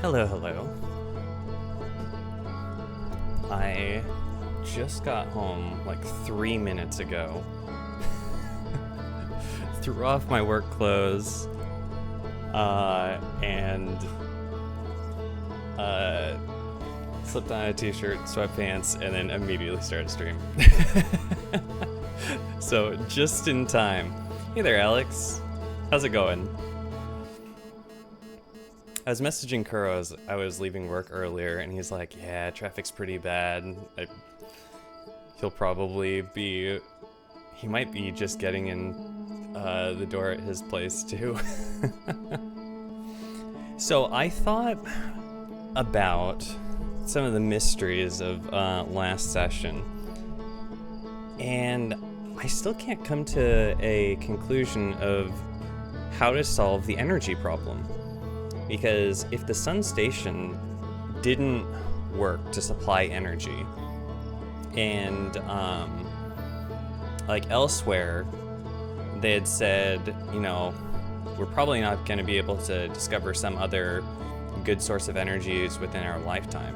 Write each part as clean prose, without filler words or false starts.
Hello, hello. I just got home like 3 minutes ago. Threw off my work clothes and slipped on a t-shirt, sweatpants, and then immediately started stream. So just in time. Hey there, Alex. How's it going? I was messaging Kuro as I was leaving work earlier, and he's like, yeah, traffic's pretty bad. He'll probably be... He might be just getting in the door at his place, too. So I thought about some of the mysteries of last session, and I still can't come to a conclusion of how to solve the energy problem. Because if the sun station didn't work to supply energy, and like elsewhere, they had said, you know, we're probably not going to be able to discover some other good source of energies within our lifetime.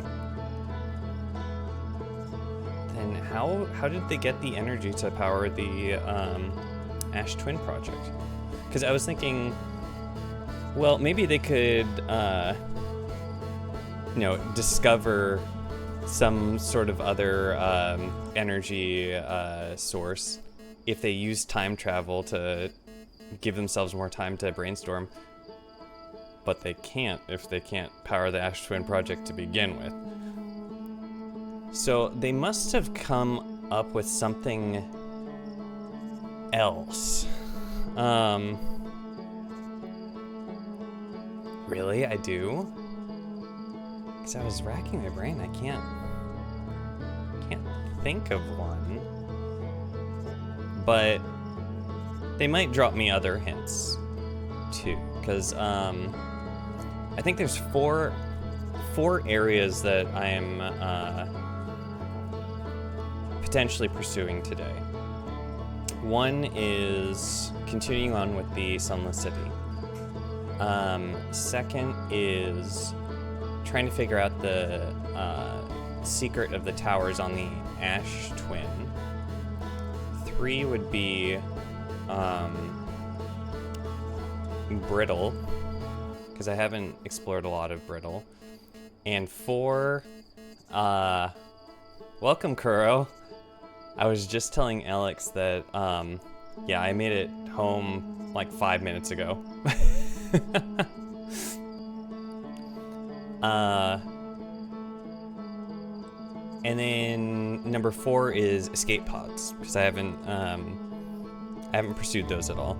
Then how did they get the energy to power the Ash Twin project? Because I was thinking, well, maybe they could, you know, discover some sort of other energy source if they use time travel to give themselves more time to brainstorm. But they can't if they can't power the Ash Twin project to begin with. So they must have come up with something else. Really? I do? Because I was racking my brain. I can't think of one. But they might drop me other hints too. Because I think there's four areas that I am potentially pursuing today. One is continuing on with the Sunless City. Second is trying to figure out the secret of the towers on the Ash Twin. 3 would be Brittle, because I haven't explored a lot of Brittle. And 4, welcome, Kuro. I was just telling Alex that, yeah, I made it home like 5 minutes ago. And then number 4 is escape pods, because I haven't pursued those at all.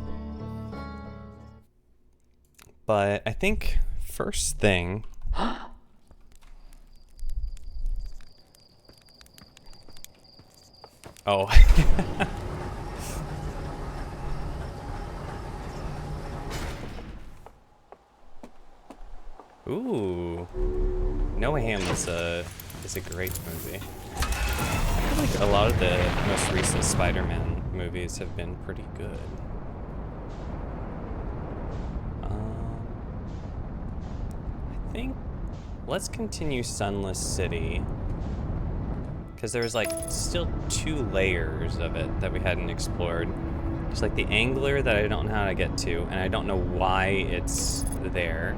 But I think first thing. Oh. Ooh, Noah Ham is a great movie. I feel like a lot of the most recent Spider-Man movies have been pretty good. I think let's continue Sunless City, because there's like still 2 layers of it that we hadn't explored. Just like the angler that I don't know how to get to, and I don't know why it's there.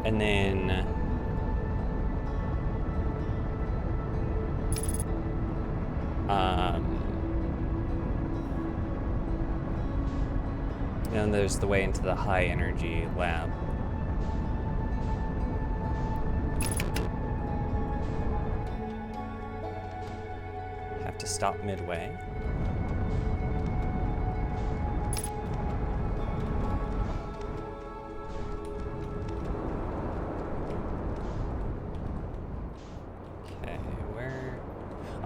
And then then there's the way into the high energy lab. Have to stop midway.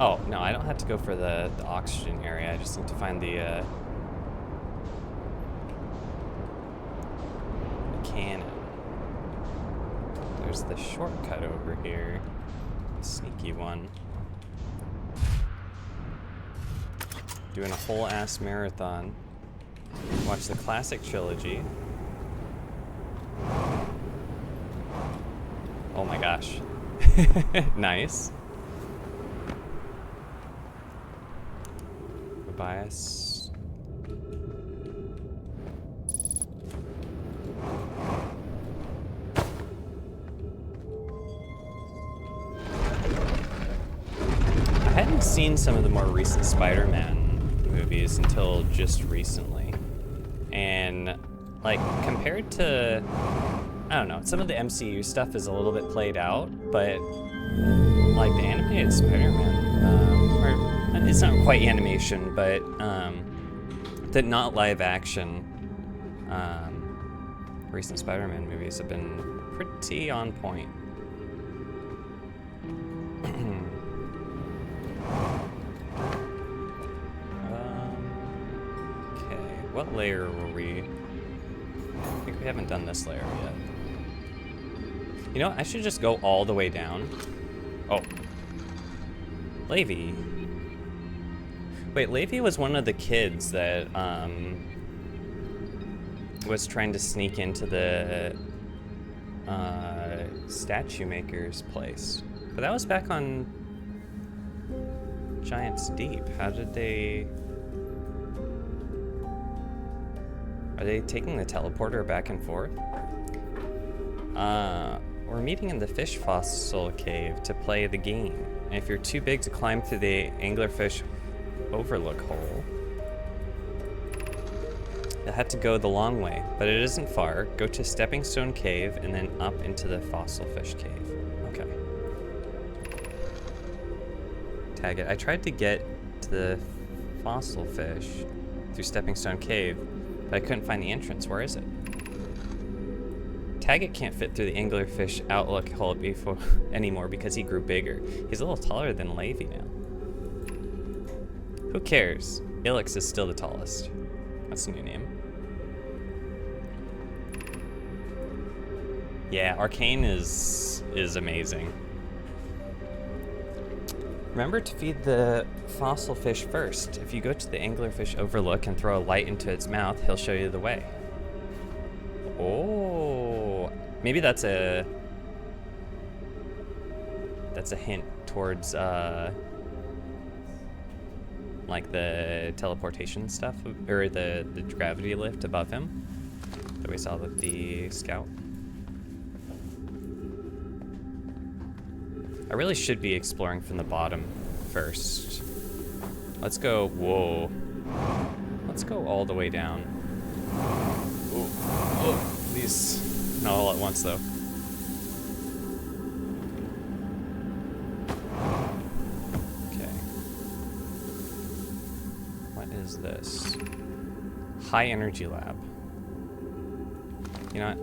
Oh, no, I don't have to go for the oxygen area. I just need to find the cannon. There's the shortcut over here. The sneaky one. Doing a whole ass marathon. Watch the classic trilogy. gosh. Nice. Bias. I hadn't seen some of the more recent Spider-Man movies until just recently. And, like, compared to, I don't know, some of the MCU stuff is a little bit played out, but, like, the animated Spider-Man, or it's not quite animation, but, the not live action, recent Spider-Man movies have been pretty on point. What layer were we? I think we haven't done this layer yet. You know what? I should just go all the way down. Oh. Levi. Wait, Levi was one of the kids that was trying to sneak into the statue maker's place. But that was back on Giant's Deep. How did they... Are they taking the teleporter back and forth? We're meeting in the fish fossil cave to play the game. And if you're too big to climb through the anglerfish overlook hole, you'll have to go the long way, but it isn't far. Go to Stepping Stone Cave and then up into the fossil fish cave. Okay. Tag it. I tried to get to the fossil fish through Stepping Stone Cave, but I couldn't find the entrance. Where is it? Taggett can't fit through the anglerfish outlook hole anymore because he grew bigger. He's a little taller than Levi now. Who cares? Ilex is still the tallest. That's a new name. Yeah, Arcane is amazing. Remember to feed the fossil fish first. If you go to the anglerfish overlook and throw a light into its mouth, he'll show you the way. Oh, maybe that's a hint towards like the teleportation stuff, or the gravity lift above him that we saw with the scout. I really should be exploring from the bottom first. Let's go, whoa. Let's go all the way down. Ooh. Oh, please. Not all at once, though. Okay. What is this? High energy lab. You know what?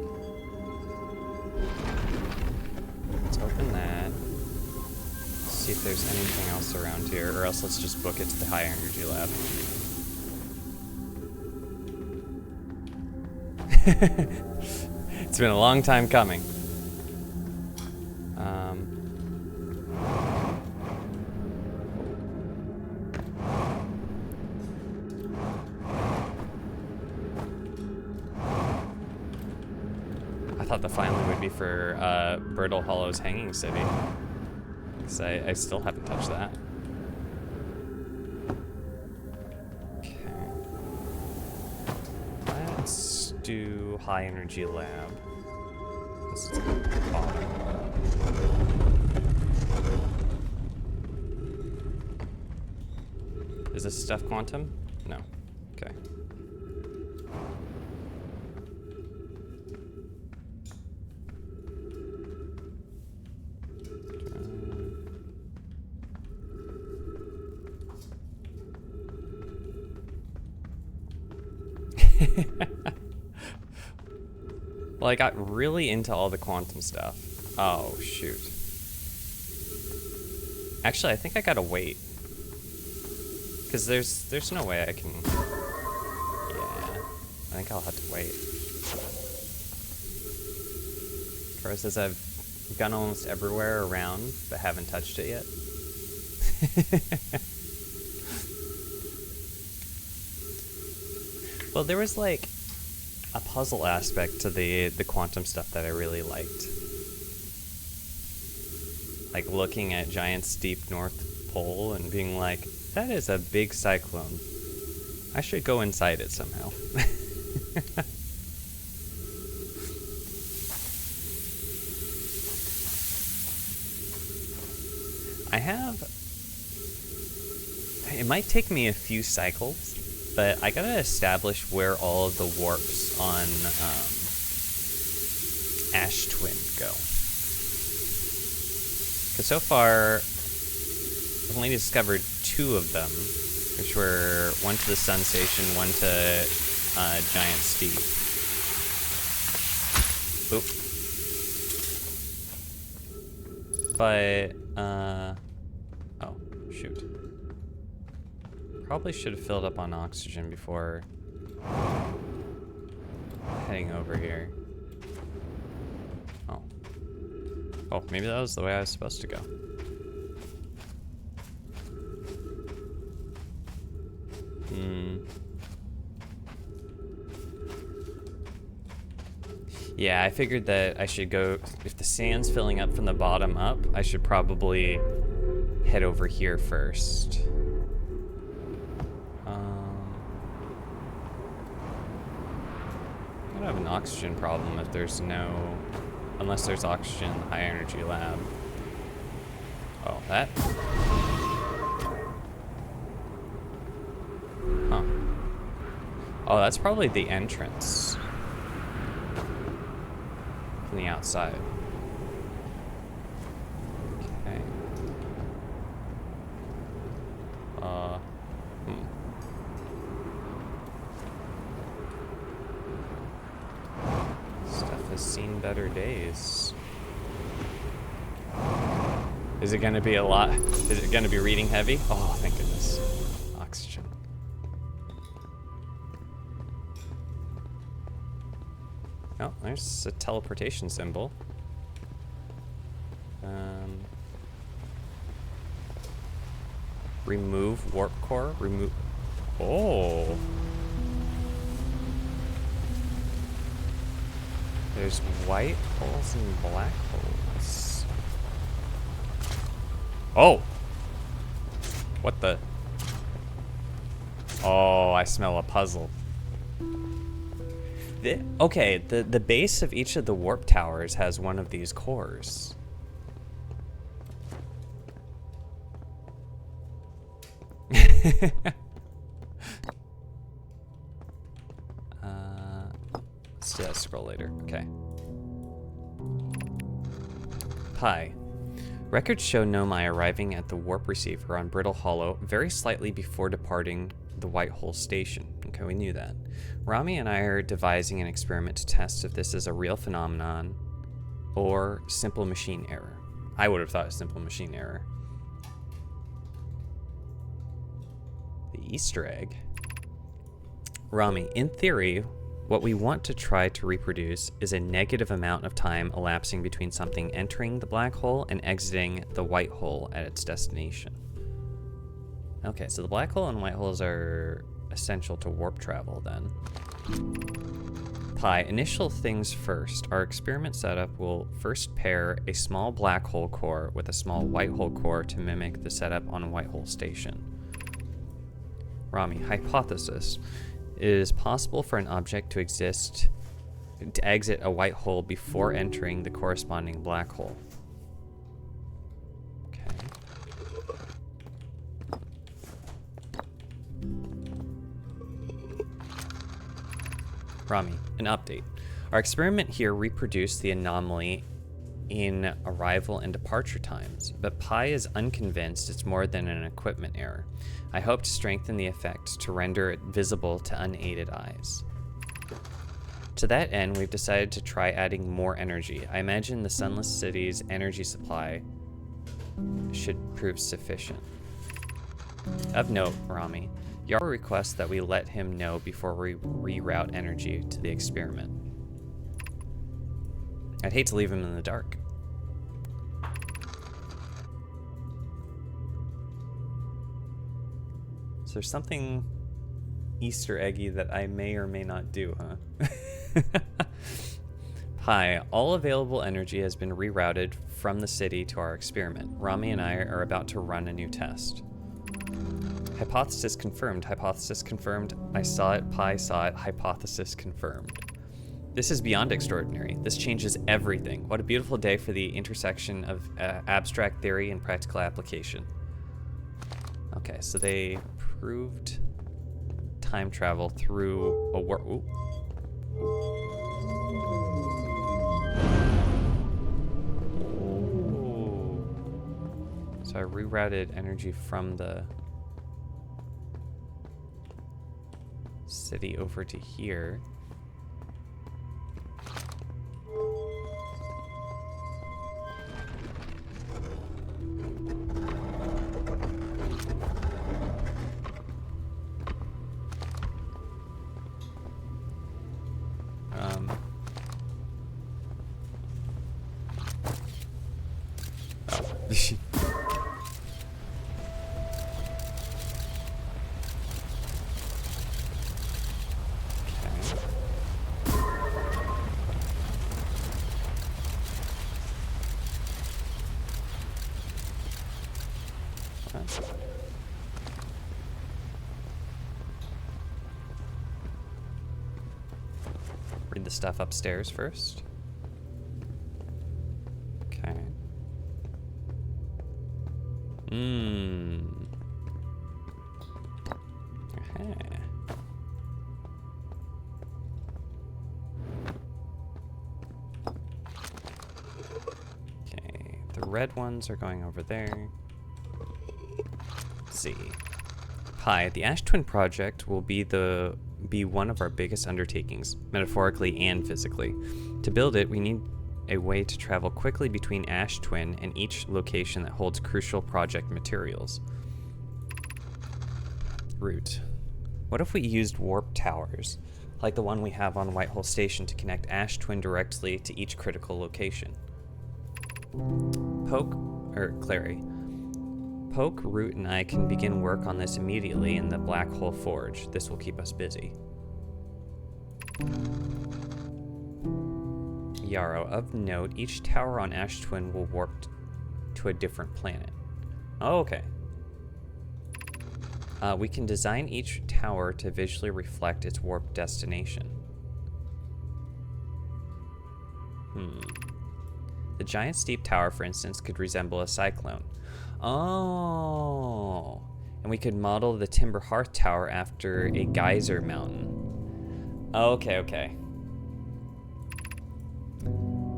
Let's open that. See if there's anything else around here, or else let's just book it to the high energy lab. It's been a long time coming. I thought the final would be for Brittle Hollow's Hanging City. Because I still haven't touched that. Okay. Let's do high energy lab. This is the bottom. Is this stuff quantum? No. Okay. Well, I got really into all the quantum stuff. Oh, shoot. Actually, I think I gotta wait. Because there's no way I can... Yeah, I think I'll have to wait. Troy says I've gone almost everywhere around, but haven't touched it yet. Well, there was like a puzzle aspect to the quantum stuff that I really liked. like looking at giant steep North Pole and being like, that is a big cyclone. I should go inside it somehow. It might take me a few cycles, but I gotta establish where all of the warps on Ash Twin go. Because so far, I've only discovered 2 of them, which were one to the Sun Station, one to Giant Steep. Oop. But, oh, shoot. Probably should have filled up on oxygen before heading over here. Oh. Oh, maybe that was the way I was supposed to go. Yeah, I figured that I should go, if the sand's filling up from the bottom up, I should probably head over here first. I don't have an oxygen problem if there's no, unless there's oxygen in the high energy lab. Oh, that? Huh. Oh, that's probably the entrance from the outside. Okay. Stuff has seen better days. Is it gonna be a lot? Is it gonna be reading heavy? Oh, thank goodness. Oxygen. Oh, there's a teleportation symbol. Remove warp core. Remove. Oh. There's white holes and black holes. Oh. What the? Oh, I smell a puzzle. Okay, the base of each of the warp towers has one of these cores. Let's do that scroll later. Okay. Pi. Records show Nomai arriving at the warp receiver on Brittle Hollow very slightly before departing the White Hole Station. Okay, we knew that. Rami and I are devising an experiment to test if this is a real phenomenon or simple machine error. I would have thought simple machine error. The Easter egg. Rami, in theory, what we want to try to reproduce is a negative amount of time elapsing between something entering the black hole and exiting the white hole at its destination. Okay, so the black hole and white holes are essential to warp travel then. Pi, initial things first. Our experiment setup will first pair a small black hole core with a small white hole core to mimic the setup on White Hole Station. Rami, hypothesis. It is possible for an object to exit a white hole before entering the corresponding black hole. Okay. Rami, an update. Our experiment here reproduced the anomaly in arrival and departure times, but Pi is unconvinced it's more than an equipment error. I hope to strengthen the effect to render it visible to unaided eyes. To that end, we've decided to try adding more energy. I imagine the Sunless City's energy supply should prove sufficient. Of note, Rami, Yarrow requests that we let him know before we reroute energy to the experiment. I'd hate to leave him in the dark. So there's something Easter eggy that I may or may not do, huh? Hi, all available energy has been rerouted from the city to our experiment. Rami and I are about to run a new test. Hypothesis confirmed. Hypothesis confirmed. I saw it. Pi saw it. Hypothesis confirmed. This is beyond extraordinary. This changes everything. What a beautiful day for the intersection of abstract theory and practical application. Okay, so they proved time travel through a warp. Ooh. Ooh. So I rerouted energy from the city over to here. Read the stuff upstairs first. Okay. Okay, the red ones are going over there. Let's see. Pi, the Ash Twin project will be one of our biggest undertakings, metaphorically and physically. To build it, we need a way to travel quickly between Ash Twin and each location that holds crucial project materials. Route. What if we used warp towers, like the one we have on Whitehole Station, to connect Ash Twin directly to each critical location? Clary. Poke, Root, and I can begin work on this immediately in the Black Hole Forge. This will keep us busy. Yarrow, of note, each tower on Ash Twin will warp to a different planet. Oh, okay. We can design each tower to visually reflect its warp destination. The giant steep tower, for instance, could resemble a cyclone. Oh, and we could model the Timber Hearth Tower after a geyser mountain. Okay, okay.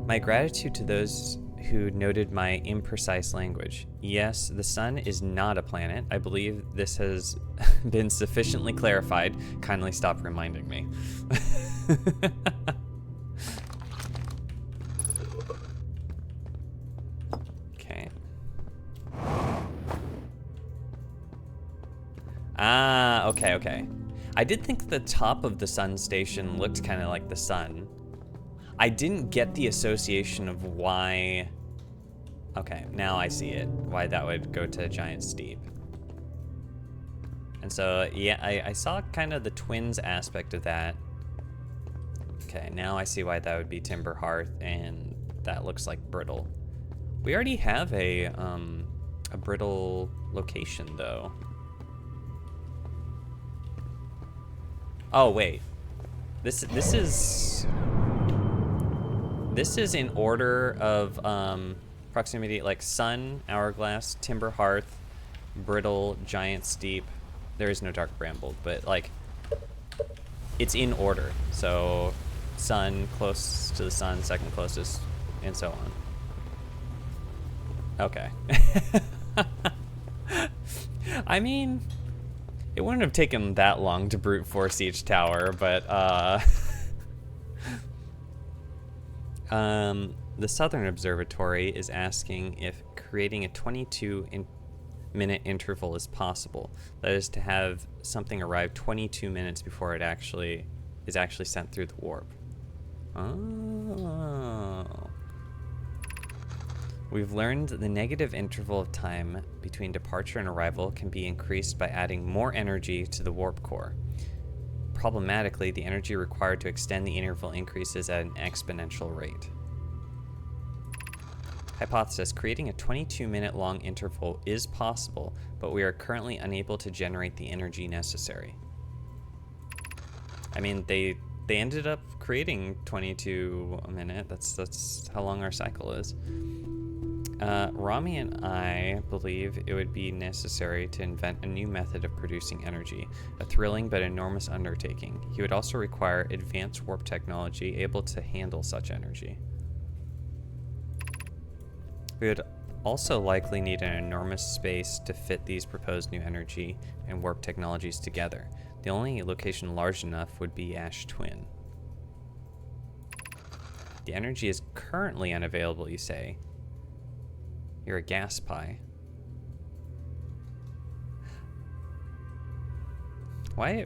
My gratitude to those who noted my imprecise language. Yes, the sun is not a planet. I believe this has been sufficiently clarified. Kindly stop reminding me. Okay. Ah, okay, okay. I did think the top of the sun station looked kind of like the sun. I didn't get the association of why... Okay, now I see it. Why that would go to Giant Steep. And so, yeah, I saw kind of the twins aspect of that. Okay, now I see why that would be Timber Hearth, and that looks like Brittle. We already have a Brittle location, though. Oh, wait. This is in order of proximity, like Sun, Hourglass, Timber Hearth, Brittle, Giant Steep. There is no Dark Bramble, but like it's in order. So Sun, close to the sun, second closest, and so on. Okay. I mean, it wouldn't have taken that long to brute force each tower, but the Southern Observatory is asking if creating a 22-minute interval is possible. That is to have something arrive 22 minutes before it is actually sent through the warp. Oh. We've learned the negative interval of time between departure and arrival can be increased by adding more energy to the warp core. Problematically, the energy required to extend the interval increases at an exponential rate. Hypothesis: creating a 22-minute long interval is possible, but we are currently unable to generate the energy necessary. I mean, they ended up creating 22 a minute. That's how long our cycle is. Rami and I believe it would be necessary to invent a new method of producing energy, a thrilling but enormous undertaking. He would also require advanced warp technology able to handle such energy. We would also likely need an enormous space to fit these proposed new energy and warp technologies together. The only location large enough would be Ash Twin. The energy is currently unavailable, you say. You're a gas pie. Why?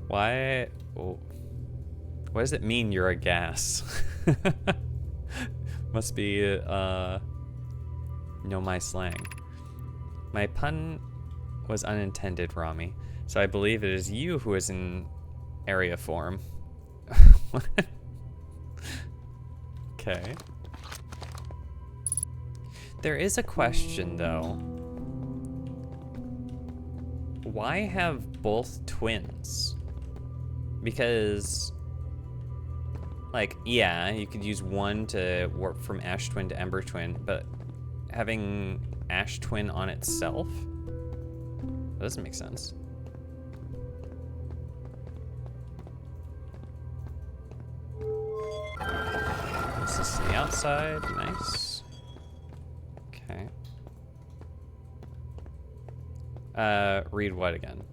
Why? Oh. What does it mean you're a gas? Must be, know my slang. My pun was unintended, Rami, so I believe it is you who is in area form. Okay. There is a question, though. Why have both twins? Because, like, yeah, you could use one to warp from Ash Twin to Ember Twin, but having Ash Twin on itself? That doesn't make sense. This is the outside, nice. Okay. Read what again?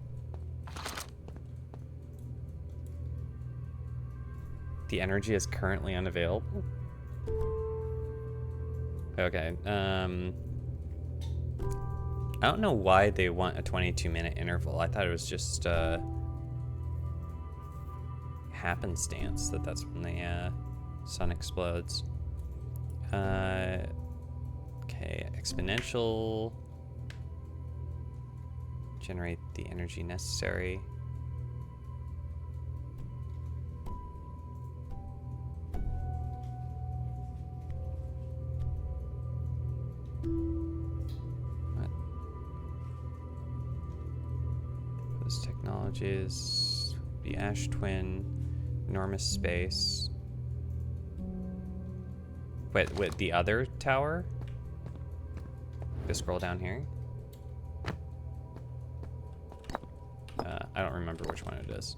The energy is currently unavailable? Okay, I don't know why they want a 22-minute interval. I thought it was just, happenstance that that's when the, sun explodes. Okay, exponential. Generate the energy necessary. What? Those technologies. The Ash Twin. Enormous space. Wait, the other tower? Just scroll down here. I don't remember which one it is.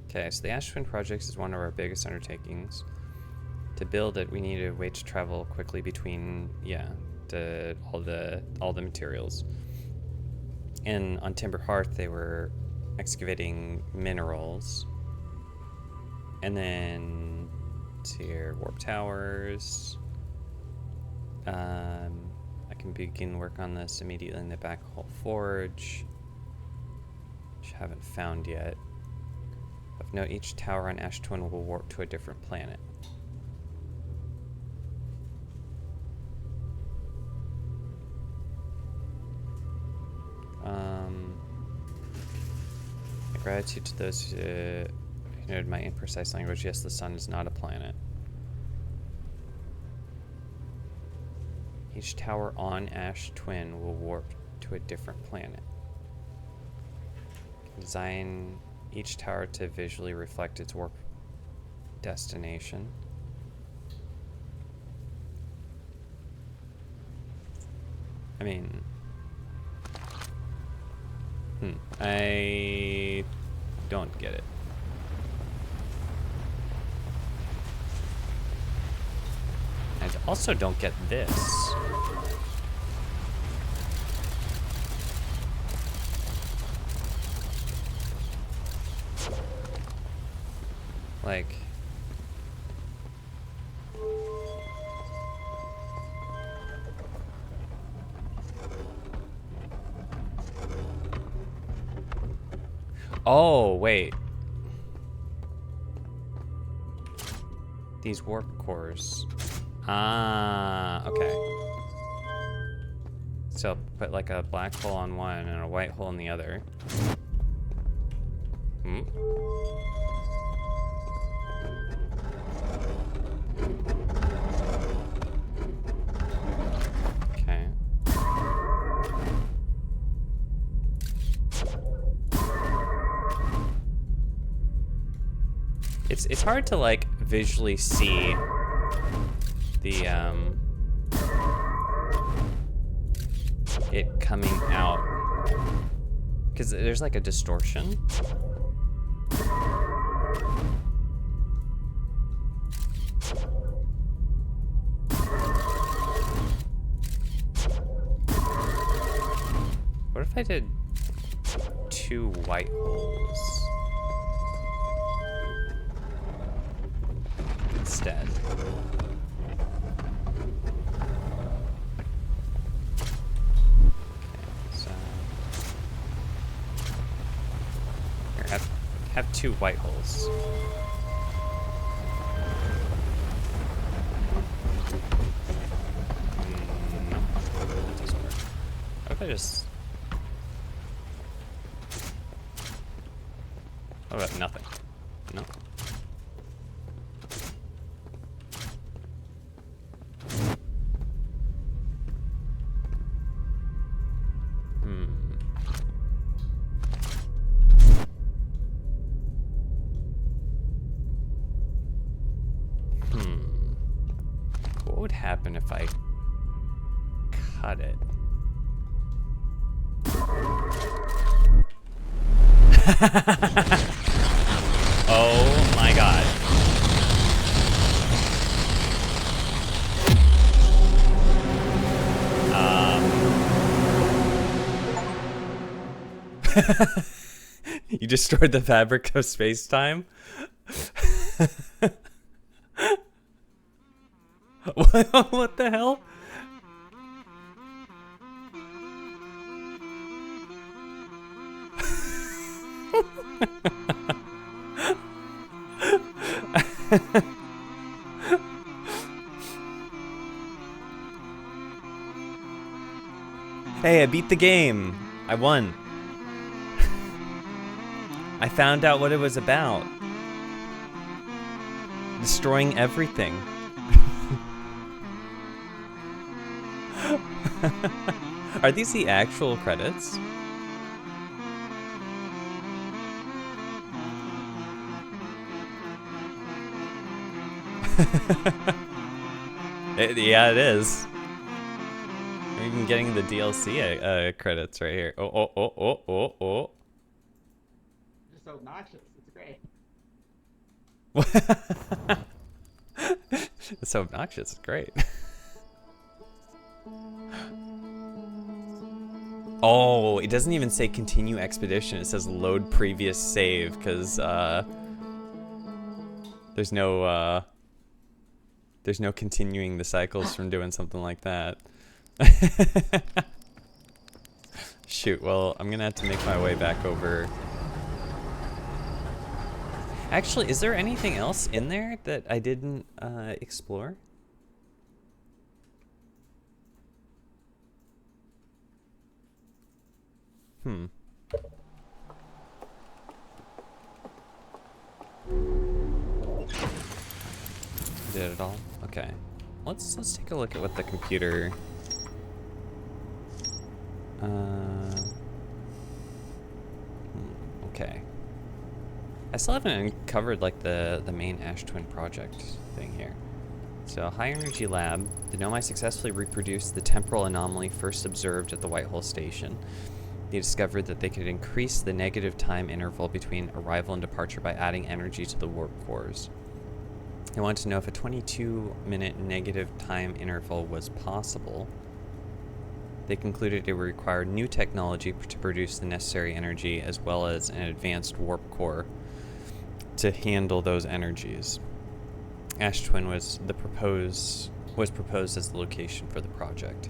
Okay, so the Ash Twin project is one of our biggest undertakings. To build it, we needed a way to travel quickly between, all the materials. And on Timber Hearth, they were excavating minerals. And then to your warp towers. I can begin work on this immediately in the Backhaul Forge, which I haven't found yet. Of note, each tower on Ash Twin will warp to a different planet. Gratitude to those who noted my imprecise language. Yes, the sun is not a planet. Each tower on Ash Twin will warp to a different planet. Design each tower to visually reflect its warp destination. I mean... I don't get it. I also don't get this. Like... Oh, wait. These warp cores. Ah, okay. So put like a black hole on one and a white hole in the other. Hmm. Okay. It's hard to like visually see the it coming out because there's like a distortion. What if I did 2 white holes instead? Have 2 white holes. No, that doesn't work. What if I just... What about nothing? No. What would happen if I cut it? Oh my god. You destroyed the fabric of space-time? What the hell? Hey, I beat the game. I won. I found out what it was about. Destroying everything. Are these the actual credits? Yeah, it is. We're even getting the DLC credits right here. Oh. You're so obnoxious. It's great. It's so obnoxious. It's great. Oh, it doesn't even say continue expedition. It says load previous save because there's no continuing the cycles from doing something like that. Shoot, well, I'm gonna have to make my way back over. Actually, is there anything else in there that I didn't explore? Did it all? Okay. Let's take a look at what the computer. Okay. I still haven't uncovered like the main Ash Twin project thing here. So, high energy lab. The Nomai successfully reproduced the temporal anomaly first observed at the Whitehole station. They discovered that they could increase the negative time interval between arrival and departure by adding energy to the warp cores. They wanted to know if a 22-minute negative time interval was possible. They concluded it would require new technology to produce the necessary energy as well as an advanced warp core to handle those energies. Ash Twin was proposed as the location for the project.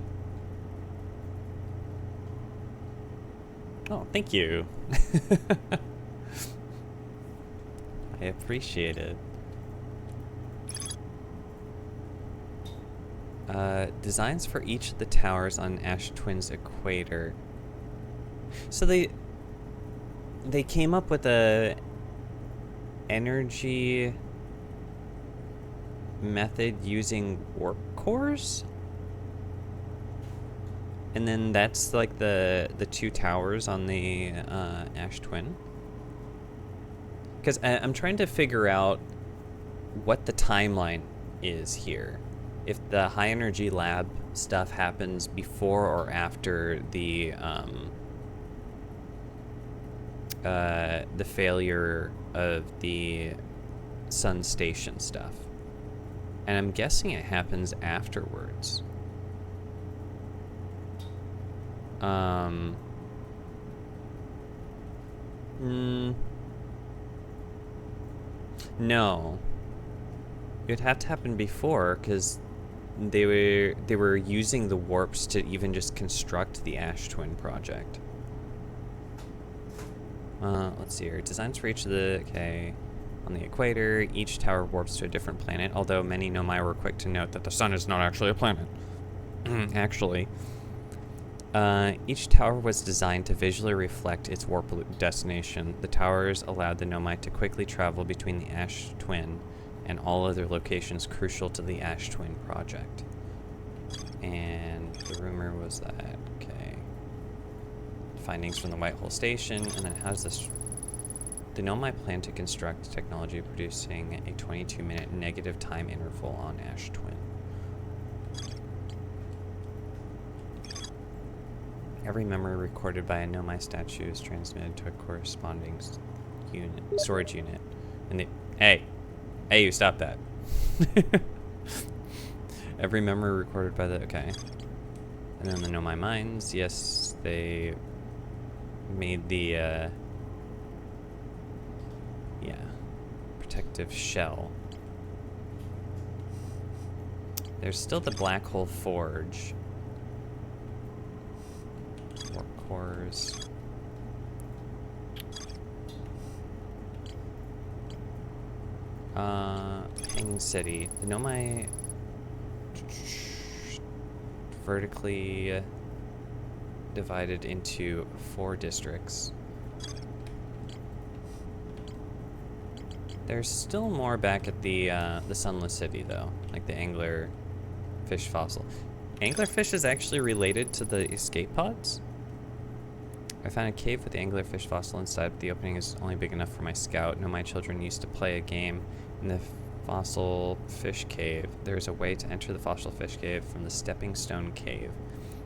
Oh, thank you. I appreciate it. Designs for each of the towers on Ash Twin's equator. So they came up with a energy method using warp cores. And then that's like the two towers on the Ash Twin. Because I'm trying to figure out what the timeline is here. If the high energy lab stuff happens before or after the failure of the Sun Station stuff. And I'm guessing it happens afterwards. No. It would have to happen before, because they were using the warps to even just construct the Ash Twin project. Let's see here. Designs for each of the... Okay. On the equator, each tower warps to a different planet, although many Nomai were quick to note that the sun is not actually a planet. Actually. Each tower was designed to visually reflect its warp destination. The towers allowed the Nomai to quickly travel between the Ash Twin and all other locations crucial to the Ash Twin project. And the rumor was that, okay. Findings from the White Hole Station, and then how's this... The Nomai plan to construct technology producing a 22-minute negative time interval on Ash Twin. Every memory recorded by a Nomai statue is transmitted to a corresponding storage unit. And the... Hey! Hey, you stop that. Every memory recorded by the... Okay. And then the Nomai mines, yes, they made the, yeah, protective shell. There's still the Black Hole Forge. Warp cores. Hanging City. The Nomai vertically divided into 4 districts. There's still more back at the Sunless City, though, like the angler fish fossil. Anglerfish is actually related to the escape pods. I found a cave with the anglerfish fossil inside, but the opening is only big enough for my scout. No, my children used to play a game in the fossil fish cave. There's a way to enter the fossil fish cave from the Stepping Stone Cave.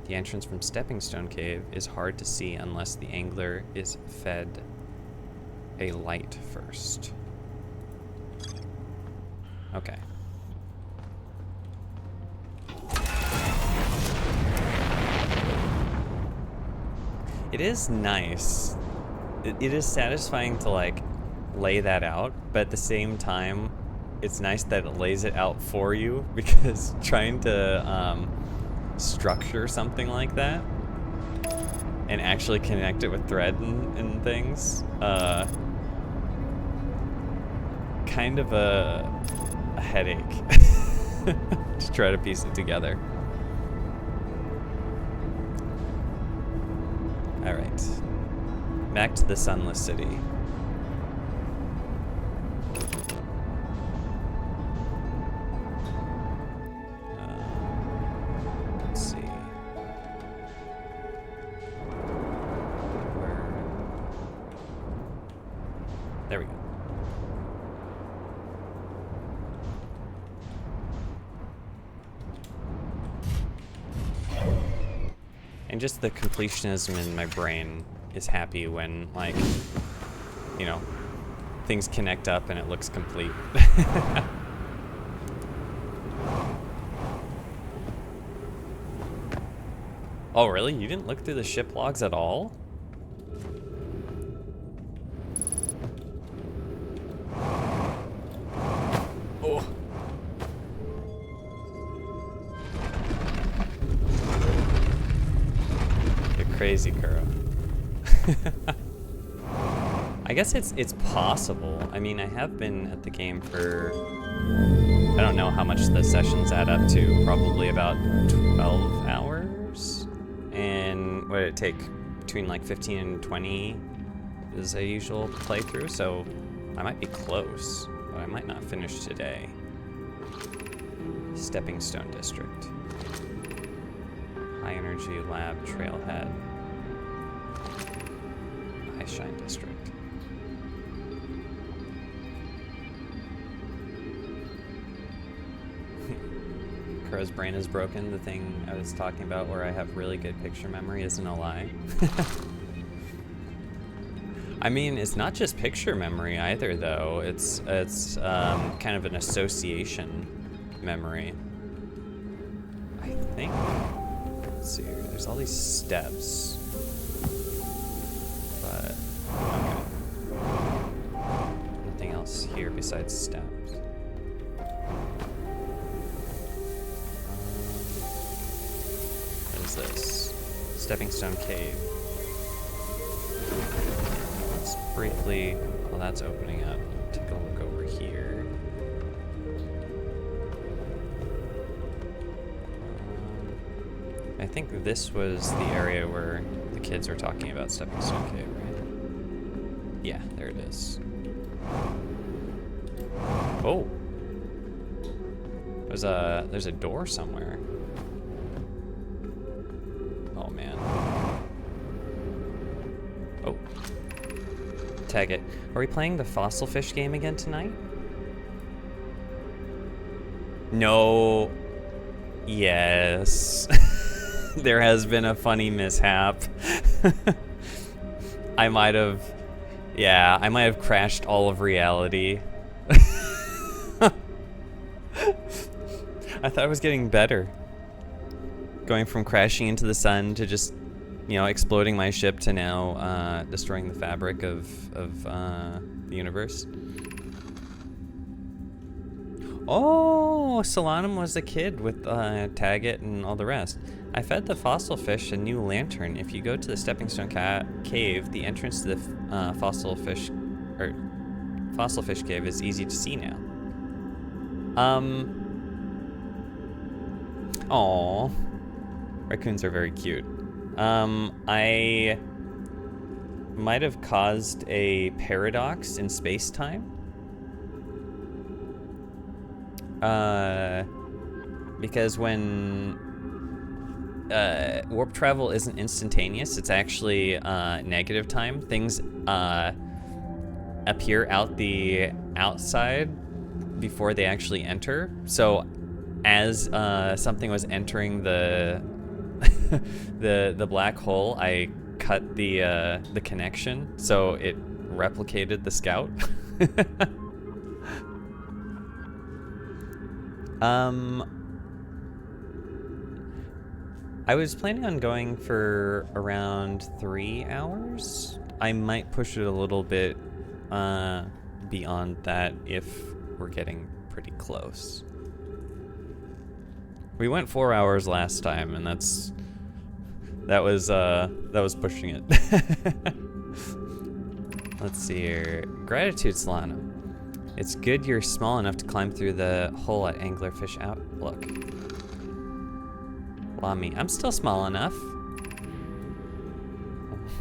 The entrance from Stepping Stone Cave is hard to see unless the angler is fed a light first. Okay. It is nice. It is satisfying to, like, lay that out, but at the same time, it's nice that it lays it out for you, because trying to structure something like that and actually connect it with thread and things, kind of a headache to try to piece it together. Alright, back to the Sunless City. Let's see. There we go. And just the completionism in my brain is happy when, like, you know, things connect up and it looks complete. Oh, really? You didn't look through the ship logs at all? Oh. Crazy, Kuro. I guess it's possible. I mean, I have been at the game for, I don't know how much the sessions add up to, probably about 12 hours. And what did it take? Between like 15 and 20 is a usual playthrough, so I might be close, but I might not finish today. Stepping Stone District. High Energy Lab Trailhead. High Shine District. Crow's brain is broken. The thing I was talking about where I have really good picture memory isn't a lie. I mean, it's not just picture memory either, though. It's kind of an association memory. I think. Let's see here. There's all these steps, but okay. Nothing else here besides steps. This Stepping Stone Cave. Let's briefly, while that's opening up, take a look over here. I think this was the area where the kids were talking about Stepping Stone Cave, right? Yeah, there it is. Oh, there's a door somewhere. Oh man. Oh. Tag it. Are we playing the Fossil Fish game again tonight? No. Yes. There has been a funny mishap. I might have crashed all of reality. I thought I was getting better. Going from crashing into the sun to just, exploding my ship to now destroying the fabric of the universe. Oh, Solanum was the kid with Taggett and all the rest. I fed the fossil fish a new lantern. If you go to the Stepping Stone Cave, the entrance to the fossil fish cave is easy to see now. Aww. Raccoons are very cute. I might have caused a paradox in space-time. Because when warp travel isn't instantaneous, it's actually negative time. Things appear out the outside before they actually enter. So as something was entering the the black hole, I cut the connection, so it replicated the scout. I was planning on going for around 3 hours. I might push it a little bit beyond that if we're getting pretty close. We went 4 hours last time, and that was pushing it. Let's see here. Gratitude, Solana. It's good you're small enough to climb through the hole at Anglerfish Outlook. Lamy, I'm still small enough.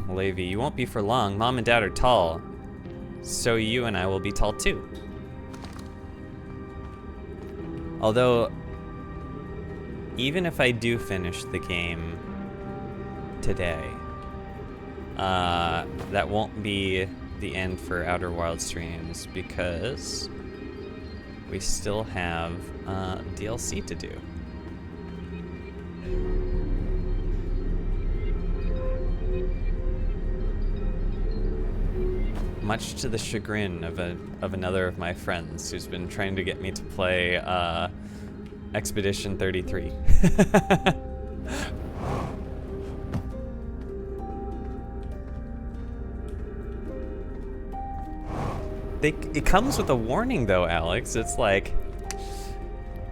Levi, you won't be for long. Mom and Dad are tall. So you and I will be tall too. Although, even if I do finish the game today, that won't be the end for Outer Wild streams because we still have DLC to do. Much to the chagrin of another of my friends who's been trying to get me to play Expedition 33. It comes with a warning though, Alex. It's like,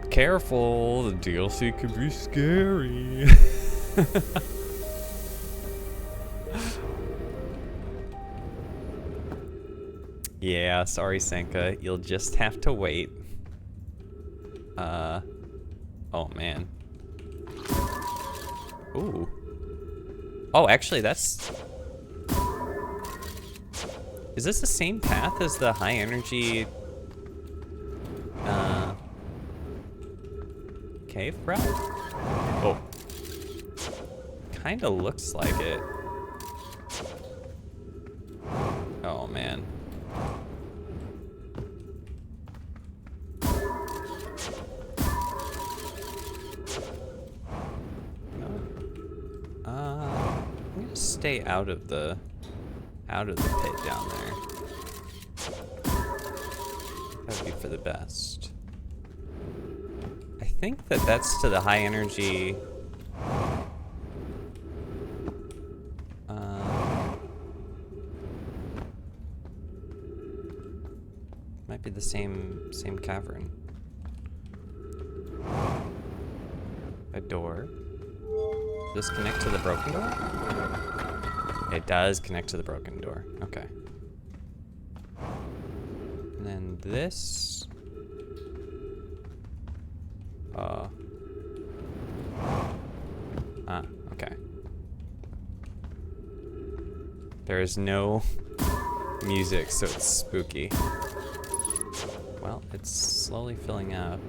careful, the DLC could be scary. Yeah, sorry Senka, you'll just have to wait. Oh man. Ooh. Oh, actually that's... Is this the same path as the high energy cave route? Oh. Kinda looks like it. Oh man. I'm gonna stay out of the pit down there. That would be for the best. I think that that's to the high energy. Might be the same cavern. A door. Does this connect to the broken door? It does connect to the broken door. Okay. And then this. Okay. There is no music, so it's spooky. Well, it's slowly filling up.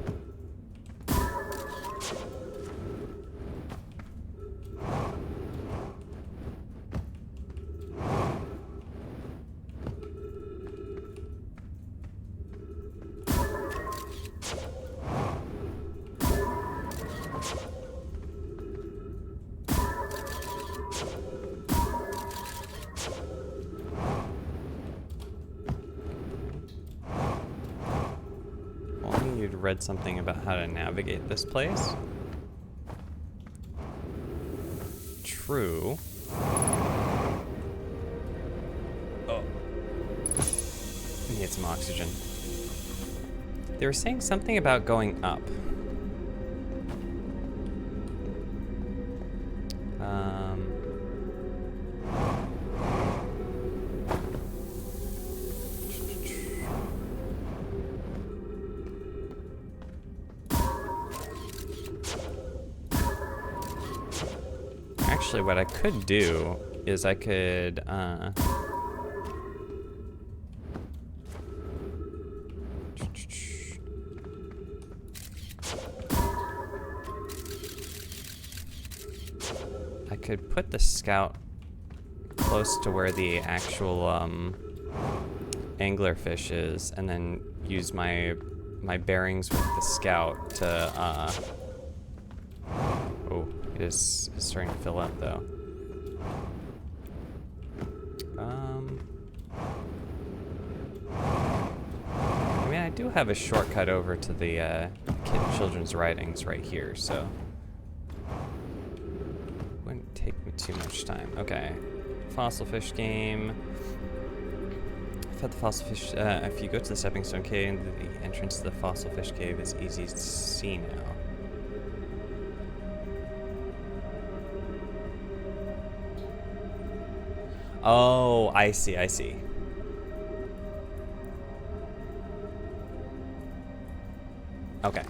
You'd read something about how to navigate this place. True. Oh. Need some oxygen. They were saying something about going up. Actually, what I could do is I could, put the scout close to where the actual, anglerfish is, and then use my bearings with the scout to, oh, it is starting to fill up though. I mean, I do have a shortcut over to the children's writings right here, so wouldn't take me too much time. Okay, fossil fish game. I've had the fossil fish. If you go to the Stepping Stone Cave, the entrance to the fossil fish cave is easy to see now. Oh, I see, I see. Okay.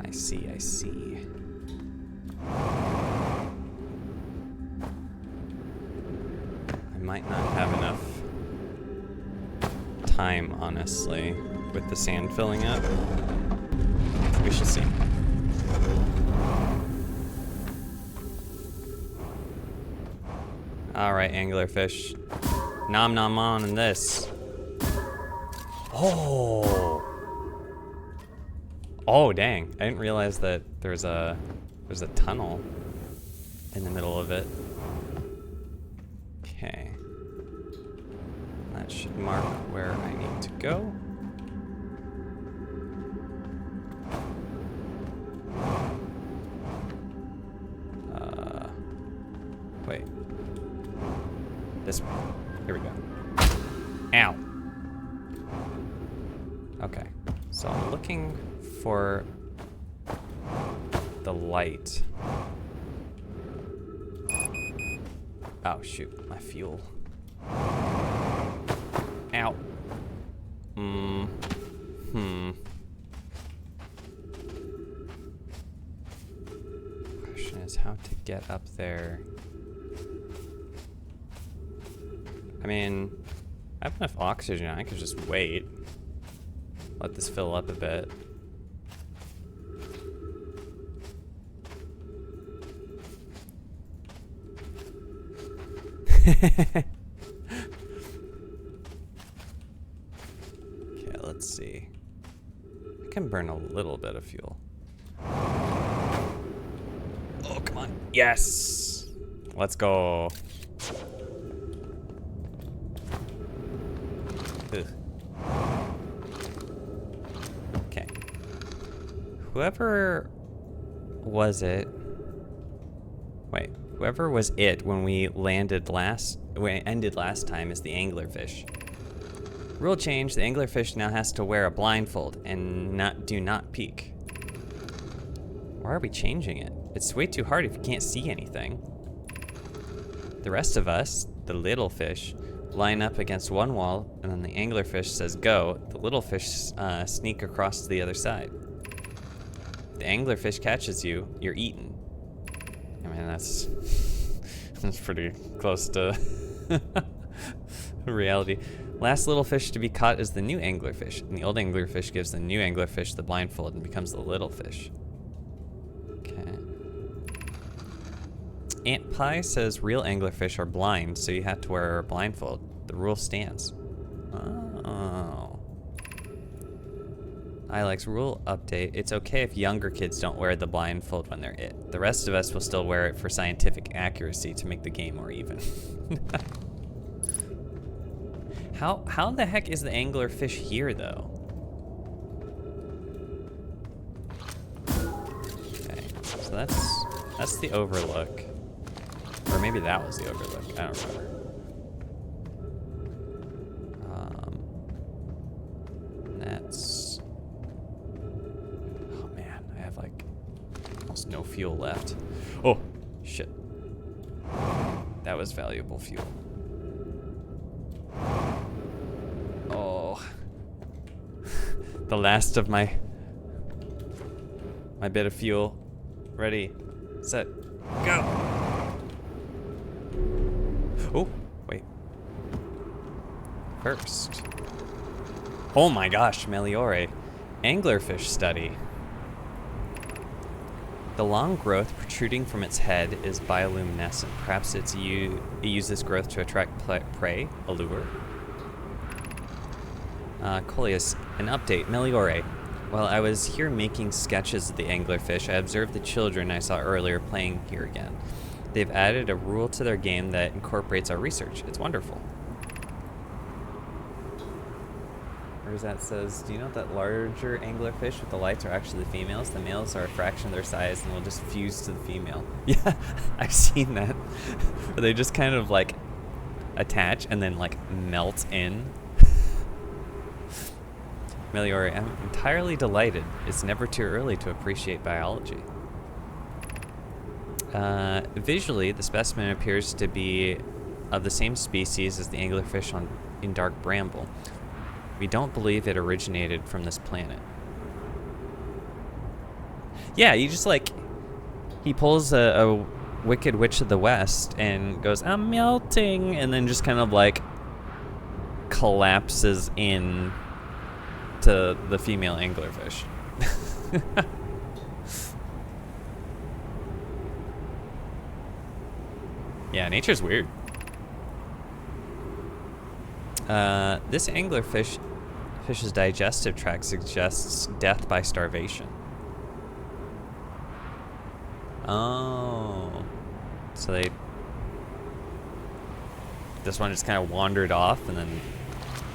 I see, I see. I might not have enough time, honestly, with the sand filling up. We shall see. Alright, anglerfish. Nom nom on this. Oh! Oh, dang. I didn't realize that there's a tunnel in the middle of it. Okay. That should mark where I need to go. Wait. This way. Here we go. Ow. Okay. So I'm looking for the light. Oh, shoot. My fuel. Ow. Question is how to get up there I mean, I have enough oxygen. I could just wait. Let this fill up a bit. Okay, let's see. I can burn a little bit of fuel. Oh, come on. Yes! Let's go. Ugh. Okay. Whoever was it? Wait, whoever was it when we ended last time is the anglerfish. Rule change, the anglerfish now has to wear a blindfold and do not peek. Why are we changing it? It's way too hard if you can't see anything. The rest of us, the little fish, line up against one wall, and then the anglerfish says go. The little fish sneak across to the other side. The anglerfish catches you, you're eaten. I mean, that's pretty close to reality. Last little fish to be caught is the new anglerfish, and the old anglerfish gives the new anglerfish the blindfold and becomes the little fish. Okay. Aunt Pie says real anglerfish are blind, so you have to wear a blindfold. The rule stands. Oh. Ilex rule update. It's okay if younger kids don't wear the blindfold when they're it. The rest of us will still wear it for scientific accuracy to make the game more even. How the heck is the anglerfish here though? Okay, so that's the overlook. Or maybe that was the overlook. I don't remember. That's... Oh man, I have like almost no fuel left. Oh, shit. That was valuable fuel. Oh. The last of my bit of fuel. Ready, set, go! Oh, wait. First. Oh my gosh, Meliore. Anglerfish study. The long growth protruding from its head is bioluminescent. Perhaps it uses growth to attract prey, a lure. Coleus, an update. Meliore. While I was here making sketches of the anglerfish, I observed the children I saw earlier playing here again. They've added a rule to their game that incorporates our research. It's wonderful. Where's that says, do you know that larger anglerfish with the lights are actually the females? The males are a fraction of their size and will just fuse to the female. Yeah, I've seen that. Where they just kind of like attach and then like melt in. Meliore, I'm entirely delighted. It's never too early to appreciate biology. Visually, the specimen appears to be of the same species as the anglerfish in Dark Bramble. We don't believe it originated from this planet. Yeah, you just like... He pulls a Wicked Witch of the West and goes, I'm melting! And then just kind of like collapses in to the female anglerfish. Yeah, nature's weird. This anglerfish's digestive tract suggests death by starvation. Oh. So this one just kind of wandered off and then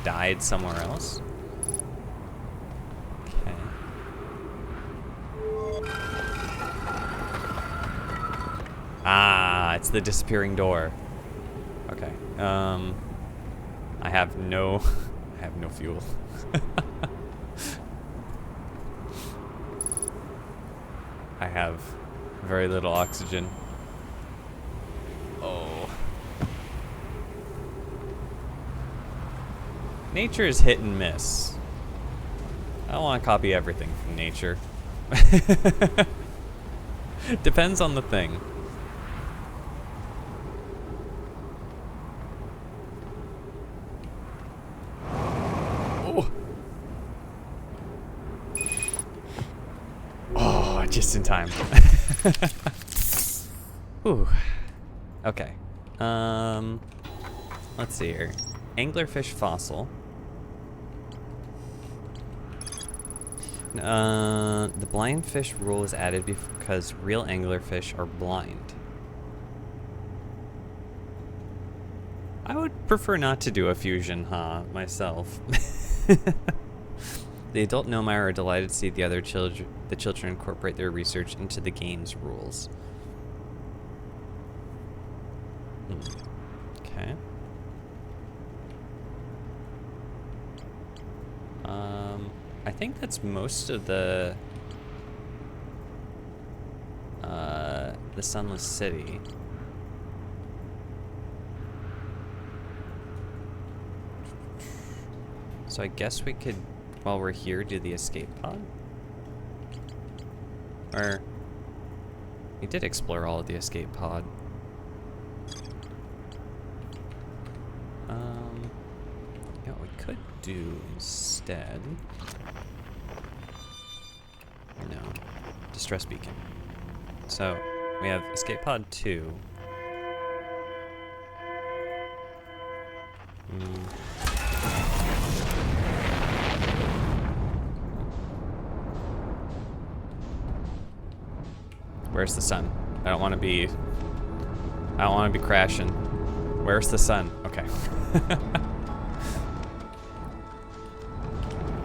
died somewhere else? Okay. Ah, it's the disappearing door. Okay. I have no fuel. I have very little oxygen. Oh. Nature is hit and miss. I don't want to copy everything from nature. Depends on the thing. just in time. Ooh. Okay. Let's see here. Anglerfish fossil. The blind fish rule is added because real anglerfish are blind. I would prefer not to do a fusion, myself. The adult Nomai are delighted to see the children incorporate their research into the game's rules. Okay. I think that's most of the Sunless City. So I guess we could, while we're here, do the escape pod? Or, we did explore all of the escape pod. Yeah, what we could do instead... No. Distress beacon. So, we have escape pod 2. Where's the sun? I don't want to be crashing. Where's the sun? Okay.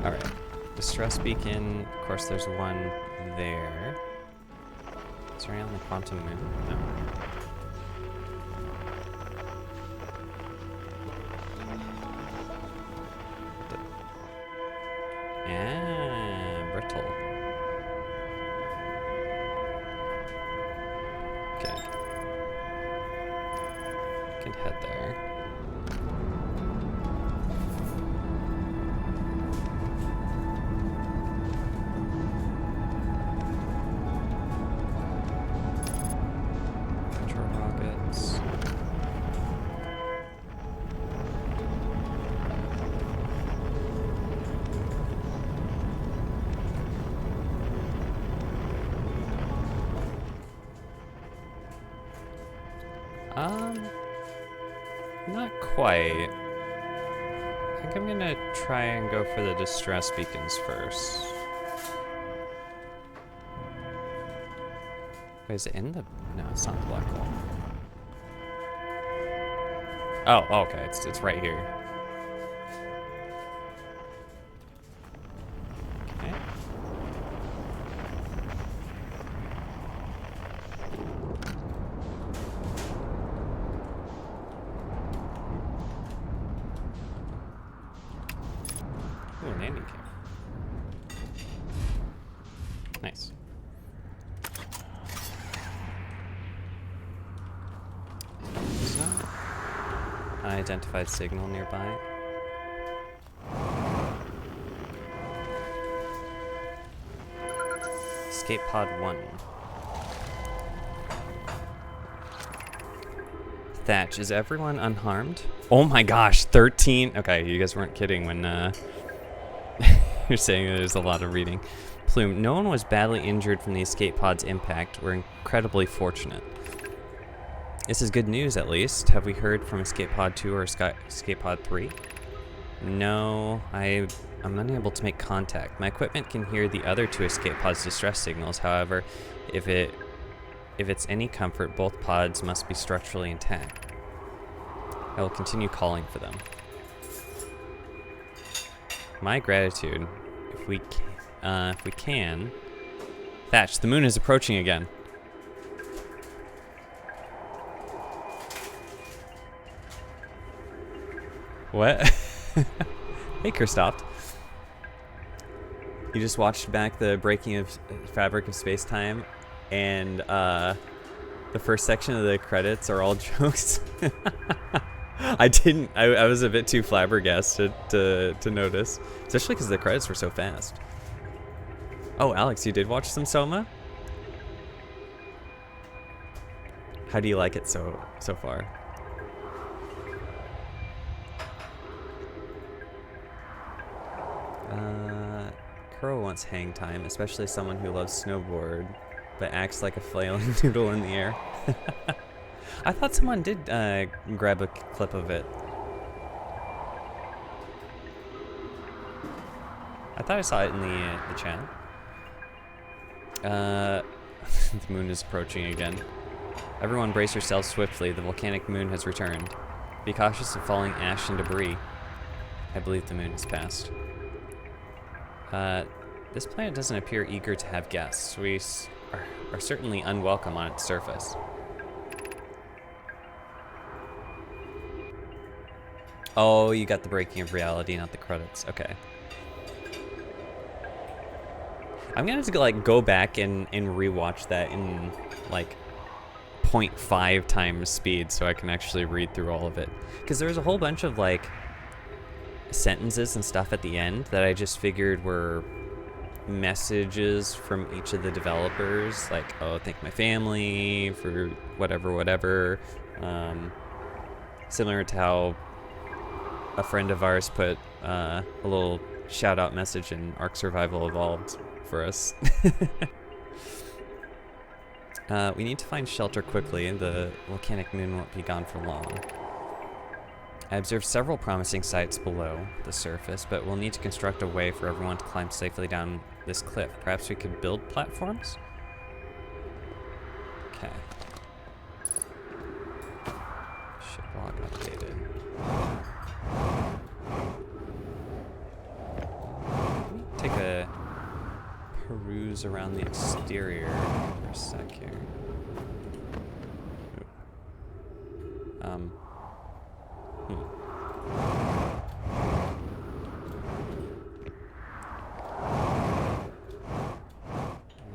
All right. Distress beacon. Of course, there's one there. Is there any on the quantum moon? No. Yeah, brittle. Okay. Can head there. Retro rockets. Not quite. I think I'm gonna try and go for the distress beacons first. Wait, is it in the... No, it's not the black hole. Oh, okay, it's right here. Okay. Ooh, an landing cam. Nice. There's no unidentified signal nearby. Escape pod 1. Thatch, is everyone unharmed? Oh my gosh, 13. Okay, you guys weren't kidding when you're saying there's a lot of reading. Plume, no one was badly injured from the escape pod's impact. We're incredibly fortunate. This is good news, at least. Have we heard from escape pod 2 or escape pod 3? No, I'm unable to make contact. My equipment can hear the other 2 escape pods' distress signals. However, if it's any comfort, both pods must be structurally intact. I will continue calling for them. My gratitude. If we can. Thatch, the moon is approaching again. What? Hey, Kristoff. You just watched back the Breaking of Fabric of Space-Time, and the first section of the credits are all jokes. I was a bit too flabbergasted to notice, especially because the credits were so fast. Oh, Alex, you did watch some Soma? How do you like it so far? Kuro wants hang time, especially someone who loves snowboard. but acts like a flailing noodle in the air. I thought someone did grab a clip of it. I thought I saw it in the chat. The moon is approaching again. Everyone brace yourselves swiftly. The volcanic moon has returned. Be cautious of falling ash and debris. I believe the moon has passed. This planet doesn't appear eager to have guests. We are certainly unwelcome on its surface. Oh, you got the breaking of reality, not the credits. Okay. I'm gonna have to like go back and rewatch that in like 0.5 times speed so I can actually read through all of it. Because there's a whole bunch of like sentences and stuff at the end that I just figured were messages from each of the developers, like, oh, thank my family for whatever. Similar to how a friend of ours put a little shout out message in Ark Survival Evolved for us. We need to find shelter quickly. The volcanic moon won't be gone for long. I observed several promising sites below the surface, but we'll need to construct a way for everyone to climb safely down this cliff. Perhaps we could build platforms? Okay. Ship log updated. Let me take a peruse around the exterior for a sec here.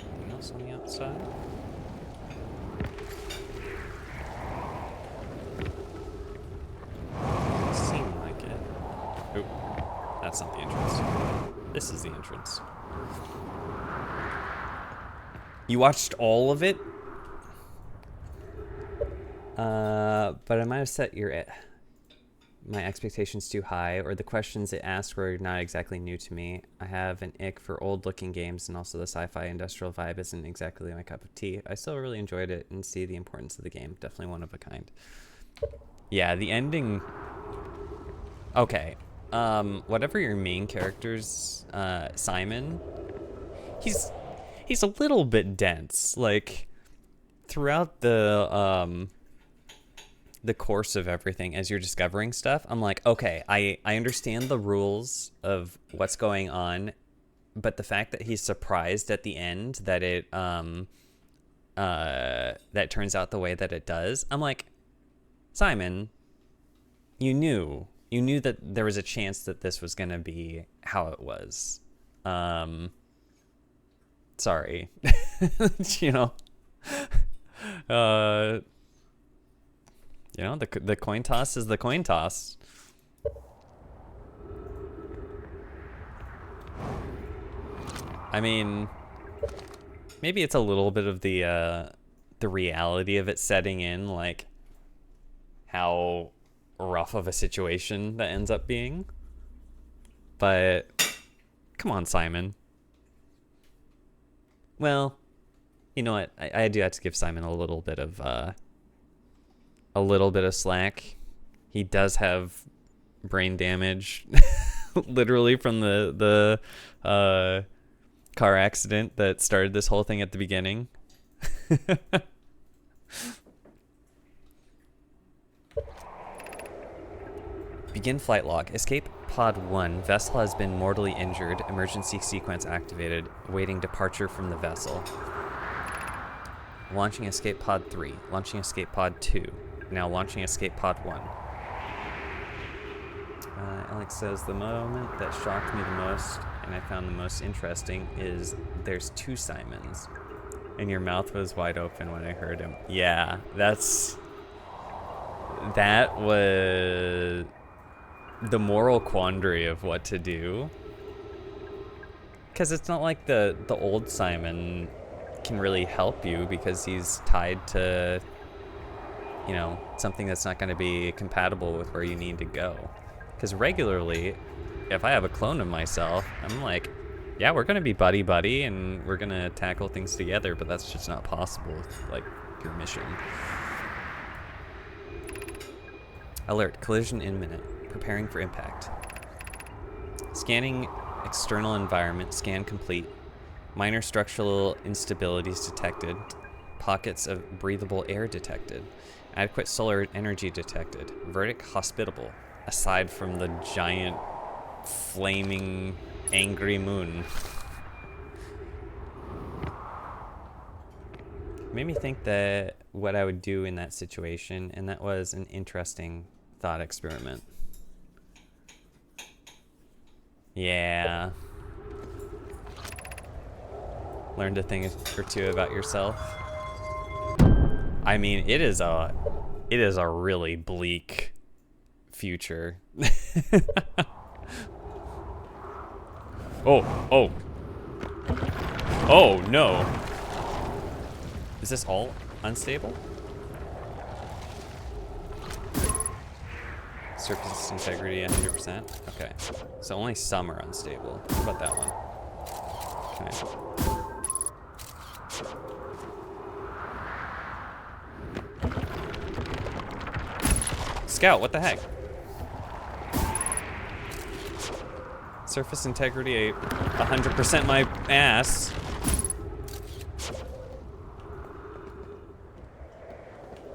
Anything else on the outside? Doesn't seem like it. Oh, that's not the entrance. This is the entrance. You watched all of it? But I might have set my expectations too high, or the questions it asked were not exactly new to me. I have an ick for old-looking games, and also the sci-fi industrial vibe isn't exactly my cup of tea. I still really enjoyed it and see the importance of the game. Definitely one of a kind. Yeah, the ending... Okay. Whatever your main character's, Simon, he's a little bit dense. Like, throughout the course of everything, as you're discovering stuff, I'm like, okay, I understand the rules of what's going on, but the fact that he's surprised at the end that it that turns out the way that it does, I'm like, Simon, you knew that there was a chance that this was gonna be how it was. Sorry. You know, the coin toss is the coin toss. I mean, maybe it's a little bit of the reality of it setting in, like how rough of a situation that ends up being. But come on, Simon. Well, you know what? I do have to give Simon a little bit of slack. He does have brain damage, literally from the car accident that started this whole thing at the beginning. Begin flight log. Escape pod 1. Vessel has been mortally injured. Emergency sequence activated. Awaiting departure from the vessel. Launching escape pod 3. Launching escape pod 2. Now launching escape pod 1. Alex says, the moment that shocked me the most and I found the most interesting is there's 2 Simons. And your mouth was wide open when I heard him. Yeah, that was the moral quandary of what to do. Because it's not like the old Simon can really help you because he's tied to, you know, something that's not going to be compatible with where you need to go. Because regularly, if I have a clone of myself, I'm like, Yeah, we're gonna be buddy-buddy, and we're gonna tackle things together, but that's just not possible with, like, your mission. Alert, collision imminent. Preparing for impact. Scanning external environment, scan complete. Minor structural instabilities detected. Pockets of breathable air detected. Adequate solar energy detected. Verdict hospitable. Aside from the giant, flaming, angry moon. Made me think that what I would do in that situation, and that was an interesting thought experiment. Yeah. Learned a thing or two about yourself. I mean, it is a really bleak future. Oh no. Is this all unstable? Surface integrity 100%. Okay. So only some are unstable. What about that one? Okay. Scout, what the heck? Surface integrity 100% my ass.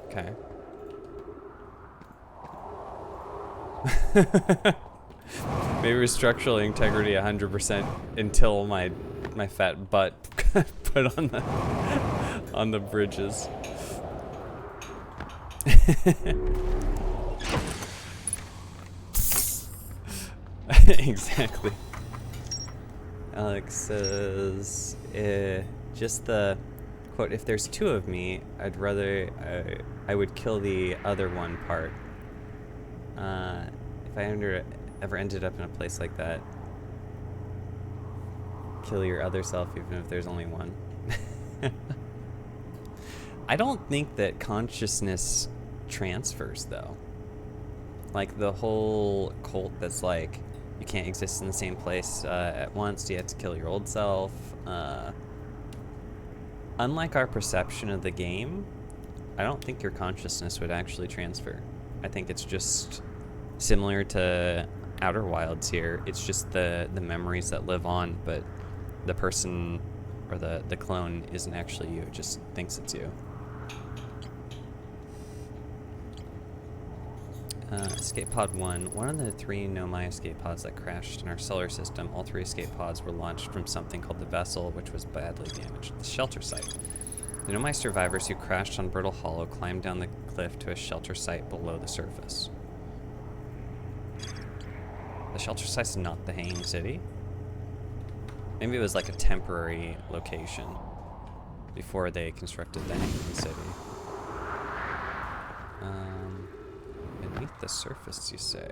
Okay. Maybe structural integrity 100% until my fat butt put on the bridges. Exactly. Alex says, just the quote, if there's two of me, I'd rather, I would kill the other one part. If I ever ended up in a place like that, kill your other self even if there's only one. I don't think that consciousness transfers, though. Like, the whole cult that's like, you can't exist in the same place at once, you have to kill your old self. Unlike our perception of the game, I don't think your consciousness would actually transfer. I think it's just similar to Outer Wilds here. It's just the memories that live on, but the person or the clone isn't actually you. It just thinks it's you. Escape pod 1. One of the 3 Nomai escape pods that crashed in our solar system, all 3 escape pods were launched from something called the Vessel, which was badly damaged. The shelter site. The Nomai survivors who crashed on Brittle Hollow climbed down the cliff to a shelter site below the surface. The shelter site's not the Hanging City? Maybe it was like a temporary location before they constructed the Hanging City. Beneath the surface, you say?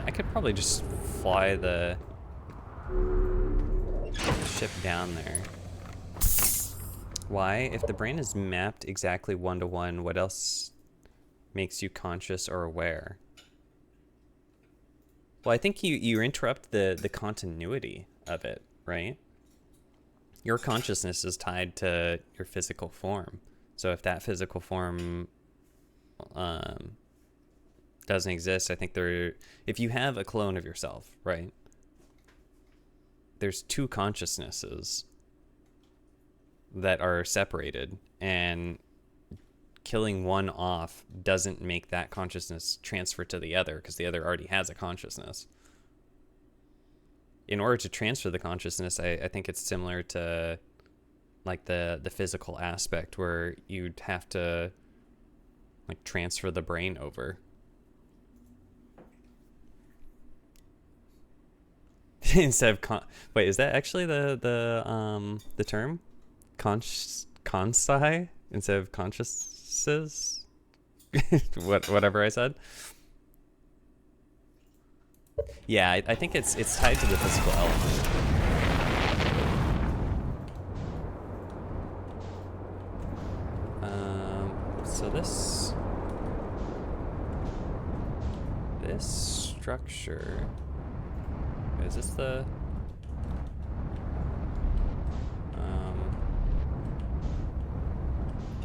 I could probably just fly the ship down there. Why? If the brain is mapped exactly 1-to-1, what else makes you conscious or aware? Well, I think you interrupt the continuity of it, right? Your consciousness is tied to your physical form. So if that physical form doesn't exist, I think if you have a clone of yourself, right? There's 2 consciousnesses that are separated, and killing one off doesn't make that consciousness transfer to the other because the other already has a consciousness. In order to transfer the consciousness, I think it's similar to like the physical aspect where you'd have to like transfer the brain over. Instead of wait, is that actually the term? Consci instead of consciouses? Whatever I said. Yeah, I think it's tied to the physical element. So this this structure. Is this the...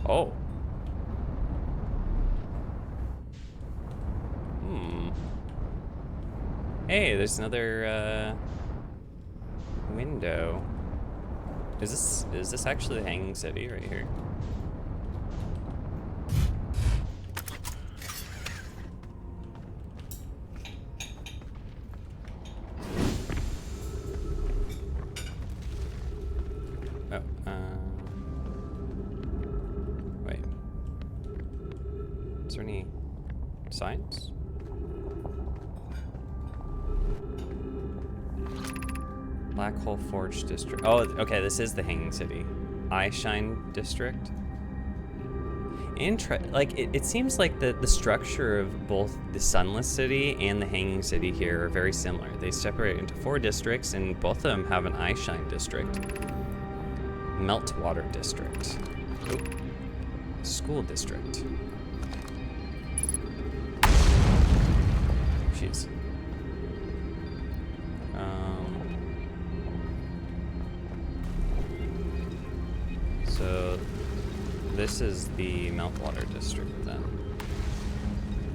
Oh. Hey, there's another window. Is this actually the Hanging City right here? Wait. Is there any signs? Black Hole Forge District. Oh, okay, this is the Hanging City. Eyeshine District. It seems like the structure of both the Sunless City and the Hanging City here are very similar. They separate into 4 districts, and both of them have an Eyeshine District. Meltwater District. Oop. School District. Jeez. So this is the Meltwater District then.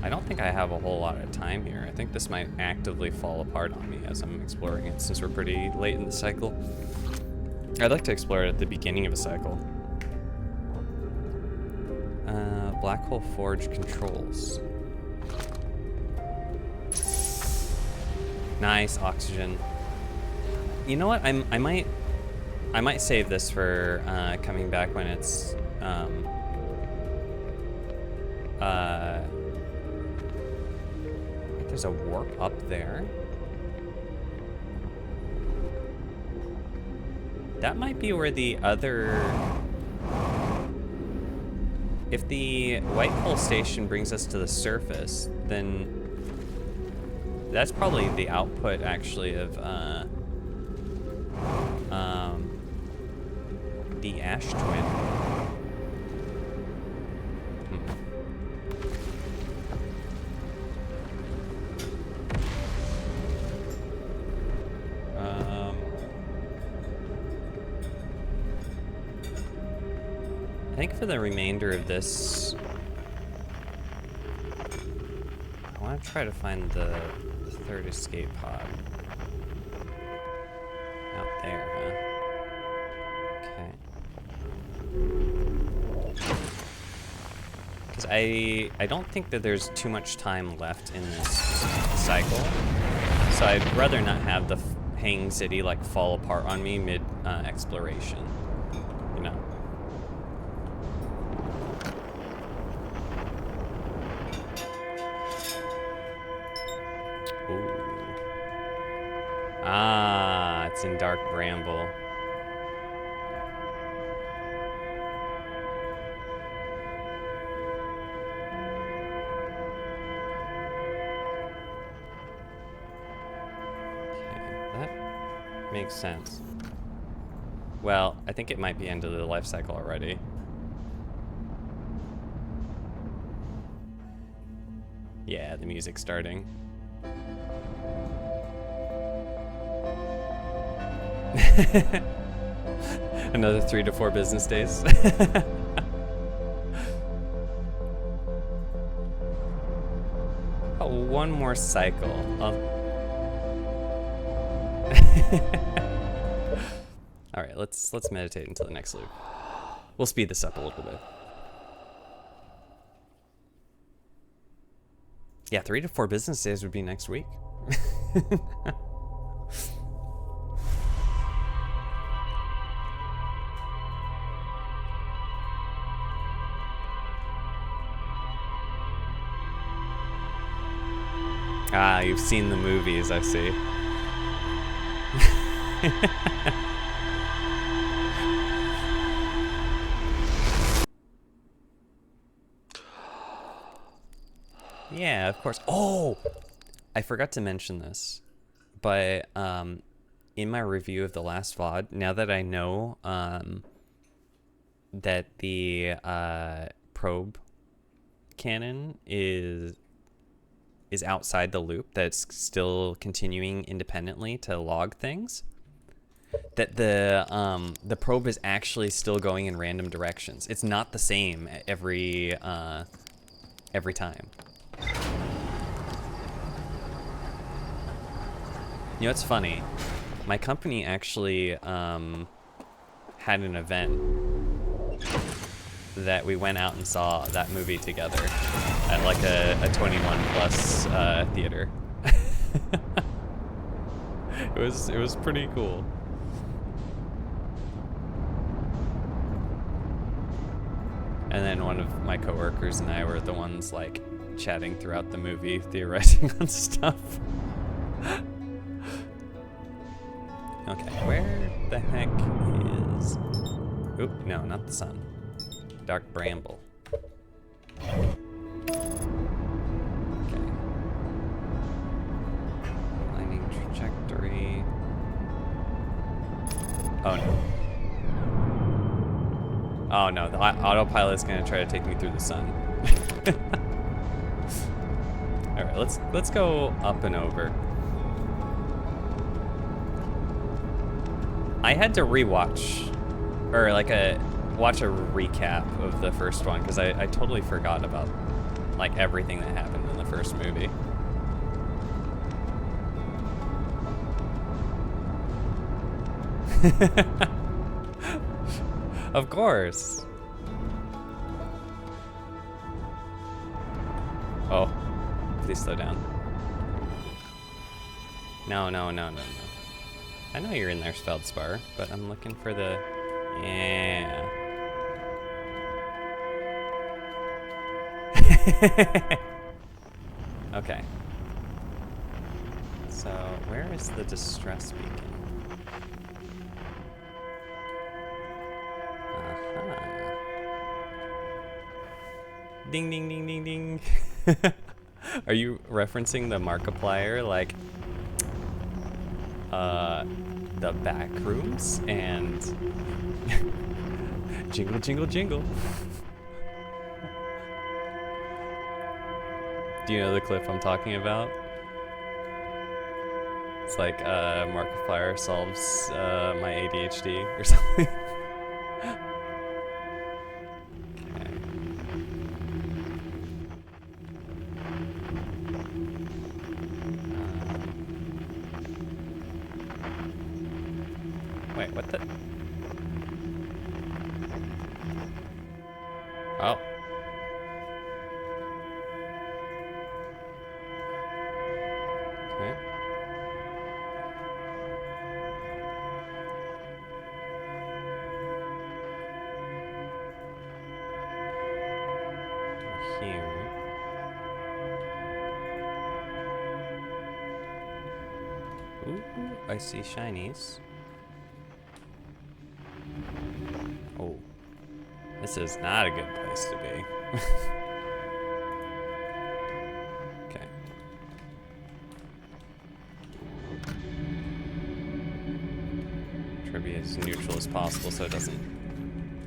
I don't think I have a whole lot of time here. I think this might actively fall apart on me as I'm exploring it, since we're pretty late in the cycle. I'd like to explore it at the beginning of a cycle. Black Hole Forge controls. Nice oxygen. You know what? I might save this for coming back when it's there's a warp up there. That might be where the other... If the White Hole Station brings us to the surface, then that's probably the output, actually, of the Ash Twin. I think for the remainder of this, I want to try to find the third escape pod. Out there, huh? Okay. Because I don't think that there's too much time left in this cycle, so I'd rather not have the Hanging City like fall apart on me mid exploration, you know. Ooh. Ah, it's in Dark Bramble. Makes sense. Well, I think it might be end of the life cycle already. Yeah, the music's starting. Another 3 to 4 business days. Oh, one more cycle. All right, let's meditate until the next loop. We'll speed this up a little bit. Yeah, 3 to 4 business days would be next week. Ah, you've seen the movies, I see. Yeah, of course. Oh, I forgot to mention this, but in my review of the last VOD, now that I know that the probe cannon is is outside the loop, that's still continuing independently to log things, that the probe is actually still going in random directions. It's not the same every time. You know, it's funny. My company actually had an event that we went out and saw that movie together at like a 21 plus theater. It was pretty cool. And then one of my coworkers and I were the ones like chatting throughout the movie, theorizing on stuff. Okay, where the heck is... Oop, no, not the sun. Dark Bramble. Okay. Lightning trajectory. Oh no. Oh no, the autopilot's gonna try to take me through the sun. Alright, let's go up and over. I had to rewatch, or like watch a recap of the first one, because I totally forgot about like everything that happened in the first movie. Of course. Oh, please slow down. No. I know you're in there, Feldspar, but I'm looking for the... Yeah. Okay. So, where is the distress beacon? Uh-huh. Ding, ding, ding, ding, ding. Are you referencing the Markiplier, like... the back rooms and jingle, jingle, jingle. Do you know the clip I'm talking about? It's like Markiplier solves my ADHD or something. Wait, what the? Oh. Okay. Here. Ooh, I see shinies. Oh, this is not a good place to be. Okay. Try to be as neutral as possible so it doesn't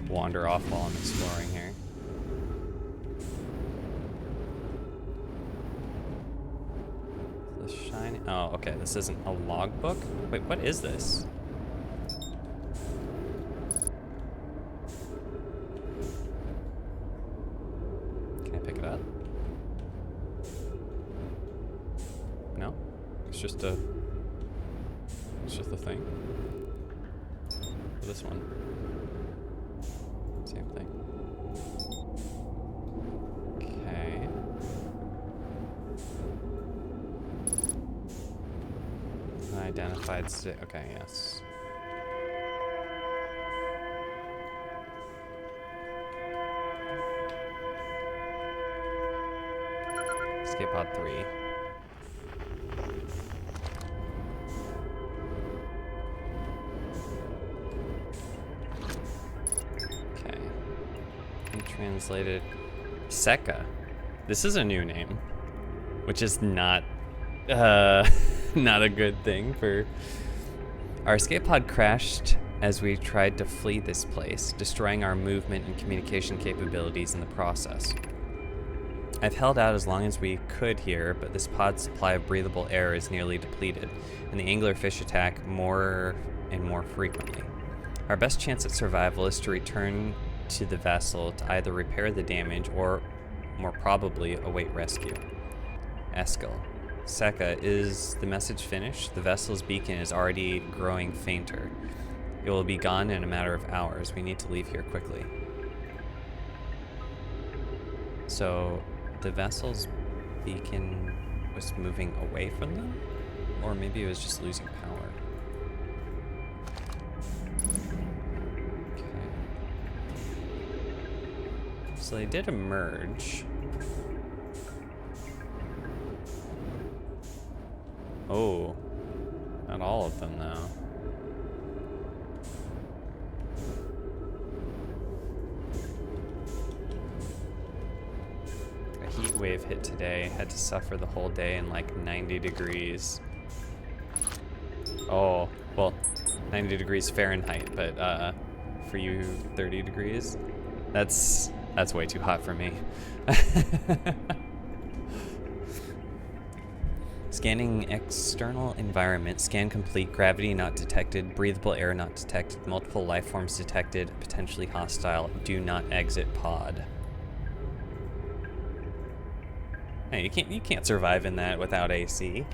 wander off while I'm exploring here. The shiny. Oh, okay. This isn't a logbook. Wait, what is this? No? It's just a thing. This one. Same thing. Okay. Unidentified state. Okay, yes. Escape pod 3. Translated Seka. This is a new name, which is not not a good thing for... Our escape pod crashed as we tried to flee this place, destroying our movement and communication capabilities in the process. I've held out as long as we could here, but this pod's supply of breathable air is nearly depleted, and the anglerfish attack more and more frequently. Our best chance at survival is to return to the vessel to either repair the damage or, more probably, await rescue. Eskel. Seka, is the message finished? The vessel's beacon is already growing fainter. It will be gone in a matter of hours. We need to leave here quickly. So, the vessel's beacon was moving away from them? Or maybe it was just losing power. Okay. So they did emerge. Oh, not all of them though. A heat wave hit today. Had to suffer the whole day in like 90 degrees. Oh, well, 90 degrees Fahrenheit, but for you 30 degrees? That's way too hot for me. Scanning external environment. Scan complete. Gravity not detected. Breathable air not detected. Multiple life forms detected. Potentially hostile. Do not exit pod. Hey, you can't survive in that without AC.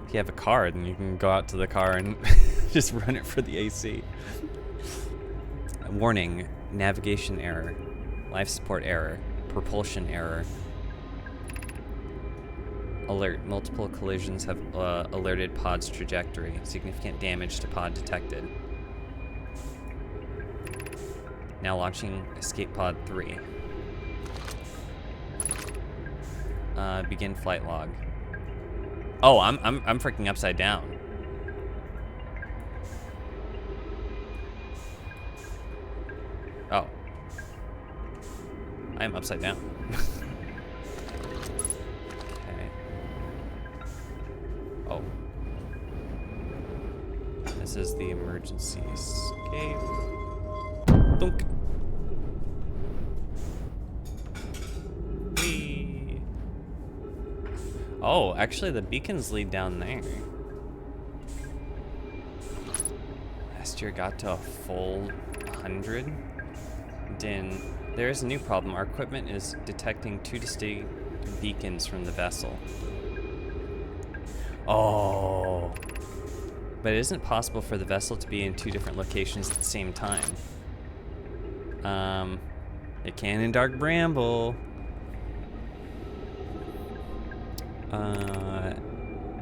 If you have a car, then you can go out to the car and just run it for the AC. Warning, navigation error, life support error, propulsion error. Alert, multiple collisions have alerted pod's trajectory. Significant damage to pod detected. Now launching escape pod 3. Begin flight log. Oh, I'm freaking upside down. Oh. I am upside down. Okay. Oh. This is the emergency escape. Dunk. Whee. Oh, actually the beacons lead down there. Last year got to a full 100. Din. There is a new problem. Our equipment is detecting 2 distinct beacons from the vessel. Oh. But it isn't possible for the vessel to be in 2 different locations at the same time. It can in Dark Bramble.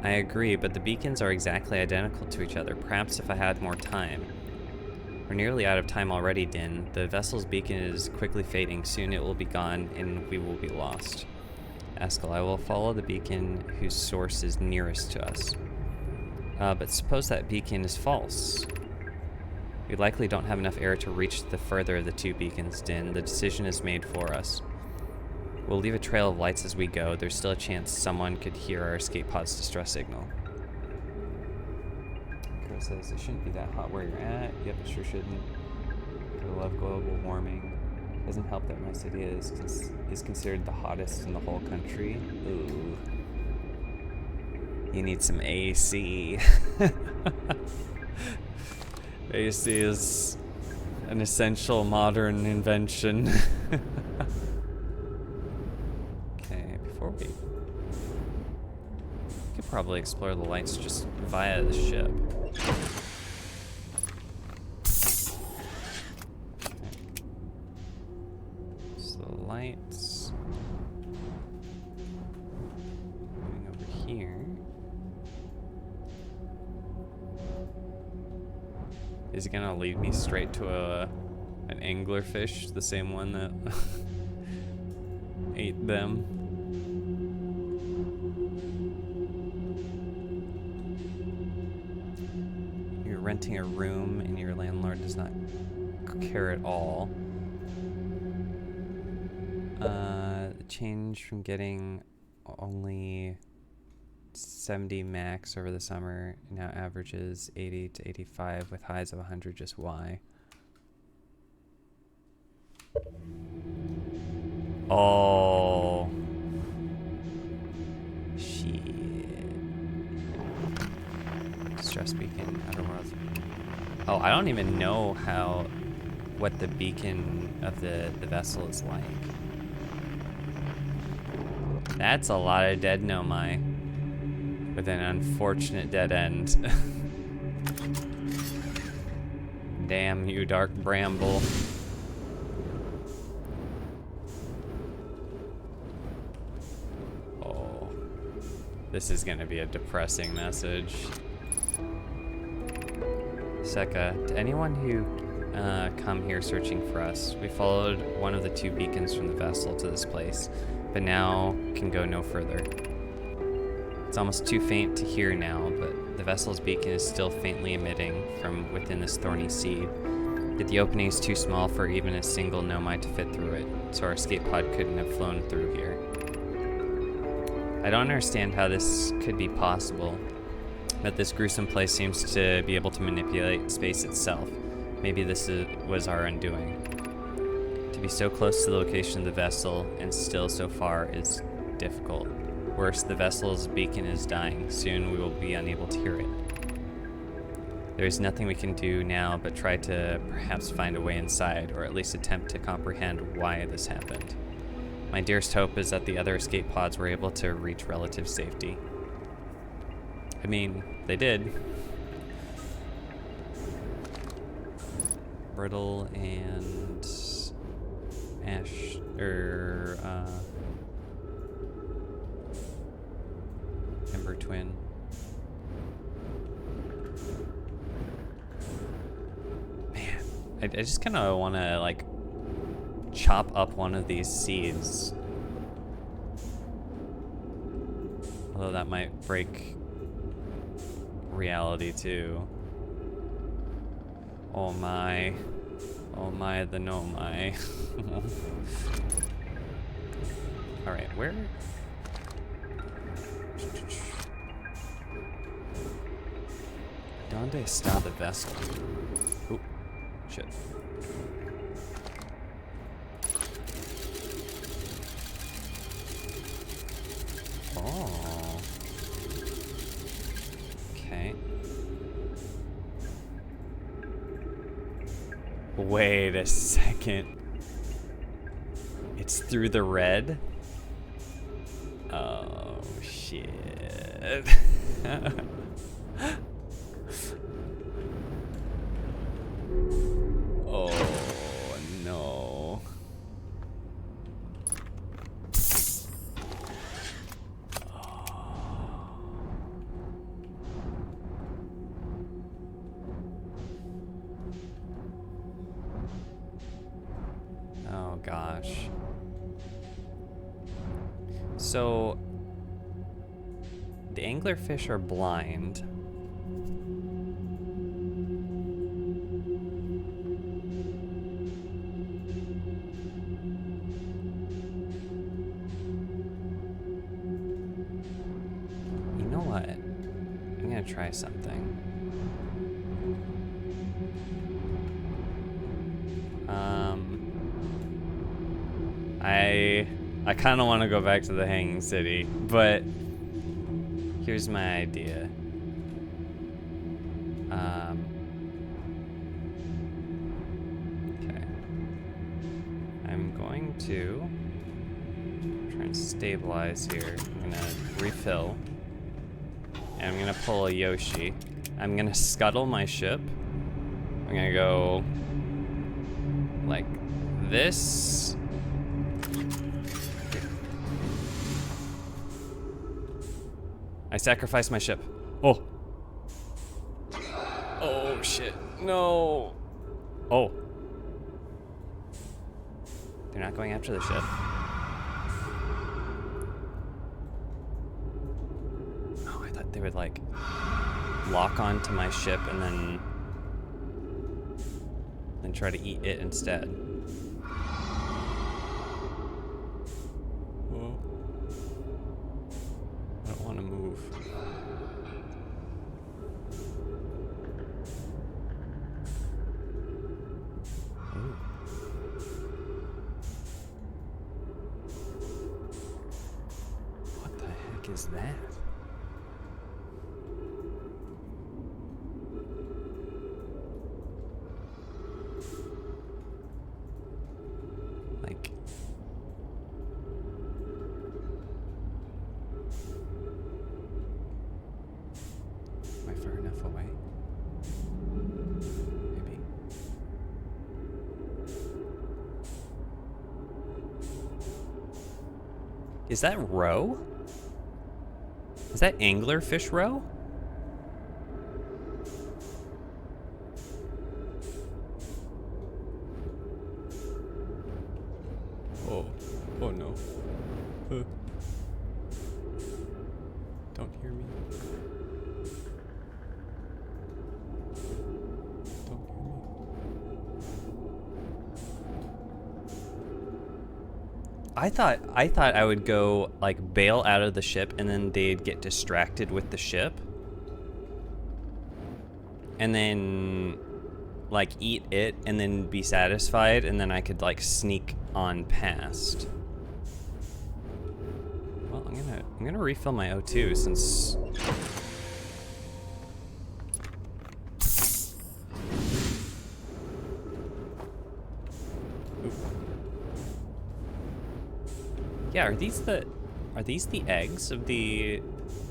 I agree, but the beacons are exactly identical to each other. Perhaps if I had more time. We're nearly out of time already, Din. The vessel's beacon is quickly fading. Soon it will be gone, and we will be lost. Eskel, I will follow the beacon whose source is nearest to us. But suppose that beacon is false. We likely don't have enough air to reach the further of the 2 beacons, Din. The decision is made for us. We'll leave a trail of lights as we go. There's still a chance someone could hear our escape pod's distress signal. Crow says, it shouldn't be that hot where you're at. Yep, it sure shouldn't. I love global warming. Doesn't help that my city is considered the hottest in the whole country. Ooh. You need some AC. AC is an essential modern invention. Okay, before we could probably explore the lights just via the ship. So the lights moving over here. Is it gonna lead me straight to an anglerfish, the same one that ate them? You're renting a room and your landlord does not care at all. The change from getting only 70 max over the summer now averages 80 to 85 with highs of 100. Just why? Oh. Shit. Stress beacon, outer worlds. Oh, I don't even know what the beacon of the vessel is like. That's a lot of dead Nomai. With an unfortunate dead end. Damn you, Dark Bramble. Oh. This is gonna be a depressing message. Sekka, to anyone who come here searching for us, we followed one of the 2 beacons from the vessel to this place, but now can go no further. It's almost too faint to hear now, but the vessel's beacon is still faintly emitting from within this thorny sea. Yet the opening is too small for even a single Nomai to fit through it, so our escape pod couldn't have flown through here. I don't understand how this could be possible, but this gruesome place seems to be able to manipulate space itself. Maybe this was our undoing. To be so close to the location of the vessel and still so far is difficult. Worse, the vessel's beacon is dying. Soon we will be unable to hear it. There is nothing we can do now but try to perhaps find a way inside, or at least attempt to comprehend why this happened. My dearest hope is that the other escape pods were able to reach relative safety. I mean, they did. Brittle and Ash, Ember Twin. Man, I just kind of want to like chop up one of these seeds. Although that might break reality too. Oh my the Nomai. Alright, where? Donde está the vessel? Oh, shit. Oh. Okay. Wait a second. It's through the red? Oh, shit. Oh, no. Oh, gosh. So, the anglerfish are blind. You know what? I'm gonna try something. I kind of want to go back to the Hanging City, but here's my idea. Okay. I'm going to try and stabilize here. I'm gonna refill. And I'm gonna pull a Yoshi. I'm gonna scuttle my ship. I'm gonna go like this. I sacrificed my ship. Oh. Oh, shit. No. Oh. They're not going after the ship. Oh, I thought they would, like, lock onto my ship and then try to eat it instead. I don't want to move. Ooh. is that? Like... Am I far enough away? Maybe. Is that roe? Is that anglerfish roe? Oh. Oh no. Don't hear me. Don't hear me. I thought I would go like bail out of the ship and then they'd get distracted with the ship. And then like eat it and then be satisfied and then I could like sneak on past. Well, I'm gonna refill my O2 since Oop. Yeah, are these the eggs of the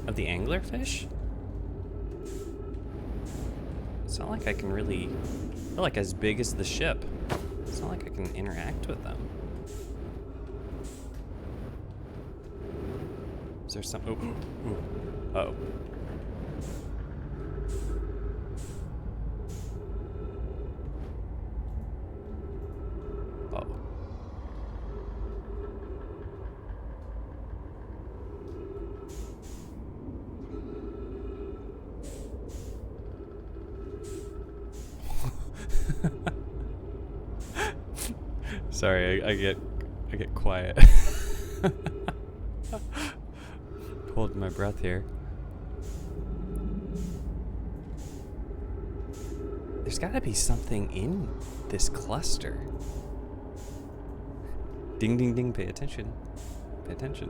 anglerfish? It's not like I can really... They're like as big as the ship. It's not like I can interact with them. Is there some... Oh. Ooh. Uh-oh. Uh-oh. Sorry, I get quiet. Holding my breath here. There's gotta be something in this cluster. Ding ding ding, pay attention. Pay attention.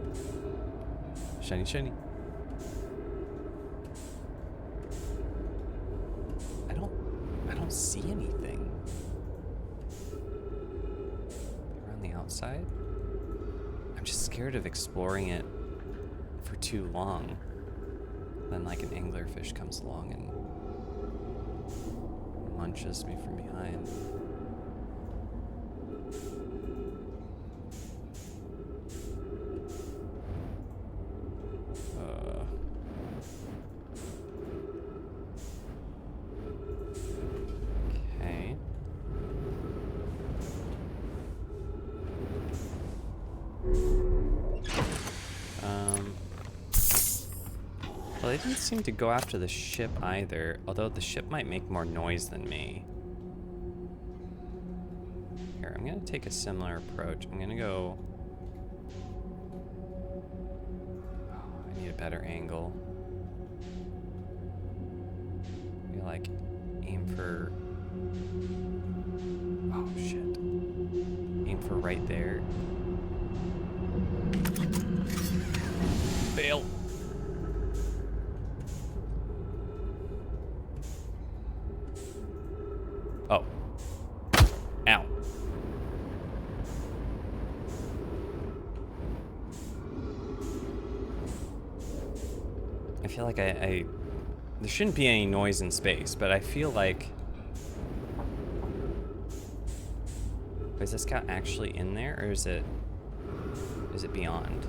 Shiny shiny. I don't see anything. Around the outside? I'm just scared of exploring it for too long. Then like an anglerfish comes along and munches me from behind. Okay. Well, they didn't seem to go after the ship either, although the ship might make more noise than me. Here, I'm gonna take a similar approach. I'm gonna go... Oh, I need a better angle. Maybe like aim for... Oh shit. Aim for right there. Fail. Oh. Ow. I feel like there shouldn't be any noise in space, but I feel like... Is this guy actually in there, or is it beyond?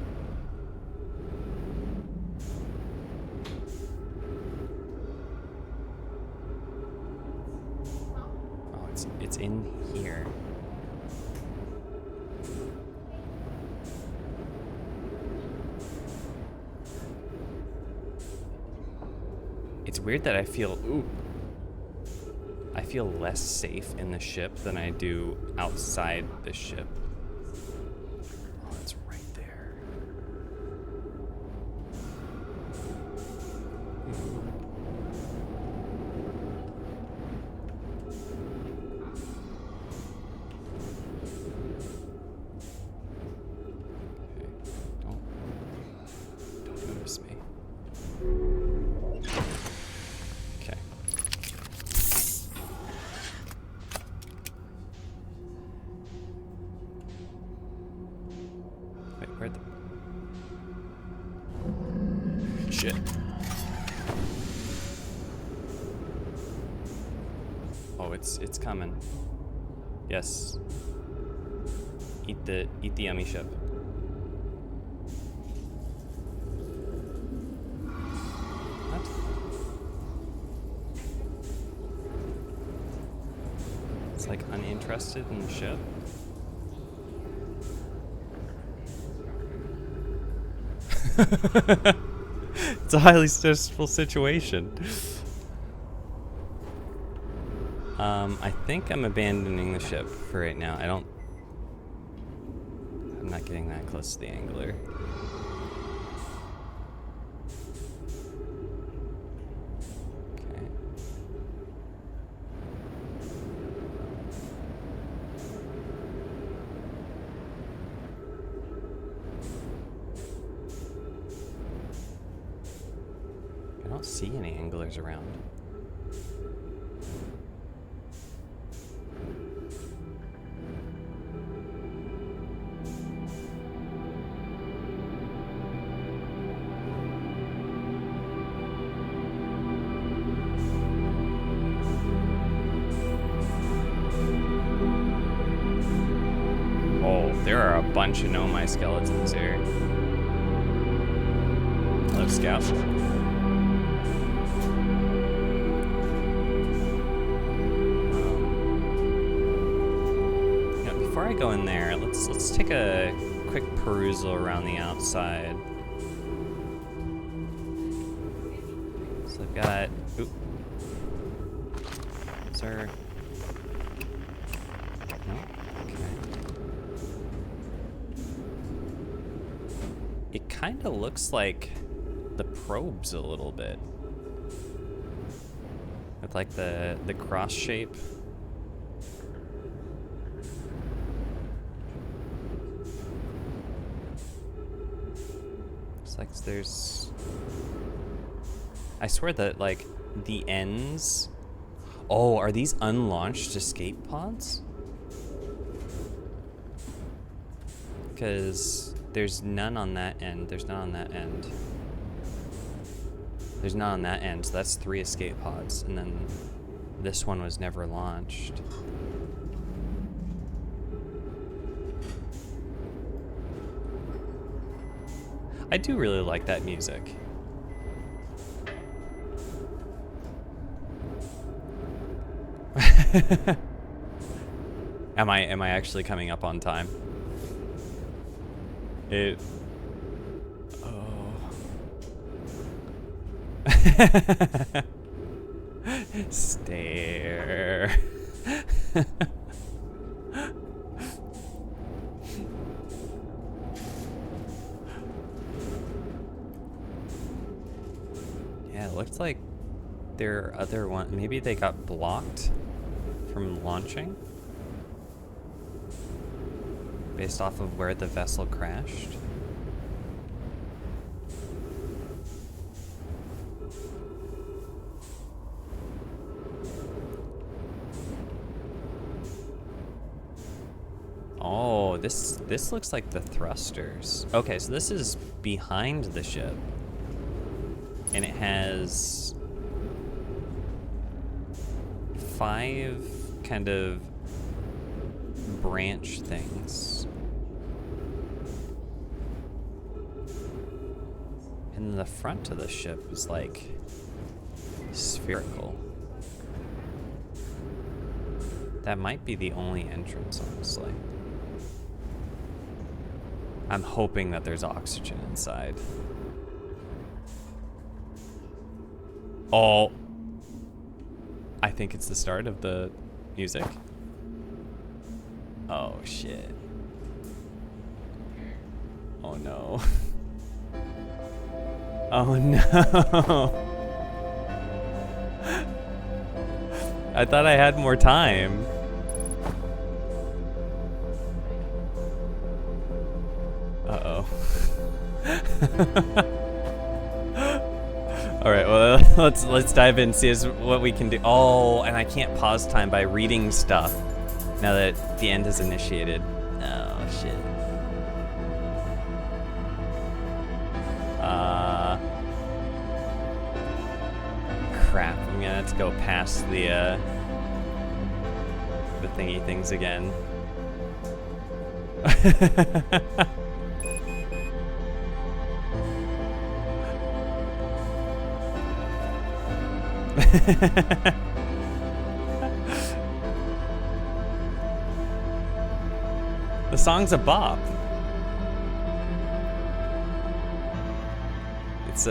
It's in here. It's weird that I feel less safe in the ship than I do outside the ship. Oh, it's right there. Don't notice shit. Oh, it's coming. Yes. Eat the yummy ship. What? It's like uninterested in the ship. It's a highly stressful situation. I think I'm abandoning the ship for right now. I'm not getting that close to the angler. Okay. I don't see any anglers around. There are a bunch of Nomai skeletons here. Hello, Scout. Before I go in there, let's take a quick perusal around the outside. So I've got. Oop. Sir. No? Okay. It kind of looks like the probes a little bit. With like the cross shape. It's like there's... I swear that like the ends... Oh, are these unlaunched escape pods? Because... there's none on that end. There's none on that end. There's none on that end, so that's 3 escape pods. And then this one was never launched. I do really like that music. Am I actually coming up on time? It... Oh. Stare. Yeah, it looked like their other one... Maybe they got blocked from launching? Based off of where the vessel crashed. Oh, this looks like the thrusters. Okay, so this is behind the ship. And it has 5 kind of branch things. And the front of the ship is like spherical. That might be the only entrance, honestly. I'm hoping that there's oxygen inside. Oh. I think it's the start of the music. Oh, shit. Oh, no. Oh, no. I thought I had more time. Uh-oh. All right, well, let's dive in and see what we can do. Oh, and I can't pause time by reading stuff now that the end is initiated. Oh, shit. crap, I'm gonna have to go past the thingy things again. The song's a bop. It's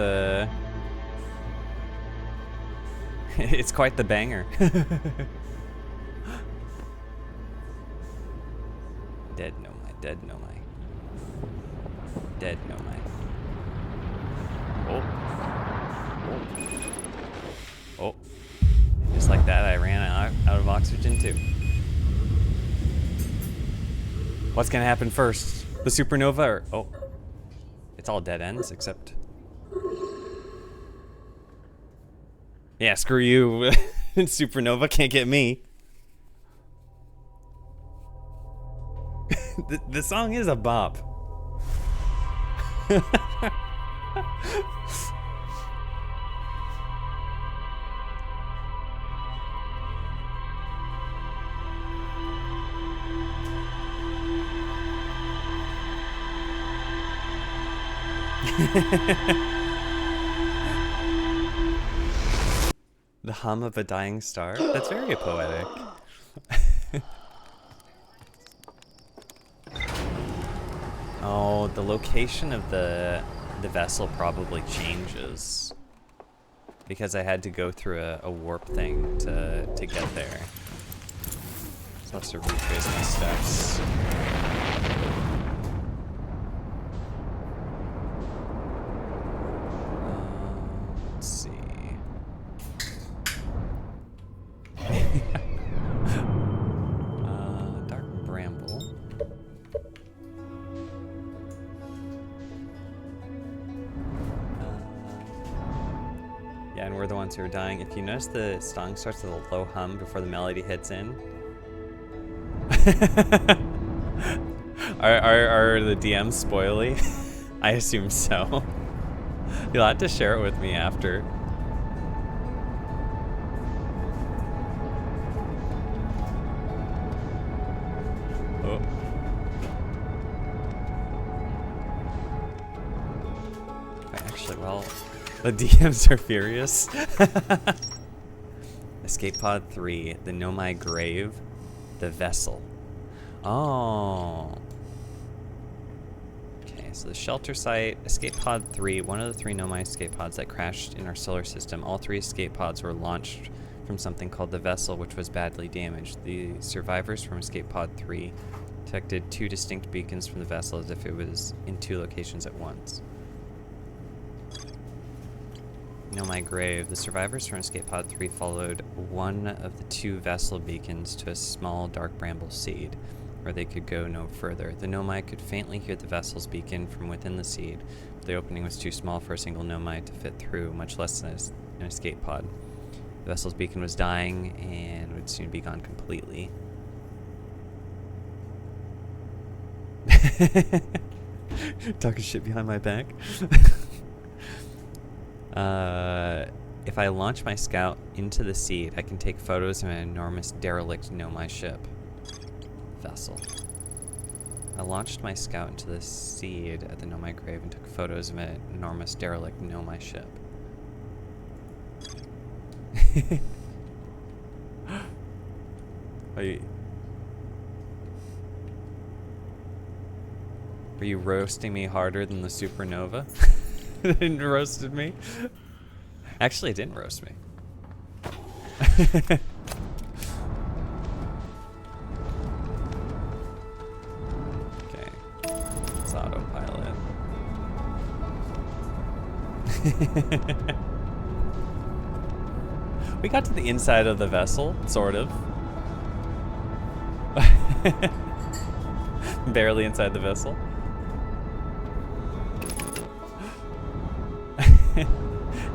it's quite the banger. Dead no my, dead no my. Dead no my. Oh. Oh. Oh. Just like that, I ran out of oxygen too. What's gonna happen first? The supernova or... Oh. It's all dead ends except... Yeah, screw you. Supernova can't get me. The song is a bop. The hum of a dying star? That's very poetic. Oh, the location of the vessel probably changes. Because I had to go through a warp thing to get there. So I'll have to retrace my steps. Let's see. Dark bramble. Yeah, and we're the ones who are dying. If you notice, the song starts with a low hum before the melody hits in. Are the DMs spoily? I assume so. You'll have to share it with me after. Oh. Actually, well, the DMs are furious. Escape Pod 3, the Nomai Grave, the Vessel. Oh. Okay, so the shelter site, Escape Pod 3, one of the 3 Nomai escape pods that crashed in our solar system. All 3 escape pods were launched from something called the Vessel, which was badly damaged. The survivors from Escape Pod 3 detected 2 distinct beacons from the Vessel as if it was in 2 locations at once. Nomai Grave. The survivors from Escape Pod 3 followed one of the 2 Vessel beacons to a small dark bramble seed, where they could go no further. The Nomai could faintly hear the Vessel's beacon from within the seed, but the opening was too small for a single Nomai to fit through, much less than an escape pod. The Vessel's beacon was dying and would soon be gone completely. Talking shit behind my back. If I launch my scout into the seed, I can take photos of an enormous derelict Nomai ship. Vessel. I launched my scout into the seed at the Nomai Grave and took photos of an enormous derelict Nomai ship. Are you roasting me harder than the supernova? It didn't roasted me. Actually, it didn't roast me. Okay, let's autopilot. We got to the inside of the vessel, sort of. Barely inside the vessel.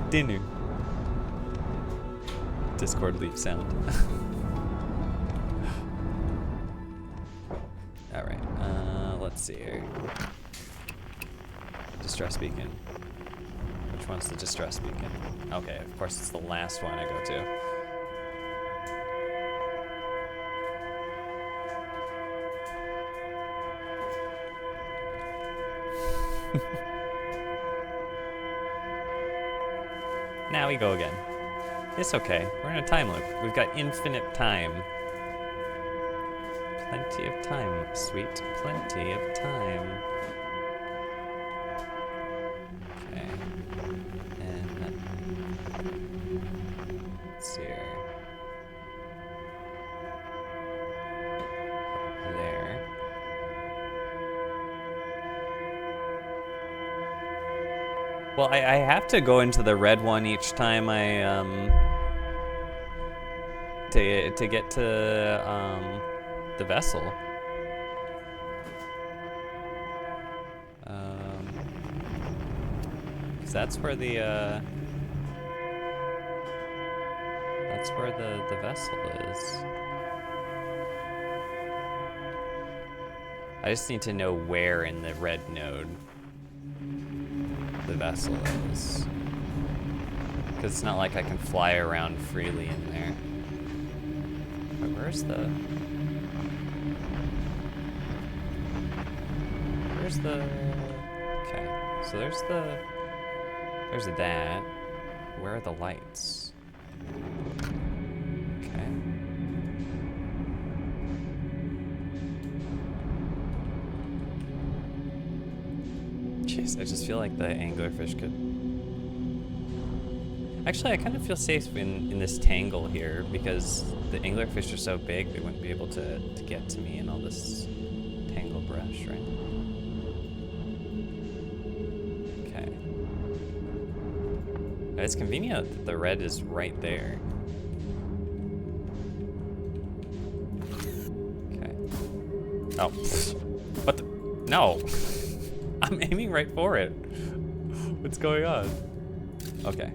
Dinu. Discord leaf sound. Alright, let's see here. Distress beacon. Which Which one's the distress beacon? Okay, of course it's the last one I go to. Now we go again. It's okay. We're in a time loop. We've got infinite time. Plenty of time, sweet. Plenty of time. Okay. And let's see here. There. Well, I have to go into the red one each time I to get to the vessel. Cause that's where the vessel is. I just need to know where in the red node the vessel is. Because it's not like I can fly around freely in there. But where's the... Okay, so there's that. Where are the lights? Okay. Jeez, I just feel like the anglerfish could... Actually, I kind of feel safe in this tangle here because the anglerfish are so big they wouldn't be able to get to me in all this tangle brush, right? Okay. It's convenient that the red is right there. Okay. Oh. What the? No! I'm aiming right for it. What's going on? Okay.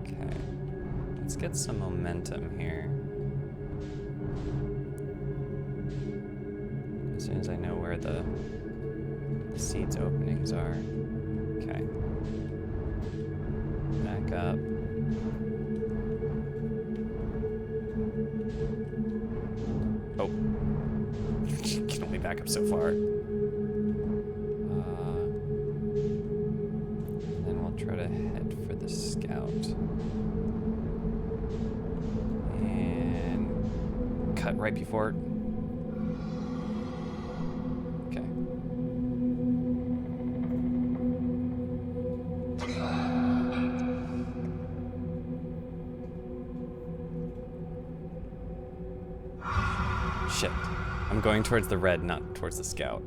Okay. Let's get some momentum here. As soon as I know where the seeds openings are. Okay. Back up. Oh. Can only back up so far. Then we'll try to head for the scout. And cut right before it. Okay. Shit. I'm going towards the red, not towards the scout.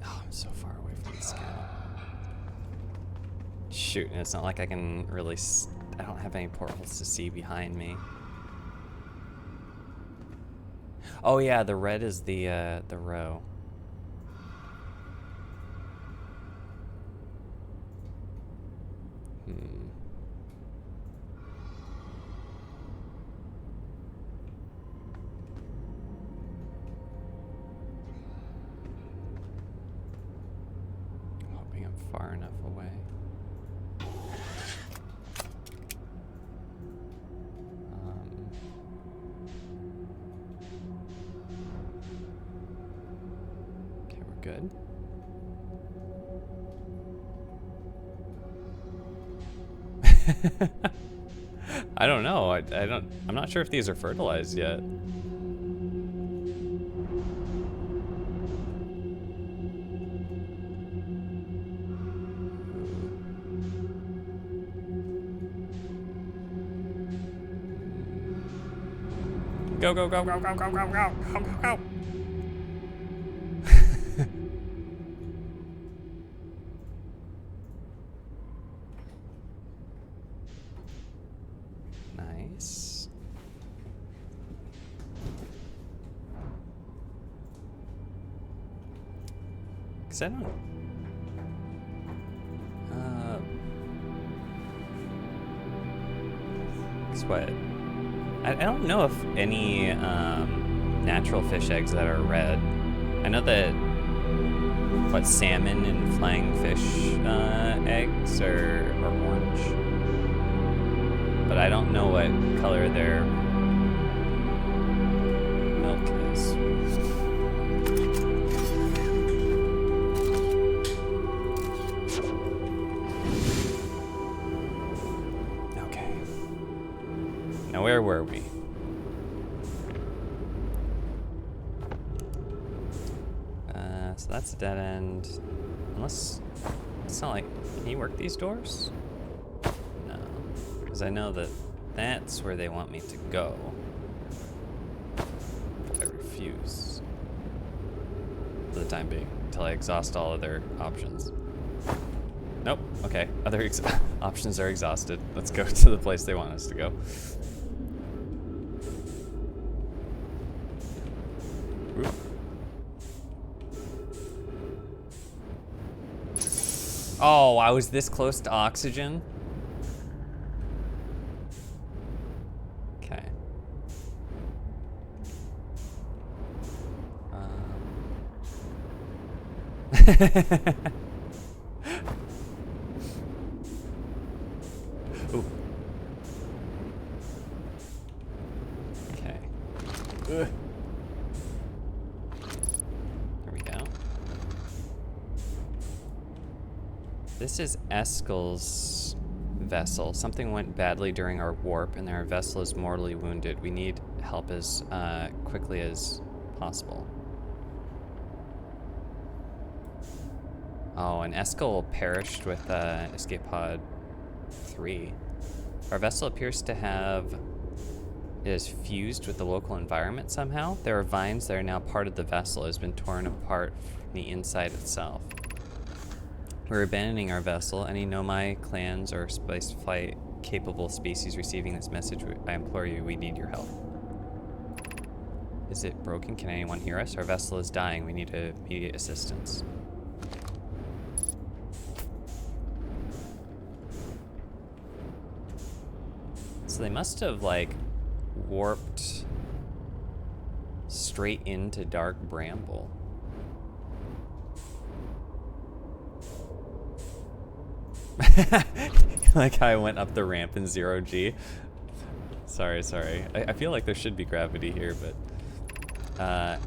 Oh, I'm so far away from the scout. Shoot, and it's not like I can really... I don't have any portholes to see behind me. Oh yeah, the red is the row. Hoping I'm far enough away. Okay, we're good. I don't know. I'm not sure if these are fertilized yet. Go, go, go, go, go, go, go, go, go, go, go. Nice. Cause I don't. Guess what? I don't know if any natural fish eggs that are red. I know that salmon and flying fish eggs are orange, but I don't know what color their milk is. Okay. Now where were we? So that's a dead end. Unless, it's not like, can you work these doors? No. Because I know that that's where they want me to go. I refuse. For the time being, until I exhaust all other options. Nope, okay. Other options are exhausted. Let's go to the place they want us to go. Ooh. Oh, I was this close to oxygen? Okay. Ooh. Okay. Ugh. There we go. This is Eskel's vessel. Something went badly during our warp, and our vessel is mortally wounded. We need help as quickly as possible. Oh, and Eskel perished with Escape Pod 3. Our vessel appears to have... It is fused with the local environment somehow. There are vines that are now part of the vessel. It has been torn apart from the inside itself. We're abandoning our vessel. Any Nomai clans or space flight capable species receiving this message, I implore you, we need your help. Is it broken? Can anyone hear us? Our vessel is dying. We need immediate assistance. So they must have, like, warped straight into Dark Bramble. Like how I went up the ramp in 0G. Sorry. I feel like there should be gravity here, but...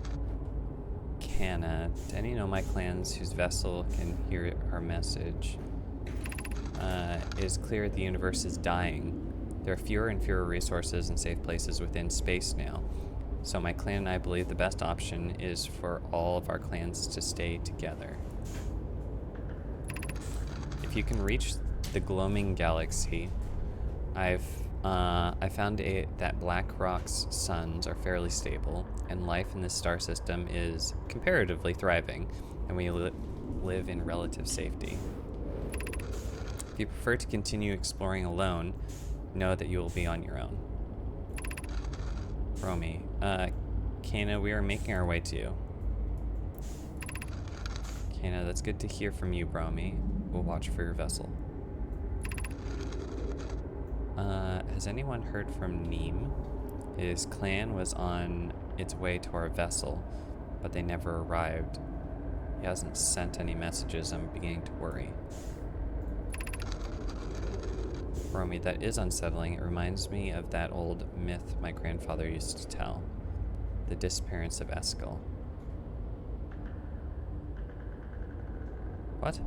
Canna. To any Nomai clans whose vessel can hear our message. It is clear the universe is dying. There are fewer and fewer resources and safe places within space now. So my clan and I believe the best option is for all of our clans to stay together. If you can reach the Gloaming Galaxy, I found that Blackrock's suns are fairly stable, and life in this star system is comparatively thriving, and we live in relative safety. If you prefer to continue exploring alone, know that you will be on your own. Romy, Kana, we are making our way to you. Kana, that's good to hear from you, Bromy. We'll watch for your vessel. Has anyone heard from Neem? His clan was on its way to our vessel, but they never arrived. He hasn't sent any messages. I'm beginning to worry. Romy, that is unsettling. It reminds me of that old myth my grandfather used to tell. The disappearance of Eskel. What?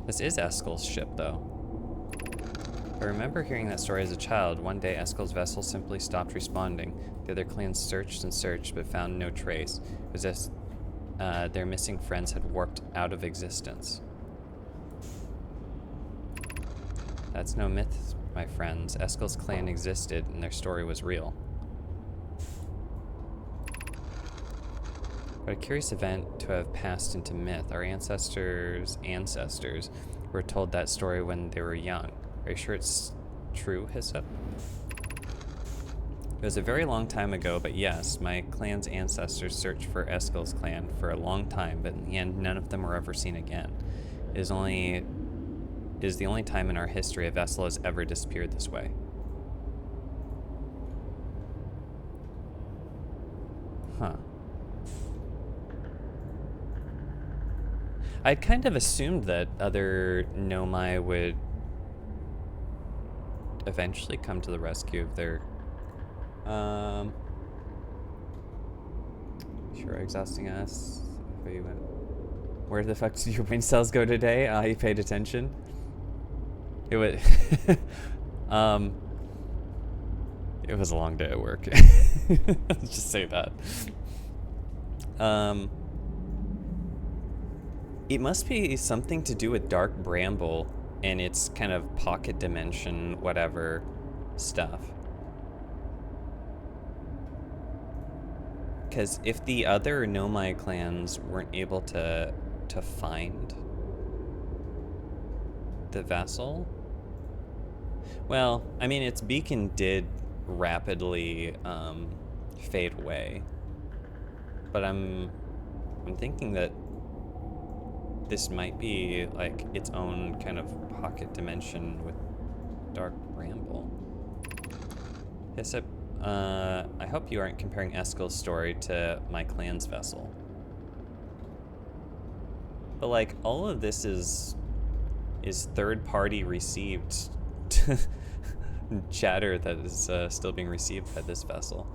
This is Eskel's ship, though. I remember hearing that story as a child. One day, Eskel's vessel simply stopped responding. The other clans searched and searched, but found no trace. It was as their missing friends had warped out of existence. That's no myth, my friends. Eskel's clan existed, and their story was real. What a curious event to have passed into myth. Our ancestors' were told that story when they were young. Are you sure it's true, Hyssop? It was a very long time ago, but yes, my clan's ancestors searched for Eskel's clan for a long time, but in the end, none of them were ever seen again. It is the only time in our history a vessel has ever disappeared this way. Huh. I'd kind of assumed that other Nomai would eventually come to the rescue of their sure, exhausting us. Where the fuck did your brain cells go today? You paid attention. It was it was a long day at work. Let's just say that. It must be something to do with Dark Bramble and its kind of pocket dimension, whatever stuff. Because if the other Nomai clans weren't able to find the vessel, well, I mean, its beacon did rapidly fade away, but I'm thinking that this might be like its own kind of pocket dimension with Dark Bramble. Hyssop, I hope you aren't comparing Eskel's story to my clan's vessel. But like, all of this is third-party received chatter that is still being received by this vessel.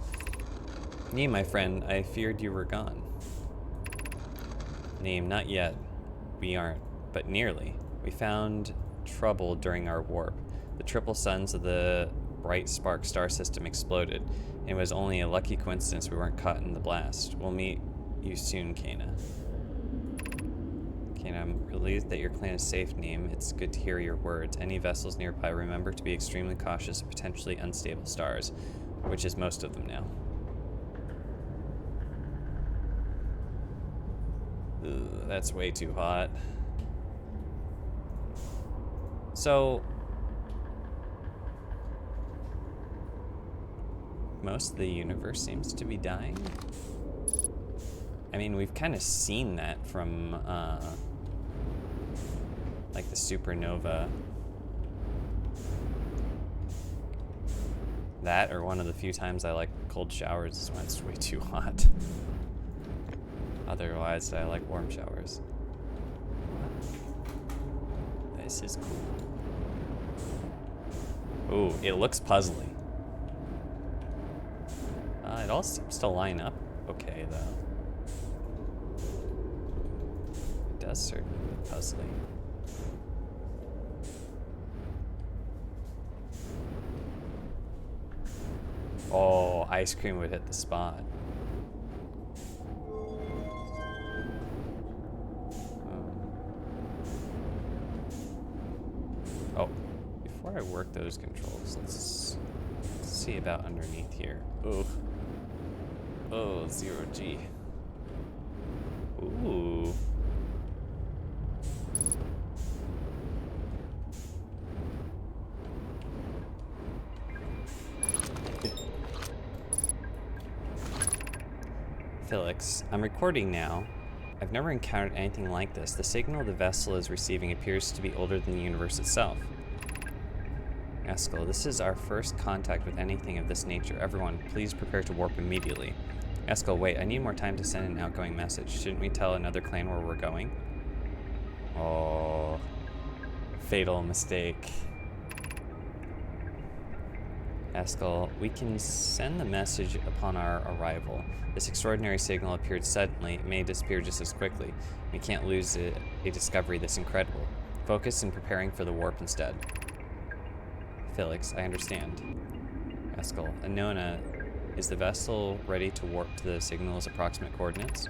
Neem, my friend, I feared you were gone. Neem, not yet. We aren't, but nearly. We found trouble during our warp. The triple suns of the bright spark star system exploded, and it was only a lucky coincidence we weren't caught in the blast. We'll meet you soon, Kena. Kena, I'm relieved that your clan is safe, Neem. It's good to hear your words. Any vessels nearby, remember to be extremely cautious of potentially unstable stars, which is most of them now. Ugh, that's way too hot. So, most of the universe seems to be dying. I mean, we've kind of seen that from, like the supernova. That, or one of the few times I like cold showers is when it's way too hot. Otherwise, I like warm showers. This is cool. Ooh, it looks puzzly. It all seems to line up okay, though. It does certainly look puzzly. Oh, ice cream would hit the spot. Oh, before I work those controls, let's see about underneath here. Ooh. Oh, 0G. Ooh. Felix, I'm recording now. I've never encountered anything like this. The signal the vessel is receiving appears to be older than the universe itself. Eskel, this is our first contact with anything of this nature. Everyone, please prepare to warp immediately. Eskel, wait, I need more time to send an outgoing message. Shouldn't we tell another clan where we're going? Oh, fatal mistake. Eskel, we can send the message upon our arrival. This extraordinary signal appeared suddenly. It may disappear just as quickly. We can't lose a discovery this incredible. Focus in preparing for the warp instead. Felix, I understand. Eskel, Nona, is the vessel ready to warp to the signal's approximate coordinates?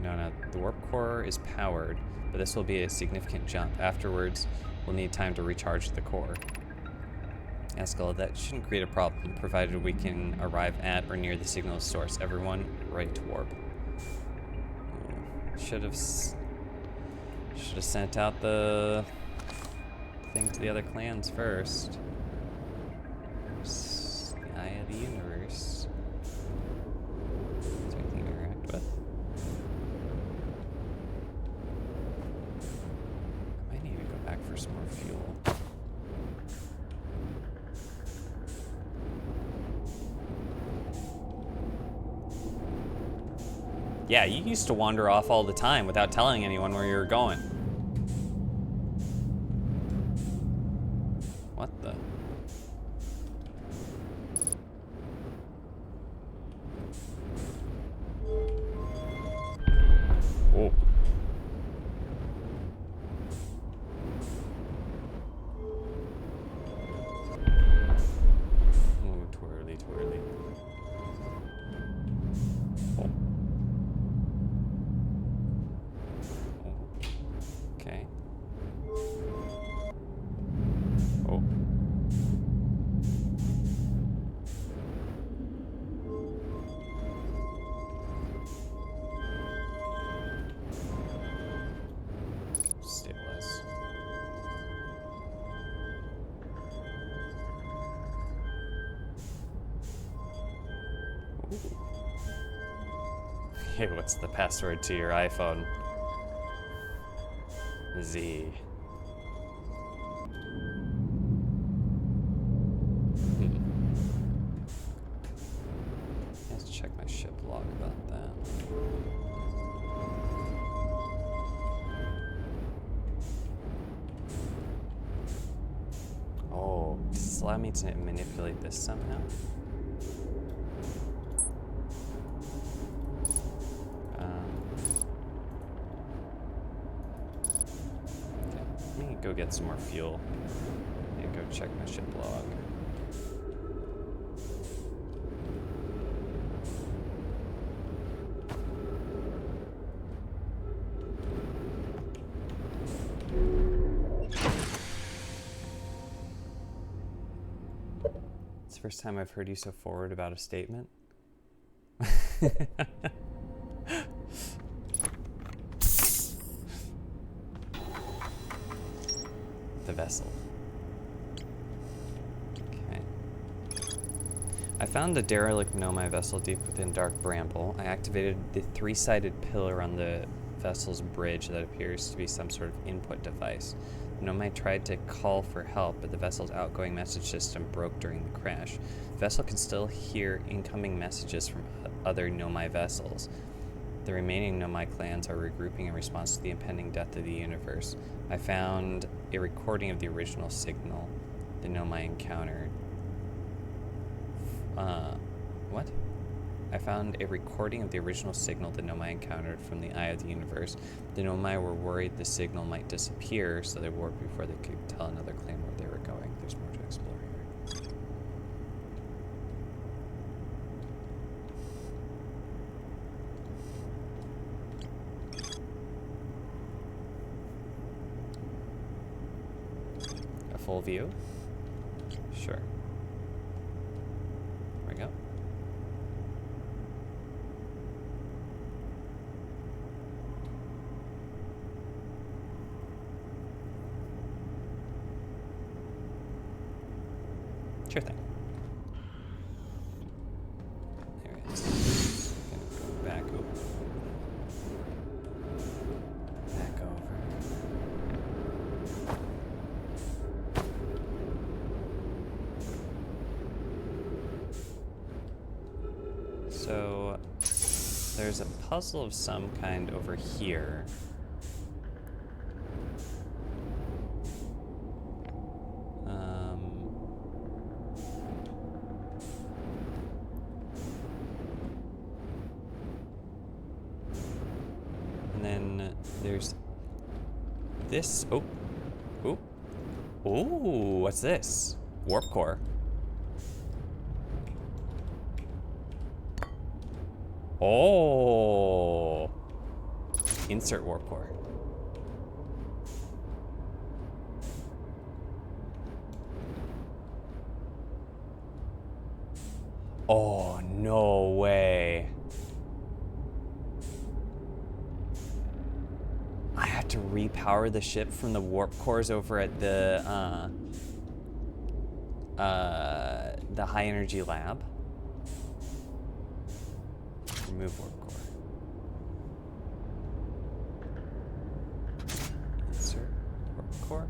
Nona, the warp core is powered, but this will be a significant jump. Afterwards, we'll need time to recharge the core. Eskel, that shouldn't create a problem, provided we can arrive at or near the signal's source. Everyone, ready to warp. Should have sent out the thing to the other clans first. Eye of the Universe. Is there anything to interact with? I might need to go back for some more fuel. Yeah, you used to wander off all the time without telling anyone where you were going. What the? Oh. Ooh, twirly, twirly. Oh. Okay. Oh. Stabilize. Ooh. Hey, what's the password to your iPhone? Z. Let's check my ship log about that. Oh, does this allow me to manipulate this somehow? Let me go get some more fuel and go check my ship log. It's the first time I've heard you so forward about a statement. The vessel. Okay. I found the derelict Nomai vessel deep within Dark Bramble. I activated the three-sided pillar on the vessel's bridge that appears to be some sort of input device. Nomai tried to call for help, but the vessel's outgoing message system broke during the crash. The vessel can still hear incoming messages from other Nomai vessels. The remaining Nomai clans are regrouping in response to the impending death of the universe. I found a recording of the original signal the Nomai encountered. What? I found a recording of the original signal the Nomai encountered from the Eye of the Universe. The Nomai were worried the signal might disappear, so they warped before they could tell another clan where they were going. There's more to explore here. A full view? Sure. There we go. Sure thing. There it is. Gonna go back over. Back over. So there's a puzzle of some kind over here. And then there's this. Oh, oh, oh! What's this? Warp core. Oh! Insert warp core. Oh, no way. I have to repower the ship from the warp cores over at the the high energy lab. Remove warp core. Insert warp core.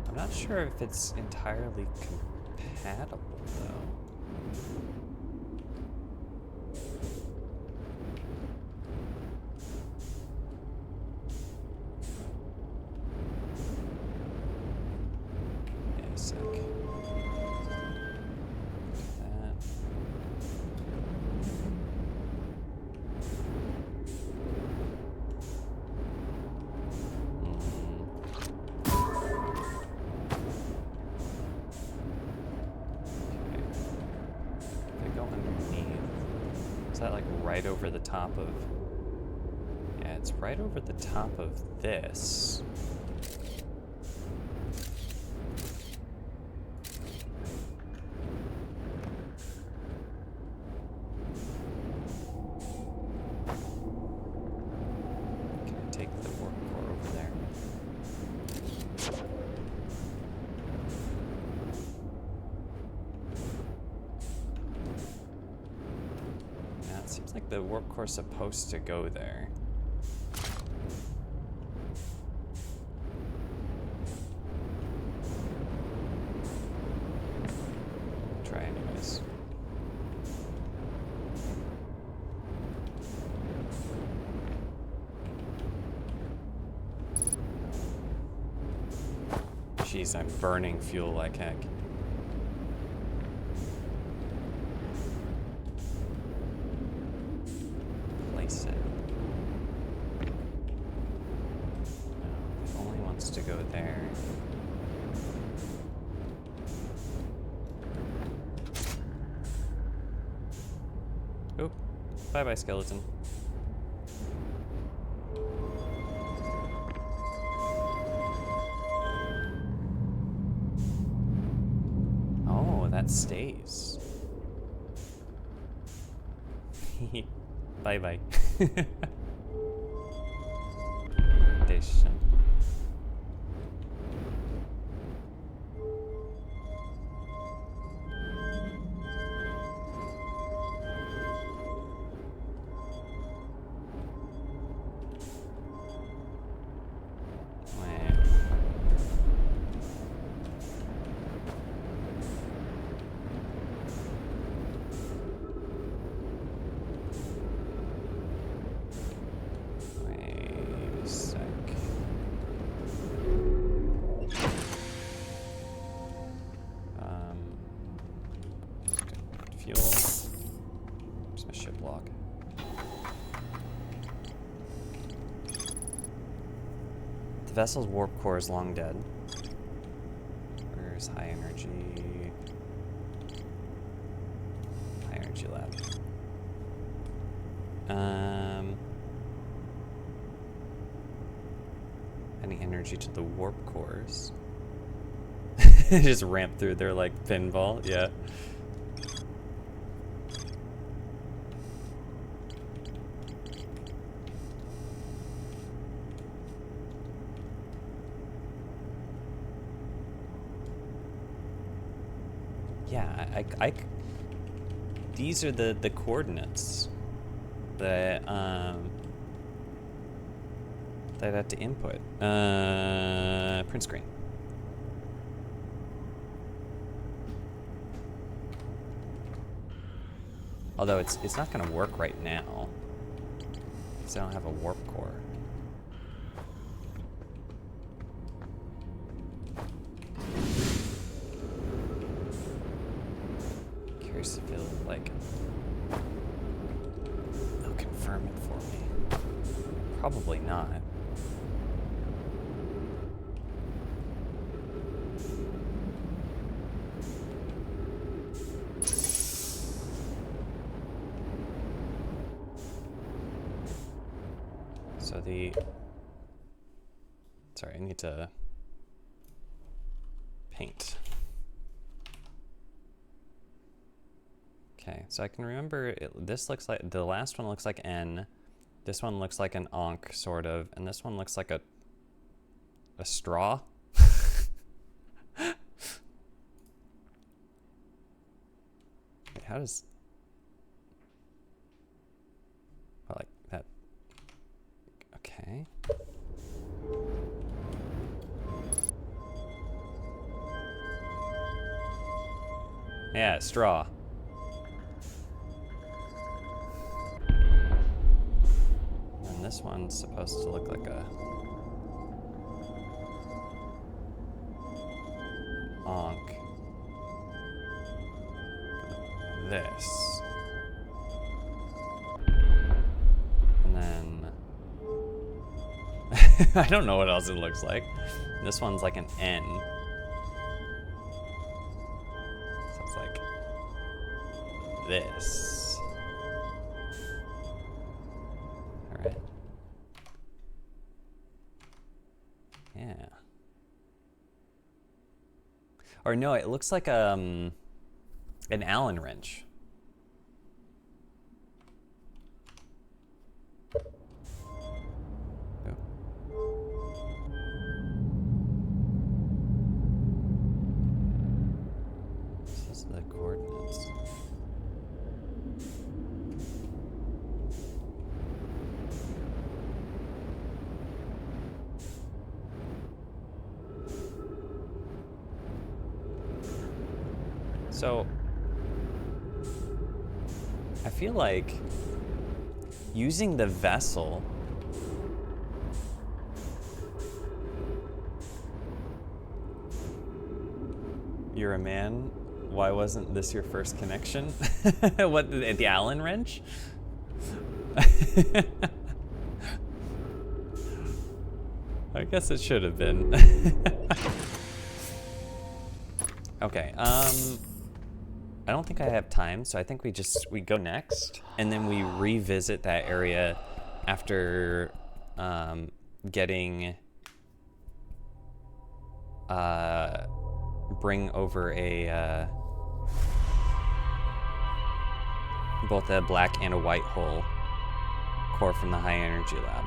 I'm not sure if it's entirely compatible though. Wait a sec. That. If I go underneath, is that like right over the top of? Yeah, it's right over the top of this. Can I take the warp core over there? Yeah, it seems like the warp core's supposed to go there. Try anyways. Jeez, I'm burning fuel like heck. Place it. No, it only wants to go there. Oop. Bye-bye, skeleton. Oh, that stays. Bye-bye. Station. Wait. Wait a sec. Fuel. Where's my ship log? The vessel's warp core is long dead. Where's high energy? High energy lab. Any energy to the warp cores? Just ramp through there like pinball, yeah. Yeah, these are the coordinates that that I have to input. Print screen. Although it's not gonna work right now, because I don't have a warp core. Curious if it'll like they'll confirm it for me. Probably not. So sorry, I need to paint. Okay, so I can remember this looks like, the last one looks like N, this one looks like an Ankh, sort of, and this one looks like a a straw. Wait, how does... I like that. Okay. Yeah, straw. And this one's supposed to look like a ankh. This. And then I don't know what else it looks like. This one's like an N. So it's like this. All right. Yeah. Or no, it looks like an Allen wrench. This is the coordinates. So I feel like using the vessel you're a man. Why wasn't this your first connection? What, the Allen wrench? I guess it should have been. Okay, I don't think I have time, so I think we go next, and then we revisit that area after getting bring over a both a black and a white hole core from the high energy lab.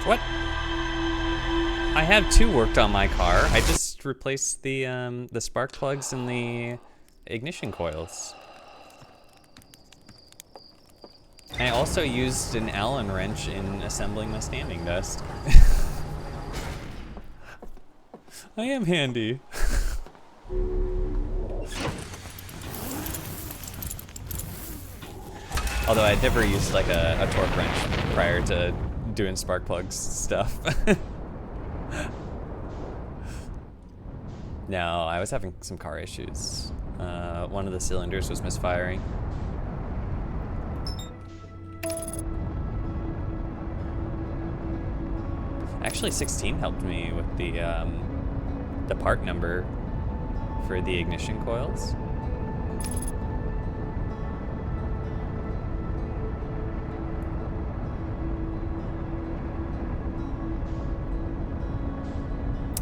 What? I have two worked on my car. I just replaced the spark plugs and the ignition coils. I also used an Allen wrench in assembling the standing desk. I am handy. Although I'd never used like a torque wrench prior to doing spark plugs stuff. No, I was having some car issues. One of the cylinders was misfiring. Actually, 16 helped me with the part number for the ignition coils.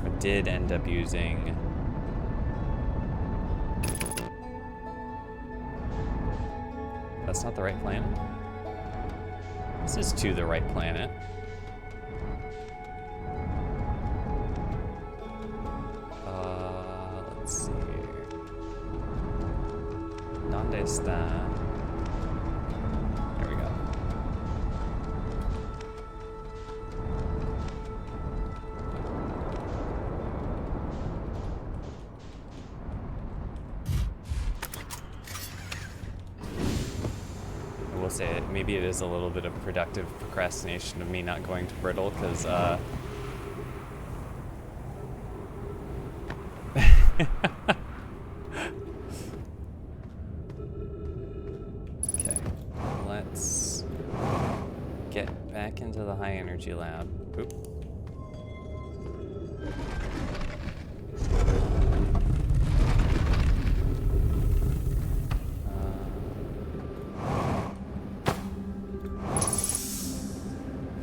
I did end up using that's not the right planet. This is to the right planet. Let's see. ¿Dónde está? There we go. I will say maybe it is a little bit of productive procrastination of me not going to Brittle, because okay, let's get back into the high energy lab. Oop.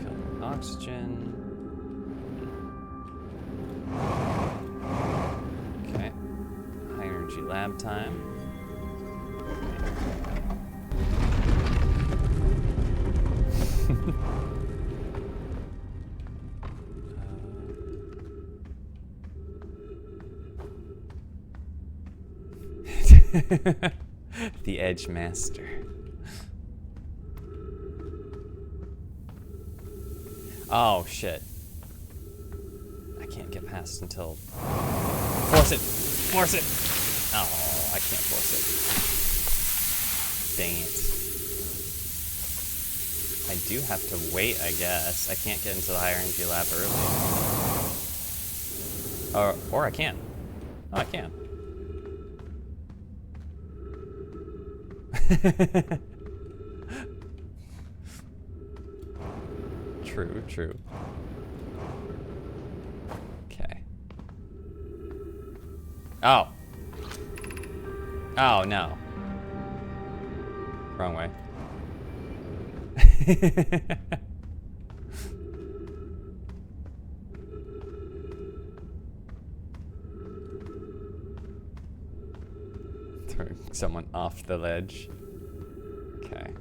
Fill the oxygen. Lab time. The Edge Master. Oh shit. I can't get past until... Force it! Force it! Oh, I can't force it. Dang it. I do have to wait, I guess. I can't get into the higher energy lab early. Or I can. Oh, I can. True, true. Okay. Oh. Oh, no. Wrong way. Throwing someone off the ledge. Okay.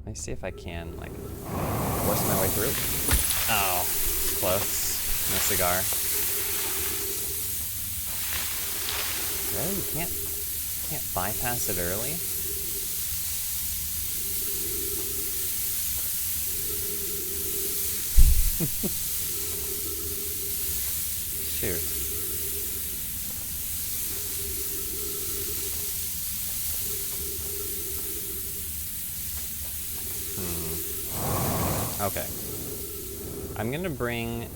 Let me see if I can, like, force my way through. Oh, close. No cigar. Really? You can't bypass it early? Shoot. Okay. I'm gonna bring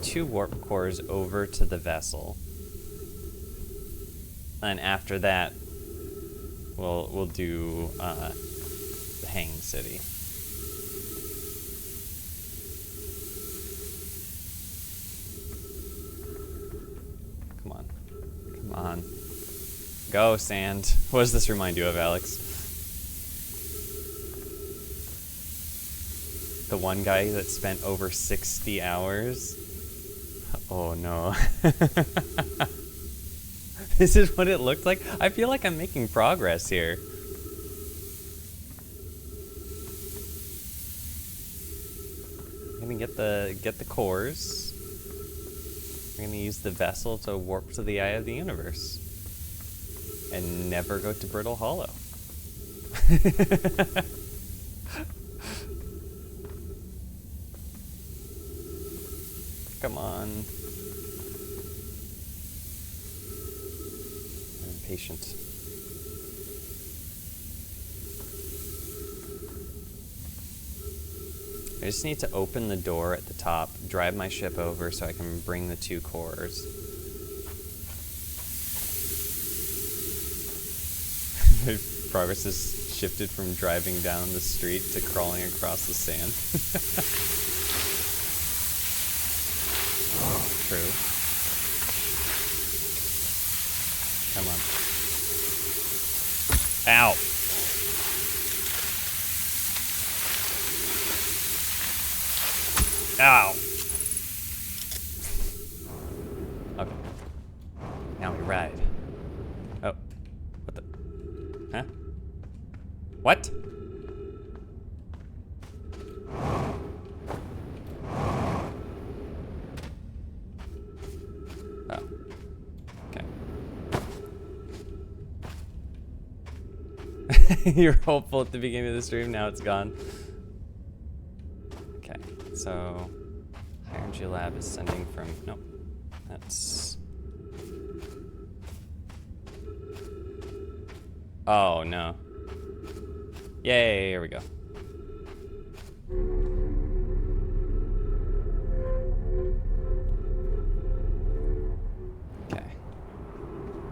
2 warp cores over to the vessel. And after that, we'll do the Hanging City. Come on. Come on. Go, sand. What does this remind you of, Alex? The one guy that spent over 60 hours? Oh no. This is what it looked like? I feel like I'm making progress here. I'm gonna get the cores. We're gonna use the vessel to warp to the eye of the universe. And never go to Brittle Hollow. Come on. I'm impatient. I just need to open the door at the top, drive my ship over so I can bring the 2 cores. My progress has shifted from driving down the street to crawling across the sand. True. Come on. Ow! Ow! Okay. Now we ride. Oh. What the? Huh? What? Oh. Okay. You're hopeful at the beginning of the stream, now it's gone. Okay, so High Energy Lab is sending from, nope, that's, oh no. Yay, here we go. Okay.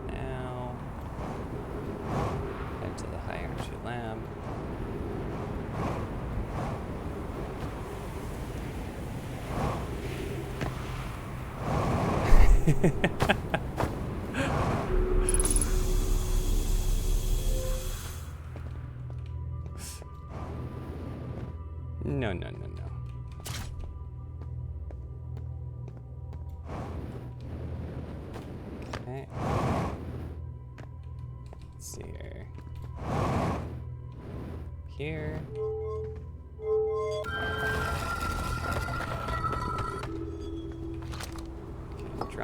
Now, head to the High Energy Lab. No, no, no, no. Okay. Let's see here. Here.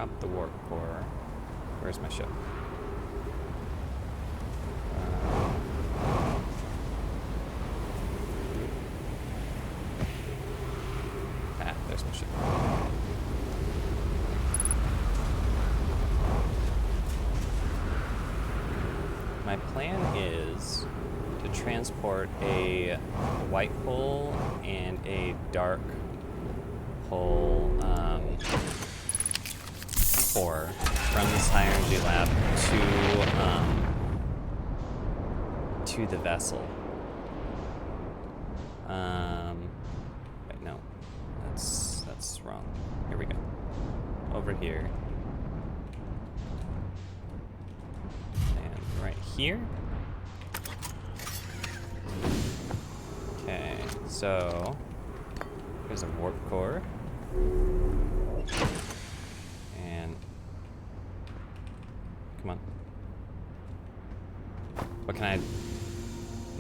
drop the warp core. Where's my ship? There's my ship. My plan is to transport a white hull and a dark hull core from this high energy lab to the vessel. Wait, no, that's wrong. Here we go. Over here. And right here. Okay, so here's a warp core. And come on. What, can I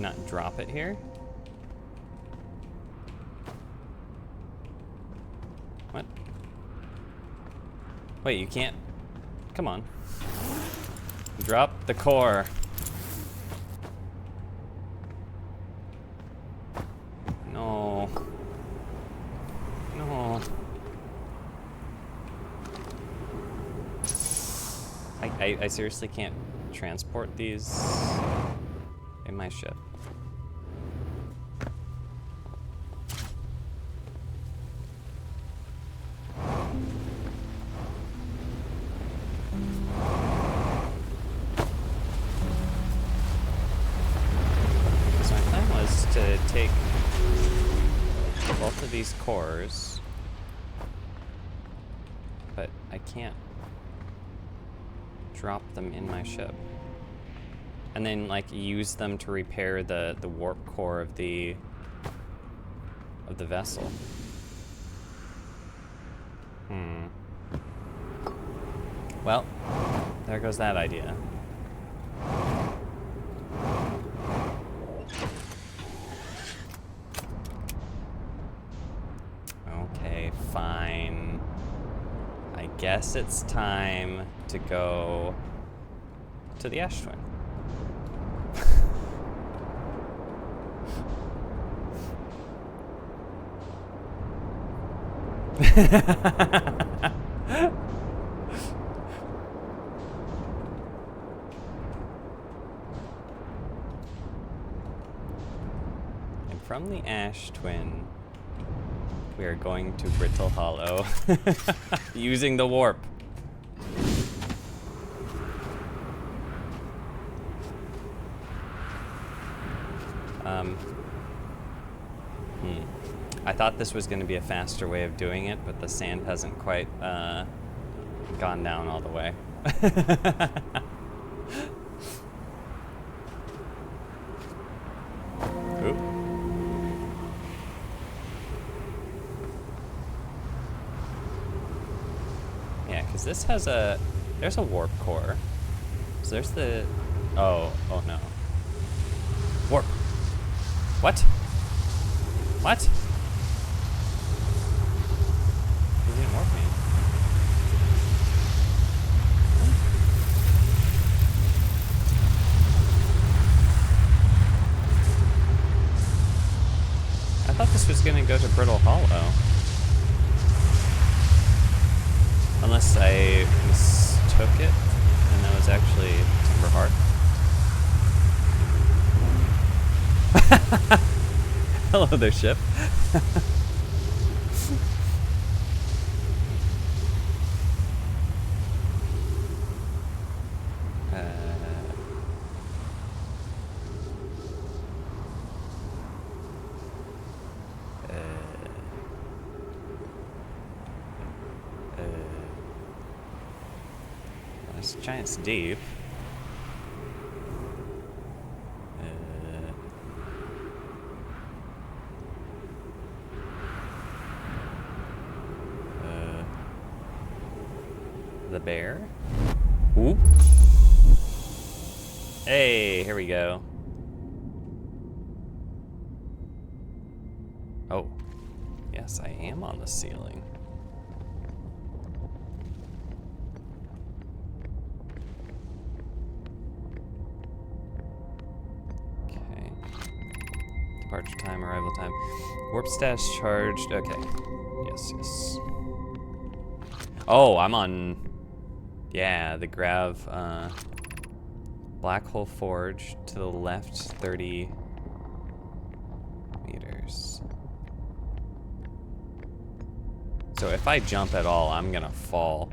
not drop it here? What? Wait, you can't? Come on. Drop the core. No. No. I seriously can't transport these in my ship. So my plan was to take both of these cores, but I can't drop them in my ship. And then like use them to repair the warp core of the vessel. Well, there goes that idea. Okay, fine. I guess it's time to go to the Ash Twin. And from the Ash Twin, we are going to Brittle Hollow using the warp. I thought this was going to be a faster way of doing it, but the sand hasn't quite gone down all the way. Oop. Yeah, because this has there's a warp core. So there's the, oh no. Warp. What? What? It didn't warp me. I thought this was gonna go to Brittle Hollow. Unless I mistook it, and that was actually Timber Heart. Hello there, ship. This giant's deep. The bear. Ooh. Hey, here we go. Oh, yes, I am on the ceiling. Departure time, arrival time. Warp stash charged. Okay. Yes, yes. Oh, I'm on... Yeah, the Grav. Black Hole Forge to the left, 30 meters. So if I jump at all, I'm gonna fall.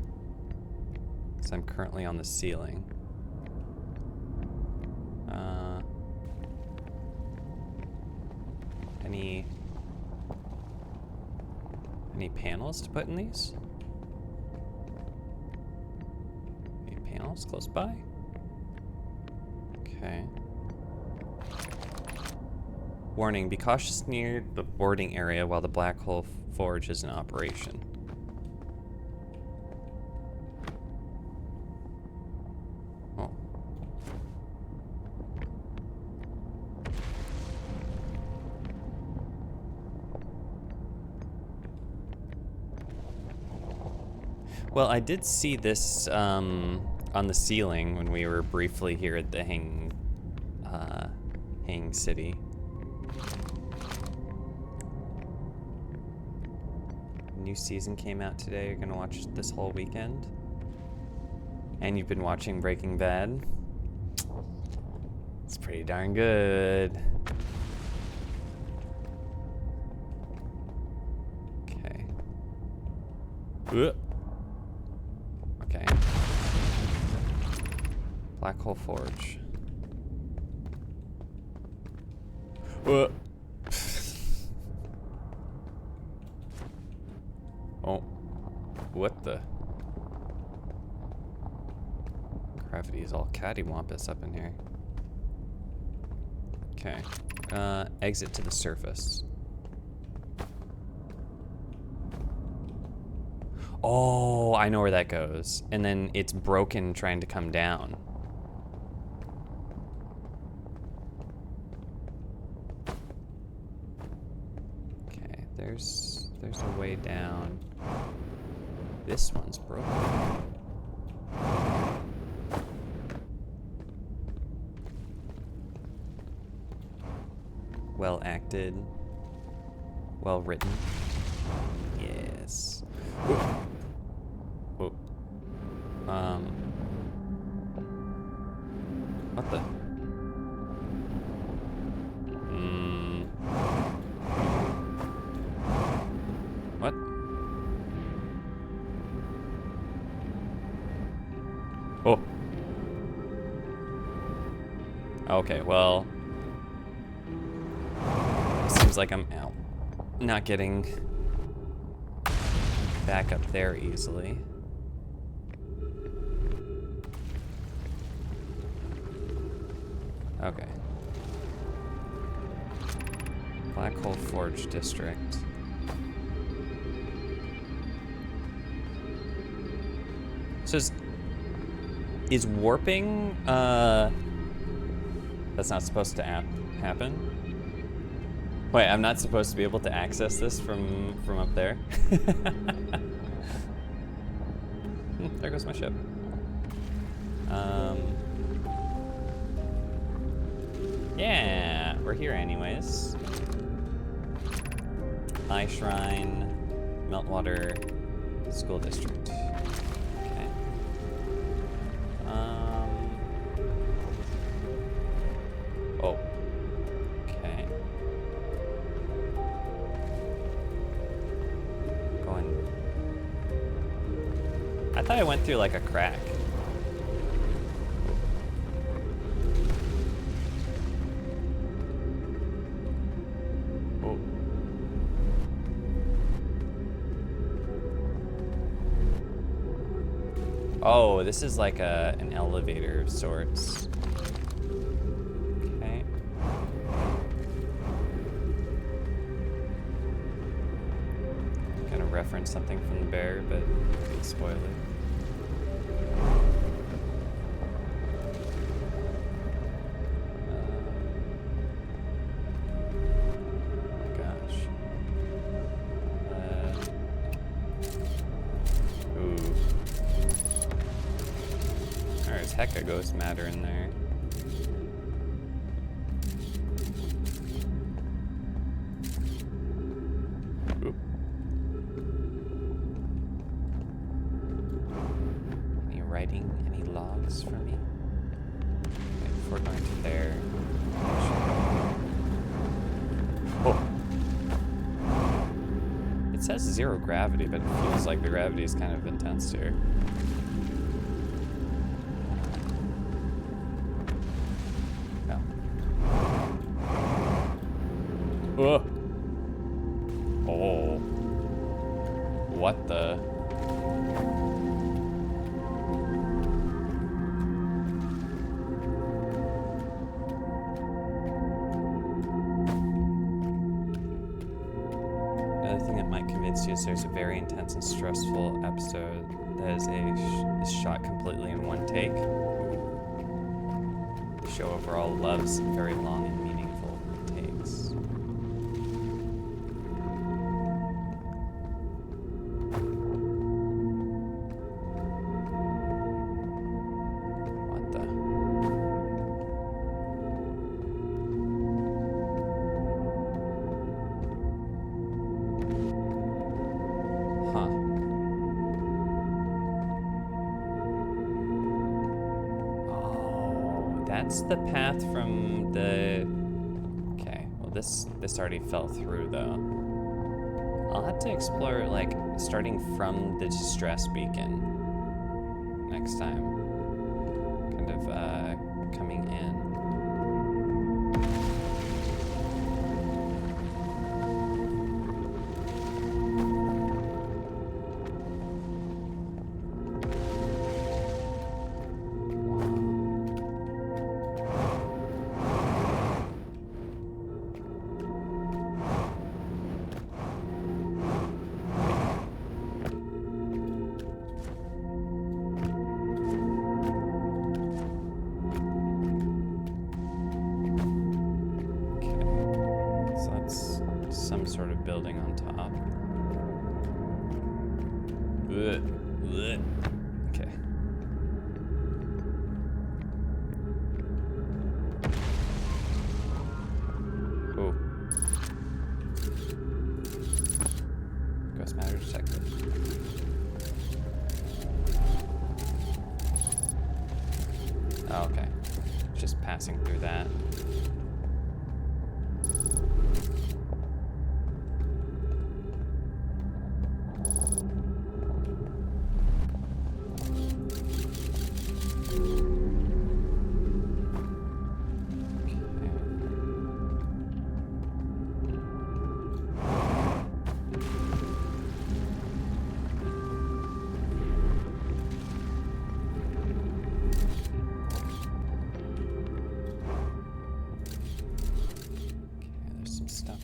Because I'm currently on the ceiling. Any panels to put in these? Any panels close by? Okay. Warning, be cautious near the boarding area while the Black Hole Forge is in operation. Oh. Well, I did see this on the ceiling when we were briefly here at the Hang City. New season came out today. You're gonna watch this whole weekend. And you've been watching Breaking Bad. It's pretty darn good. Okay. Okay. Black Hole Forge. Oh. What the? Gravity is all cattywampus up in here. Okay. Exit to the surface. Oh, I know where that goes. And then it's broken trying to come down. Okay, there's a way down. This one's broken. Well acted. Well written. Yes. Oh. What the? What? Oh. Okay, well. Seems like I'm out. Not getting back up there easily. Okay. Black Hole Forge District. So is warping, that's not supposed to happen? Wait, I'm not supposed to be able to access this from up there? There goes my ship. Yeah, we're here anyways. Eye Shrine, Meltwater, School District. Okay. Oh. Okay. Going. I thought I went through like a crack. Oh, this is like an elevator of sorts. Okay. Gonna reference something from the bear, but could spoil it. Hecka ghost matter in there. before going to there. Oh. It says 0 gravity, but it feels like the gravity is kind of intense here. Oh. Oh. What the? Another thing that might convince you is there's a very intense and stressful episode that is shot completely in one take. The show overall loves very long and meaningful takes. What the? Huh. Oh, that's the path from the... Okay, well this already fell through though. I'll have to explore, like, starting from the distress beacon next time. Kind of, coming in. Some sort of building on top. Ugh. Ugh. Okay. Oh. Ghost matter detected. Oh, okay. Just passing through that.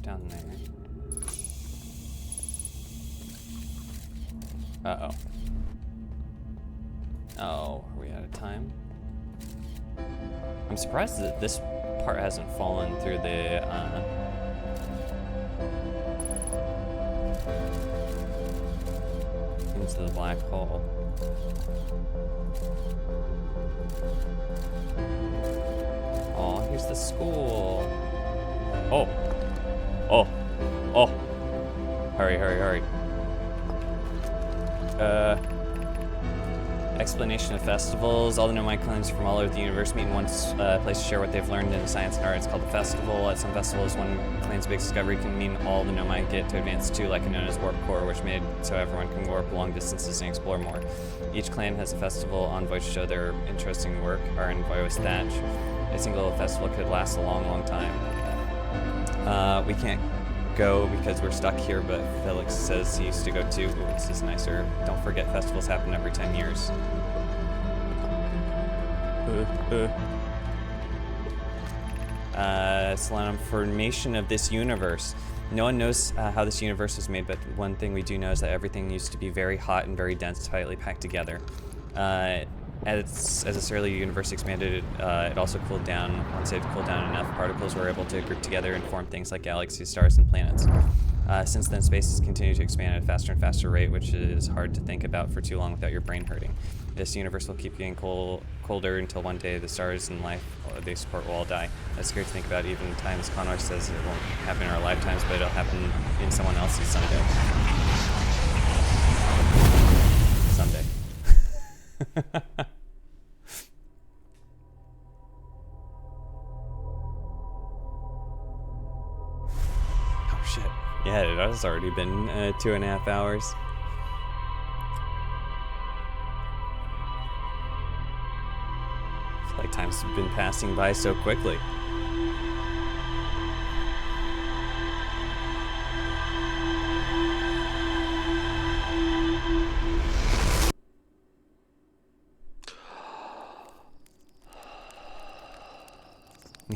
Down there. Uh-oh. Oh, are we out of time? I'm surprised that this part hasn't fallen through the, into the black hole. Oh, here's the school. Oh. Oh. Oh. Hurry, hurry, hurry. Explanation of festivals. All the Nomai clans from all over the universe meet in one place to share what they've learned in science and art. It's called the festival. At some festivals, one clan's big discovery can mean all the Nomai get to advance to, like known as Warp Core, which made so everyone can warp long distances and explore more. Each clan has a festival envoy to show their interesting work. Our envoy was Thatch. A single festival could last a long, long time. We can't go because we're stuck here, but Felix says he used to go too. Ooh, this is nicer. Don't forget, festivals happen every 10 years. Solanum, formation of this universe. No one knows how this universe was made, but one thing we do know is that everything used to be very hot and very dense, tightly packed together. As this early universe expanded, it also cooled down. Once it cooled down enough, particles were able to group together and form things like galaxies, stars, and planets. Since then, space has continued to expand at a faster and faster rate, which is hard to think about for too long without your brain hurting. This universe will keep getting colder until one day the stars and life they support will all die. That's scary to think about. Even times Connor says it won't happen in our lifetimes, but it'll happen in someone else's someday. Someday. shit. Yeah, it has already been 2.5 hours. I feel like time's been passing by so quickly.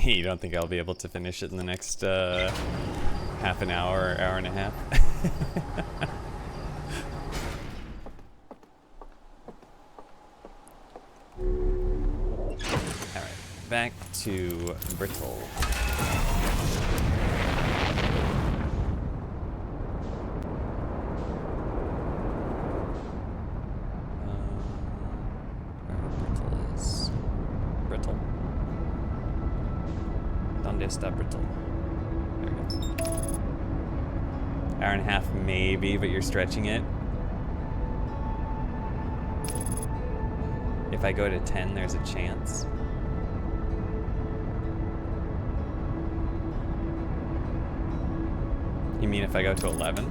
You don't think I'll be able to finish it in the next half an hour or hour and a half? Alright, back to Brittle. Where Brittle is. Brittle. Donde está Brittle? There we go. Hour and a half maybe, but you're stretching it. If I go to 10, there's a chance. You mean if I go to 11?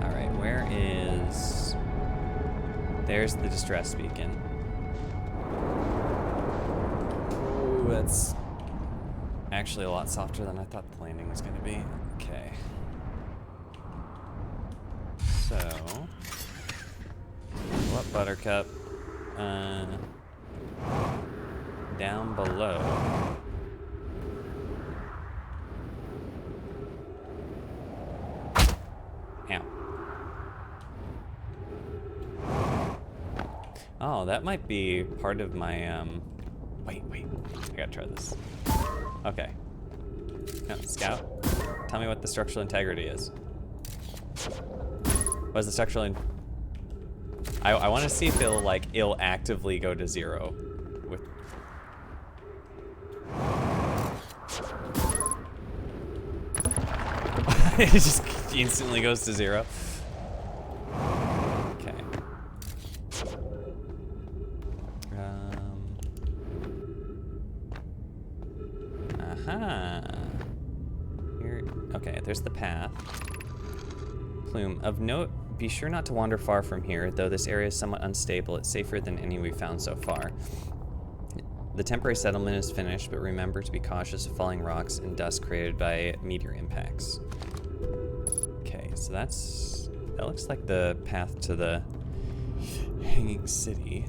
Alright, where is... There's the distress beacon. Ooh, that's actually a lot softer than I thought the landing was going to be. Okay. So, what Buttercup? Down below. Ow. Oh, that might be part of my, wait, I gotta try this. Okay. No, Scout, tell me what the structural integrity is. What's the structural I want to see if it'll actively go to 0 with... It just instantly goes to 0. Okay. Here, okay, there's the path. Plume. Of note, be sure not to wander far from here, though this area is somewhat unstable. It's safer than any we've found so far. The temporary settlement is finished, but remember to be cautious of falling rocks and dust created by meteor impacts. Okay, so that looks like the path to the Hanging City.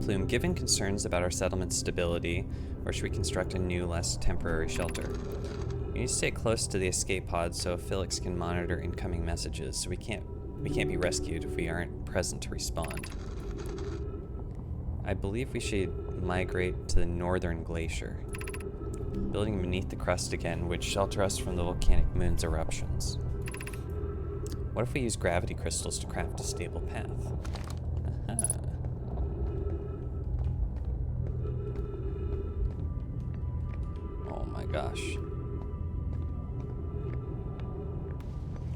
Plume, given concerns about our settlement's stability, or should we construct a new, less temporary shelter? We need to stay close to the escape pod so Felix can monitor incoming messages, so we can't be rescued if we aren't present to respond. I believe we should migrate to the northern glacier. Building beneath the crust again would shelter us from the volcanic moon's eruptions. What if we use gravity crystals to craft a stable path? Aha. Oh my gosh.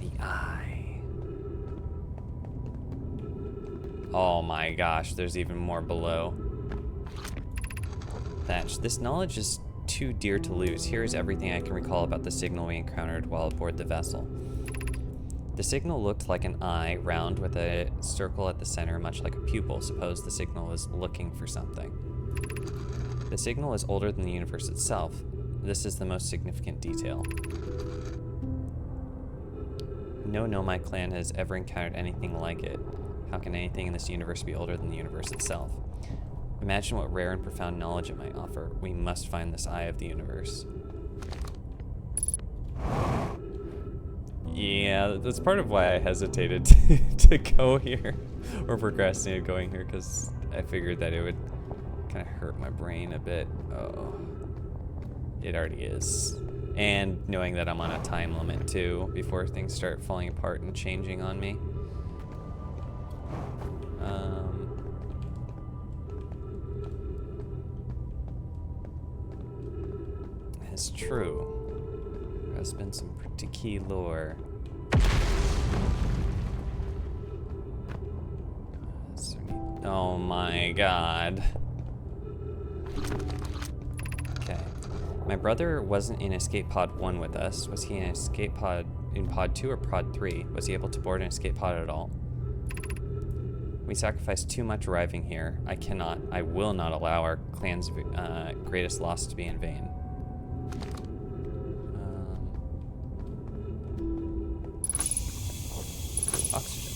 The eye. Oh my gosh, there's even more below. Thatch, this knowledge is too dear to lose. Here is everything I can recall about the signal we encountered while aboard the vessel. The signal looked like an eye, round with a circle at the center, much like a pupil. Suppose the signal is looking for something. The signal is older than the universe itself. This is the most significant detail. No Nomai clan has ever encountered anything like it. How can anything in this universe be older than the universe itself? Imagine what rare and profound knowledge it might offer. We must find this eye of the universe. Yeah, that's part of why I hesitated to go here, or procrastinated going here, because I figured that it would kind of hurt my brain a bit. Oh, it already is. And knowing that I'm on a time limit too, before things start falling apart and changing on me. is true. There has been some pretty key lore. Oh my god. Okay. My brother wasn't in Escape Pod 1 with us. Was he in Escape Pod in Pod 2 or Pod 3? Was he able to board an Escape Pod at all? We sacrificed too much arriving here. I will not allow our clan's greatest loss to be in vain. Oxygen.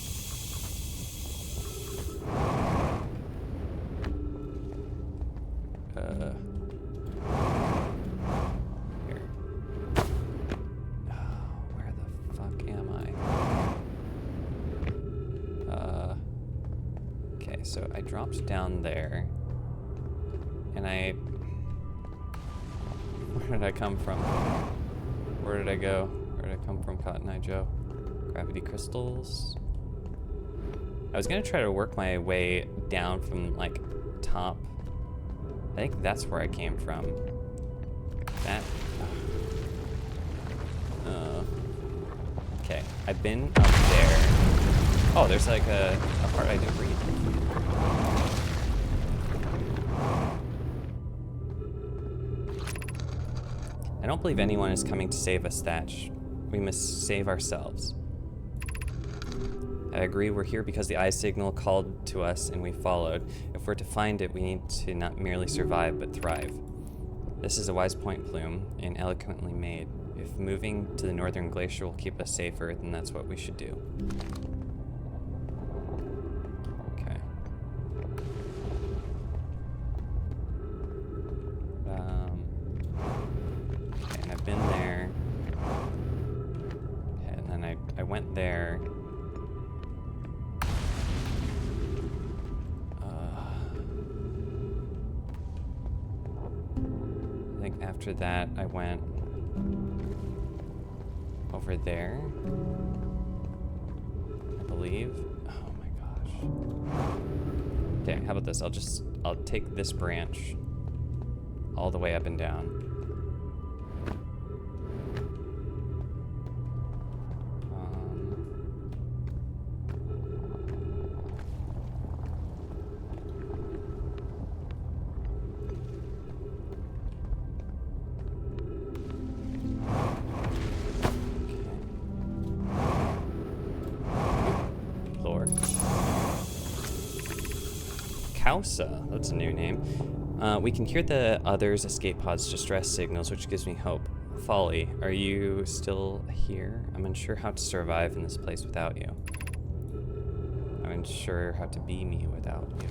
Here. Oh, where the fuck am I? Okay, so I dropped down there, and where did I come from? Where did I go? Where did I come from, Cotton Eye Joe? Gravity crystals. I was gonna try to work my way down from like top. I think that's where I came from. That. Okay, I've been up there. Oh, there's like a part I didn't read. I don't believe anyone is coming to save us, Thatch. We must save ourselves. I agree, we're here because the eye signal called to us and we followed. If we're to find it, we need to not merely survive, but thrive. This is a wise point, Plume, and eloquently made. If moving to the northern glacier will keep us safer, then that's what we should do. Okay. Okay, and I've been there. Okay, and then I went there. After that, I went over there, I believe. Oh my gosh. Okay, how about this? I'll take this branch all the way up and down. Kausa, that's a new name. We can hear the others' escape pod's distress signals, which gives me hope. Folly, are you still here? I'm unsure how to survive in this place without you. I'm unsure how to be me without you.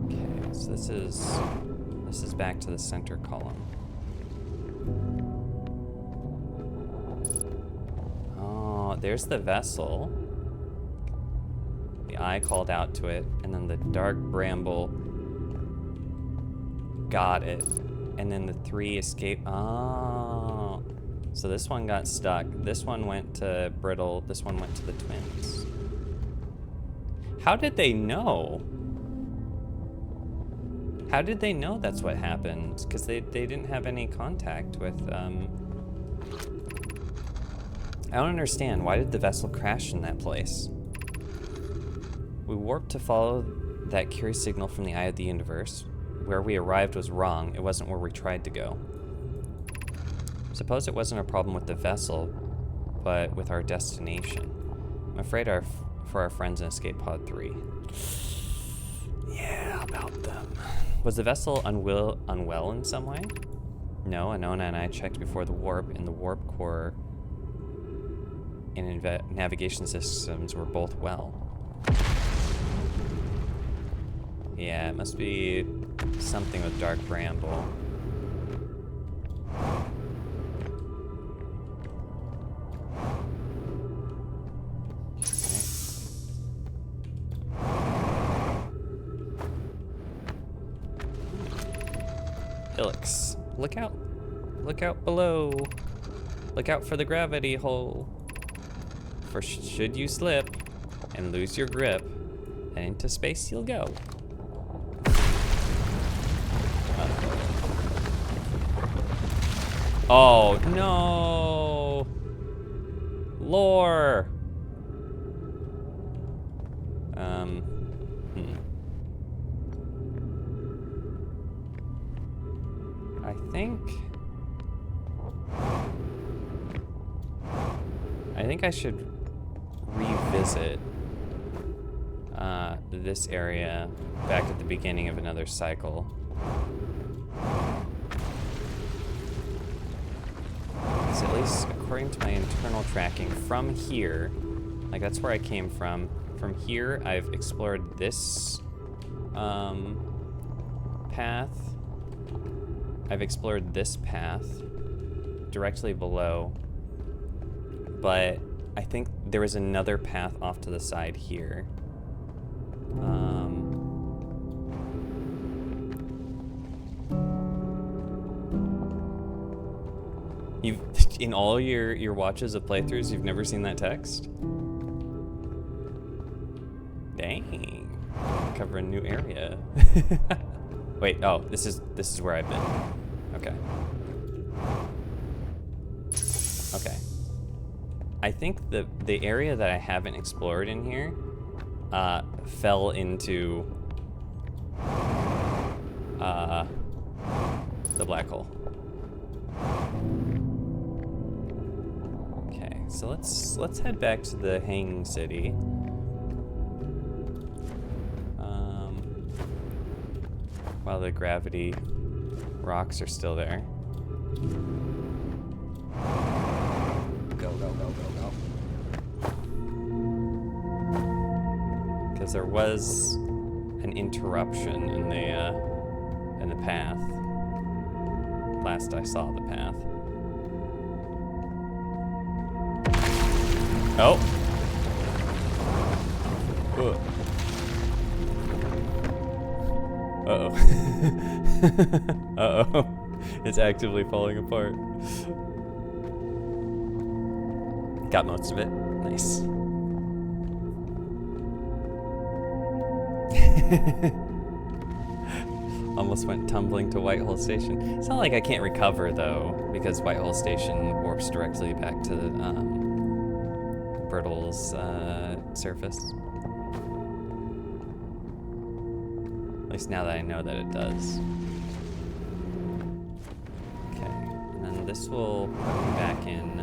Okay, so this is back to the center column. Oh, there's the vessel. The eye called out to it, and then the dark bramble got it, and then the three escaped. Oh, so this one got stuck. This one went to Brittle. This one went to the twins. How did they know? How did they know that's what happened? Because they didn't have any contact with, I don't understand. Why did the vessel crash in that place? We warped to follow that curious signal from the eye of the universe. Where we arrived was wrong. It wasn't where we tried to go. Suppose it wasn't a problem with the vessel, but with our destination. I'm afraid for our friends in Escape Pod 3. Yeah, about them. Was the vessel unwell in some way? No, Anona and I checked before the warp, and the warp core and navigation systems were both well. Yeah, it must be something with Dark Bramble. Ilix, look out! Look out below! Look out for the gravity hole. For should you slip and lose your grip, and into space you'll go. Oh no! Lore! I think I should revisit this area back at the beginning of another cycle. Because at least according to my internal tracking from here, like that's where I came from. From here, I've explored this path. I've explored this path directly below, but I think there was another path off to the side here. You've in all your watches of playthroughs, you've never seen that text? Dang, cover a new area. Wait, oh, this is where I've been. Okay. Okay. I think the area that I haven't explored in here fell into the black hole. Okay, so let's head back to the Hanging City. While the gravity rocks are still there. Go, go, go, go, go. Because there was an interruption in the path. Last I saw the path. Oh. Ugh. Uh-oh. Uh-oh. It's actively falling apart. Got most of it. Nice. Almost went tumbling to Whitehall Station. It's not like I can't recover, though, because Whitehall Station warps directly back to Bertle's surface. At least now that I know that it does. Okay, and then this will put me back in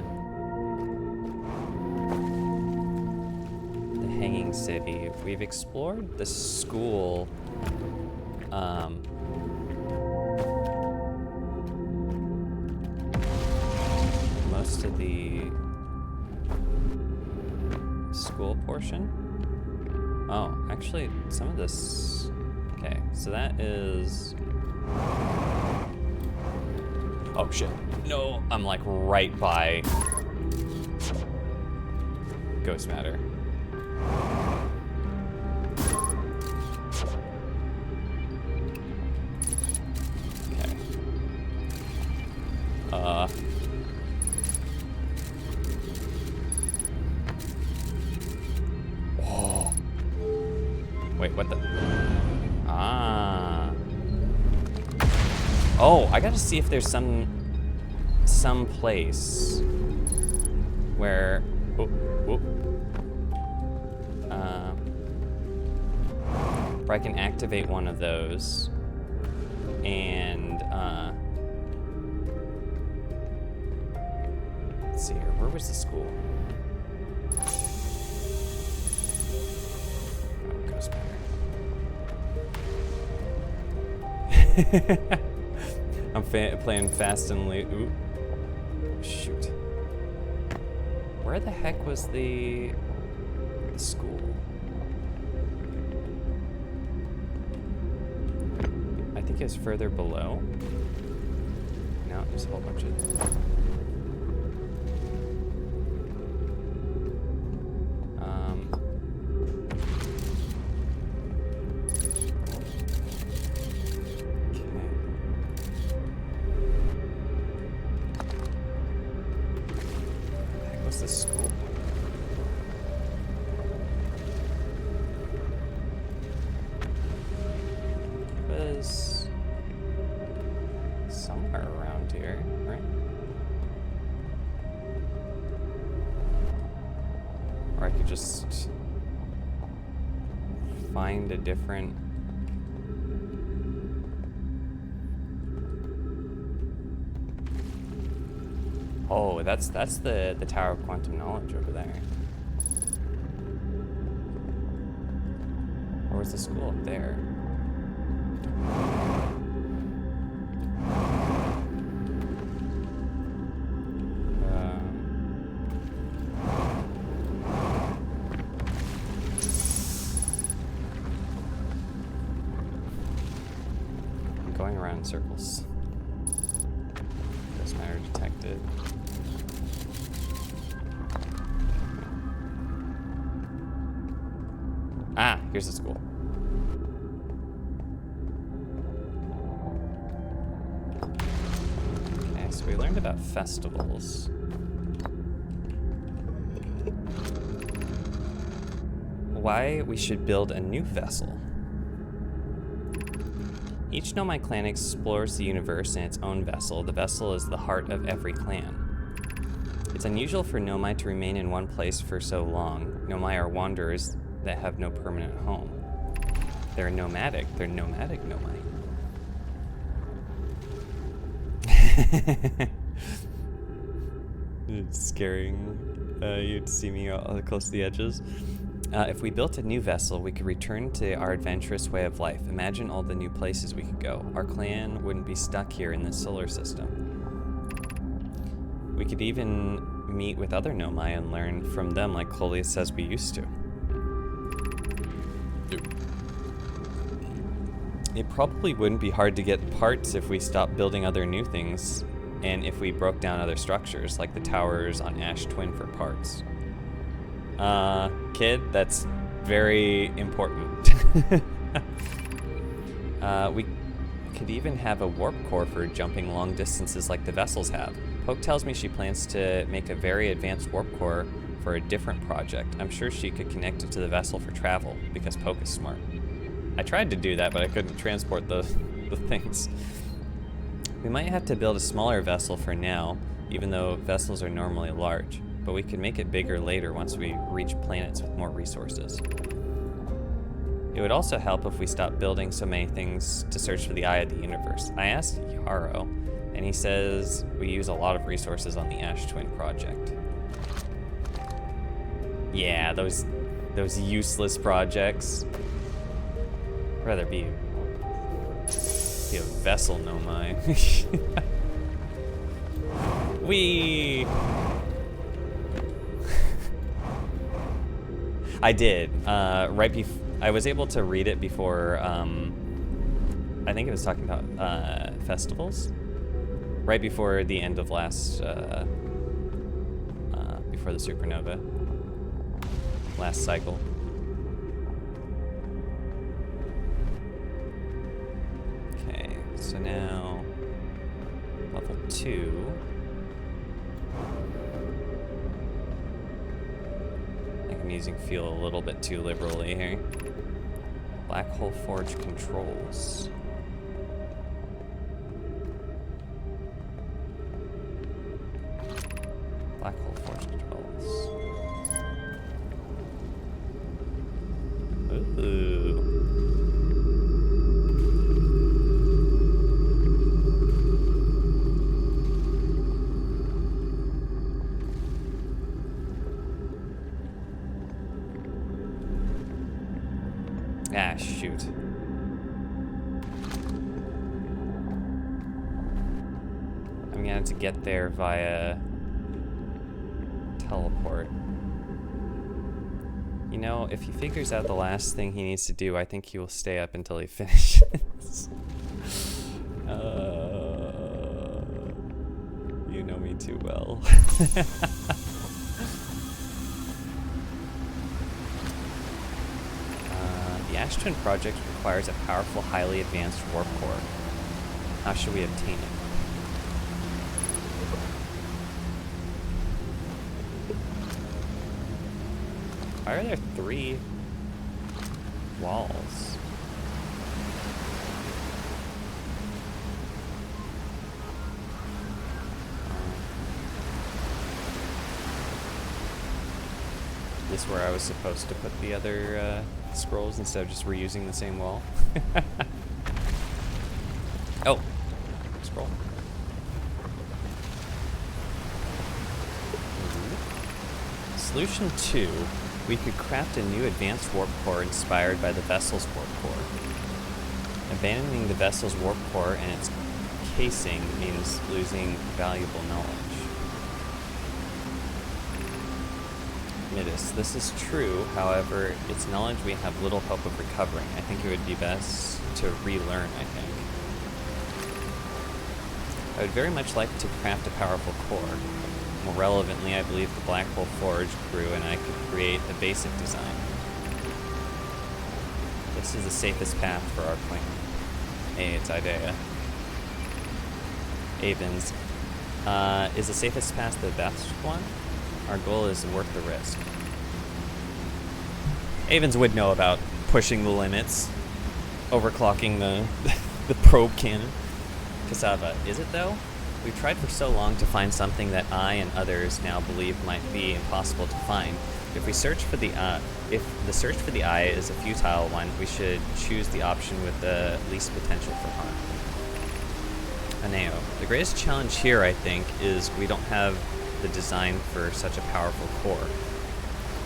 the Hanging City. We've explored the school. Most of the school portion. Oh, actually, some of this. Okay, so that is. Oh shit! No, I'm like right by Ghost Matter. Okay. Oh. Wait, what the? Ah. Oh, I gotta see if there's some place where where I can activate one of those and let's see here. Where was the school? Oh, Ghost Matter. I'm playing fast and late. Ooh. Shoot. Where the heck was the school? I think it was further below. No, there's a whole bunch of... Where's the school? It was somewhere around here, right? Or I could just find a different... Oh, that's the Tower of Quantum Knowledge over there. Or was the school up there? I'm going around in circles. Ghost matter detected. Ah, here's the school. Okay, so we learned about festivals. Why we should build a new vessel. Each Nomai clan explores the universe in its own vessel. The vessel is the heart of every clan. It's unusual for Nomai to remain in one place for so long. Nomai are wanderers that have no permanent home. They're nomadic. They're nomadic Nomai. It's scaring you to see me close to the edges. If we built a new vessel, we could return to our adventurous way of life. Imagine all the new places we could go. Our clan wouldn't be stuck here in this solar system. We could even meet with other Nomai and learn from them like Coleus says we used to. It probably wouldn't be hard to get parts if we stopped building other new things, and if we broke down other structures, like the towers on Ash Twin for parts. Kid, that's very important. We could even have a warp core for jumping long distances like the vessels have. Poke tells me she plans to make a very advanced warp core for a different project. I'm sure she could connect it to the vessel for travel, because Poke is smart. I tried to do that, but I couldn't transport the things. We might have to build a smaller vessel for now, even though vessels are normally large, but we could make it bigger later once we reach planets with more resources. It would also help if we stopped building so many things to search for the Eye of the Universe. I asked Yarrow, and he says we use a lot of resources on the Ash Twin project. Yeah, those useless projects. I'd rather be a vessel Nomai. Wee! I did. I was able to read it before, I think it was talking about festivals. Right before the end of last, before the supernova. Last cycle. Okay, so now level 2. I think I'm using fuel a little bit too liberally here. Black Hole Forge controls. Black Hole Forge controls. Ooh. Ah, shoot. I'm gonna have to get there via teleport. You know, if he figures out the last thing he needs to do, I think he will stay up until he finishes. You know me too well. The Ash Twin project requires a powerful, highly advanced warp core. How should we obtain it? Why are there 3 walls? This where I was supposed to put the other scrolls instead of just reusing the same wall. Oh, scroll. Solution 2. We could craft a new advanced warp core inspired by the vessel's warp core. Abandoning the vessel's warp core and its casing means losing valuable knowledge. Midis, this is true, however, it's knowledge we have little hope of recovering. I think it would be best to relearn, I think. I would very much like to craft a powerful core. More relevantly, I believe the Black Hole Forge grew and I could create a basic design. This is the safest path for our plan. Hey, it's Idea. Avens. Is the safest path the best one? Our goal is worth the risk. Avens would know about pushing the limits, overclocking the probe cannon. Cassava, is it though? We've tried for so long to find something that I and others now believe might be impossible to find. If the search for the eye is a futile one, we should choose the option with the least potential for harm. Aneo, the greatest challenge here, I think, is we don't have the design for such a powerful core,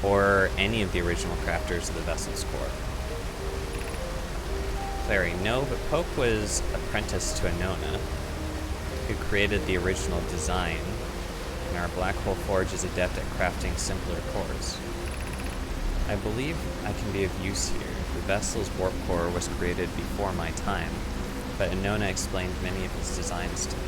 or any of the original crafters of the vessel's core. Clary, no, but Poke was apprenticed to Anona, who created the original design, and our Black Hole Forge is adept at crafting simpler cores. I believe I can be of use here. The vessel's warp core was created before my time, but Anona explained many of its designs to me.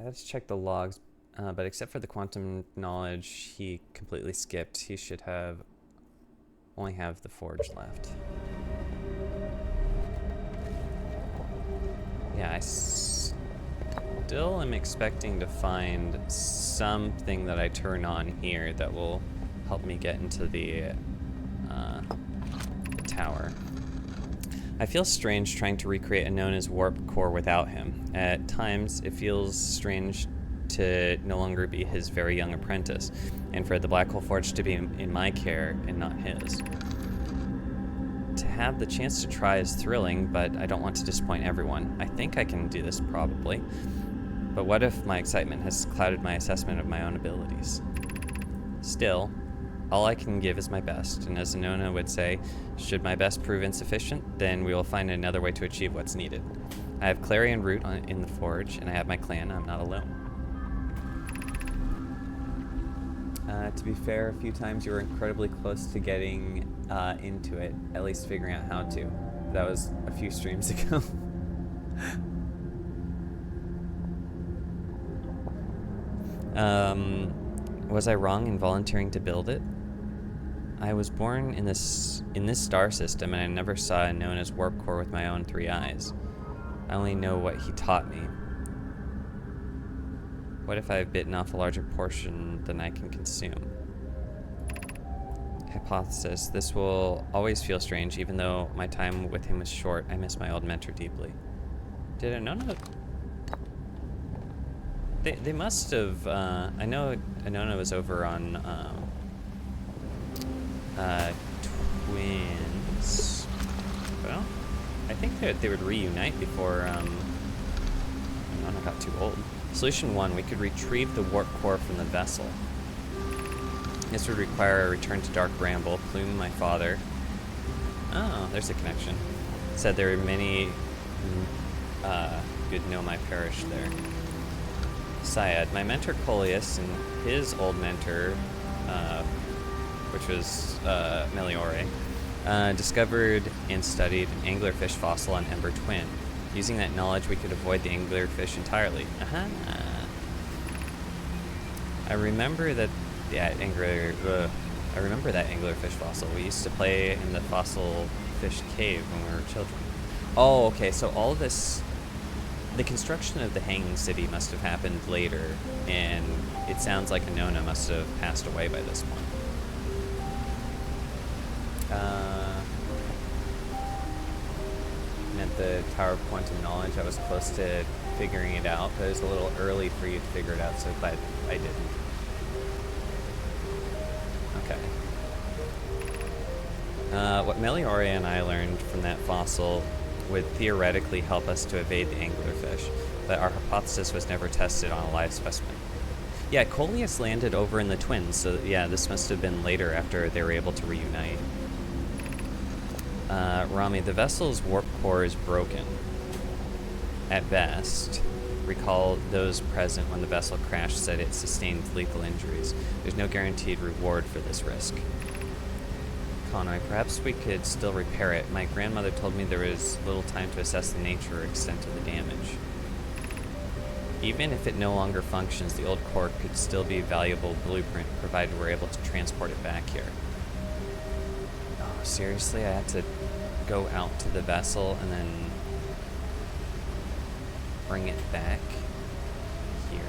Let's check the logs, but except for the quantum knowledge he completely skipped, he should only have the forge left. Yeah, I still am expecting to find something that I turn on here that will help me get into the tower. I feel strange trying to recreate Anona's warp core without him. At times, it feels strange to no longer be his very young apprentice, and for the Black Hole Forge to be in my care and not his. To have the chance to try is thrilling, but I don't want to disappoint everyone. I think I can do this, probably. But what if my excitement has clouded my assessment of my own abilities? Still, all I can give is my best, and as Anona would say, should my best prove insufficient, then we will find another way to achieve what's needed. I have Clary and Root in the Forge, and I have my clan. I'm not alone. To be fair, a few times you were incredibly close to getting into it, at least figuring out how to. That was a few streams ago. Was I wrong in volunteering to build it? I was born in this star system, and I never saw Anona's warp core with my own 3 eyes. I only know what he taught me. What if I've bitten off a larger portion than I can consume? Hypothesis. This will always feel strange, even though my time with him was short. I miss my old mentor deeply. Did Anona... They must have... I know Anona was over on... Twins. Well, I think they would reunite before Anona got too old. Solution 1, we could retrieve the warp core from the vessel. This would require a return to Dark Bramble. Plume, my father. Oh, there's a connection. Said there were many good Nomai parish there. Syed, my mentor Coleus and his old mentor, which was Meliore, discovered and studied an anglerfish fossil on Ember Twin. Using that knowledge, we could avoid the anglerfish entirely. Aha! I remember that Yeah, I remember that anglerfish fossil. We used to play in the fossil fish cave when we were children. Oh, okay, so all of this... The construction of the Hanging City must have happened later, and it sounds like Anona must have passed away by this point. And at the Tower of Quantum Knowledge, I was close to figuring it out, but it was a little early for you to figure it out, so glad I didn't. Okay. What Meliora and I learned from that fossil would theoretically help us to evade the anglerfish, but our hypothesis was never tested on a live specimen. Yeah, Coleus landed over in the Twins, so yeah, this must have been later after they were able to reunite. Rami, the vessel's warp core is broken. At best. Recall those present when the vessel crashed said it sustained lethal injuries. There's no guaranteed reward for this risk. Conway, perhaps we could still repair it. My grandmother told me there was little time to assess the nature or extent of the damage. Even if it no longer functions, the old core could still be a valuable blueprint, provided we're able to transport it back here. Oh, seriously? I have to go out to the vessel and then bring it back here?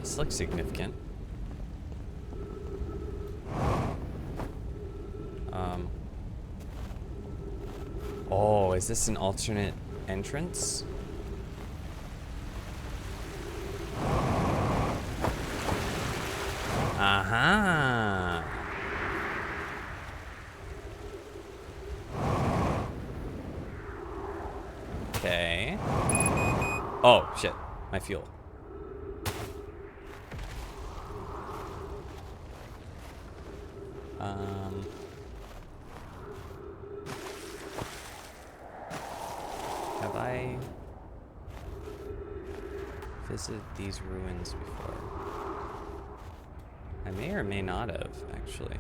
This looks significant. Oh, is this an alternate entrance? Aha! Okay. Oh, shit. My fuel. Have I visited these ruins before? I may or may not have, actually.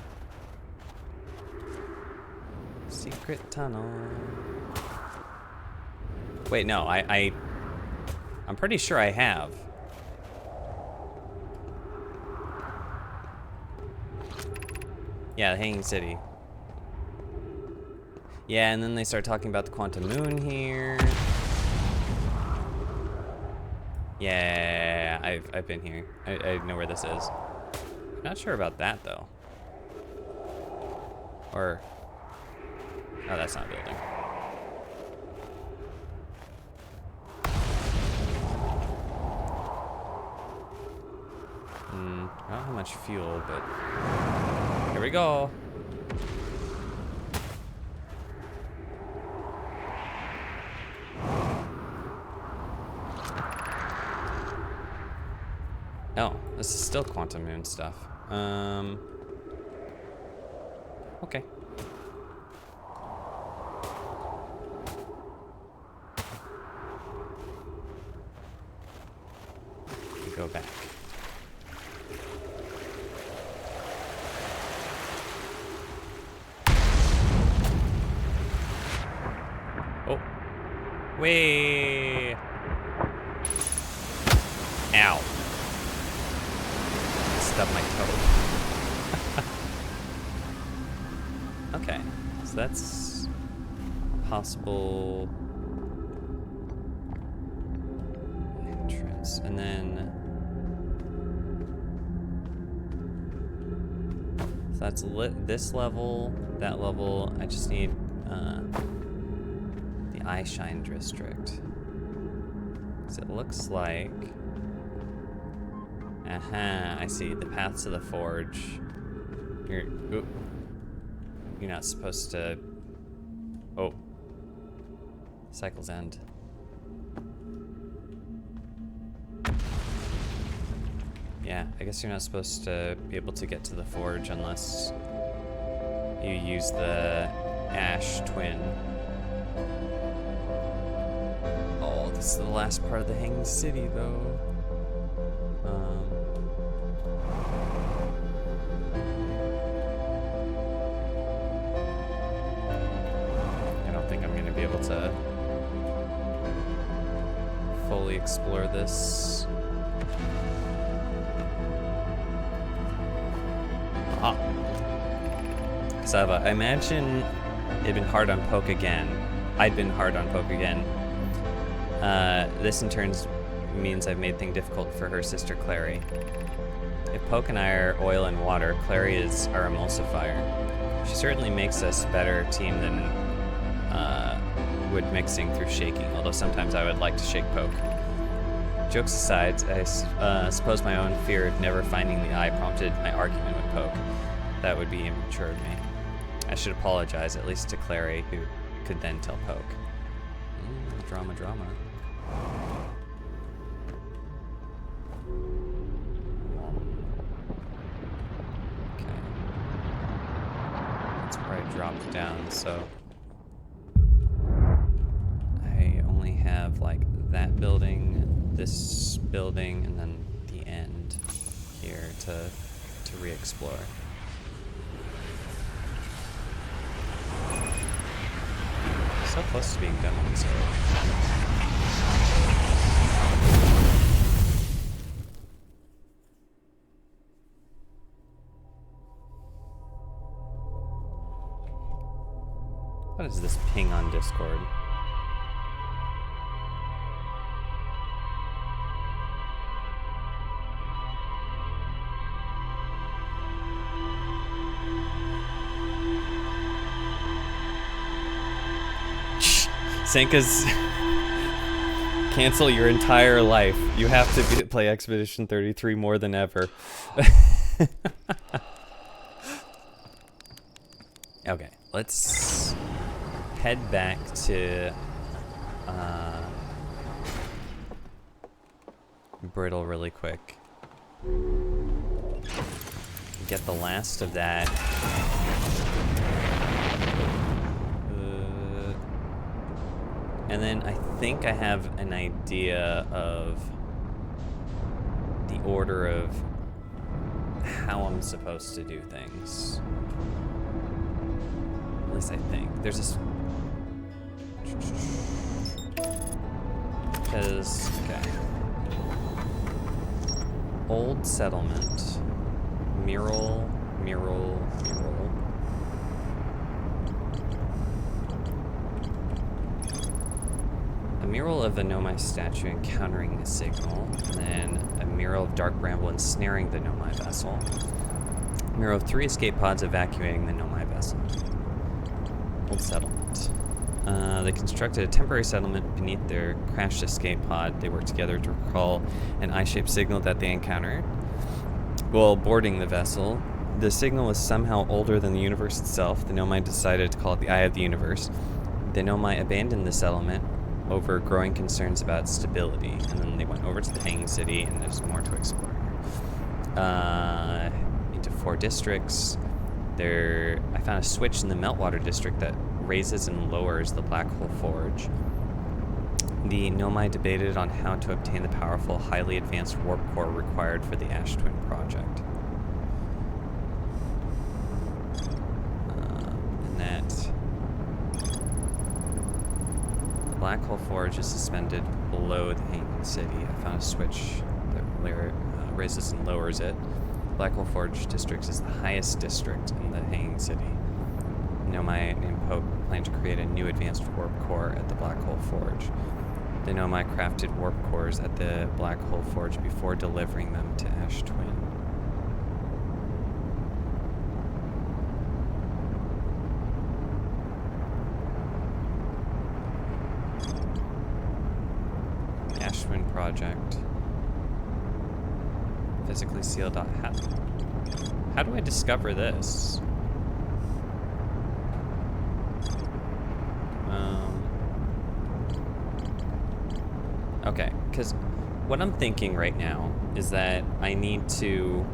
Secret tunnel. Wait, no, I'm pretty sure I have. Yeah, the Hanging City. Yeah, and then they start talking about the Quantum Moon here. Yeah, I've been here. I know where this is. Not sure about that though. Or, oh, that's not a building. I don't have much fuel, but here we go. Oh, this is still Quantum Moon stuff. Okay. We go back. Oh. Way. Ow. Stubbed my toe. Okay, so that's possible entrance, and then so that's lit this level, that level. I just need the Eyeshine District. So it looks like... I see. The path to the forge. You're not supposed to... Oh. Cycle's end. Yeah, I guess you're not supposed to be able to get to the forge unless you use the Ash Twin. Oh, this is the last part of the Hanging City, though. I don't think I'm going to be able to fully explore this. Cassava, I imagine it'd been hard on Poke again. I'd been hard on Poke again. This in turn means I've made things difficult for her sister Clary. If Poke and I are oil and water, Clary is our emulsifier. She certainly makes us a better team than wood mixing through shaking, although sometimes I would like to shake Poke. Jokes aside, I suppose my own fear of never finding the eye prompted my argument with Poke. That would be immature of me. I should apologize, at least to Clary, who could then tell Poke. Drama. Okay. That's where I dropped down, so... I only have, like, that building, this building, and then the end here to re-explore. So close to being done with this area. What is this ping on Discord? Senka's cancel your entire life. You have to play Expedition 33 more than ever. Okay, let's head back to Brittle really quick. Get the last of that. And then I think I have an idea of the order of how I'm supposed to do things. At least I think. There's this... Because, okay. Old settlement. Mural. A mural of a Nomai statue encountering a signal, and then a mural of Dark Bramble ensnaring the Nomai vessel. A mural of 3 escape pods evacuating the Nomai vessel. Old settlement. They constructed a temporary settlement beneath their crashed escape pod. They worked together to recall an eye-shaped signal that they encountered. While boarding the vessel, the signal was somehow older than the universe itself. The Nomai decided to call it the Eye of the Universe. The Nomai abandoned the settlement over growing concerns about stability, and then they went over to the Hanging City, and there's more to explore. Into 4 districts. I found a switch in the Meltwater district that raises and lowers the Black Hole Forge. The Nomai debated on how to obtain the powerful, highly advanced warp core required for the Ash Twin project. And that... The Black Hole Forge is suspended below the Hanging City. I found a switch that raises and lowers it. Black Hole Forge district is the highest district in the Hanging City. Nomai and Poke plan to create a new advanced warp core at the Black Hole Forge. The Nomai crafted warp cores at the Black Hole Forge before delivering them to Ash Twin. project. Physically sealed out. How do I discover this? Okay, because what I'm thinking right now is that I need to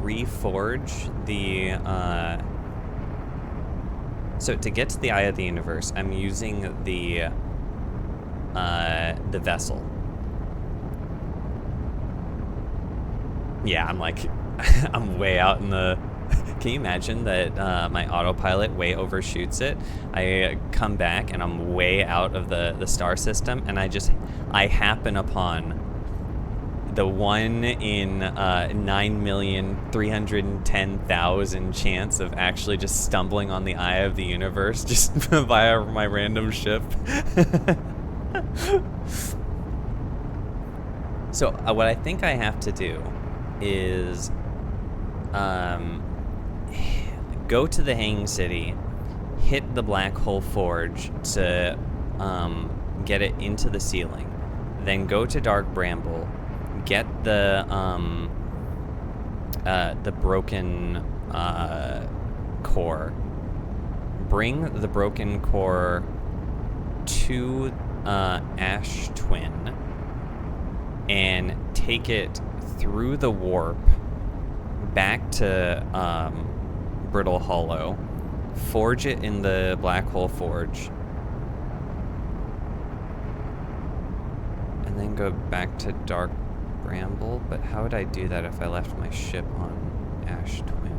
reforge the, so to get to the Eye of the Universe, I'm using the vessel. Yeah, I'm like, I'm way out in the... Can you imagine that my autopilot way overshoots it? I come back and I'm way out of the star system, and I happen upon the 1 in 9,310,000 chance of actually just stumbling on the Eye of the Universe just via my random ship. So what I think I have to do is go to the Hanging City, hit the Black Hole Forge to get it into the ceiling, then go to Dark Bramble, get the broken core, bring the broken core to Ash Twin, and take it through the warp back to Brittle Hollow, forge it in the Black Hole Forge, and then go back to Dark Bramble. But how would I do that if I left my ship on Ash Twin?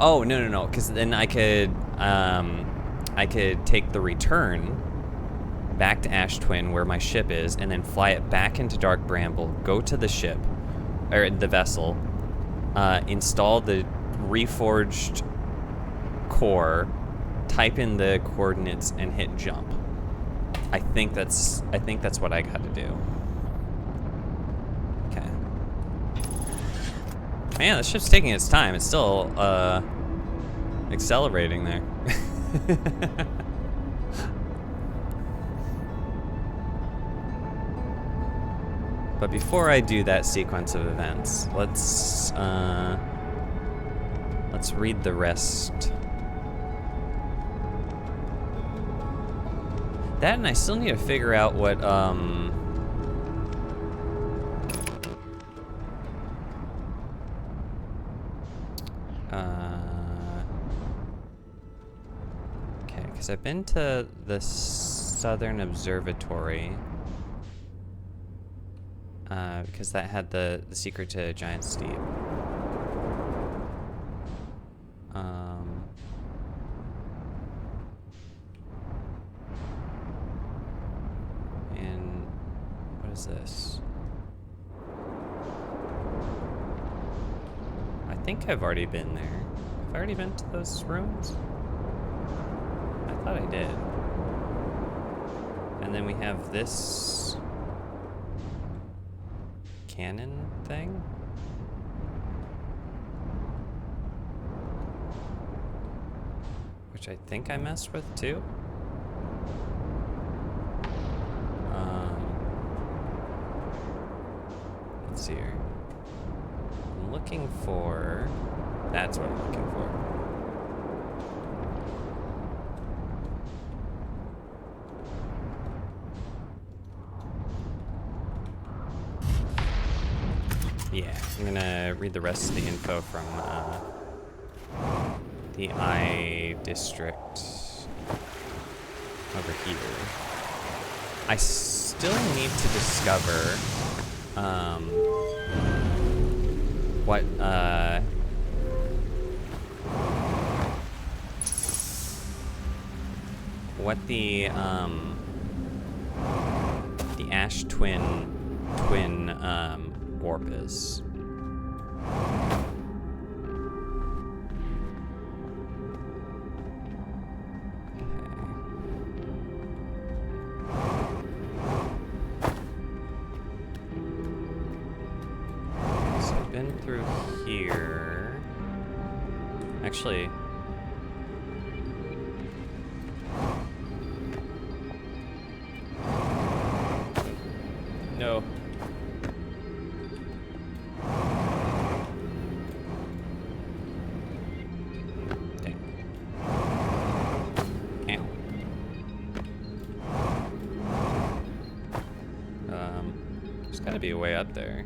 Oh, no, because then I could take the return back to Ash Twin where my ship is, and then fly it back into Dark Bramble, go to the ship, or the vessel, install the reforged core, type in the coordinates, and hit jump. I think that's what I got to do. Okay. Man, this ship's taking its time. It's still accelerating there. But before I do that sequence of events, let's read the rest. That, and I still need to figure out what okay, because I've been to the Southern Observatory. Because that had the secret to Giant Steep. And what is this? I think I've already been there. Have I already been to those rooms? I thought I did. And then we have this cannon thing? Which I think I messed with too. Let's see here. I'm looking for... That's what I'm looking for. Yeah, I'm gonna read the rest of the info from the I district over here. I still need to discover what the Ash Twin warp is. So I've been through here. Actually, be a way up there.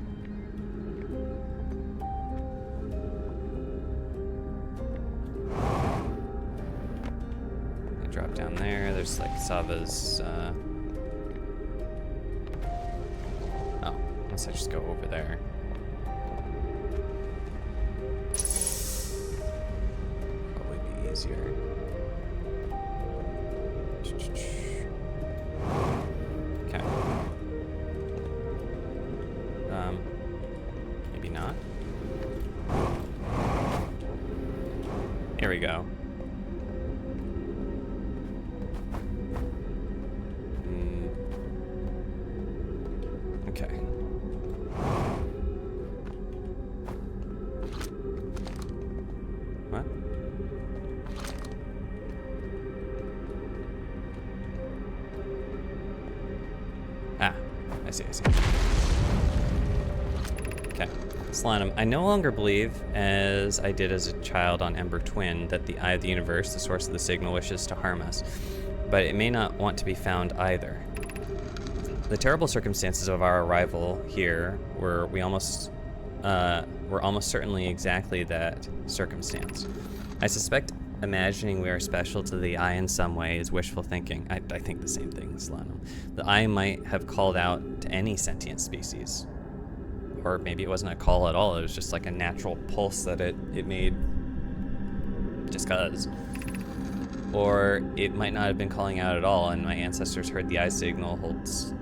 I drop down there. There's like Sava's. Oh, unless I just go over there. Probably be easier. Okay. Maybe not. Here we go. Okay. What? Ah, I see. Okay. Slanum, I no longer believe, as I did as a child on Ember Twin, that the Eye of the Universe, the source of the signal, wishes to harm us. But it may not want to be found either. The terrible circumstances of our arrival here were almost certainly exactly that circumstance. I suspect imagining we are special to the Eye in some way is wishful thinking. I think the same thing, Slanum. The Eye might have called out to any sentient species. Or maybe it wasn't a call at all, it was just like a natural pulse that it made just cause. Or it might not have been calling out at all, and my ancestors heard the Eye signal holds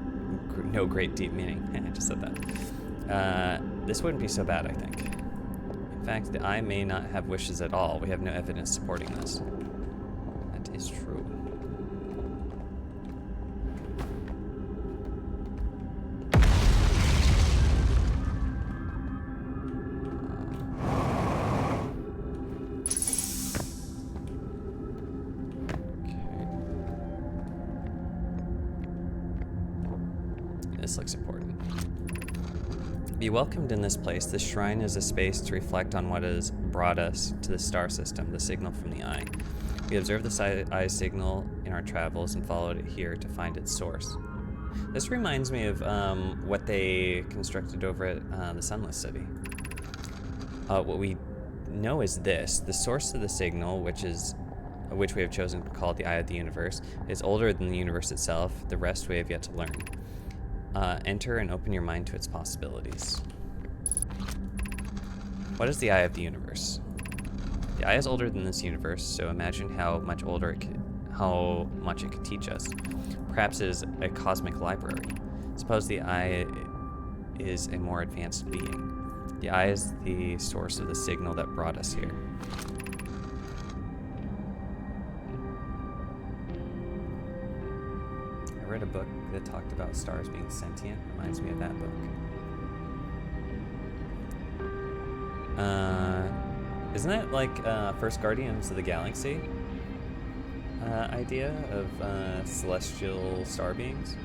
no great deep meaning. I just said that. This wouldn't be so bad, I think. In fact, the Eye may not have wishes at all. We have no evidence supporting this. That is true. This looks important. Be welcomed in this place. This shrine is a space to reflect on what has brought us to the star system, the signal from the Eye. We observed the Eye signal in our travels and followed it here to find its source. This reminds me of what they constructed over at the Sunless City. What we know is this: the source of the signal, which we have chosen to call the Eye of the Universe, is older than the universe itself. The rest we have yet to learn. Enter and open your mind to its possibilities. What is the Eye of the Universe? The Eye is older than this universe, so imagine how much it could teach us. Perhaps it is a cosmic library. Suppose the Eye is a more advanced being. The Eye is the source of the signal that brought us here. I read a book that talked about stars being sentient. Reminds me of that book. Isn't that like First Guardians of the Galaxy idea of celestial star beings?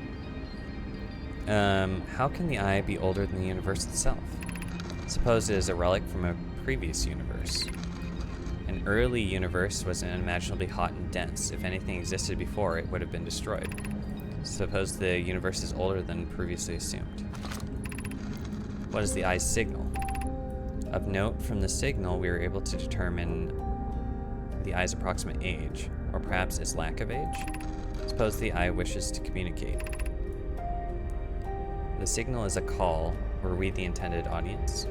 How can the Eye be older than the universe itself? Suppose it is a relic from a previous universe. An early universe was unimaginably hot and dense. If anything existed before, it would have been destroyed. Suppose the universe is older than previously assumed. What is the Eye's signal? Of note, from the signal, we were able to determine the Eye's approximate age, or perhaps its lack of age. Suppose the Eye wishes to communicate. The signal is a call. Were we the intended audience?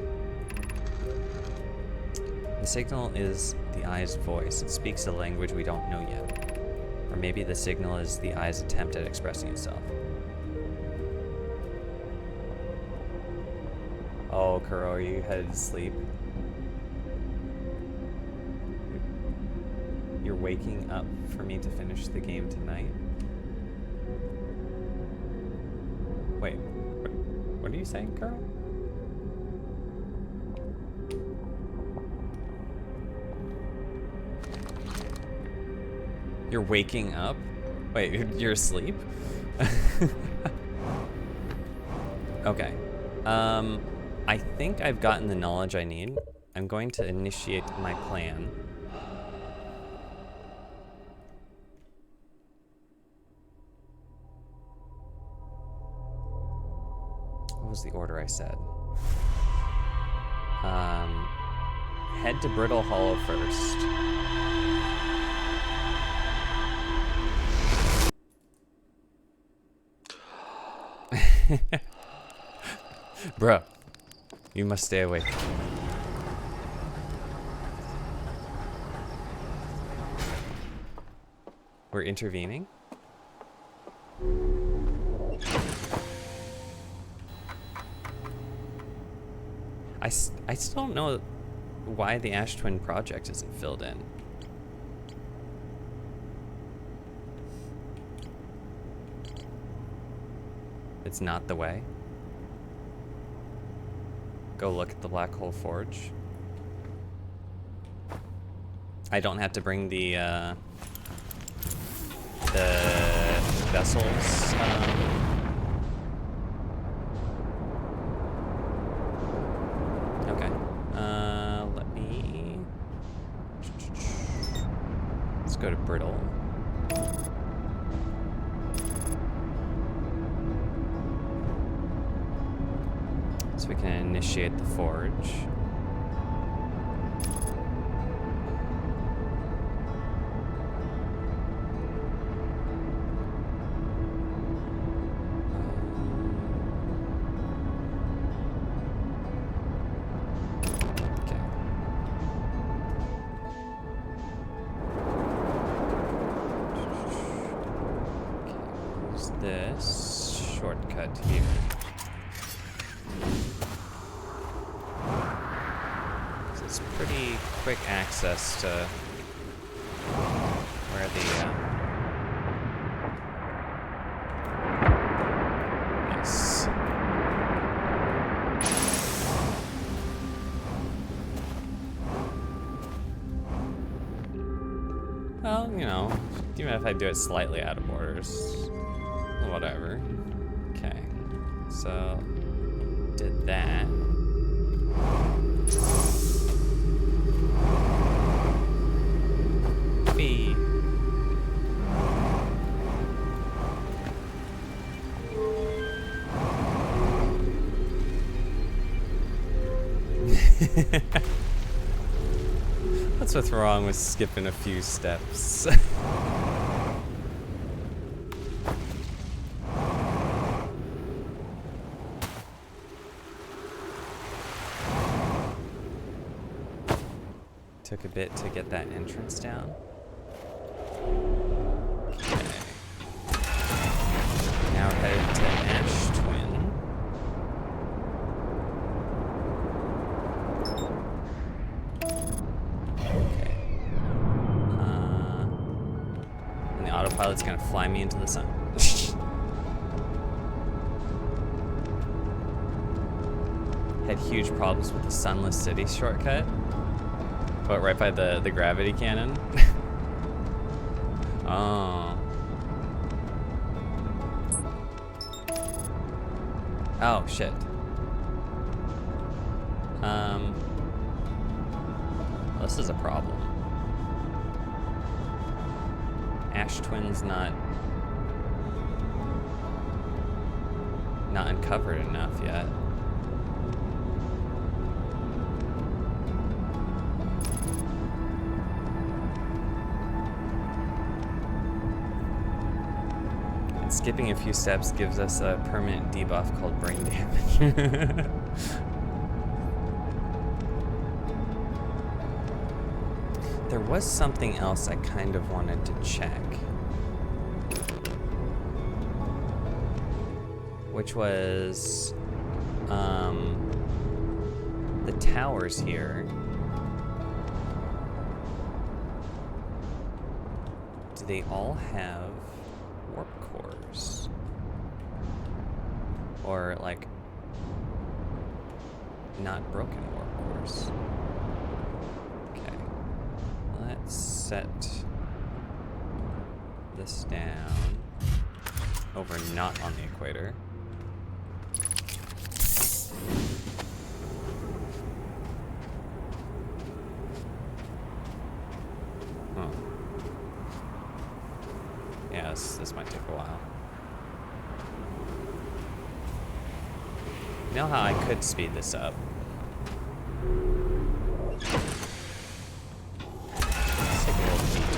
The signal is the Eye's voice. It speaks a language we don't know yet. Or maybe the signal is the Eye's attempt at expressing itself. Oh, Kuro, are you headed to sleep? You're waking up for me to finish the game tonight? Wait, what are you saying, Kuro? You're waking up? Wait, you're asleep? Okay. I think I've gotten the knowledge I need. I'm going to initiate my plan. was the order I said? Head to Brittle Hollow first. Bro, you must stay awake. We're intervening? I still don't know why the Ash Twin project isn't filled in. It's not the way. Go look at the Black Hole Forge. I don't have to bring the vessels. Okay. Let me. Let's go to Brittle. So we can initiate the forge. This shortcut here. So it's pretty quick access to where the nice. Well, you know, even if I do it slightly out of borders. Whatever. Okay. So, did that. B. That's what's wrong with skipping a few steps. Took a bit to get that entrance down. Okay. Now we're headed to Ash Twin. Okay. And the autopilot's gonna fly me into the sun. Had huge problems with the Sunless City shortcut. But right by the gravity cannon. Oh. Oh, shit. This is a problem. Ash Twin's not uncovered enough yet. Skipping a few steps gives us a permanent debuff called brain damage. There was something else I kind of wanted to check. Which was the towers here. Do they all have warp cores? Or like not broken warp cores? Okay. Let's set this down over not on the equator. Huh. Yeah, this might take a while. You know how I could speed this up? Let's take a little detour.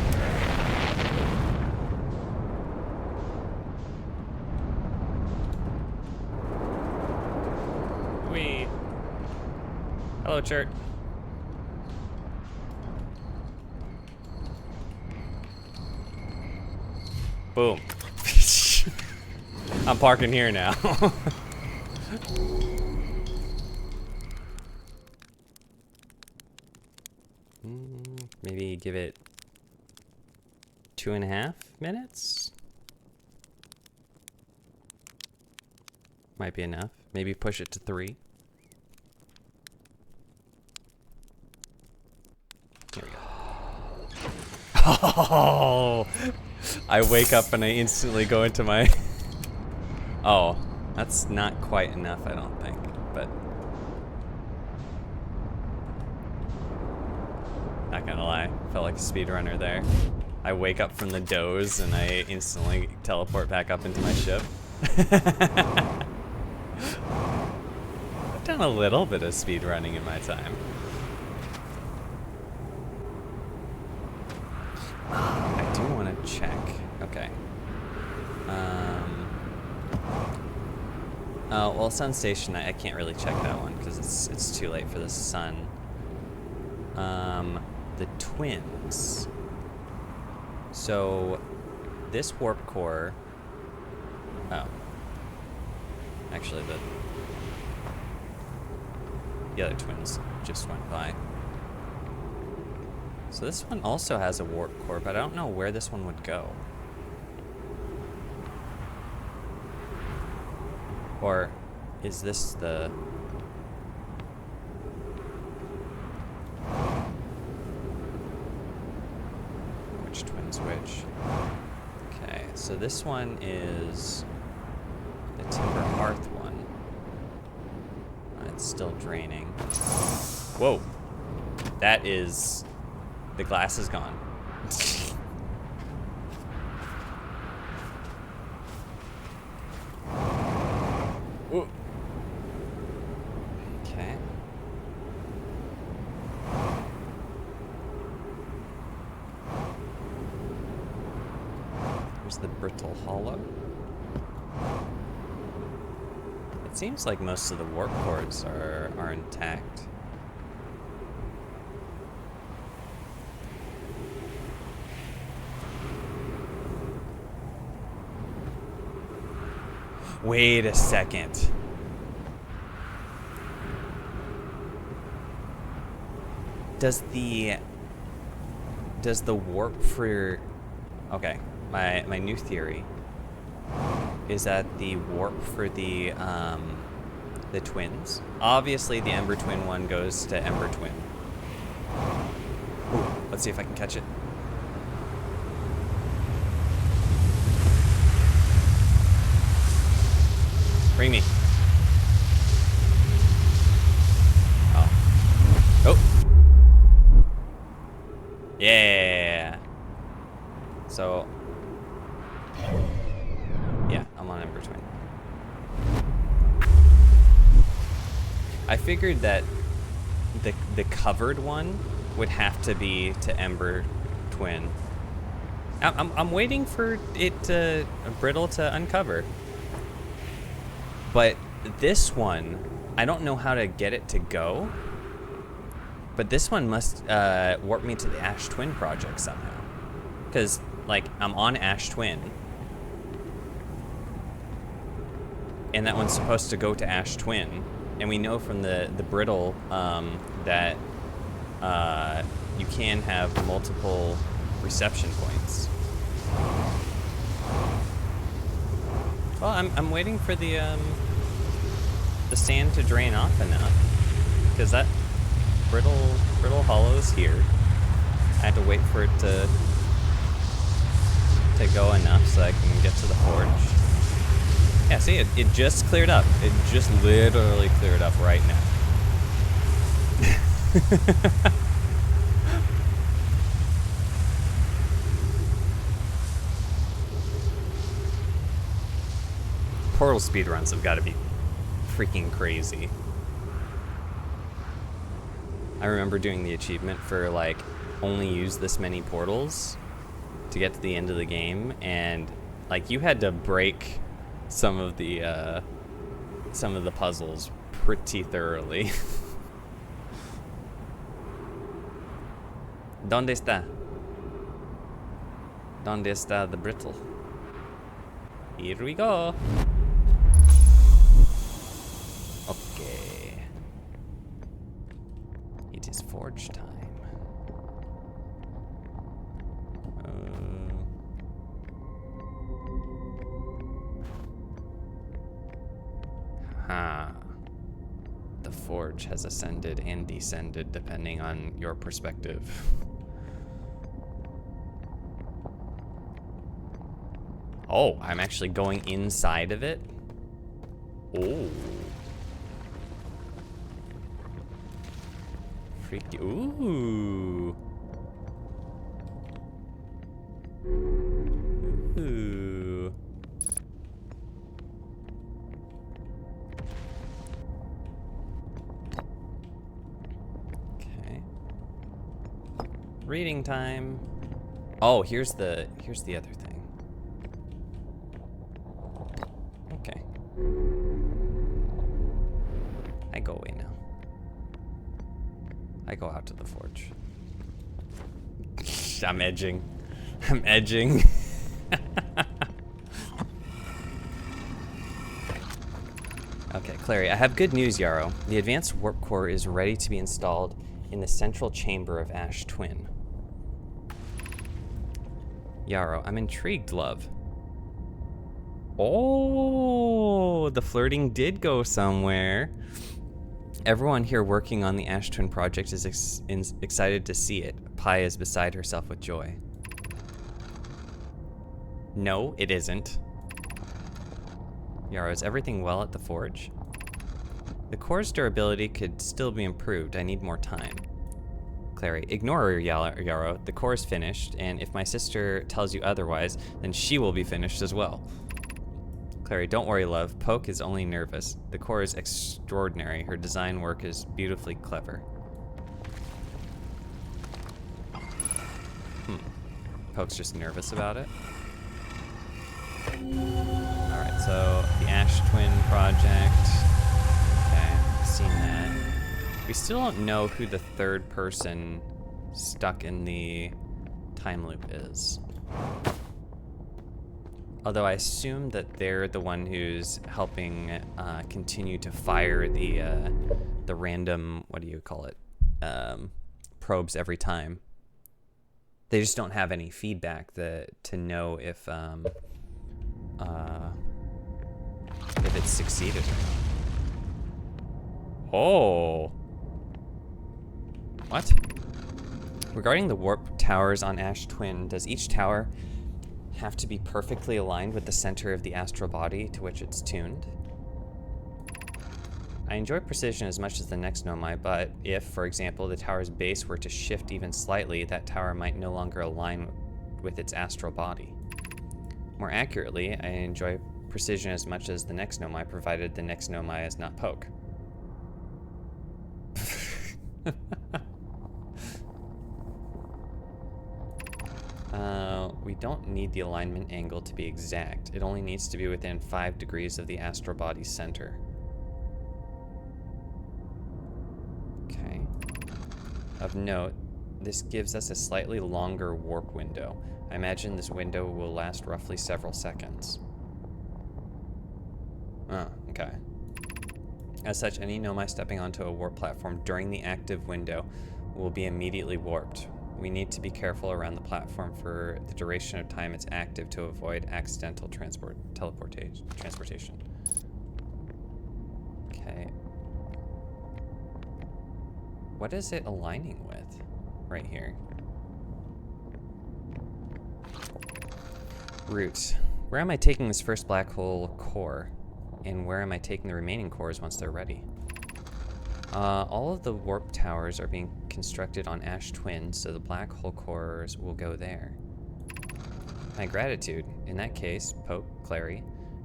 Whee! Hello, Chert. Boom. I'm parking here now. Maybe give it 2.5 minutes? Might be enough. Maybe push it to 3. Here we go. Oh! I wake up and I instantly go into my... Oh, that's not quite enough, I don't think, but... Not gonna lie, felt like a speedrunner there. I wake up from the doze and I instantly teleport back up into my ship. I've done a little bit of speedrunning in my time. I do want to check. Okay. Oh, well, Sun Station, I can't really check that one because it's too late for the sun. The twins. So, this warp core. Oh. Actually, the other twins just went by. So this one also has a warp core, but I don't know where this one would go. Or is this the... Which twin's which? Okay, so this one is the Timber Hearth one. It's still draining. Whoa! That is... The glass is gone. Ooh. Okay. Here's the Brittle Hollow. It seems like most of the warp cores are intact. Wait a second. Does the warp for... Okay, my new theory is that the warp for the twins. Obviously the Ember Twin one goes to Ember Twin. Ooh, let's see if I can catch it. Bring me. Oh. Oh. Yeah. So. Yeah, I'm on Ember Twin. I figured that the covered one would have to be to Ember Twin. I'm waiting for it to Brittle to uncover. But this one, I don't know how to get it to go. But this one must warp me to the Ash Twin project somehow. Because, like, I'm on Ash Twin. And that one's supposed to go to Ash Twin. And we know from the Brittle that you can have multiple reception points. Well, I'm waiting for the sand to drain off enough, because that brittle hollow's here. I had to wait for it to go enough so I can get to the forge. Yeah, see, it just cleared up. It just literally cleared up right now. Portal speedruns have got to be freaking crazy. I remember doing the achievement for like only use this many portals to get to the end of the game, and like you had to break some of the puzzles pretty thoroughly. ¿Dónde está? ¿Dónde está the brittle? Here we go. Okay. It is forge time. The forge has ascended and descended depending on your perspective. Oh, I'm actually going inside of it? Oh. Freaky. Ooh. Ooh. Okay. Reading time. Oh, here's the other thing. Okay. I go away now. I go out to the forge. I'm edging. I'm edging. Okay, Clary, I have good news, Yarrow. The advanced warp core is ready to be installed in the central chamber of Ash Twin. Yarrow, I'm intrigued, love. Oh, the flirting did go somewhere. Everyone here working on the Ash Twin project is excited to see it. Pi is beside herself with joy. No, it isn't. Yarrow, is everything well at the forge? The core's durability could still be improved. I need more time. Clary, ignore her, Yarrow. The core is finished, and if my sister tells you otherwise, then she will be finished as well. Clary, don't worry, love. Poke is only nervous. The core is extraordinary. Her design work is beautifully clever. Poke's just nervous about it. Alright, so the Ash Twin project. Okay, I've seen that. We still don't know who the third person stuck in the time loop is. Although I assume that they're the one who's helping continue to fire the random, what do you call it, probes every time. They just don't have any feedback to know if it's succeeded or not. Oh. What? Regarding the warp towers on Ash Twin, does each tower have to be perfectly aligned with the center of the astral body to which it's tuned? I enjoy precision as much as the next Nomai, but if, for example, the tower's base were to shift even slightly, that tower might no longer align with its astral body. More accurately, I enjoy precision as much as the next Nomai, provided the next Nomai is not Poke. We don't need the alignment angle to be exact. It only needs to be within 5 degrees of the astral body's center. Okay. Of note, this gives us a slightly longer warp window. I imagine this window will last roughly several seconds. Oh, okay. As such, any Nomai stepping onto a warp platform during the active window will be immediately warped. We need to be careful around the platform for the duration of time it's active to avoid accidental transportation. Okay. What is it aligning with right here? Root. Where am I taking this first black hole core? And where am I taking the remaining cores once they're ready? All of the warp towers are being constructed on Ash Twin, so the black hole cores will go there. My gratitude. In that case, Poke, Clary,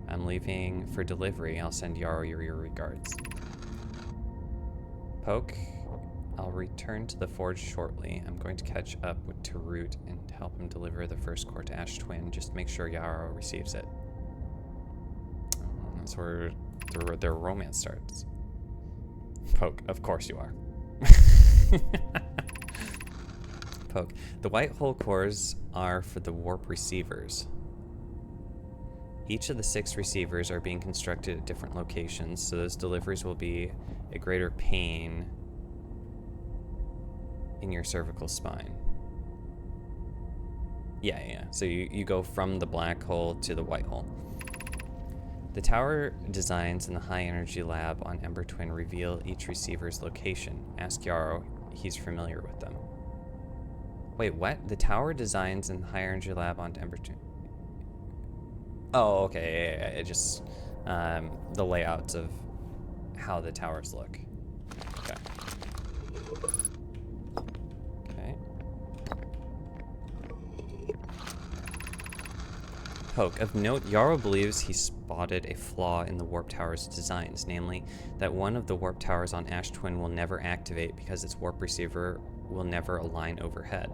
I'm leaving for delivery. I'll send Yarrow your regards. Poke, I'll return to the forge shortly. I'm going to catch up with Tarut and help him deliver the first core to Ash Twin. Just make sure Yarrow receives it. That's where their romance starts. Poke, of course you are. Poke, the white hole cores are for the warp receivers. Each of the 6 receivers are being constructed at different locations, so those deliveries will be a greater pain in your cervical spine. Yeah. So you go from the black hole to the white hole. The tower designs in the high energy lab on Ember Twin reveal each receiver's location. Ask Yarrow, he's familiar with them. Wait, what? The tower designs in the high energy lab on Ember Twin. Oh, okay. Yeah. It just the layouts of how the towers look. Okay. Poke, of note, Yarrow believes he spotted a flaw in the warp tower's designs, namely that one of the warp towers on Ash Twin will never activate because its warp receiver will never align overhead.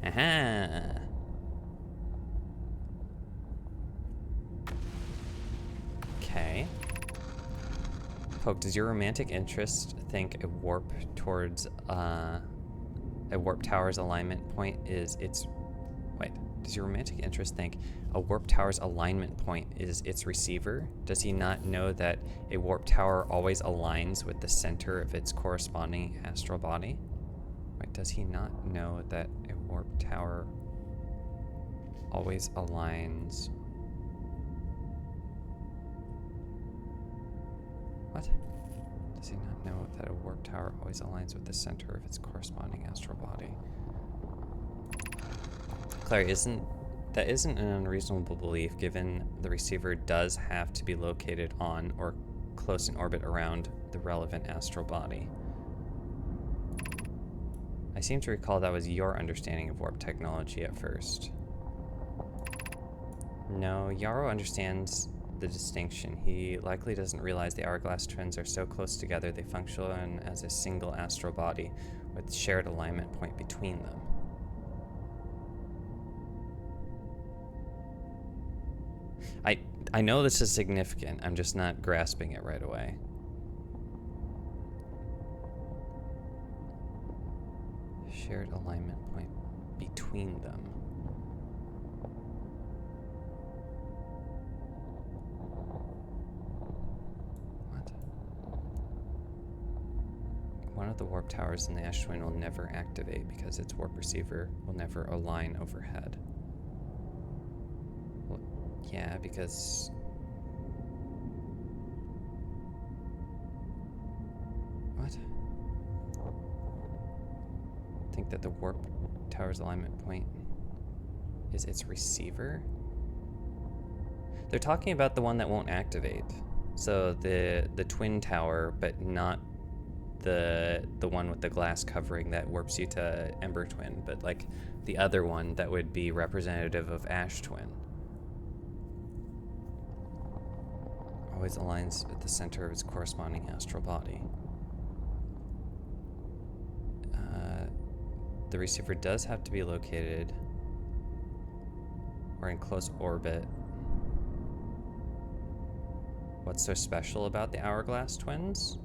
Aha! Okay. Poke, does your romantic interest think a warp towards a warp tower's alignment point is its... Wait. Does your romantic interest think a warp tower's alignment point is its receiver? Does he not know that a warp tower always aligns with the center of its corresponding astral body? Wait, does he not know that a warp tower always aligns... What? Does he not know that a warp tower always aligns with the center of its corresponding astral body? Claire, that isn't an unreasonable belief, given the receiver does have to be located on or close in orbit around the relevant astral body. I seem to recall that was your understanding of warp technology at first. No, Yarrow understands the distinction. He likely doesn't realize the hourglass twins are so close together they function as a single astral body with shared alignment point between them. I know this is significant, I'm just not grasping it right away. Shared alignment point between them. What? One of the warp towers in the Ash Twin will never activate because its warp receiver will never align overhead. Well, yeah, because... What? Think that the warp tower's alignment point is its receiver? They're talking about the one that won't activate. So the twin tower, but not the one with the glass covering that warps you to Ember Twin, but like the other one that would be representative of Ash Twin. Always aligns at the center of its corresponding astral body. The receiver does have to be located or in close orbit. What's so special about the hourglass twins?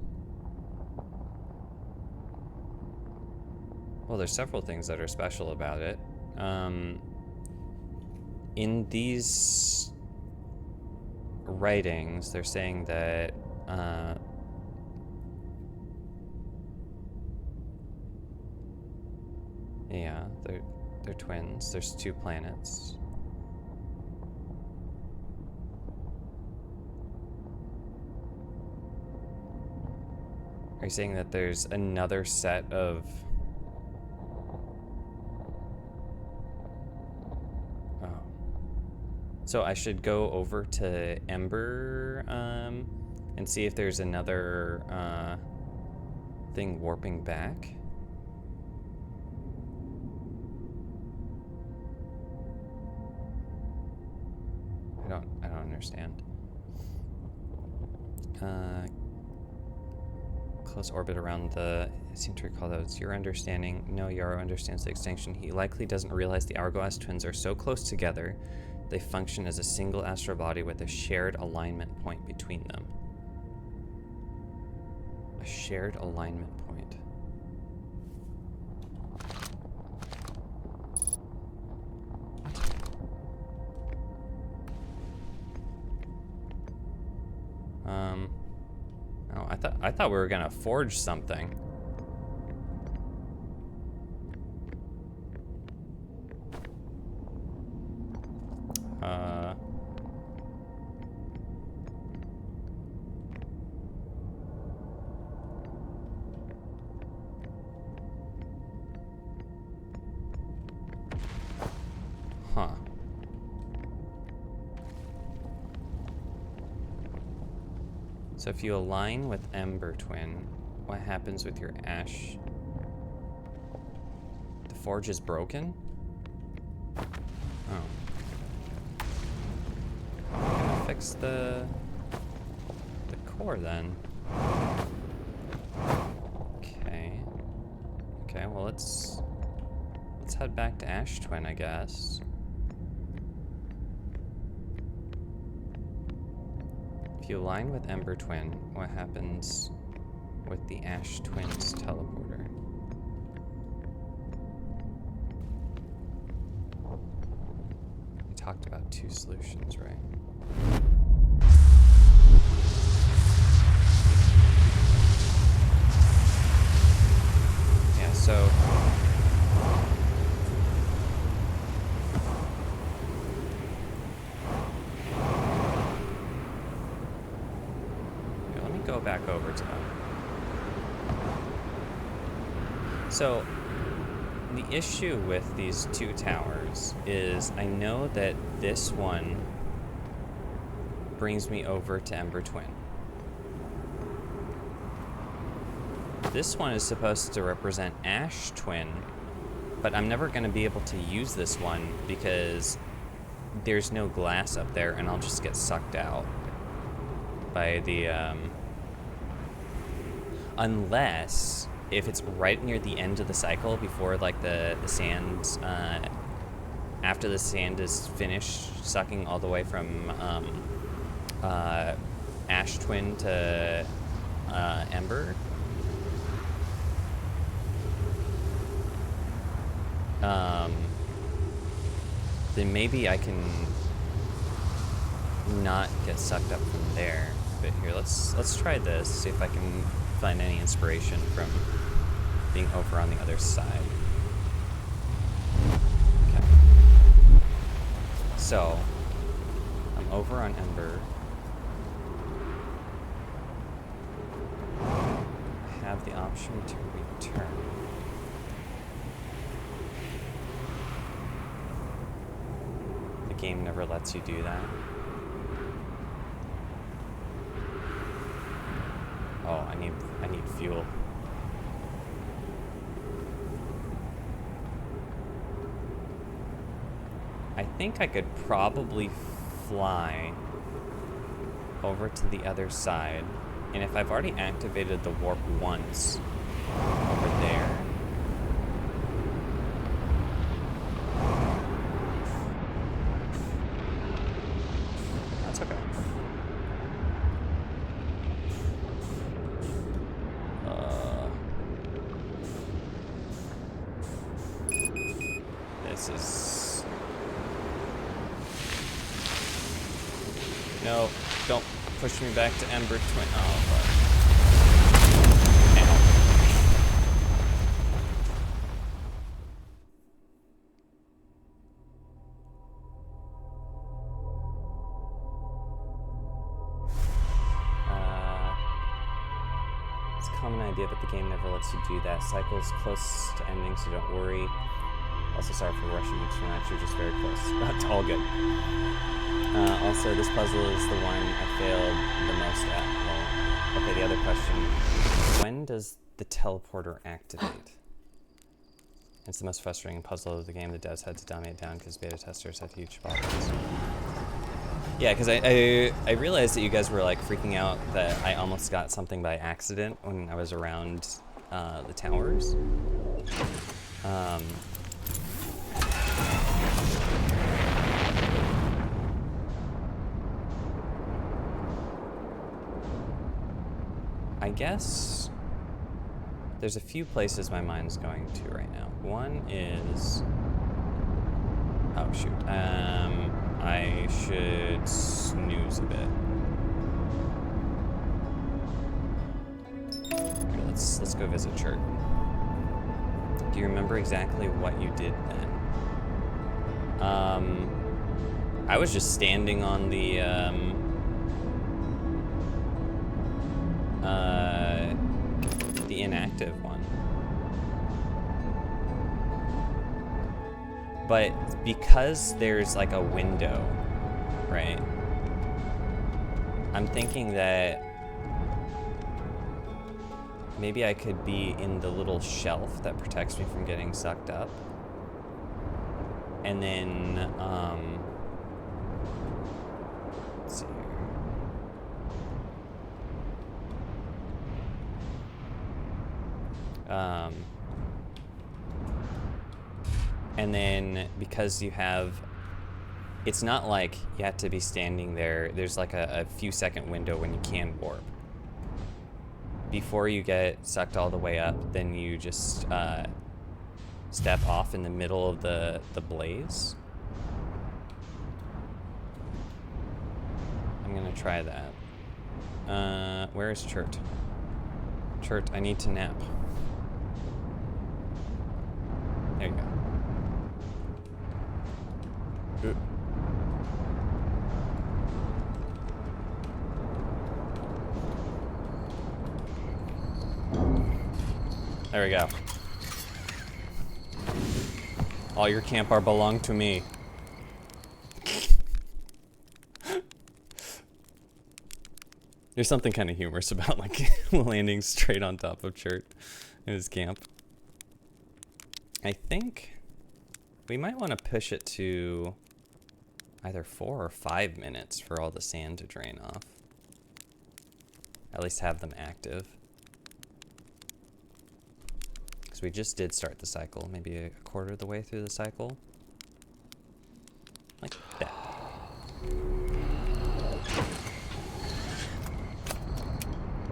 Well, there's several things that are special about it. In these writings, they're saying that yeah, they're twins. There's 2 planets. Are you saying that there's another set of... Oh. So I should go over to Ember and see if there's another thing warping back? I don't understand. Close orbit around the... I seem to recall that it's your understanding. No, Yarrow understands the extinction. He likely doesn't realize the Hourglass twins are so close together, they function as a single astral body with a shared alignment point between them. A shared alignment point. Oh, I thought we were gonna forge something. Huh. So if you align with Ember Twin, what happens with your ash? The forge is broken? Oh. I'm gonna fix the core then. Okay. Okay, well let's head back to Ash Twin, I guess. If you align with Ember Twin, what happens with the Ash Twin's teleporter? We talked about 2 solutions, right? Yeah, so... go back over to them. So the issue with these 2 towers is I know that this one brings me over to Ember Twin. This one is supposed to represent Ash Twin, but I'm never going to be able to use this one because there's no glass up there and I'll just get sucked out by the unless if it's right near the end of the cycle before like the sand after the sand is finished sucking all the way from Ash Twin to Ember, then maybe I can not get sucked up from there. But here, let's try this, see if I can find any inspiration from being over on the other side. Okay. So, I'm over on Ember. I have the option to return. The game never lets you do that. Oh, I need fuel. I think I could probably fly over to the other side, and if I've already activated the warp once over there, that's okay. This is... No, don't push me back to Ember Twin. Oh, fuck. Ow. It's a common idea, but the game never lets you do that. Cycle's close to ending, so don't worry. Also, sorry for rushing you too much. You're just very close. But all good. Also, this puzzle is the one I failed the most at. Well, okay, the other question. When does the teleporter activate? It's the most frustrating puzzle of the game. The devs had to dumb it down because beta testers had huge problems. Yeah, because I realized that you guys were like freaking out that I almost got something by accident when I was around the towers. I guess there's a few places my mind's going to right now. One is, oh shoot, I should snooze a bit. Okay, let's go visit Chert. Do you remember exactly what you did then? I was just standing on the inactive one. But because there's like a window, right? I'm thinking that maybe I could be in the little shelf that protects me from getting sucked up. And then, let's see here. And then because you have, it's not like you have to be standing there. There's like a few second window when you can warp. Before you get sucked all the way up, then you just step off in the middle of the blaze. I'm gonna try that. Where is Chert? Chert, I need to nap. There you go. There we go. All your camp are belong to me. There's something kind of humorous about like landing straight on top of Chert in his camp. I think we might want to push it to either 4 or 5 minutes for all the sand to drain off. At least have them active. Because we just did start the cycle, maybe a quarter of the way through the cycle. Like that.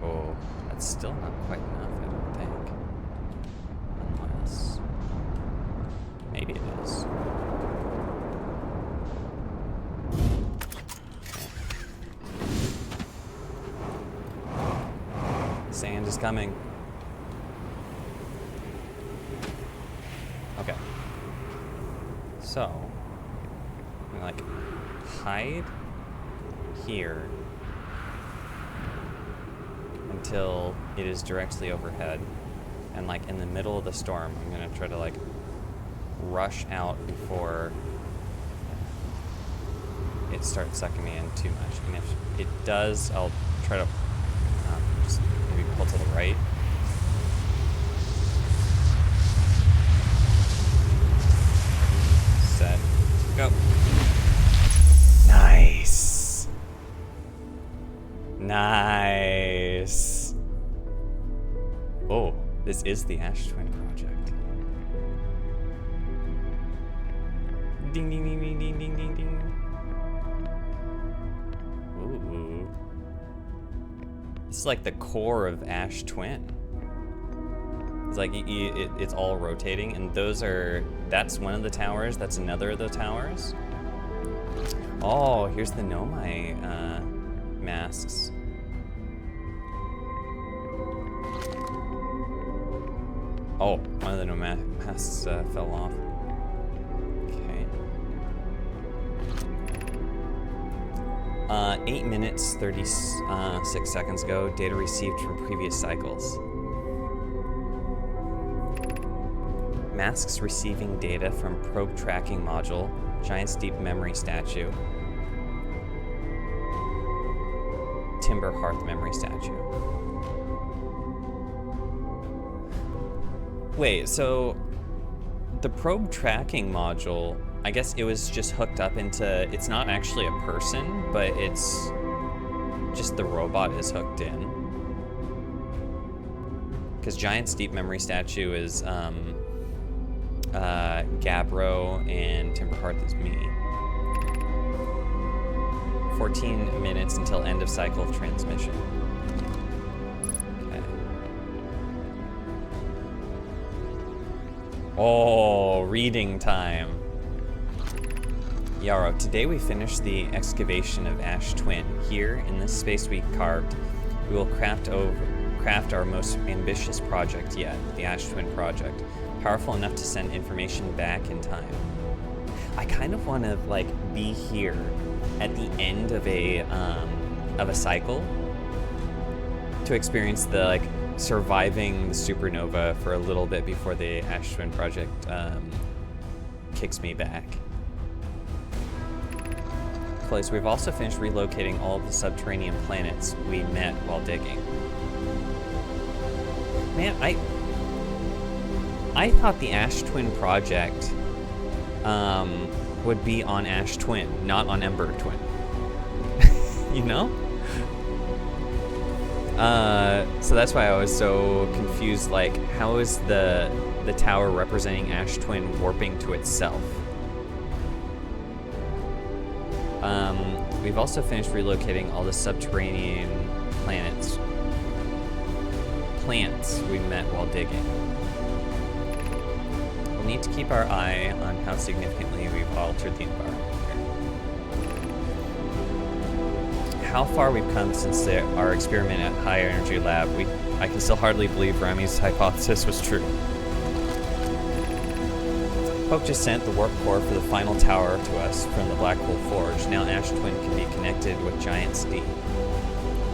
Oh, that's still not quite enough, I don't think. Unless... maybe it is. Sand is coming. Okay. So, I'm gonna, like, hide here until it is directly overhead. And, like, in the middle of the storm, I'm gonna try to, like, rush out before it starts sucking me in too much. And if it does, I'll try to just maybe pull to the right. Set. Go. Nice. Nice. Oh, this is the Ash Twin project. Ding, ding, ding, ding, ding, ding, ding, ding. Ooh. This is like the core of Ash Twin. It's like it's all rotating, and that's one of the towers, that's another of the towers. Oh, here's the Nomai masks. Oh, one of the Nomai masks fell off. Okay. 8 minutes, 36 seconds ago, data received from previous cycles. Masks receiving data from probe tracking module, Giant's Deep memory statue, Timber Hearth memory statue. Wait, so the probe tracking module I guess it was just hooked up into, it's not actually a person, but it's just the robot is hooked in. Because Giant's Deep memory statue is Gabbro and Timberhearth is me. 14 minutes until end of cycle of transmission. Okay. Oh, reading time. Yarrow, today we finished the excavation of Ash Twin. Here, in this space we carved, we will craft our most ambitious project yet, the Ash Twin project. Powerful enough to send information back in time. I kind of want to like be here at the end of a cycle to experience the like surviving the supernova for a little bit before the Ash Twin project kicks me back. Close. We've also finished relocating all of the subterranean planets we met while digging. Man, I thought the Ash Twin project would be on Ash Twin, not on Ember Twin. You know? So that's why I was so confused, like, how is the tower representing Ash Twin warping to itself? We've also finished relocating all the subterranean plants we met while digging. We'll need to keep our eye on how significantly we've altered the environment here. How far we've come since our experiment at High Energy Lab, I can still hardly believe Remy's hypothesis was true. Poke just sent the warp core for the final tower to us from the Black Hole Forge. Now Ash Twin can be connected with Giant's Deep,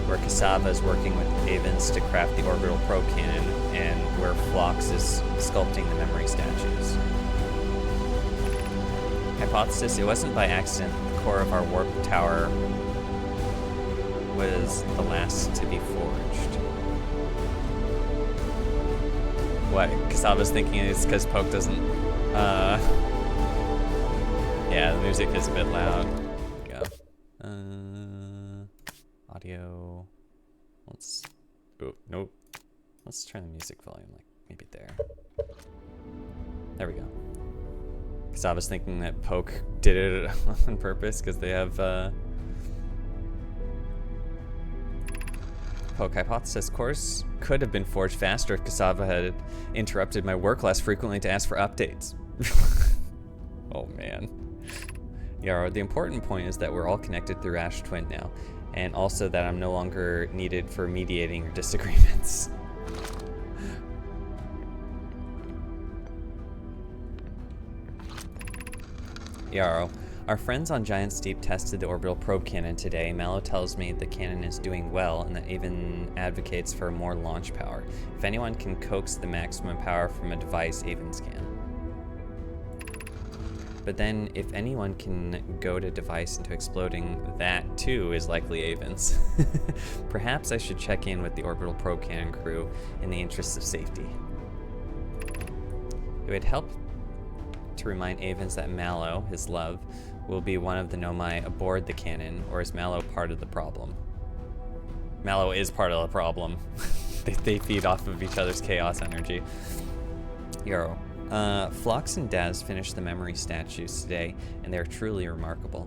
where Cassava is working with Avens to craft the orbital probe cannon, and where Phlox is sculpting the memory statues. Hypothesis, it wasn't by accident that the core of our warp tower was the last to be forged. What? Cassava's thinking it's because Poke doesn't... yeah, the music is a bit loud. There we go. Audio. Let's... Oh, nope. Let's turn the music volume, like, maybe there. There we go. Because I was thinking that Poke did it on purpose, because they have, Poke hypothesis course could have been forged faster if Cassava had interrupted my work less frequently to ask for updates. Oh man. Yarrow, the important point is that we're all connected through Ash Twin now, and also that I'm no longer needed for mediating your disagreements. Yarrow, our friends on Giant's Deep tested the orbital probe cannon today. Mallow tells me the cannon is doing well and that even advocates for more launch power. If anyone can coax the maximum power from a device, Avens can. But then, if anyone can goad a device into exploding, that too is likely Avens. Perhaps I should check in with the orbital probe cannon crew in the interests of safety. It would help to remind Avens that Mallow, his love, will be one of the Nomai aboard the cannon, or is Mallow part of the problem? Mallow is part of the problem. they feed off of each other's chaos energy. Yarrow. Phlox and Daz finished the memory statues today, and they're truly remarkable.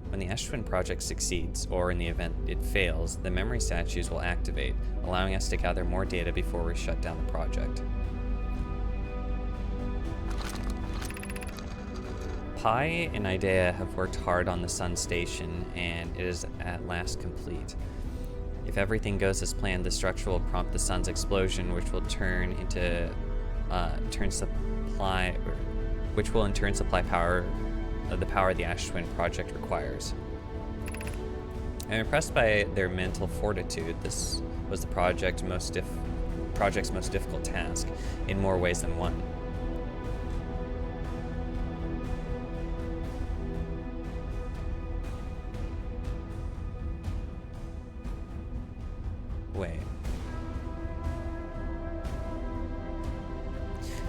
When the Ash Twin project succeeds, or in the event it fails, the memory statues will activate, allowing us to gather more data before we shut down the project. Pi and Idea have worked hard on the Sun Station, and it is at last complete. If everything goes as planned, the structure will prompt the Sun's explosion, which will in turn supply power, the power the Ash Twin project requires. I'm impressed by their mental fortitude. This was the project's most difficult task, in more ways than one. Wait.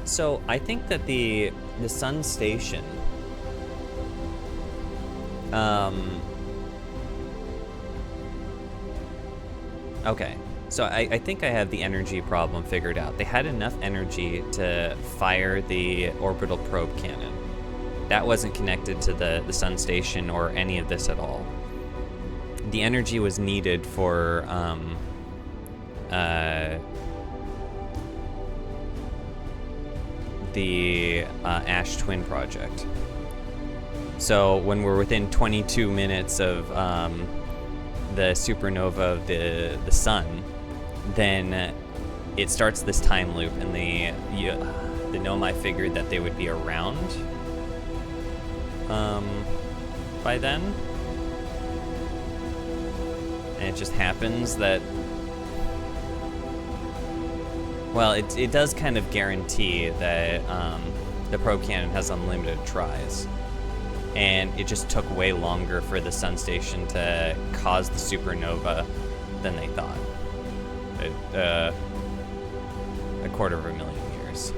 So I think that the sun station, okay, so I think I have the energy problem figured out. They had enough energy to fire the orbital probe cannon. That wasn't connected to the sun station or any of this at all. The energy was needed for the Ash Twin project. So when we're within 22 minutes of the supernova of the sun, then it starts this time loop, and the Nomai figured that they would be around by then, and it just happens that, well, it does kind of guarantee that the probe cannon has unlimited tries, and it just took way longer for the sun station to cause the supernova than they thought. A 250,000 years.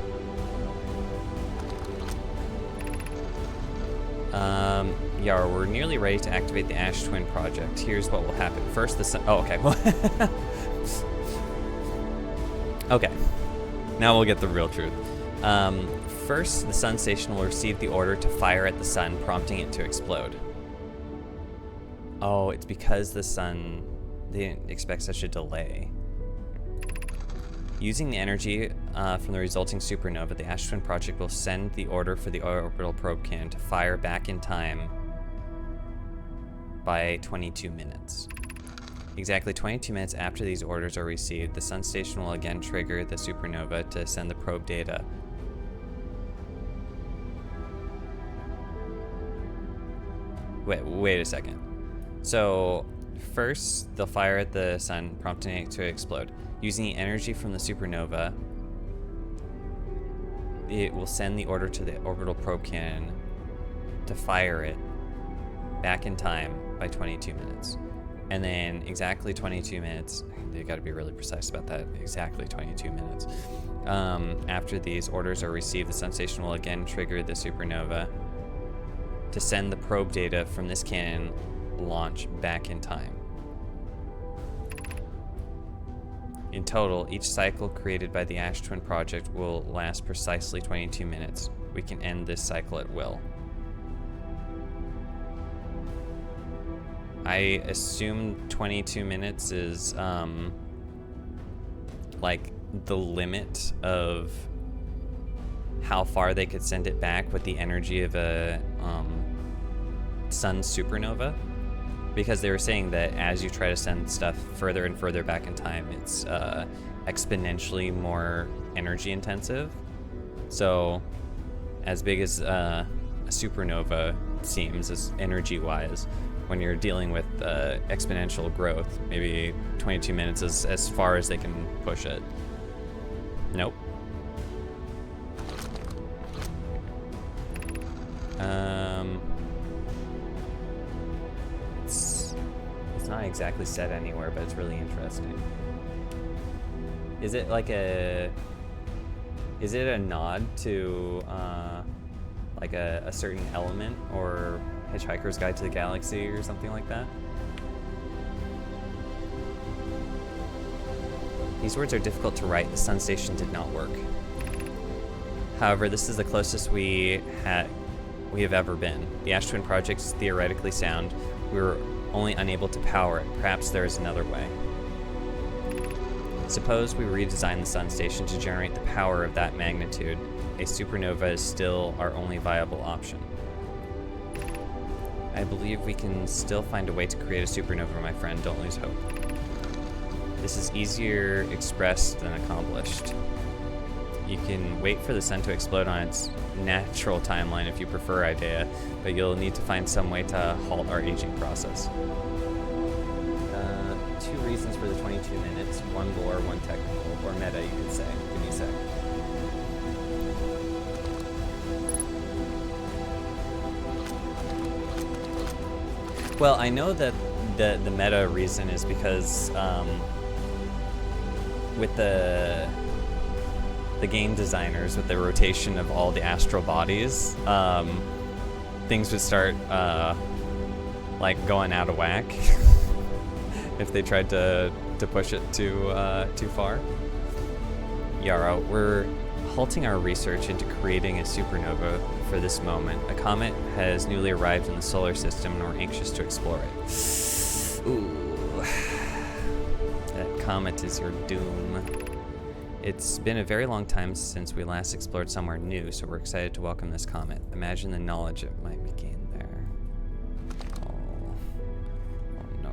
Yeah, we're nearly ready to activate the Ash Twin project. Here's what will happen. First, the sun. Oh, okay. Okay. Now we'll get the real truth. First, the sun station will receive the order to fire at the sun, prompting it to explode. Oh, it's because the sun. They didn't expect such a delay. Using the energy from the resulting supernova, the Ash Twin project will send the order for the orbital probe cannon to fire back in time by 22 minutes. Exactly 22 minutes after these orders are received, the sun station will again trigger the supernova to send the probe data. Wait a second. So first, they'll fire at the sun, prompting it to explode. Using the energy from the supernova, it will send the order to the orbital probe cannon to fire it back in time by 22 minutes. And then exactly 22 minutes, they gotta be really precise about that, exactly 22 minutes. After these orders are received, the sun station will again trigger the supernova to send the probe data from this cannon launch back in time. In total, each cycle created by the Ash Twin project will last precisely 22 minutes. We can end this cycle at will. I assume 22 minutes is like the limit of how far they could send it back with the energy of a sun supernova, because they were saying that as you try to send stuff further and further back in time, it's exponentially more energy intensive. So as big as a supernova seems as energy wise, when you're dealing with exponential growth, maybe 22 minutes is as far as they can push it. Nope. It's not exactly said anywhere, but it's really interesting. Is it like is it a nod to like a certain element, or Hitchhiker's Guide to the Galaxy or something like that? These words are difficult to write. The sun station did not work. However, this is the closest we have ever been. The Ash Twin project is theoretically sound. We were only unable to power it. Perhaps there is another way. Suppose we redesign the sun station to generate the power of that magnitude. A supernova is still our only viable option. I believe we can still find a way to create a supernova, my friend. Don't lose hope. This is easier expressed than accomplished. You can wait for the sun to explode on its natural timeline if you prefer, Idea, but you'll need to find some way to halt our aging process. 2 reasons for the 22 minutes, 1 lore, 1 technical, or meta, you could say. Give me a sec. Well, I know that the meta reason is because with the the game designers with the rotation of all the astral bodies, things would start like going out of whack if they tried to push it too far. Yara, we're halting our research into creating a supernova for this moment. A comet has newly arrived in the solar system and we're anxious to explore it. Ooh. That comet is your doom. It's been a very long time since we last explored somewhere new, so we're excited to welcome this comet. Imagine the knowledge it might be gained there. Oh no.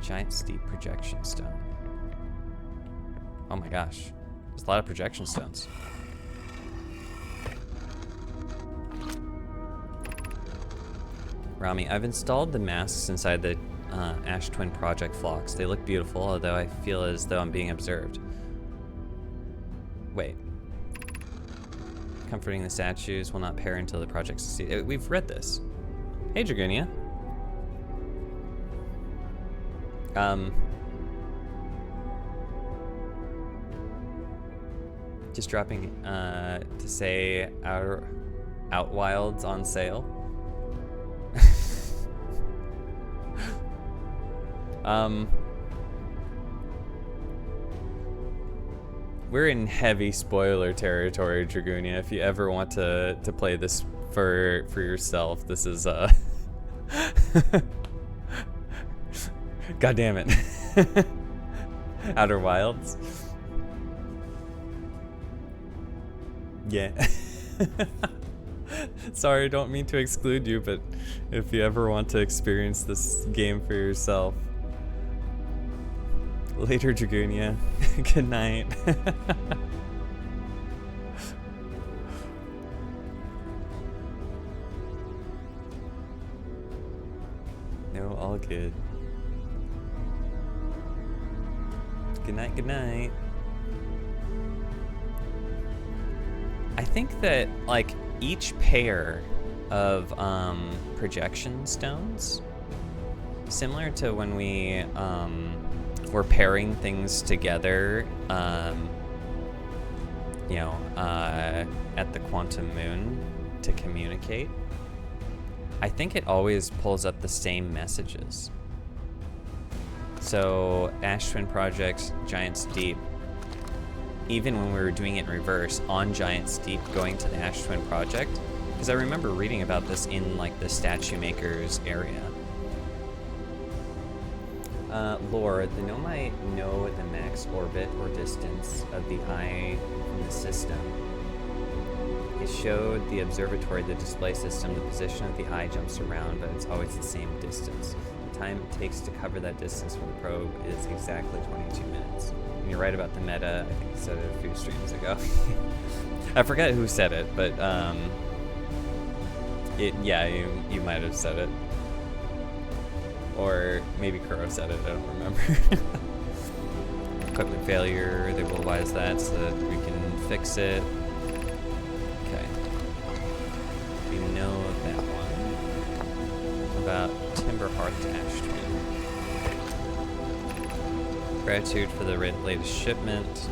Giant steep projection stone. Oh my gosh. There's a lot of projection stones. Rami, I've installed the masks inside the Ash Twin Project flocks. They look beautiful, although I feel as though I'm being observed. Wait. Comforting the statues will not pair until the project succeeds. We've read this. Hey, Dragonia. Just dropping to say our Outwilds on sale. We're in heavy spoiler territory, Dragonia. If you ever want to play this for yourself, this is God damn it. Outer Wilds. Yeah. Sorry, I don't mean to exclude you, but if you ever want to experience this game for yourself. Later, Dragonia. Good night. No, all good. Good night, good night. I think that, like, each pair of projection stones, similar to when we were pairing things together, you know, at the Quantum Moon to communicate, I think it always pulls up the same messages. So Ash Twin Project, Giant Steep, even when we were doing it in reverse, on Giant Steep going to the Ash Twin Project, because I remember reading about this in like the Statue Makers area. Lore, the Nomai know the max orbit or distance of the eye from the system. It showed the observatory, the display system, the position of the eye jumps around, but it's always the same distance. The time it takes to cover that distance from the probe is exactly 22 minutes. And you're right about the meta. I think I said it a few streams ago. I forget who said it, but yeah, you might have said it. Or maybe Kuro said it, I don't remember. Equipment failure, they will wise that so that we can fix it. Okay. We know that one. About Timberhearth to Ash Twin. Gratitude for the latest shipment.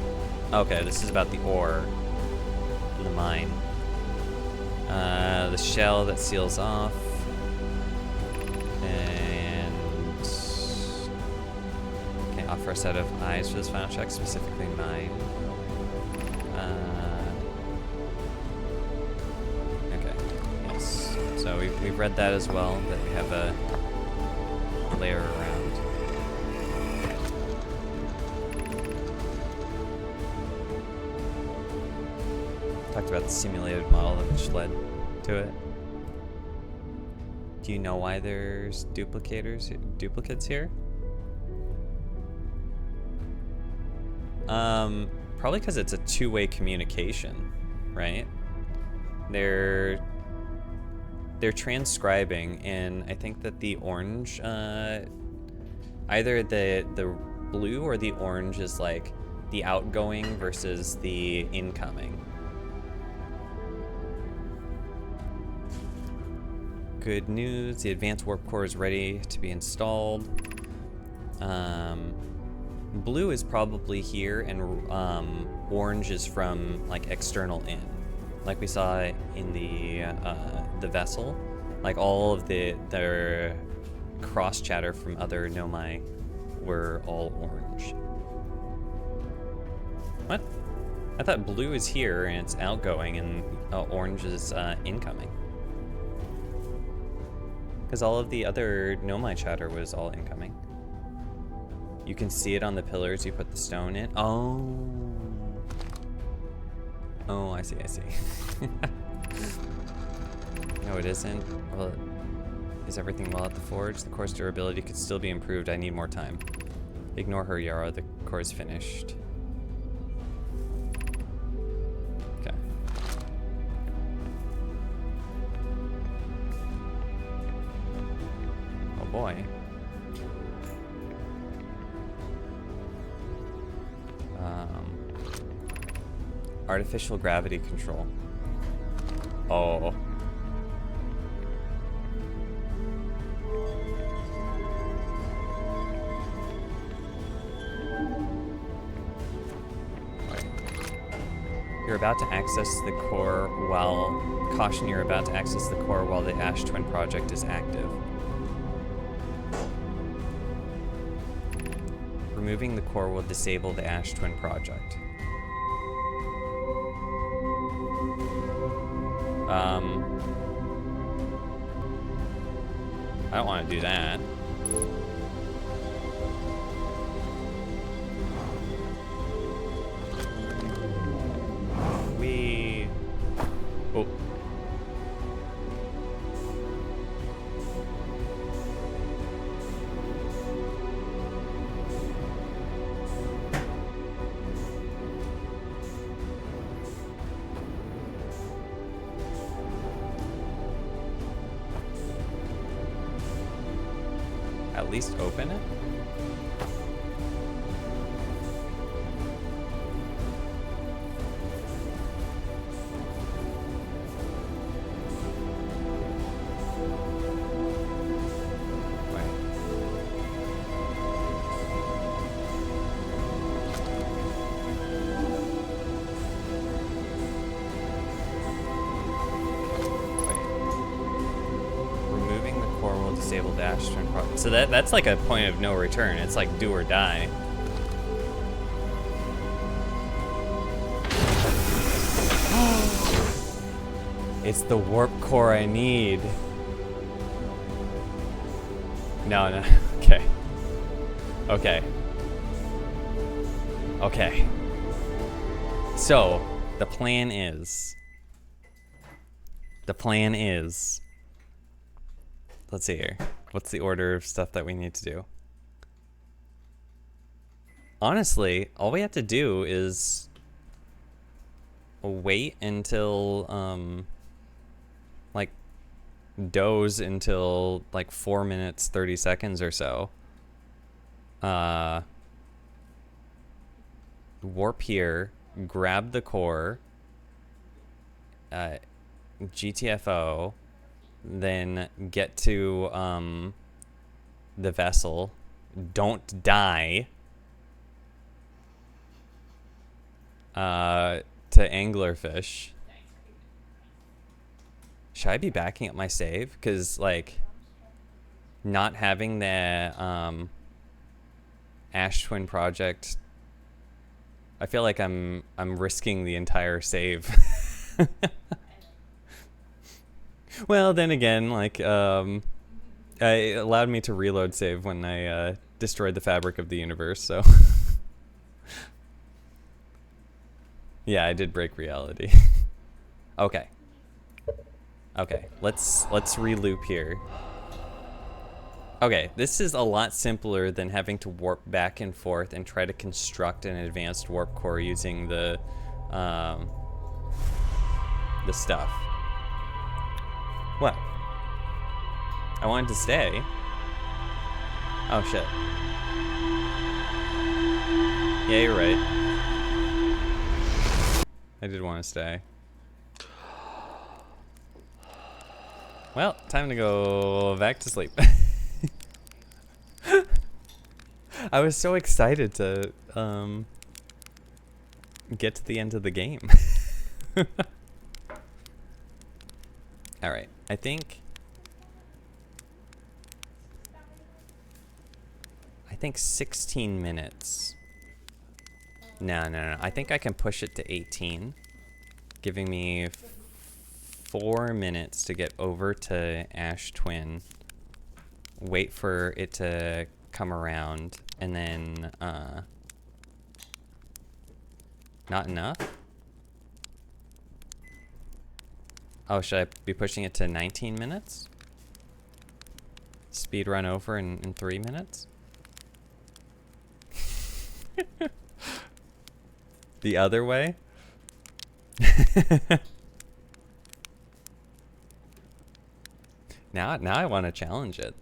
Okay, this is about the ore in the mine. The shell that seals off. Offer a set of eyes for this final check, specifically mine. Okay, yes. So we've read that as well, that we have a layer around. Talked about the simulated model which led to it. Do you know why there's duplicates here? Probably because it's a two-way communication, right? They're transcribing, and I think that the orange, either the blue or the orange is like the outgoing versus the incoming. Good news, the advanced warp core is ready to be installed. blue is probably here, and orange is from like external in, like we saw in the vessel. Like all of their cross chatter from other Nomai were all orange. What? I thought blue is here and it's outgoing, and orange is incoming. Because all of the other Nomai chatter was all incoming. You can see it on the pillars you put the stone in. Oh. Oh, I see, I see. No, it isn't. Well, is everything well at the forge? The core's durability could still be improved. I need more time. Ignore her, Yara. The core's finished. Okay. Oh boy. Artificial gravity control. Oh. You're about to access the core while... Caution, you're about to access the core while the Ash Twin project is active. Removing the core will disable the Ash Twin project. I don't want to do that. Oh. At least open it? Disable dash turn. So that's like a point of no return. It's like do or die. It's the warp core I need. No, no. Okay. Okay. Okay. So the plan is. Let's see here. What's the order of stuff that we need to do? Honestly, all we have to do is wait until, like, doze until, like, 4 minutes, 30 seconds or so. Warp here, grab the core, GTFO, then get to the vessel, don't die, to anglerfish. Should I be backing up my save? Because like not having the Ash Twin project, I feel like I'm risking the entire save. Well, then again, like, it allowed me to reload save when I destroyed the fabric of the universe, so. Yeah, I did break reality. Okay. Okay, let's re-loop here. Okay, this is a lot simpler than having to warp back and forth and try to construct an advanced warp core using the stuff. What? I wanted to stay. Oh shit. Yeah, you're right. I did want to stay. Well, time to go back to sleep. I was so excited to get to the end of the game. All right, I think 16 minutes. No. I think I can push it to 18, giving me 4 minutes to get over to Ash Twin, wait for it to come around, and then, not enough? Oh, should I be pushing it to 19 minutes? Speed run over in 3 minutes? The other way? Now I want to challenge it.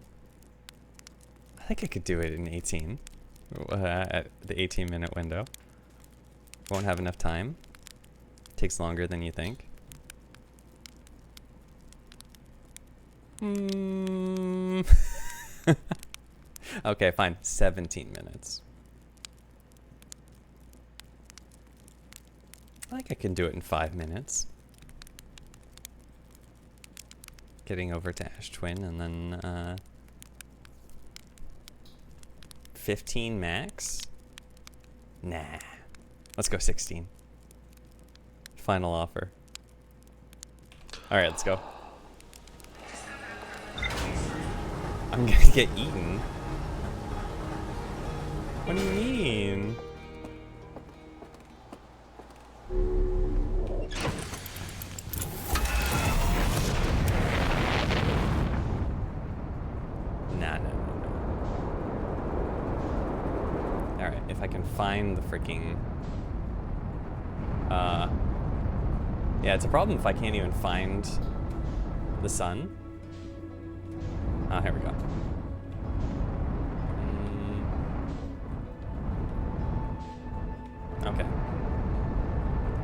I think I could do it in 18. At the 18-minute window. Won't have enough time. Takes longer than you think. Okay, fine. 17 minutes. I think I can do it in 5 minutes. Getting over to Ash Twin and then 15 max? Nah. Let's go 16. Final offer. Alright, let's go. I'm gonna get eaten. What do you mean? No. Alright, if I can find the freaking... yeah, it's a problem if I can't even find the sun. Ah, here we go. Okay.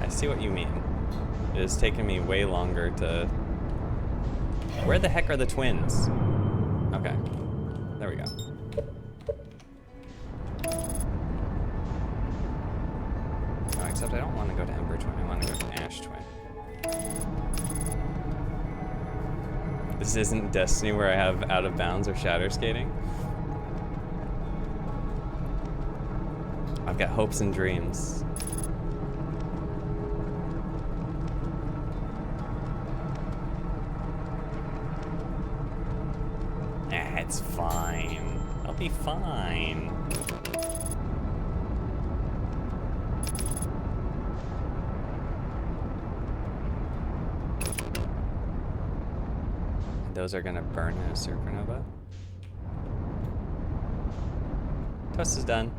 I see what you mean. It has taken me way longer to... Where the heck are the twins? Okay. There we go. Oh, except I don't want to go to Ember Twin. I want to go to Ash Twin. This isn't Destiny where I have Out of Bounds or Shatter Skating. I've got hopes and dreams. It's fine. I'll be fine. Those are gonna burn in a supernova. Toast is done.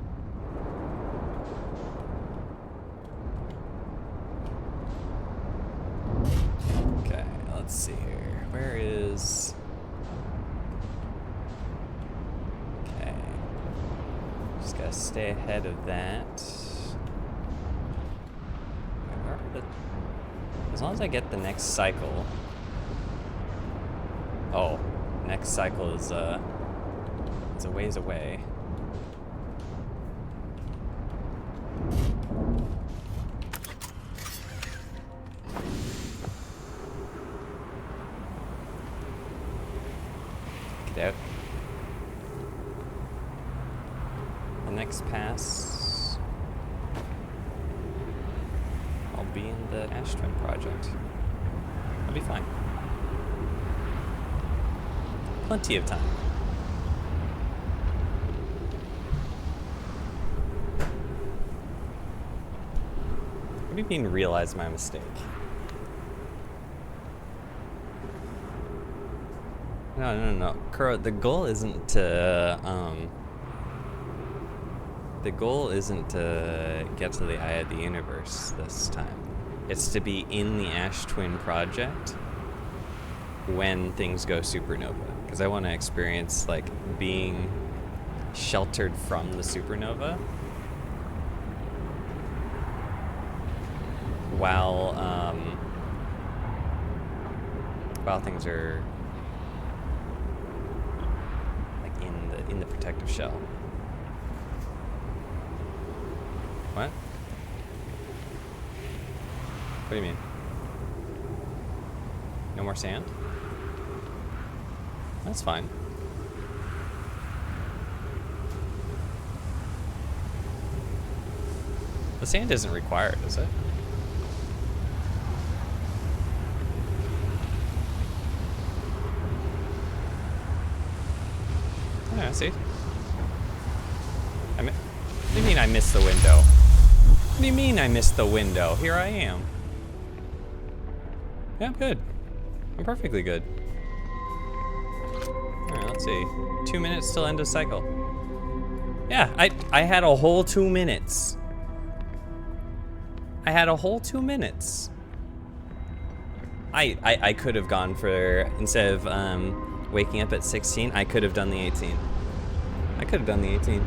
Okay, let's see here. Where is... Okay. Just gotta stay ahead of that. Where are the... As long as I get the next cycle... Oh, next cycle is a ways away. Get out. The next pass, I'll be in the Ash Twin project. I'll be fine. Plenty of time. What do you mean, realize my mistake? No. Kuro, the goal isn't to, the goal isn't to get to the Eye of the Universe this time. It's to be in the Ash Twin project when things go supernova. Because I want to experience, like, being sheltered from the supernova while things are, like, in the protective shell. What? What do you mean? No more sand? That's fine. The sand isn't required, is it? Yeah, see? What do you mean I missed the window? What do you mean I missed the window? Here I am. Yeah, I'm good. I'm perfectly good. Alright, let's see. 2 minutes till end of cycle. Yeah, I had a whole 2 minutes. I had a whole 2 minutes. I could have gone for, instead of waking up at 16, I could have done the 18. I could have done the 18.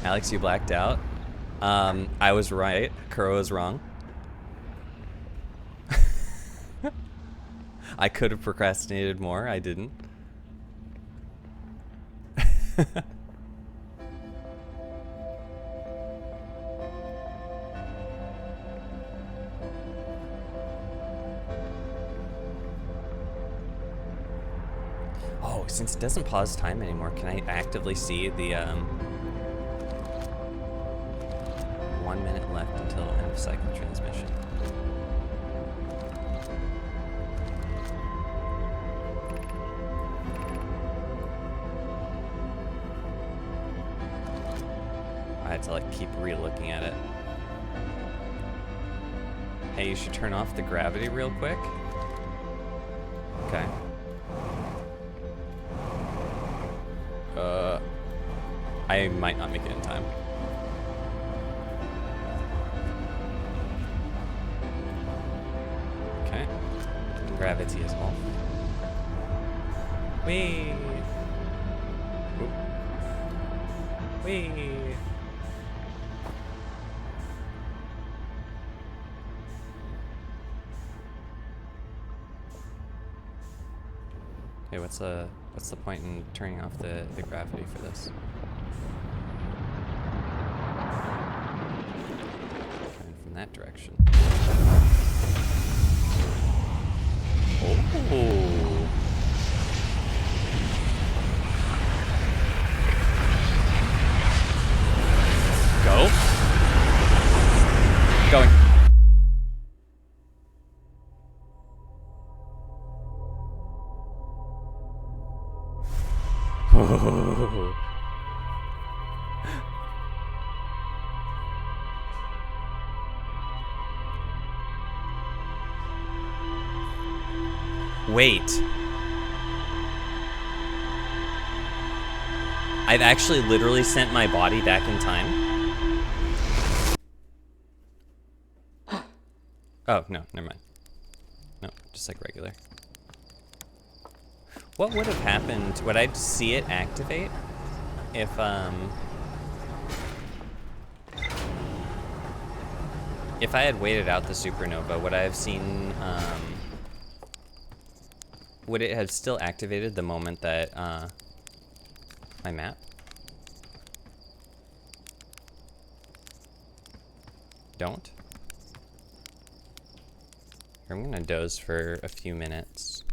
Alex, you blacked out. I was right. Kuro was wrong. I could have procrastinated more. I didn't. Oh, since it doesn't pause time anymore, can I actively see the 1 minute left until end of cycle transmission? I had to like keep re-looking at it. Hey, you should turn off the gravity real quick. Okay. I might not make it in time. Okay. Gravity is off. Whee! Oop. Whee! Okay, what's the point in turning off the gravity for this? Coming from that direction. Oh. Go. Going. Wait. I've actually literally sent my body back in time. Oh, no, never mind. No, just like regular. What would have happened? Would I see it activate if I had waited out the supernova? Would I have seen would it have still activated the moment that my map? Don't. I'm gonna doze for a few minutes.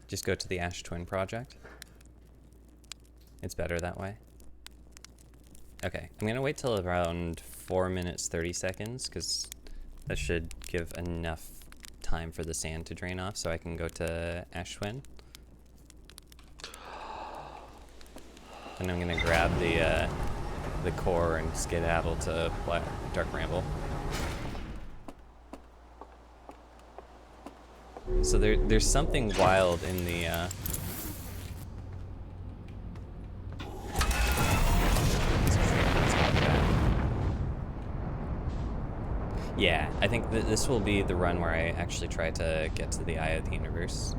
Just go to the Ash Twin project. It's better that way. Okay, I'm gonna wait till around 4 minutes 30 seconds because that should give enough time for the sand to drain off so I can go to Ash Twin. And I'm gonna grab the core and skedaddle to Dark Bramble. So there's something wild in the yeah, I think this will be the run where I actually try to get to the Eye of the Universe.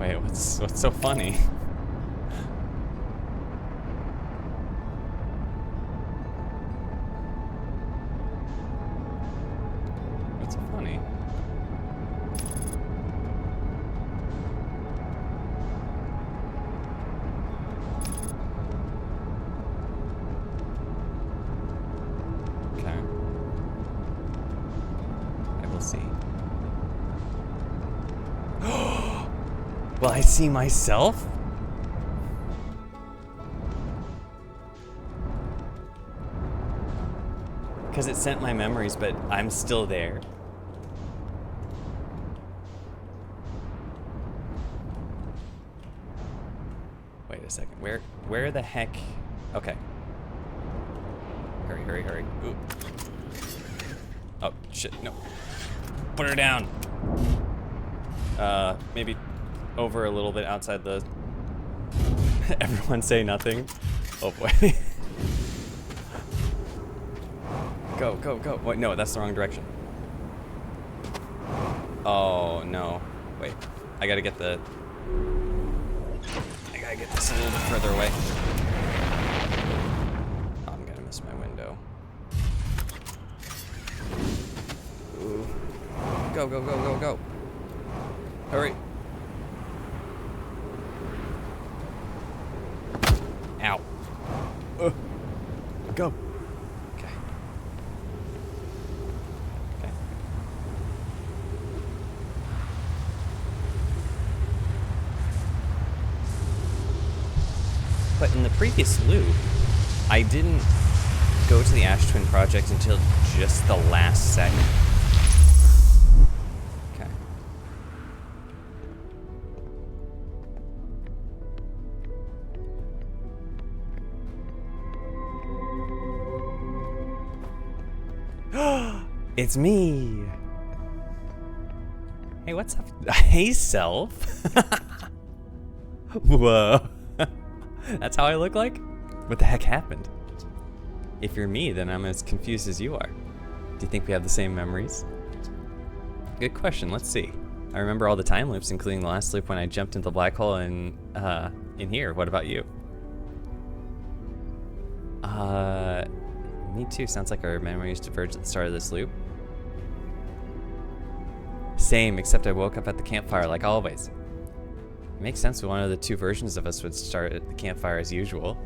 Wait, what's so funny? What's so funny? Okay. I will see. Will I see myself? Because it sent my memories, but I'm still there. Wait a second. Where the heck? Okay. Hurry. Ooh. Oh, shit, no. Put her down. Maybe over a little bit outside the... Everyone say nothing. Oh boy. Go. Wait, no, that's the wrong direction. Oh, no. Wait. I gotta get this a little bit further away. Oh, I'm gonna miss my window. Ooh. Go. Hurry. Ow. Go. Okay. But in the previous loop, I didn't go to the Ash Twin Project until just the last second. Okay. It's me. Hey, what's up? Hey, self. Whoa. That's how I look like? What the heck happened? If you're me, then I'm as confused as you are. Do you think we have the same memories? Good question, let's see. I remember all the time loops, including the last loop when I jumped into the black hole in here. What about you? Me too. Sounds like our memories diverged at the start of this loop. Same, except I woke up at the campfire like always. It makes sense one of the two versions of us would start at the campfire as usual.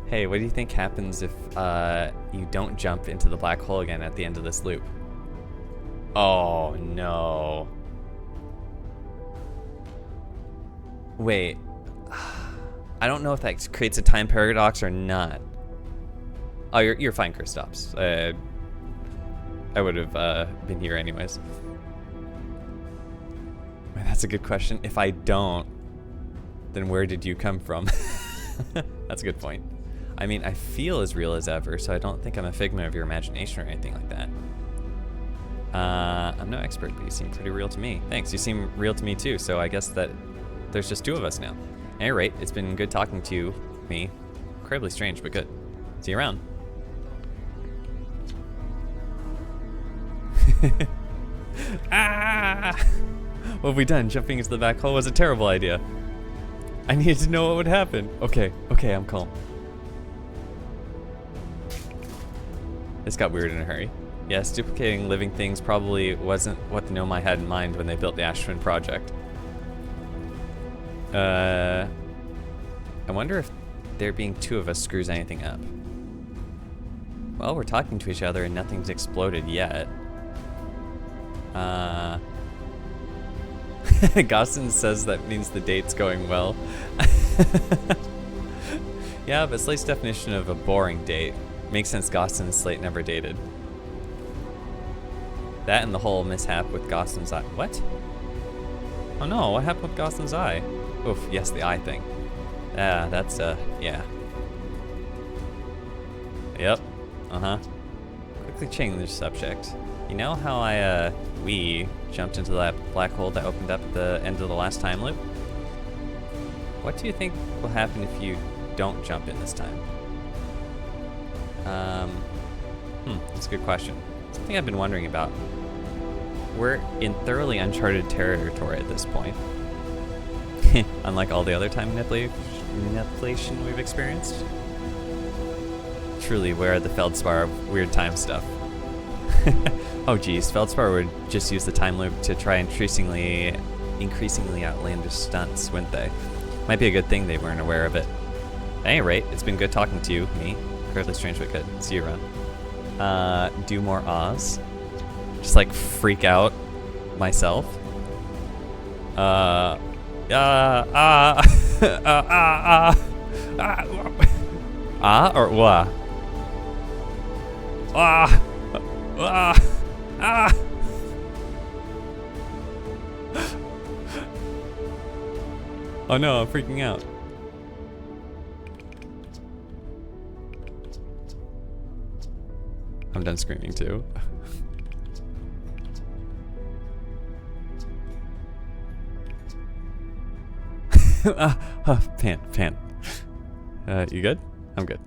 Hey, what do you think happens if you don't jump into the black hole again at the end of this loop? Oh no. Wait. I don't know if that creates a time paradox or not. Oh, you're fine, Kristaps. I would have been here anyways. That's a good question. If I don't, then where did you come from? That's a good point. I mean, I feel as real as ever, so I don't think I'm a figment of your imagination or anything like that. I'm no expert, but you seem pretty real to me. Thanks, you seem real to me too, so I guess that there's just two of us now. At any rate, it's been good talking to you, me. Incredibly strange, but good. See you around. Ah! What have we done? Jumping into the black hole was a terrible idea. I needed to know what would happen. Okay, I'm calm. This got weird in a hurry. Yes, duplicating living things probably wasn't what the Nomai had in mind when they built the Ash Twin project. I wonder if there being two of us screws anything up. Well, we're talking to each other and nothing's exploded yet. Gostin says that means the date's going well. Yeah, but Slate's definition of a boring date makes sense. Gostin and Slate never dated. That and the whole mishap with Gostin's eye. What? Oh no, what happened with Gostin's eye? Oof, yes, the eye thing. Ah, that's, yeah. Yep, Quickly change the subject. You know how we jumped into that black hole that opened up at the end of the last time loop? What do you think will happen if you don't jump in this time? That's a good question. Something I've been wondering about. we're in thoroughly uncharted territory at this point. Unlike all the other time manipulation we've experienced. Truly, where are the Feldspar of weird time stuff? Oh geez, Feldspar would just use the time loop to try increasingly outlandish stunts, wouldn't they? Might be a good thing they weren't aware of it. At any rate, it's been good talking to you, me, Curly Strange but Good. See you around. Do more Oz. Just like freak out myself. Or wah? Oh no, I'm freaking out. I'm done screaming too. Pan. You good? I'm good.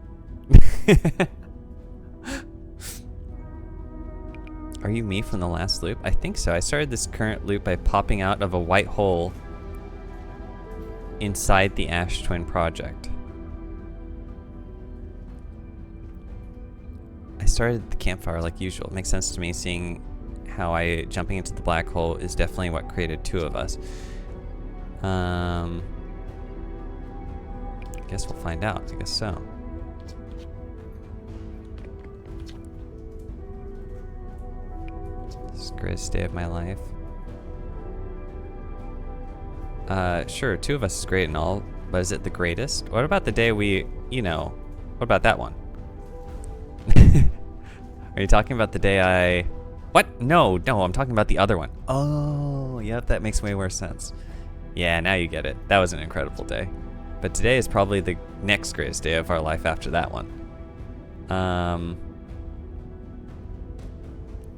Are you me from the last loop? I think so. I started this current loop by popping out of a white hole inside the Ash Twin project. I started the campfire like usual. It makes sense to me, seeing how jumping into the black hole is definitely what created two of us. Guess we'll find out. I guess so. This is the greatest day of my life. Sure, two of us is great and all, but is it the greatest? What about the day what about that one? Are you talking about the day What? No, I'm talking about the other one. Oh, yep, that makes way more sense. Yeah, now you get it. That was an incredible day. But today is probably the next greatest day of our life after that one.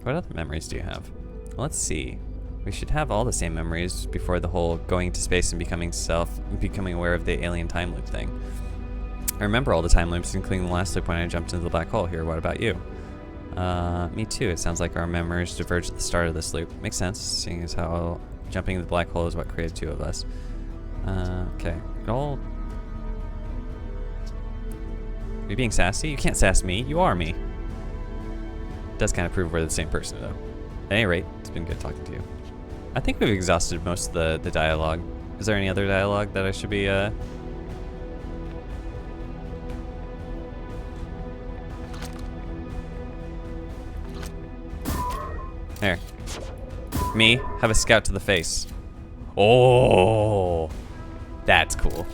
What other memories do you have? Let's see. We should have all the same memories before the whole going to space and becoming aware of the alien time loop thing. I remember all the time loops, including the last loop when I jumped into the black hole here. What about you? Me too. It sounds like our memories diverged at the start of this loop. Makes sense, seeing as how jumping into the black hole is what created two of us. Okay. Are you being sassy? You can't sass me. You are me. Does kind of prove we're the same person, though. At any rate, it's been good talking to you. I think we've exhausted most of the dialogue. Is there any other dialogue that I should be, There. Me, have a scout to the face. Oh, that's cool.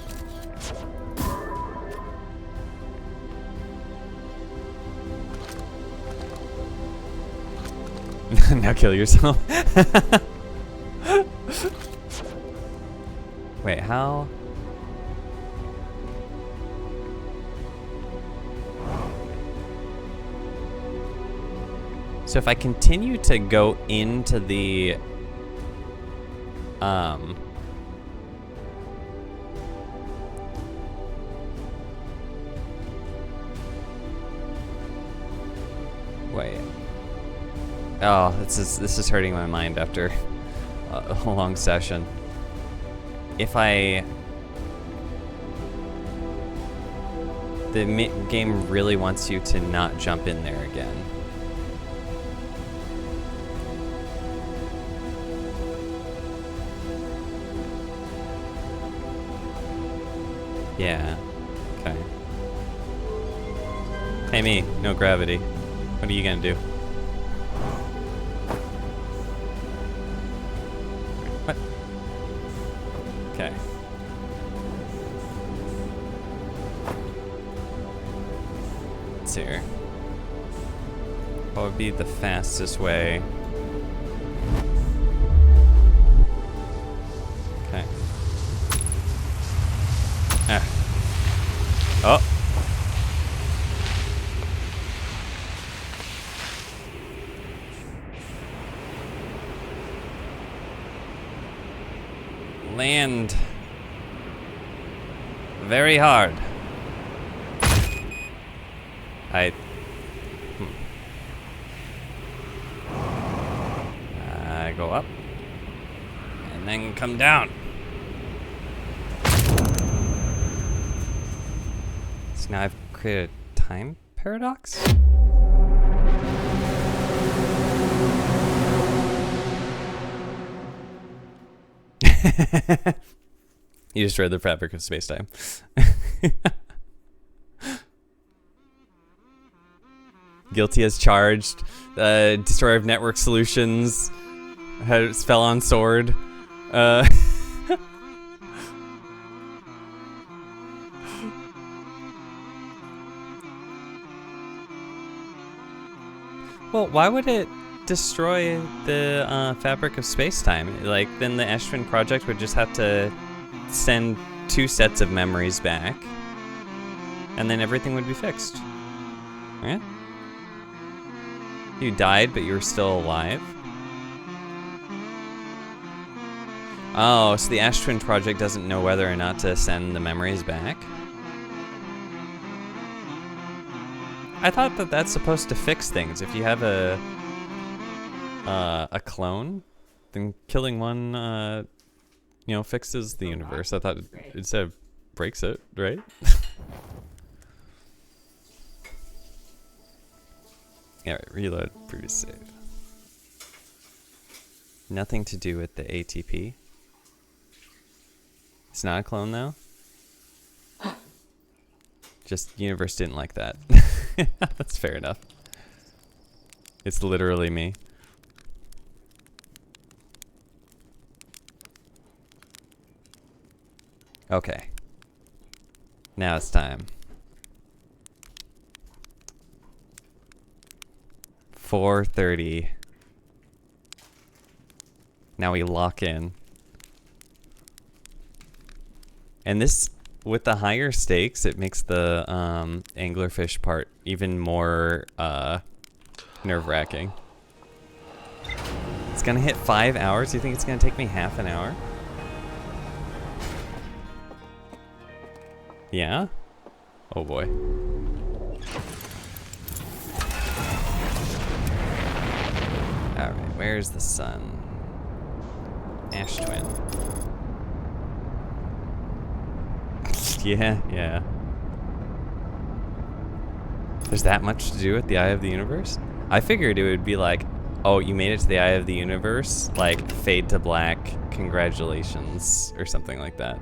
Now kill yourself. Wait, how? So if I continue to go into the wait. Oh, this is hurting my mind after a long session. If the game really wants you to not jump in there again. Yeah. Okay. Hey me, no gravity. What are you gonna do? What? Okay. Let's see here. What would be the fastest way? Okay. Oh. Land very hard. I go up. And then come down. So now I've created a time paradox? You just read the fabric of space-time. Guilty as charged. Destroyer of network solutions. Fell on sword. Well, why would it destroy the fabric of space-time? Like, then the Ash Twin Project would just have to send 2 sets of memories back, and then everything would be fixed. Yeah? You died, but you were still alive? Oh, so the Ash Twin Project doesn't know whether or not to send the memories back? I thought that that's supposed to fix things. If you have a clone, then killing one, fixes the universe. I thought instead of breaks it, right? Yeah, right, reload previous save. Nothing to do with the ATP. It's not a clone though. Just universe didn't like that. That's fair enough. It's literally me. Okay. Now it's time. 4:30. Now we lock in. And this, with the higher stakes, it makes the anglerfish part even more nerve-wracking. It's gonna hit 5 hours? You think it's gonna take me half an hour? Yeah? Oh boy. Alright, where's the sun? Ash Twin. Yeah. There's that much to do with the Eye of the Universe? I figured it would be like, oh, you made it to the Eye of the Universe, like, fade to black, congratulations, or something like that.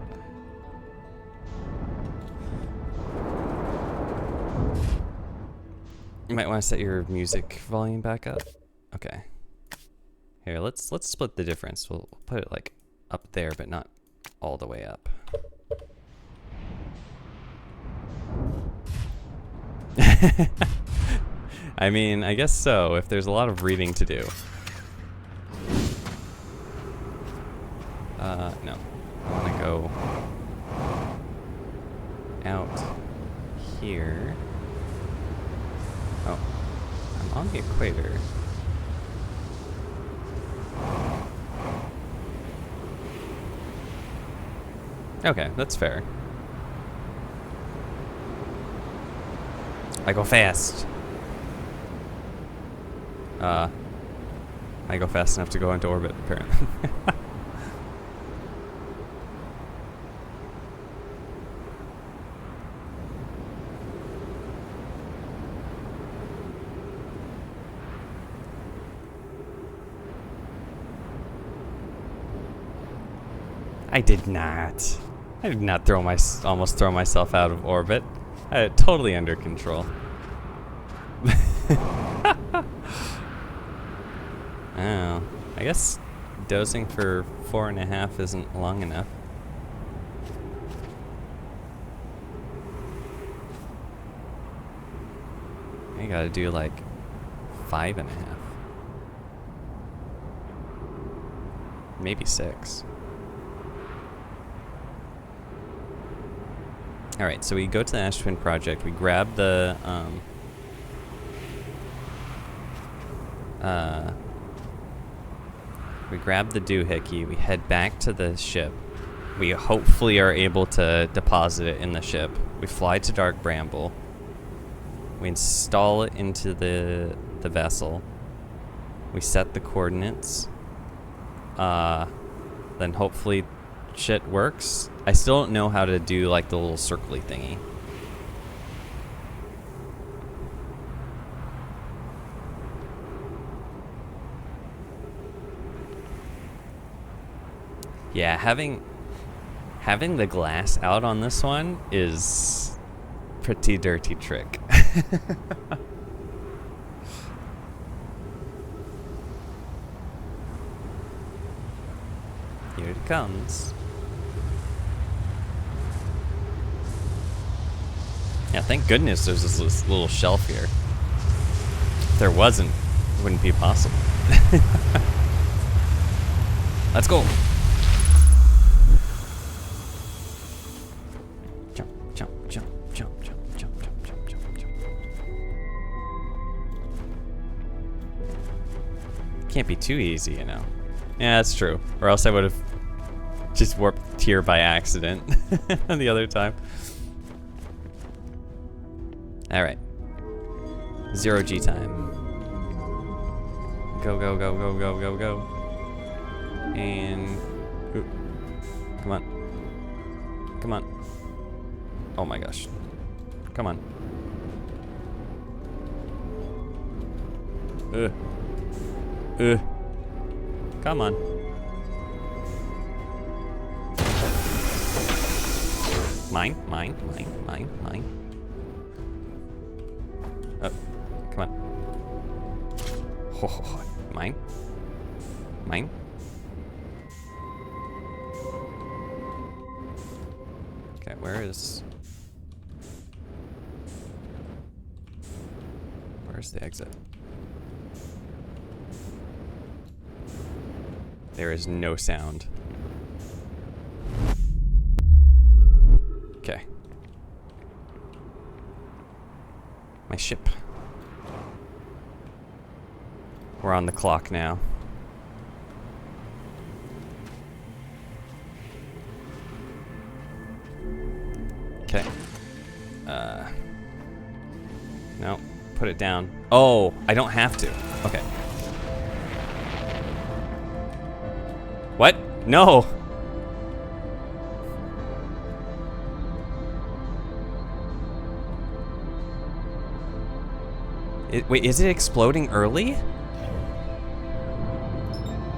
You might want to set your music volume back up. Okay. Here, let's split the difference. We'll put it like up there, but not all the way up. I mean, I guess so, if there's a lot of reading to do. No. I want to go out here. Oh, I'm on the equator. Okay, that's fair. I go fast. I go fast enough to go into orbit, apparently. I did not. I did not almost throw myself out of orbit. I had it totally under control. Oh, I guess dosing for 4.5 isn't long enough. I gotta do like 5.5. Maybe 6. Alright, so we go to the Ash Twin Project, we grab the, we grab the doohickey, we head back to the ship. We hopefully are able to deposit it in the ship. We fly to Dark Bramble. We install it into the vessel. We set the coordinates. then hopefully shit works. I still don't know how to do like the little circly thingy. Yeah, having the glass out on this one is pretty dirty trick. Here it comes. Yeah, thank goodness there's this little shelf here. If there wasn't, it wouldn't be possible. Let's go. Jump, jump, jump, jump, jump, jump, jump, jump, jump, jump. Can't be too easy, you know. Yeah, that's true. Or else I would have just warped here by accident the other time. Alright. 0G time. Go, go, go, go, go, go, go. And... Ooh. Come on. Come on. Oh my gosh. Come on. Come on. Mine, mine, mine, mine, mine. Oh, come on. Oh, mine. Mine. Okay, where's the exit? There is no sound. Okay. My ship. We're on the clock now. Okay. No, put it down. Oh, I don't have to. Okay. What? No. Wait, is it exploding early?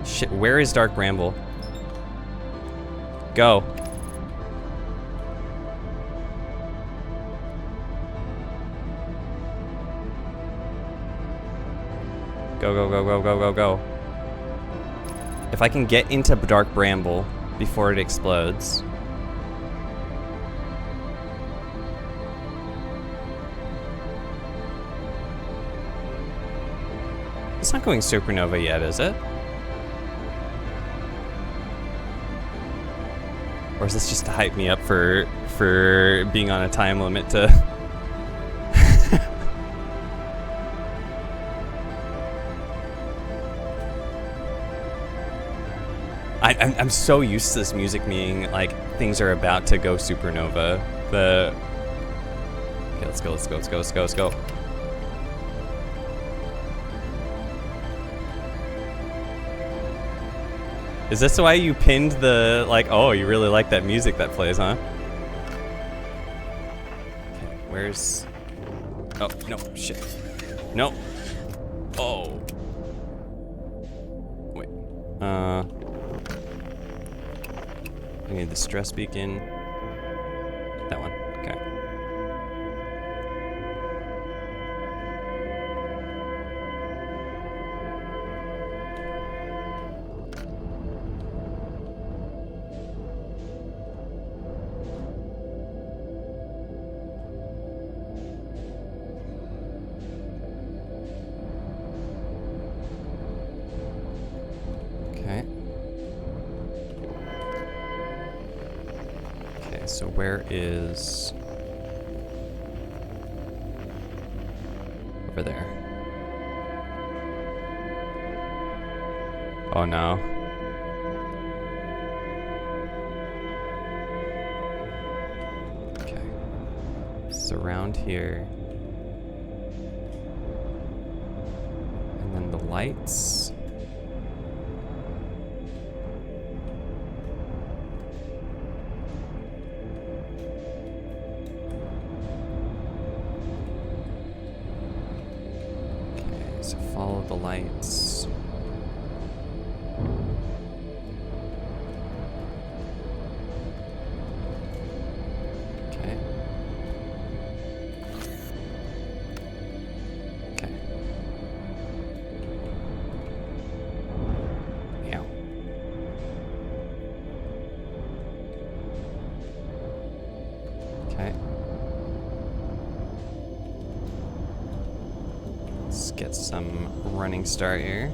Shit, where is Dark Bramble? Go. Go, go, go, go, go, go, go. If I can get into Dark Bramble before it explodes. It's not going supernova yet, is it? Or is this just to hype me up for being on a time limit to... I'm so used to this music being like things are about to go supernova. Okay, let's go, let's go, let's go, let's go, let's go. Is this why you pinned the, like, oh, you really like that music that plays, huh? Okay, where's... Oh, no, shit. No. Oh. Wait. I need the stress beacon. That one, okay. So where is... Over there. Oh no. Okay. It's around here. And then the lights. the lights. Okay. Okay. Yeah. Okay. Let's get some running start here.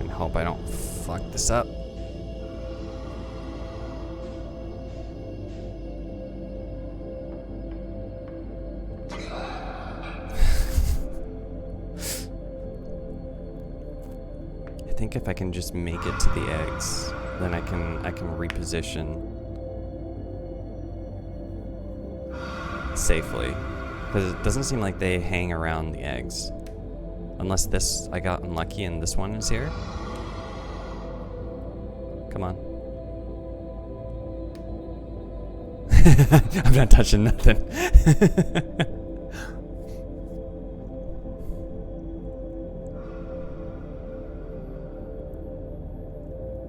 And hope I don't fuck this up. I think if I can just make it to the eggs, then I can reposition safely, because it doesn't seem like they hang around the eggs, unless this I got unlucky and this one is here. Come on. I'm not touching nothing.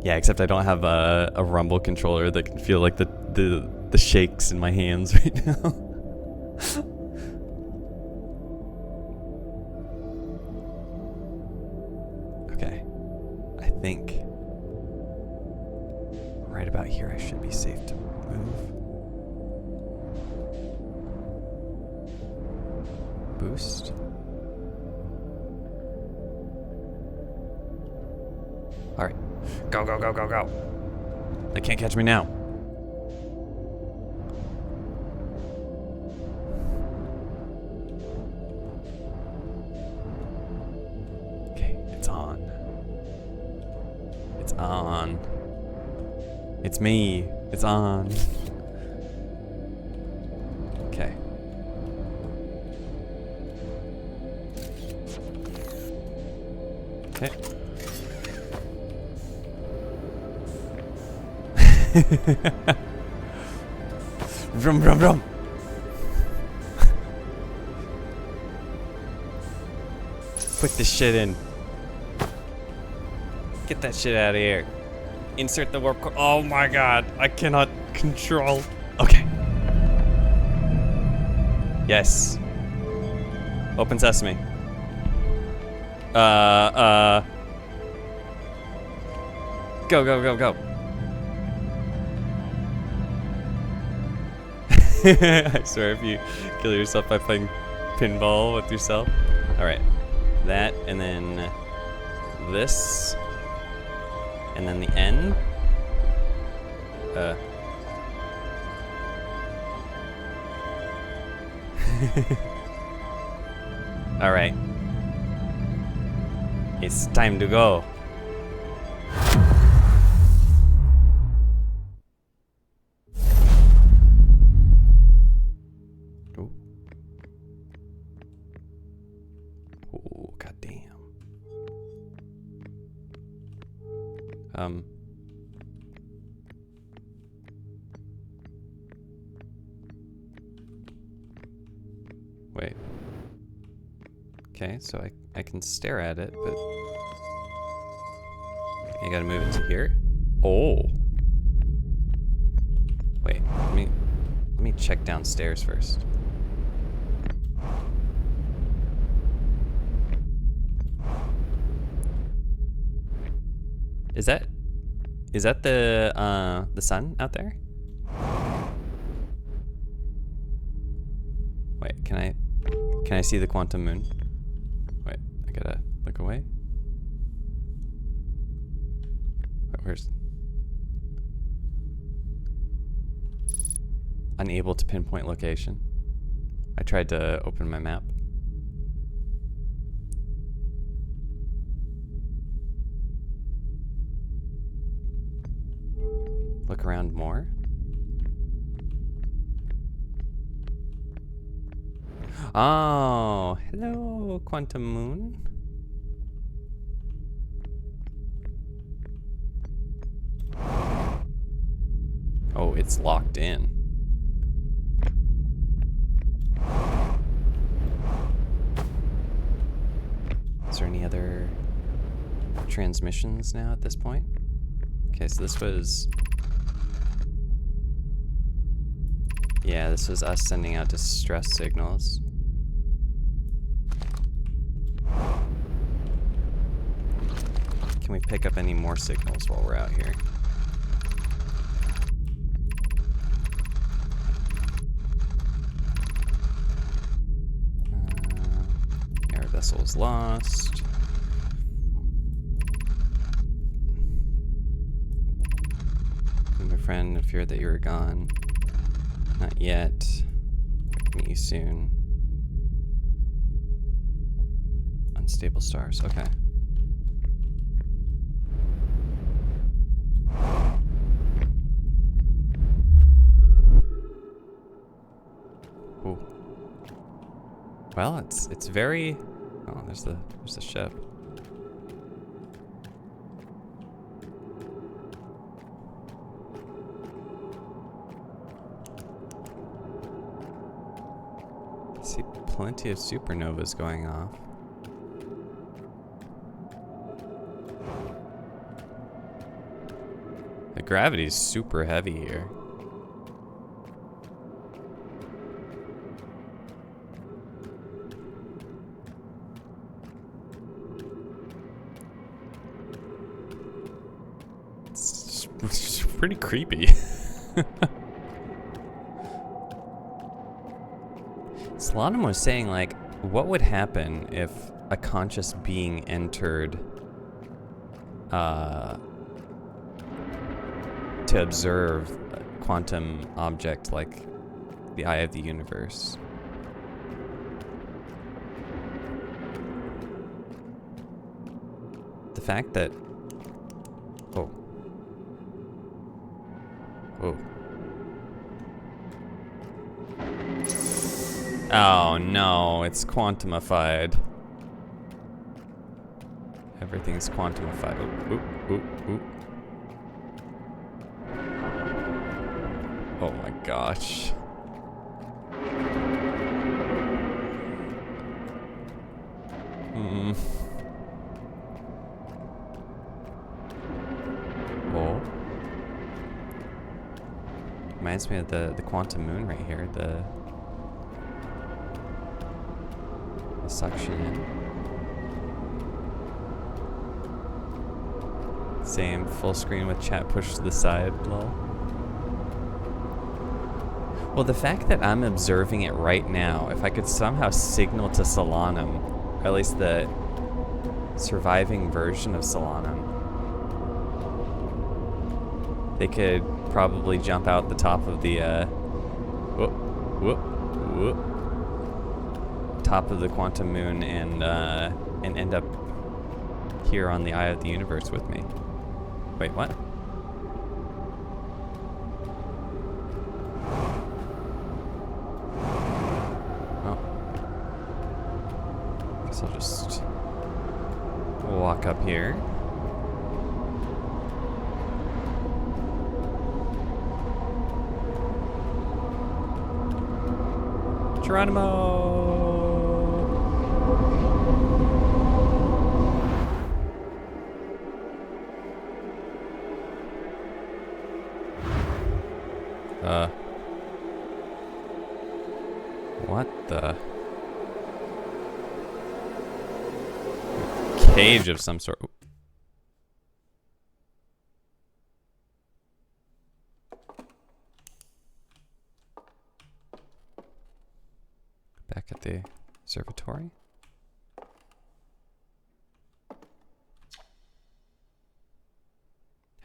Yeah, except I don't have a rumble controller that can feel like the shakes in my hands right now. Okay, I think right about here I should be safe to move. Boost. All right, go, go, go, go, go. They can't catch me now. Okay, it's on. It's on. It's me. It's on. Okay. Okay. Vroom, vroom, vroom. Put this shit in. Get that shit out of here. Insert the warp core. Oh my god, I cannot control. Okay. Yes. Open sesame. Go, go, go, go. I swear if you kill yourself by playing pinball with yourself. Alright. That, and then this. And then the N. Alright. It's time to go. Oh. Oh, goddamn. Wait. Okay, so I can stare at it, but I gotta move it to here. Oh. Wait, let me check downstairs first. Is that the sun out there? Wait, can I see the quantum moon? Wait, I gotta look away. Wait, where's... Unable to pinpoint location. I tried to open my map. Look around more. Oh, hello, quantum moon. Oh, it's locked in. Is there any other transmissions now at this point? Okay, so this was... Yeah, this was us sending out distress signals. Can we pick up any more signals while we're out here? Air vessel's lost. My friend, I feared that you were gone. Not yet. Meet you soon. Unstable stars, okay. Ooh. Well, it's very... Oh, there's the ship. I see plenty of supernovas going off. The gravity's super heavy here. It's pretty creepy. Solanum was saying, like, what would happen if a conscious being entered to observe a quantum object like the eye of the universe? The fact that... Oh. Oh. Oh no, it's quantumified. Everything's quantumified. Oop, oop, oop, oop. Oh my gosh. Oh. Reminds me of the quantum moon right here, the suction in. Same, full screen with chat pushed to the side, lol. Well, the fact that I'm observing it right now, if I could somehow signal to Solanum, or at least the surviving version of Solanum, they could probably jump out the top of the, whoop, whoop, whoop, top of the quantum moon and end up here on the Eye of the Universe with me. Wait, what? Oh. Guess I'll just walk up here. Geronimo! What the? Cage of some sort. Back at the observatory.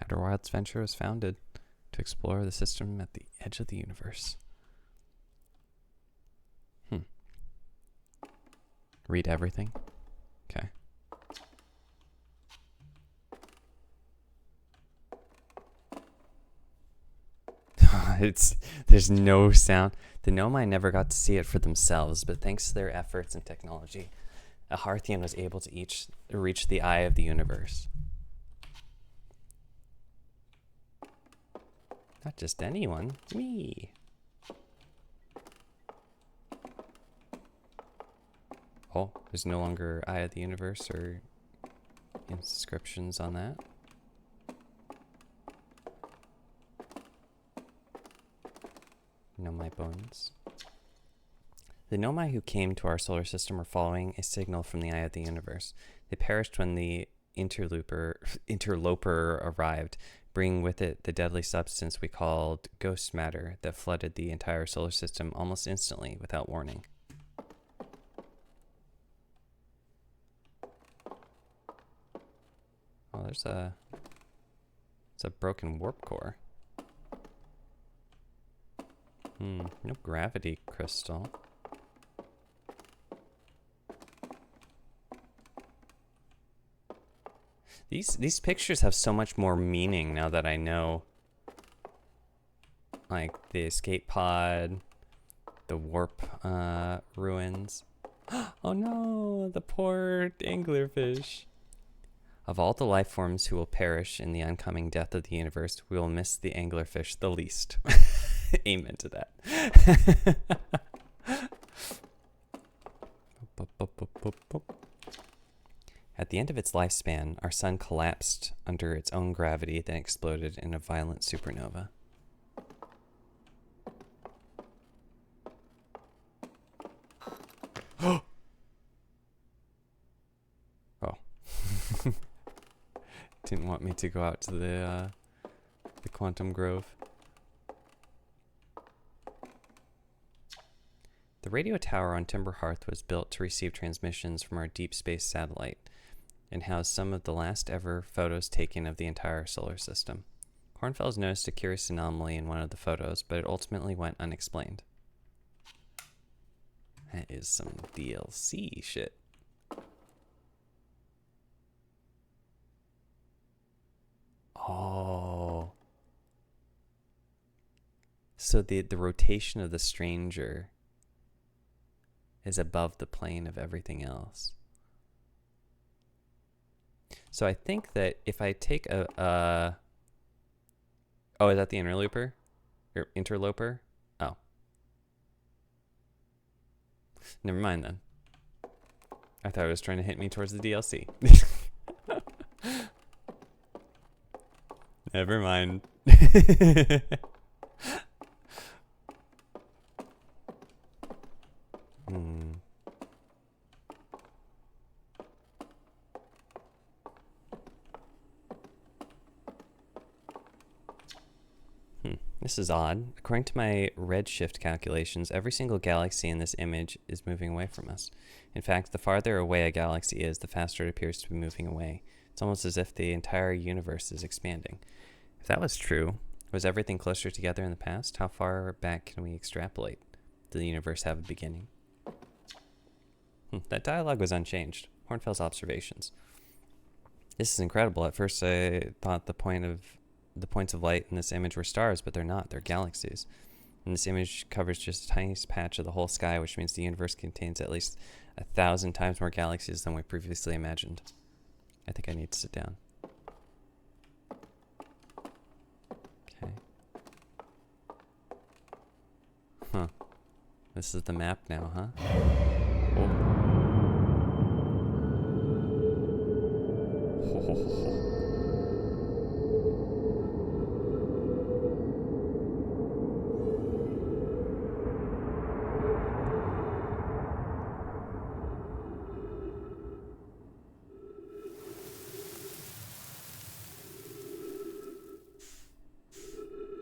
Outer Wilds Venture was founded to explore the system at the edge of the universe. Read everything? Okay. There's no sound. The Nomai never got to see it for themselves, but thanks to their efforts and technology, a Hearthian was able to reach the eye of the universe. Not just anyone, me. Oh, there's no longer Eye of the Universe or inscriptions on that. Nomai bones. The Nomai who came to our solar system were following a signal from the Eye of the Universe. They perished when the interloper arrived, bringing with it the deadly substance we called ghost matter that flooded the entire solar system almost instantly without warning. Oh, it's a broken warp core. No gravity crystal. These pictures have so much more meaning now that I know. Like the escape pod, the warp ruins. Oh no, the poor anglerfish. Of all the life forms who will perish in the oncoming death of the universe, we will miss the anglerfish the least. Amen to that. At the end of its lifespan, our sun collapsed under its own gravity, then exploded in a violent supernova. Oh. Didn't want me to go out to the Quantum Grove. The radio tower on Timber Hearth was built to receive transmissions from our deep space satellite and housed some of the last ever photos taken of the entire solar system. Hornfels noticed a curious anomaly in one of the photos, but it ultimately went unexplained. That is some DLC shit. Oh. So the rotation of the stranger is above the plane of everything else. So I think that if I take oh, is that the interloper? Or interloper? Oh. Never mind then. I thought it was trying to hit me towards the DLC. Never mind. This is odd. According to my redshift calculations, every single galaxy in this image is moving away from us. In fact, the farther away a galaxy is, the faster it appears to be moving away. It's almost as if the entire universe is expanding. If that was true, was everything closer together in the past? How far back can we extrapolate? Did the universe have a beginning? That dialogue was unchanged. Hornfels' observations. This is incredible. At first I thought the points of light in this image were stars, but they're not. They're galaxies. And this image covers just a tiny patch of the whole sky, which means the universe contains at least 1,000 times more galaxies than we previously imagined. I think I need to sit down. Okay. Huh. This is the map now, huh? Oh.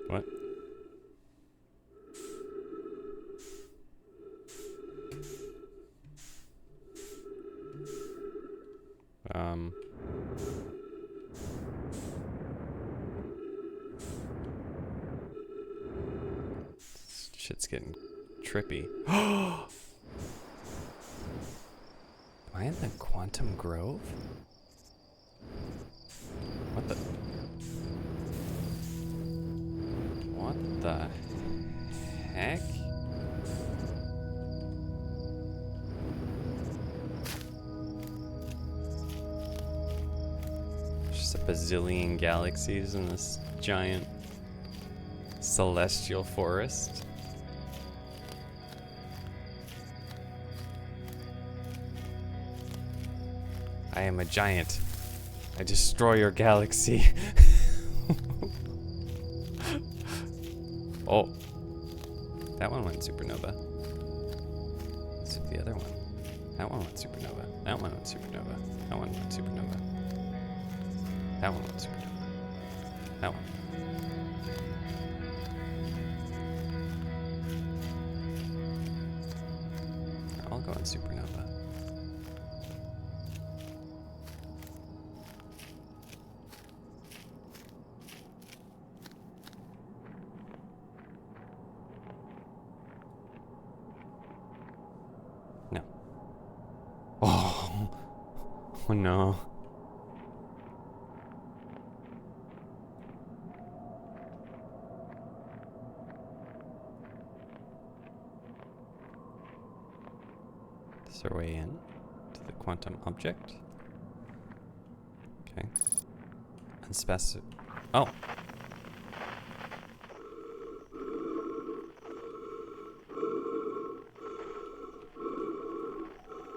What? Shit's getting trippy. Am I in the Quantum Grove? What the? What the heck? Just a bazillion galaxies in this giant celestial forest. I am a giant. I destroy your galaxy. Oh. That one went supernova. Let's see the other one. That one went supernova. That one went supernova. That one went supernova. That one went supernova. That one. They're all going supernova. No. Oh. Oh no. This is our way in to the quantum object. Okay. Unspecified. Oh.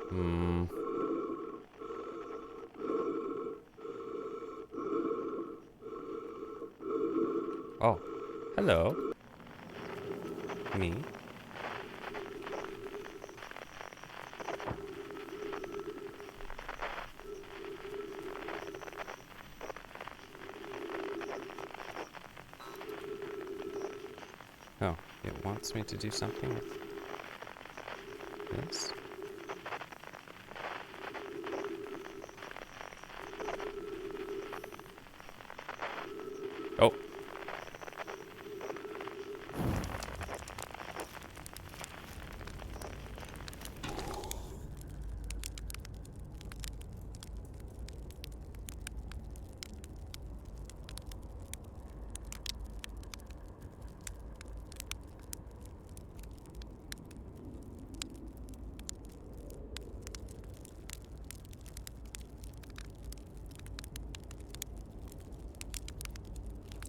Hmm. Oh. Hello. Me. Oh, it wants me to do something with this? Oh.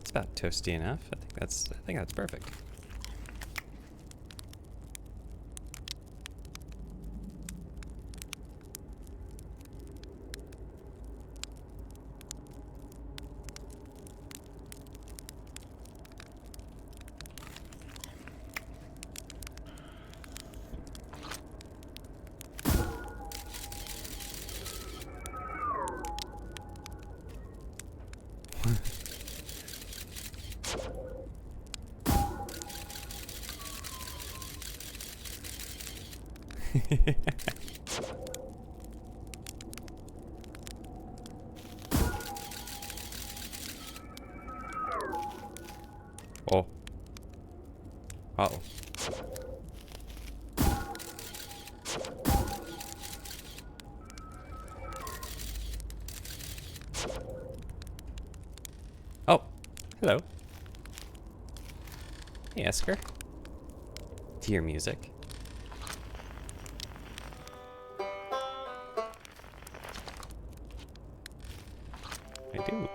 It's about toasty enough. I think that's perfect. Oh. Uh-oh. Oh. Hello. Hey, Esker. To your music. I do.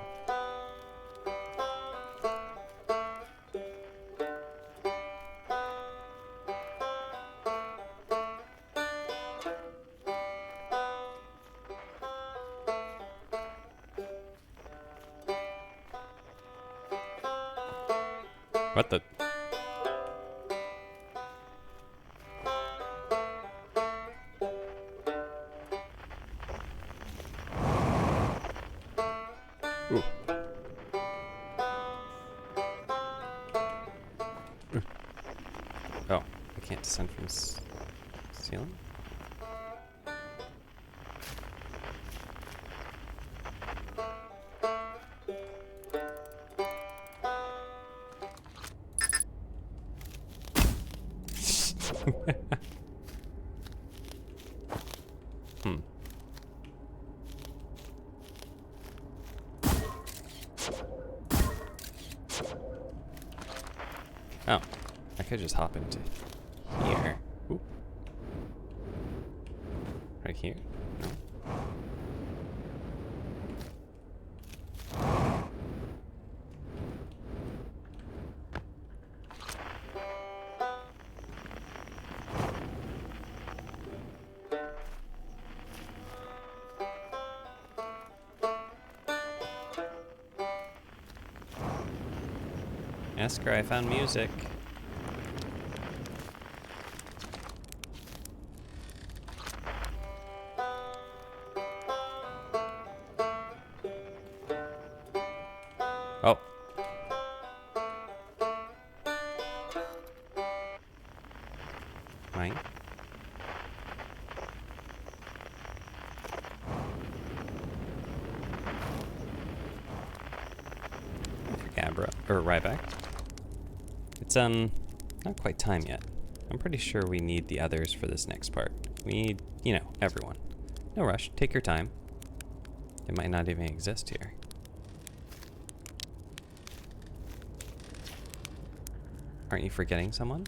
What the? Ooh. Oh, I can't descend from ceiling? Hmm. Oh, I could just hop into here. Ooh. Right here? No. Ask her I found music. Oh. Mine. Gabra or Ryback. It's not quite time yet. I'm pretty sure we need the others for this next part. We need, you know, everyone. No rush. Take your time. It might not even exist here. Aren't you forgetting someone?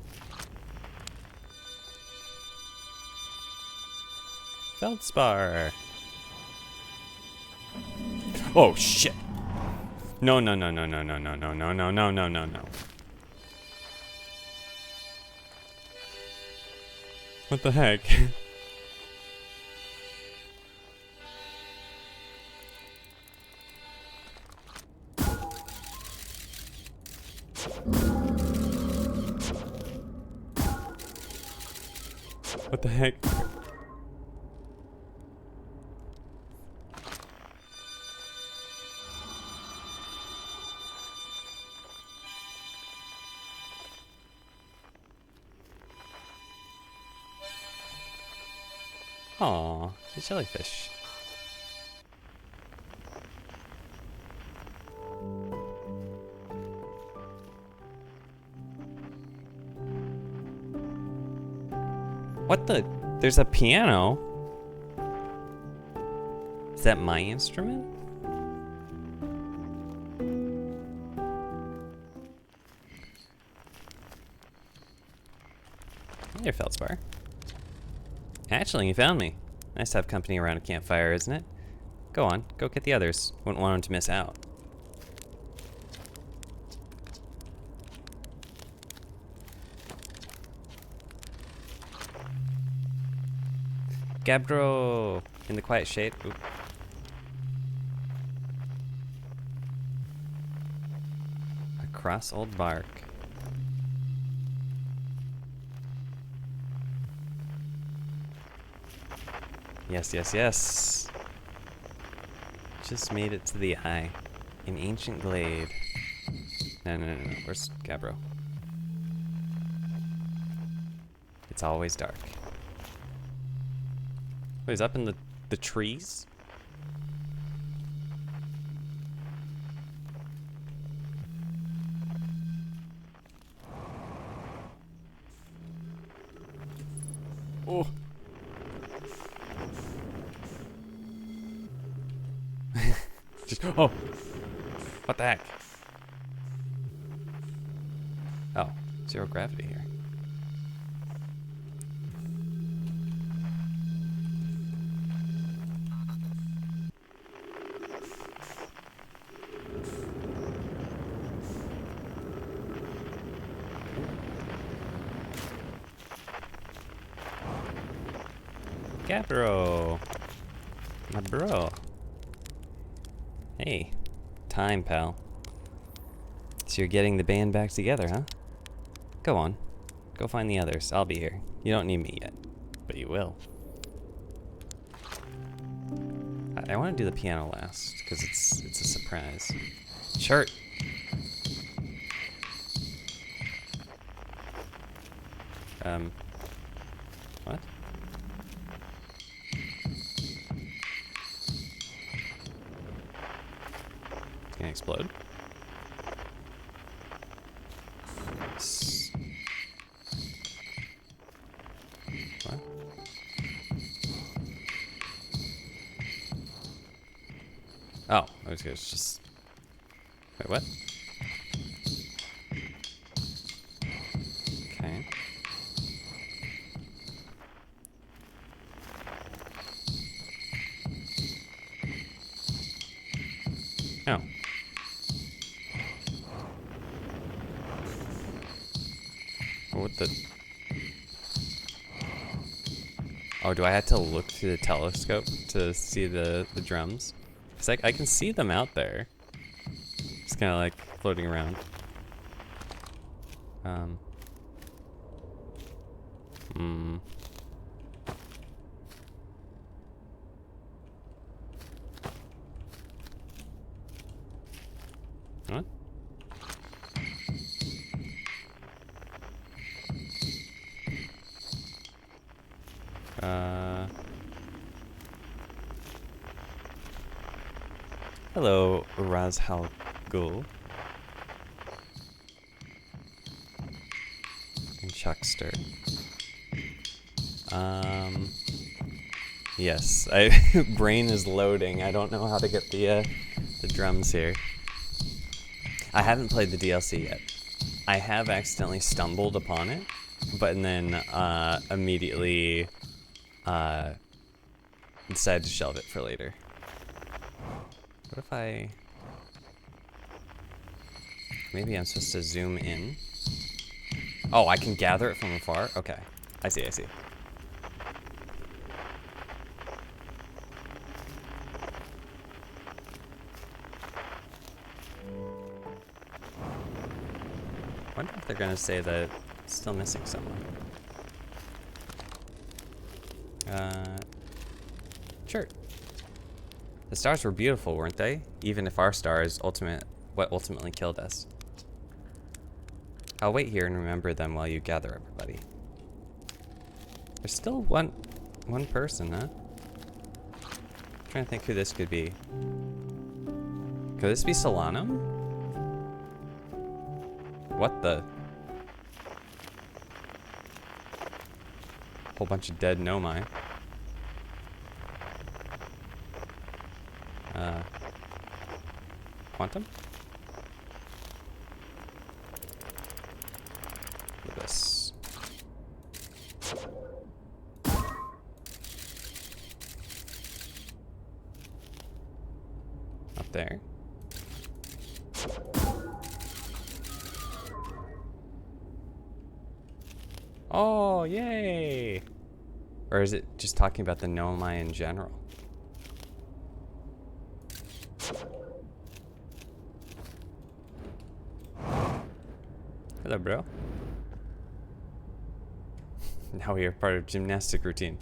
Feldspar. Oh shit. No, no, no, no, no, no, no, no, no, no, no, no, no, no. What the heck? What the heck? Aw, the jellyfish. What the? There's a piano? Is that my instrument? Hey there, Feldspar. Hatchling, you found me. Nice to have company around a campfire, isn't it? Go on, go get the others. Wouldn't want them to miss out. Gabro! In the quiet shade. Oop. Across old bark. Yes, yes, yes. Just made it to the eye. An ancient glade. No, no, no, no. Where's Gabro? It's always dark. Wait, he's up in the trees? Oh. Just, oh. What the heck? Oh, zero gravity here. Gabro, my bro. Hey, time, pal. So you're getting the band back together, huh? Go on, go find the others. I'll be here. You don't need me yet, but you will. I want to do the piano last because it's a surprise. Chart. What? It's gonna explode. What? Oh, I was just. Wait, what? Okay. Oh. What the? Oh, do I have to look through the telescope to see the drums? Because I can see them out there. Just kind of like floating around. Um. Hmm. What? Hello, Razhal Ghul. And Chuckster. Yes, brain is loading. I don't know how to get the drums here. I haven't played the DLC yet. I have accidentally stumbled upon it, but then immediately decided to shelve it for later. What if I... Maybe I'm supposed to zoom in. Oh, I can gather it from afar? Okay. I see, I see. I wonder if they're gonna say that it's still missing someone. Sure. The stars were beautiful, weren't they? Even if our star is what ultimately killed us. I'll wait here and remember them while you gather everybody. There's still one person, huh? I'm trying to think who this could be. Could this be Solanum? What the? Whole bunch of dead Nomai. Quantum? Look at this. Up there. Oh, yay! Or is it just talking about the Nomai in general? Hello, bro. Now we are part of gymnastic routine.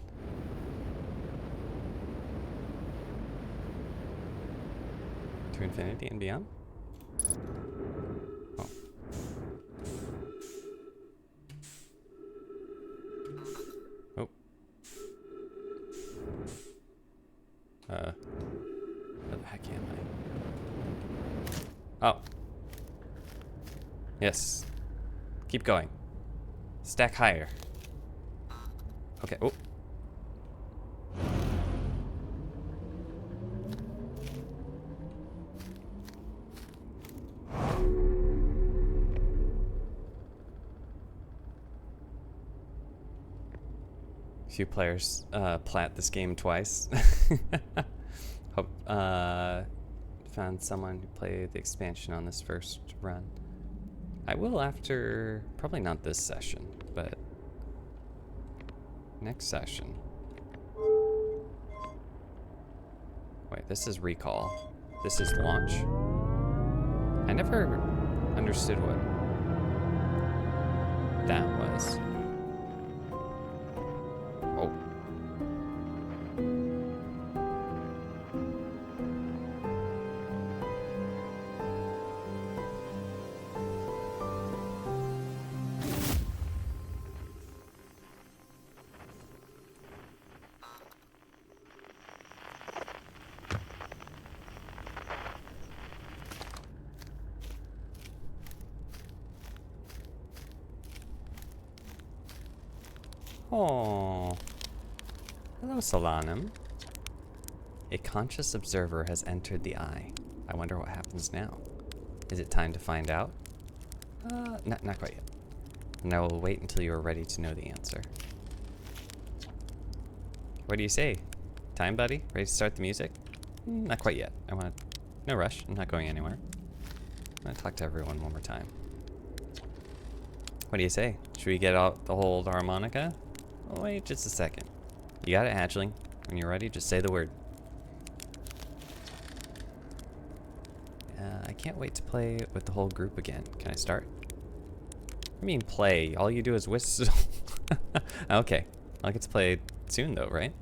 To infinity and beyond? Oh. Oh. Where the heck am I? Oh. Yes. Keep going. Stack higher. Okay. Oh. Few players plat this game twice. Hope found someone who played the expansion on this first run. I will after, probably not this session, but next session. Wait, this is recall. This is launch. I never understood what that was. Oh. Oh. Hello, Solanum. A conscious observer has entered the eye. I wonder what happens now. Is it time to find out? Not quite yet. And I will wait until you are ready to know the answer. What do you say? Time, buddy? Ready to start the music? Not quite yet. No rush. I'm not going anywhere. I'm gonna talk to everyone one more time. What do you say? Should we get out the whole harmonica? Oh, wait just a second. You got it, hatchling. When you're ready, just say the word. I can't wait to play with the whole group again. Can I start? I mean play. All you do is whistle. Okay. I'll get to play soon though, right?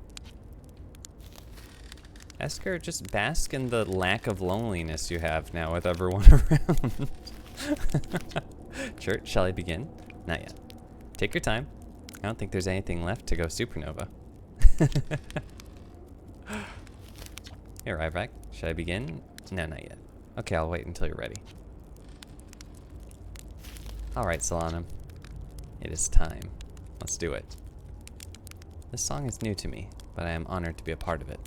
Esker, just bask in the lack of loneliness you have now with everyone around. Church, shall I begin? Not yet. Take your time. I don't think there's anything left to go supernova. Here, Ryback. Should I begin? No, not yet. Okay, I'll wait until you're ready. Alright, Solanum. It is time. Let's do it. This song is new to me, but I am honored to be a part of it.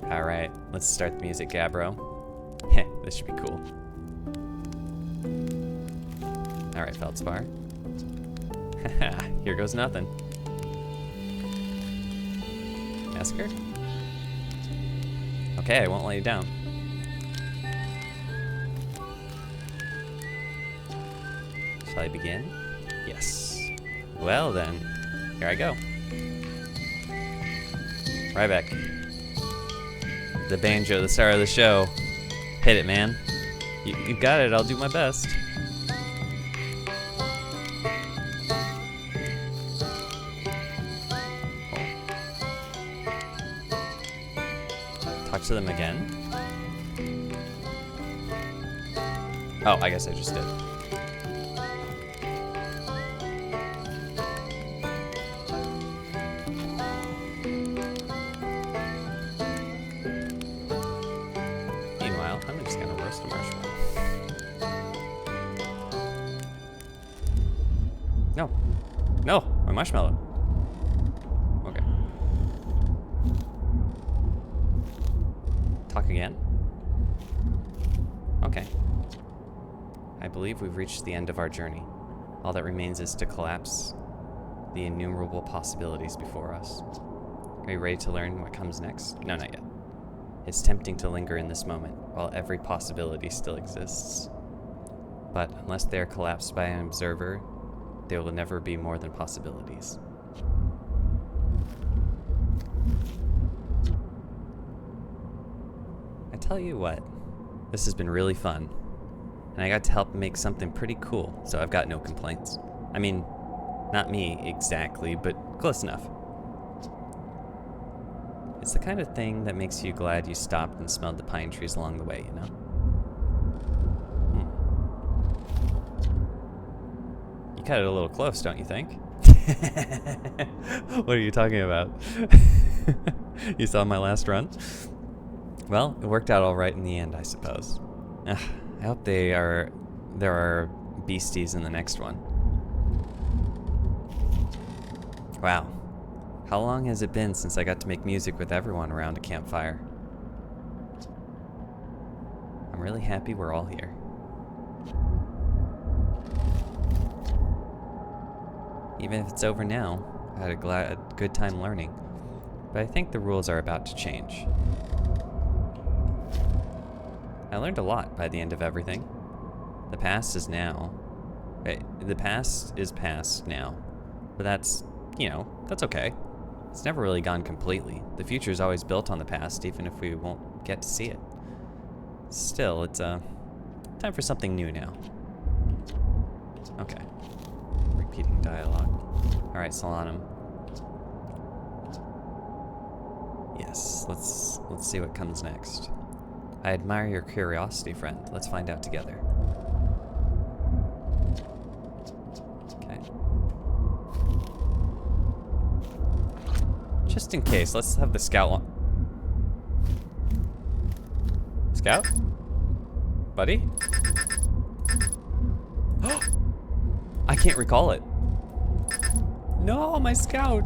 Alright, let's start the music, Gabbro. Heh, this should be cool. Alright, Feldspar. Haha, here goes nothing. Esker? Okay, I won't let you down. Shall I begin? Yes. Well then, here I go. Ryback. The banjo, the star of the show. Hit it, man. You got it, I'll do my best. Talk to them again. Oh, I guess I just did. Meanwhile, I'm just gonna roast a marshmallow. No. No, my marshmallow. Okay. Talk again? Okay. I believe we've reached the end of our journey. All that remains is to collapse the innumerable possibilities before us. Are you ready to learn what comes next? No, not yet. It's tempting to linger in this moment, while every possibility still exists. But unless they are collapsed by an observer, they will never be more than possibilities. I tell you what, this has been really fun. And I got to help make something pretty cool, so I've got no complaints. I mean, not me exactly, but close enough. It's the kind of thing that makes you glad you stopped and smelled the pine trees along the way, you know? You cut it a little close, don't you think? What are you talking about? You saw my last run? Well, it worked out all right in the end, I suppose. I hope there are beasties in the next one. Wow. How long has it been since I got to make music with everyone around a campfire? I'm really happy we're all here. Even if it's over now, I had a good time learning. But I think the rules are about to change. I learned a lot by the end of everything. The past is now. The past is past now. But that's, that's okay. It's never really gone completely. The future is always built on the past, even if we won't get to see it. Still, it's time for something new now. Okay. Repeating dialogue. Alright, Solanum. Yes, let's see what comes next. I admire your curiosity, friend. Let's find out together. Okay. Just in case, let's have the scout Scout? Buddy? I can't recall it. No, my scout!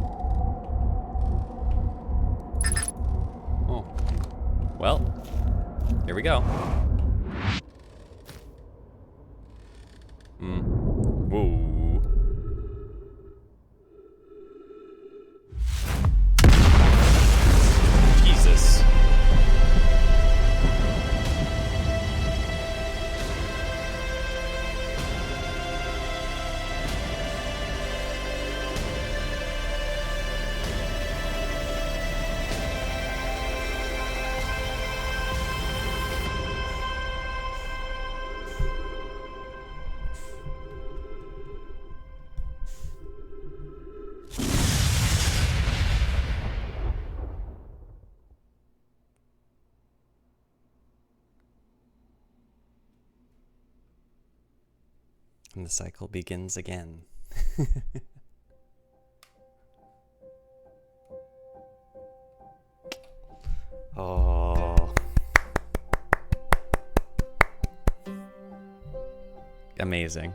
Oh. Well, here we go. Whoa. Jesus. And the cycle begins again. Oh. Amazing.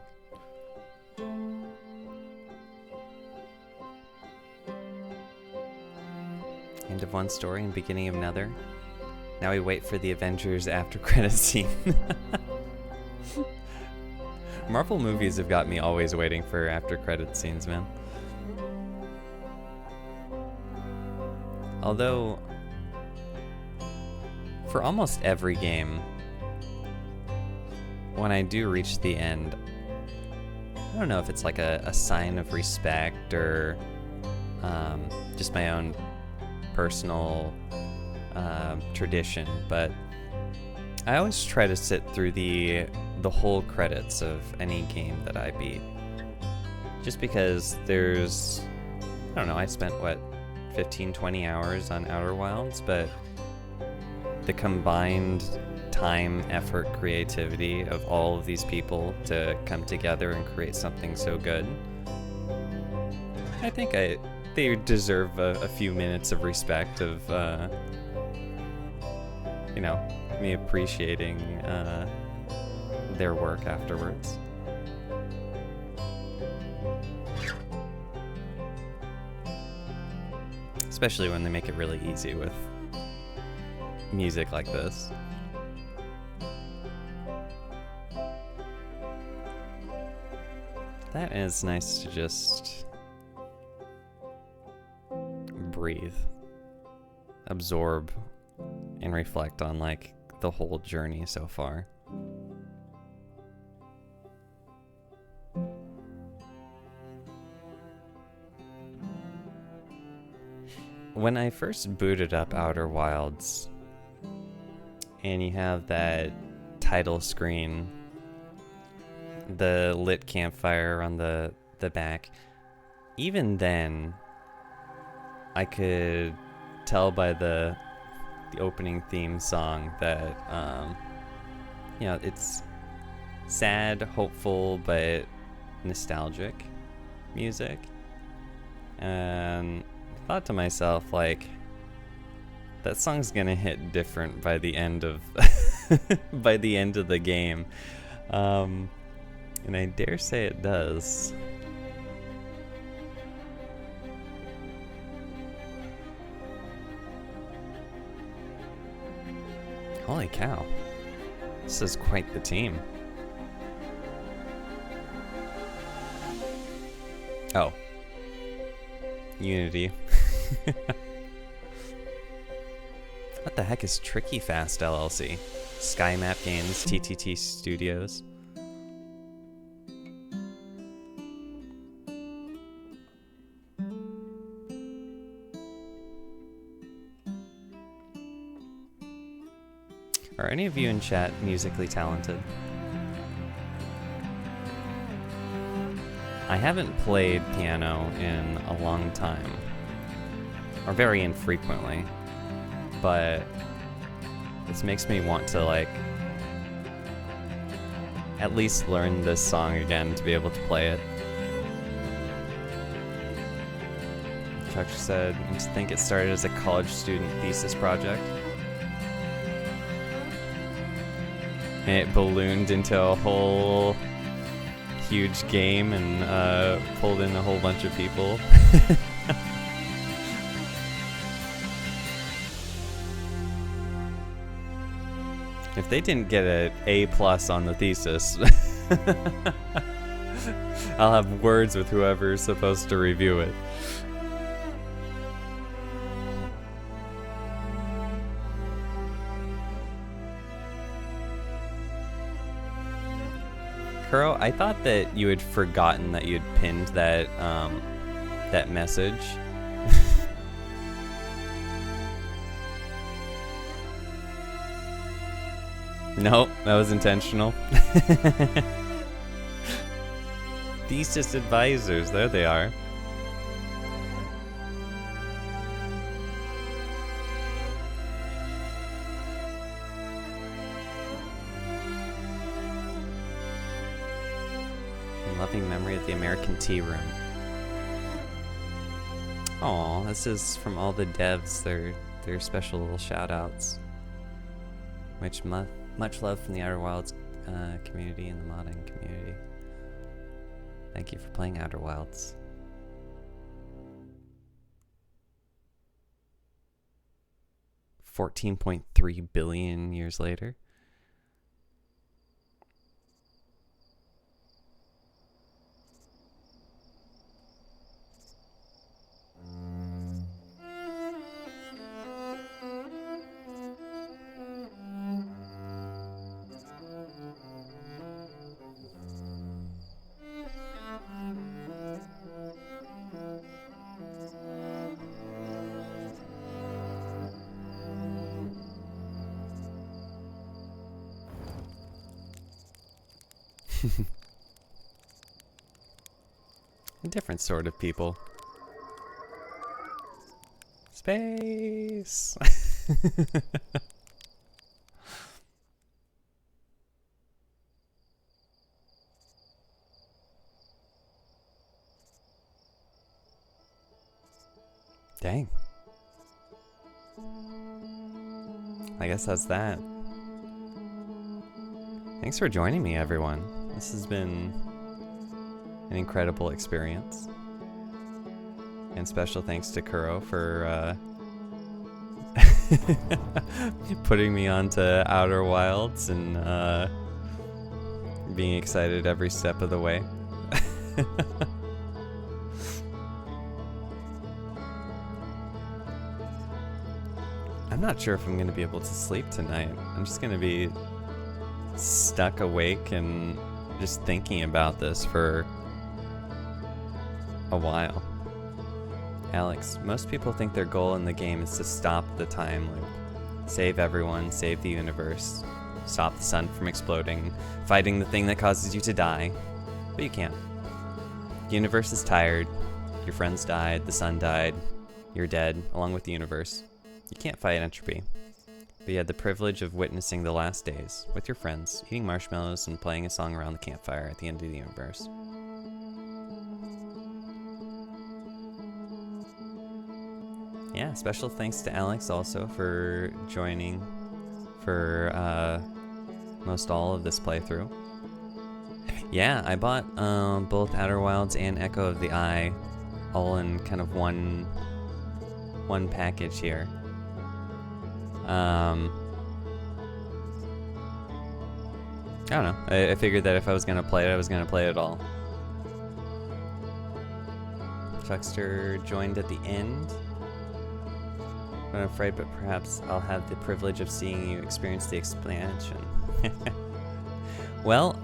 End of one story and beginning of another. Now we wait for the Avengers after credit scene. Marvel movies have got me always waiting for after credit scenes, man. Although, for almost every game, when I do reach the end, I don't know if it's like a sign of respect or just my own personal tradition, but I always try to sit through the whole credits of any game that I beat. Just because there's, I don't know, I spent, 15-20 hours on Outer Wilds, but the combined time, effort, creativity of all of these people to come together and create something so good, I think they deserve a few minutes of respect of, me appreciating their work afterwards. Especially when they make it really easy with music like this. That is nice to just breathe, absorb, and reflect on the whole journey so far. When I first booted up Outer Wilds, and you have that title screen, the lit campfire on the back, even then, I could tell by the opening theme song that, it's sad, hopeful, but nostalgic music. And I thought to myself, that song's gonna hit different by the end of by the end of the game. And I dare say it does. Holy cow. This is quite the team. Oh. Unity. What the heck is Tricky Fast LLC? SkyMap Games, TTT Studios. Are any of you in chat musically talented? I haven't played piano in a long time, or very infrequently, but this makes me want to at least learn this song again to be able to play it. Chuck said, I think it started as a college student thesis project. And it ballooned into a whole huge game and pulled in a whole bunch of people. If they didn't get an A+ on the thesis, I'll have words with whoever's supposed to review it. Kuro, I thought that you had forgotten that you had pinned that that message. Nope, that was intentional. Thesis advisors, there they are. Loving memory of the American Tea Room. Aw, this is from all the devs, their special little shout outs. Much love from the Outer Wilds community and the modding community. Thank you for playing Outer Wilds. $14.3 billion years later. A different sort of people. Space! Dang. I guess that's that. Thanks for joining me, everyone. This has been an incredible experience. And special thanks to Kuro for putting me onto Outer Wilds and being excited every step of the way. I'm not sure if I'm going to be able to sleep tonight. I'm just going to be stuck awake and just thinking about this for a while. Alex, most people think their goal in the game is to stop the time loop. Save everyone, save the universe, stop the sun from exploding, fighting the thing that causes you to die. But you can't. The universe is tired, your friends died, the sun died, you're dead, along with the universe. You can't fight entropy. But you had the privilege of witnessing the last days with your friends, eating marshmallows and playing a song around the campfire at the end of the universe. Yeah, special thanks to Alex also for joining for most all of this playthrough. Yeah, I bought both Outer Wilds and Echo of the Eye all in kind of one package here. I don't know. I figured that if I was gonna play it, I was gonna play it all. Chuckster joined at the end. But I'm afraid, but perhaps I'll have the privilege of seeing you experience the expansion. Well,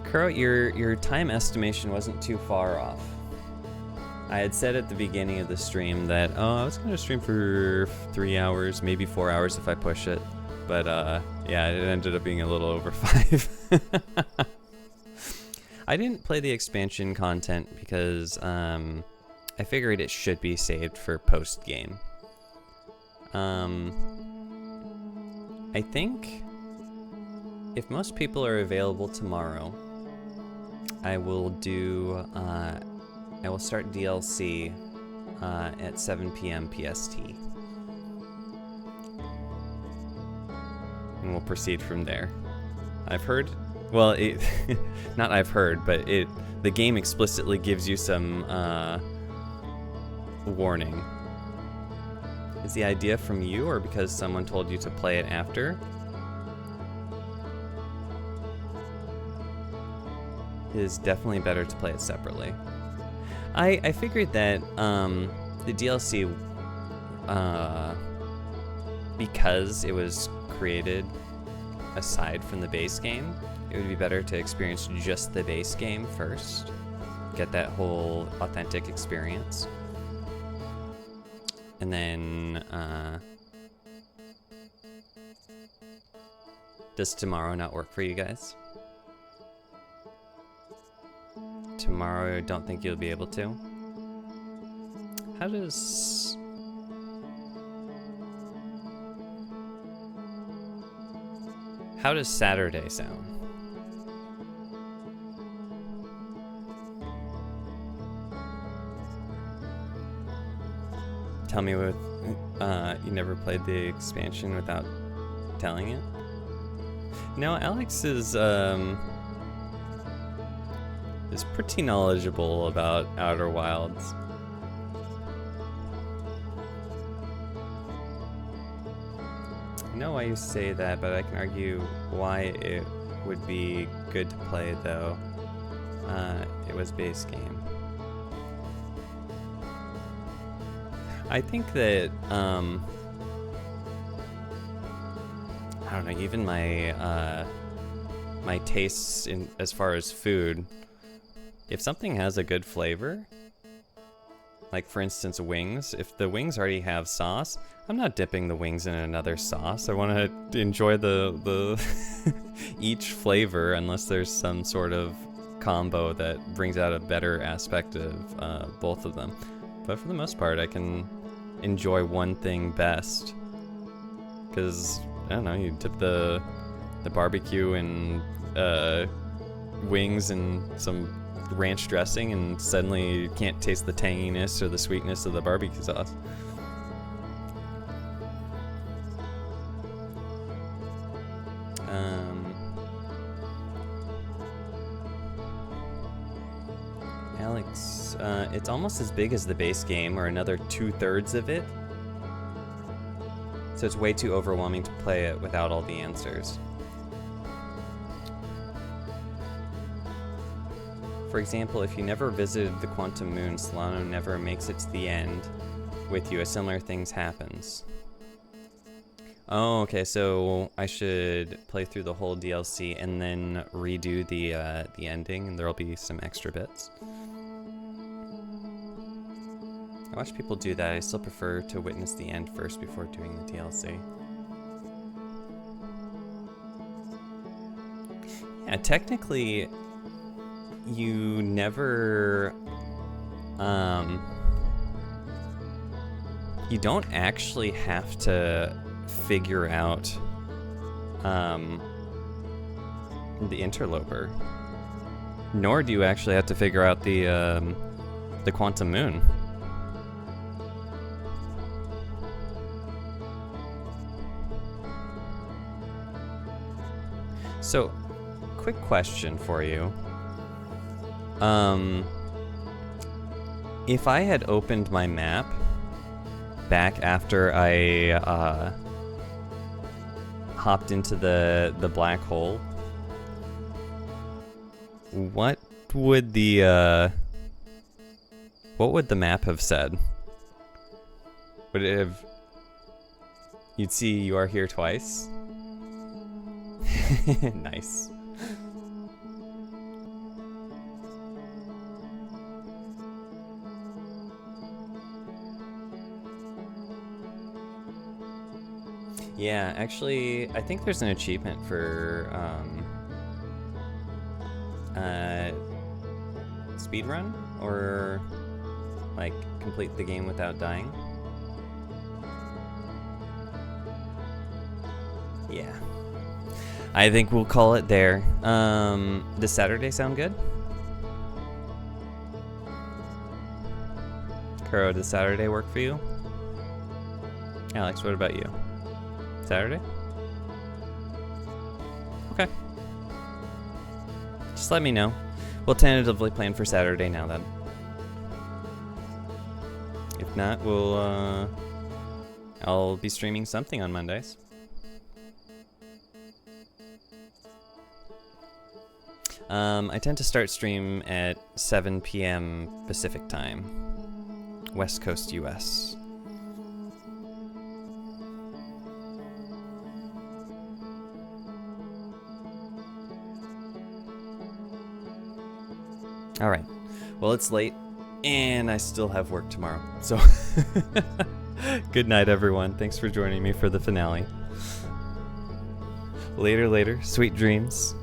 Kuro, your time estimation wasn't too far off. I had said at the beginning of the stream that, I was going to stream for 3 hours, maybe 4 hours if I push it. But, yeah, it ended up being a little over 5. I didn't play the expansion content because, I figured it should be saved for post-game. I think if most people are available tomorrow, I will start DLC at 7 p.m. PST. And we'll proceed from there. I've heard, well, not I've heard, but the game explicitly gives you some warning. Is the idea from you or because someone told you to play it after? It is definitely better to play it separately. I figured that the DLC, because it was created aside from the base game, it would be better to experience just the base game first. Get that whole authentic experience. And then, does tomorrow not work for you guys? Tomorrow, I don't think you'll be able to. How does Saturday sound? Tell me with you never played the expansion without telling it? No, Alex is pretty knowledgeable about Outer Wilds. I know why you say that, but I can argue why it would be good to play, though. It was base game. I think that, I don't know, even my, my tastes in as far as food, if something has a good flavor, like for instance wings, if the wings already have sauce, I'm not dipping the wings in another sauce. I want to enjoy the each flavor unless there's some sort of combo that brings out a better aspect of both of them. But for the most part, I can enjoy one thing best. Because, I don't know, you dip the barbecue and wings and some ranch dressing and suddenly you can't taste the tanginess or the sweetness of the barbecue sauce. Alex, it's almost as big as the base game, or another 2/3 of it. So it's way too overwhelming to play it without all the answers. For example, if you never visited the Quantum Moon, Solano never makes it to the end with you. A similar things happens. Oh, okay, so I should play through the whole DLC and then redo the ending, and there'll be some extra bits. I watch people do that. I still prefer to witness the end first before doing the DLC. Yeah, technically, you never, you don't actually have to figure out, the interloper. Nor do you actually have to figure out the Quantum Moon. So, quick question for you. If I had opened my map back after I hopped into the black hole, what would the map have said? Would it have, you'd see "You are here" twice? Nice. Yeah, actually, I think there's an achievement for speedrun, or like complete the game without dying. Yeah. I think we'll call it there. Does Saturday sound good? Kuro, does Saturday work for you? Alex, what about you? Saturday? Okay. Just let me know. We'll tentatively plan for Saturday now then. If not, I'll be streaming something on Mondays. I tend to start stream at 7 p.m. Pacific time, West Coast US. All right. Well, it's late, and I still have work tomorrow. So, good night, everyone. Thanks for joining me for the finale. Later, later. Sweet dreams.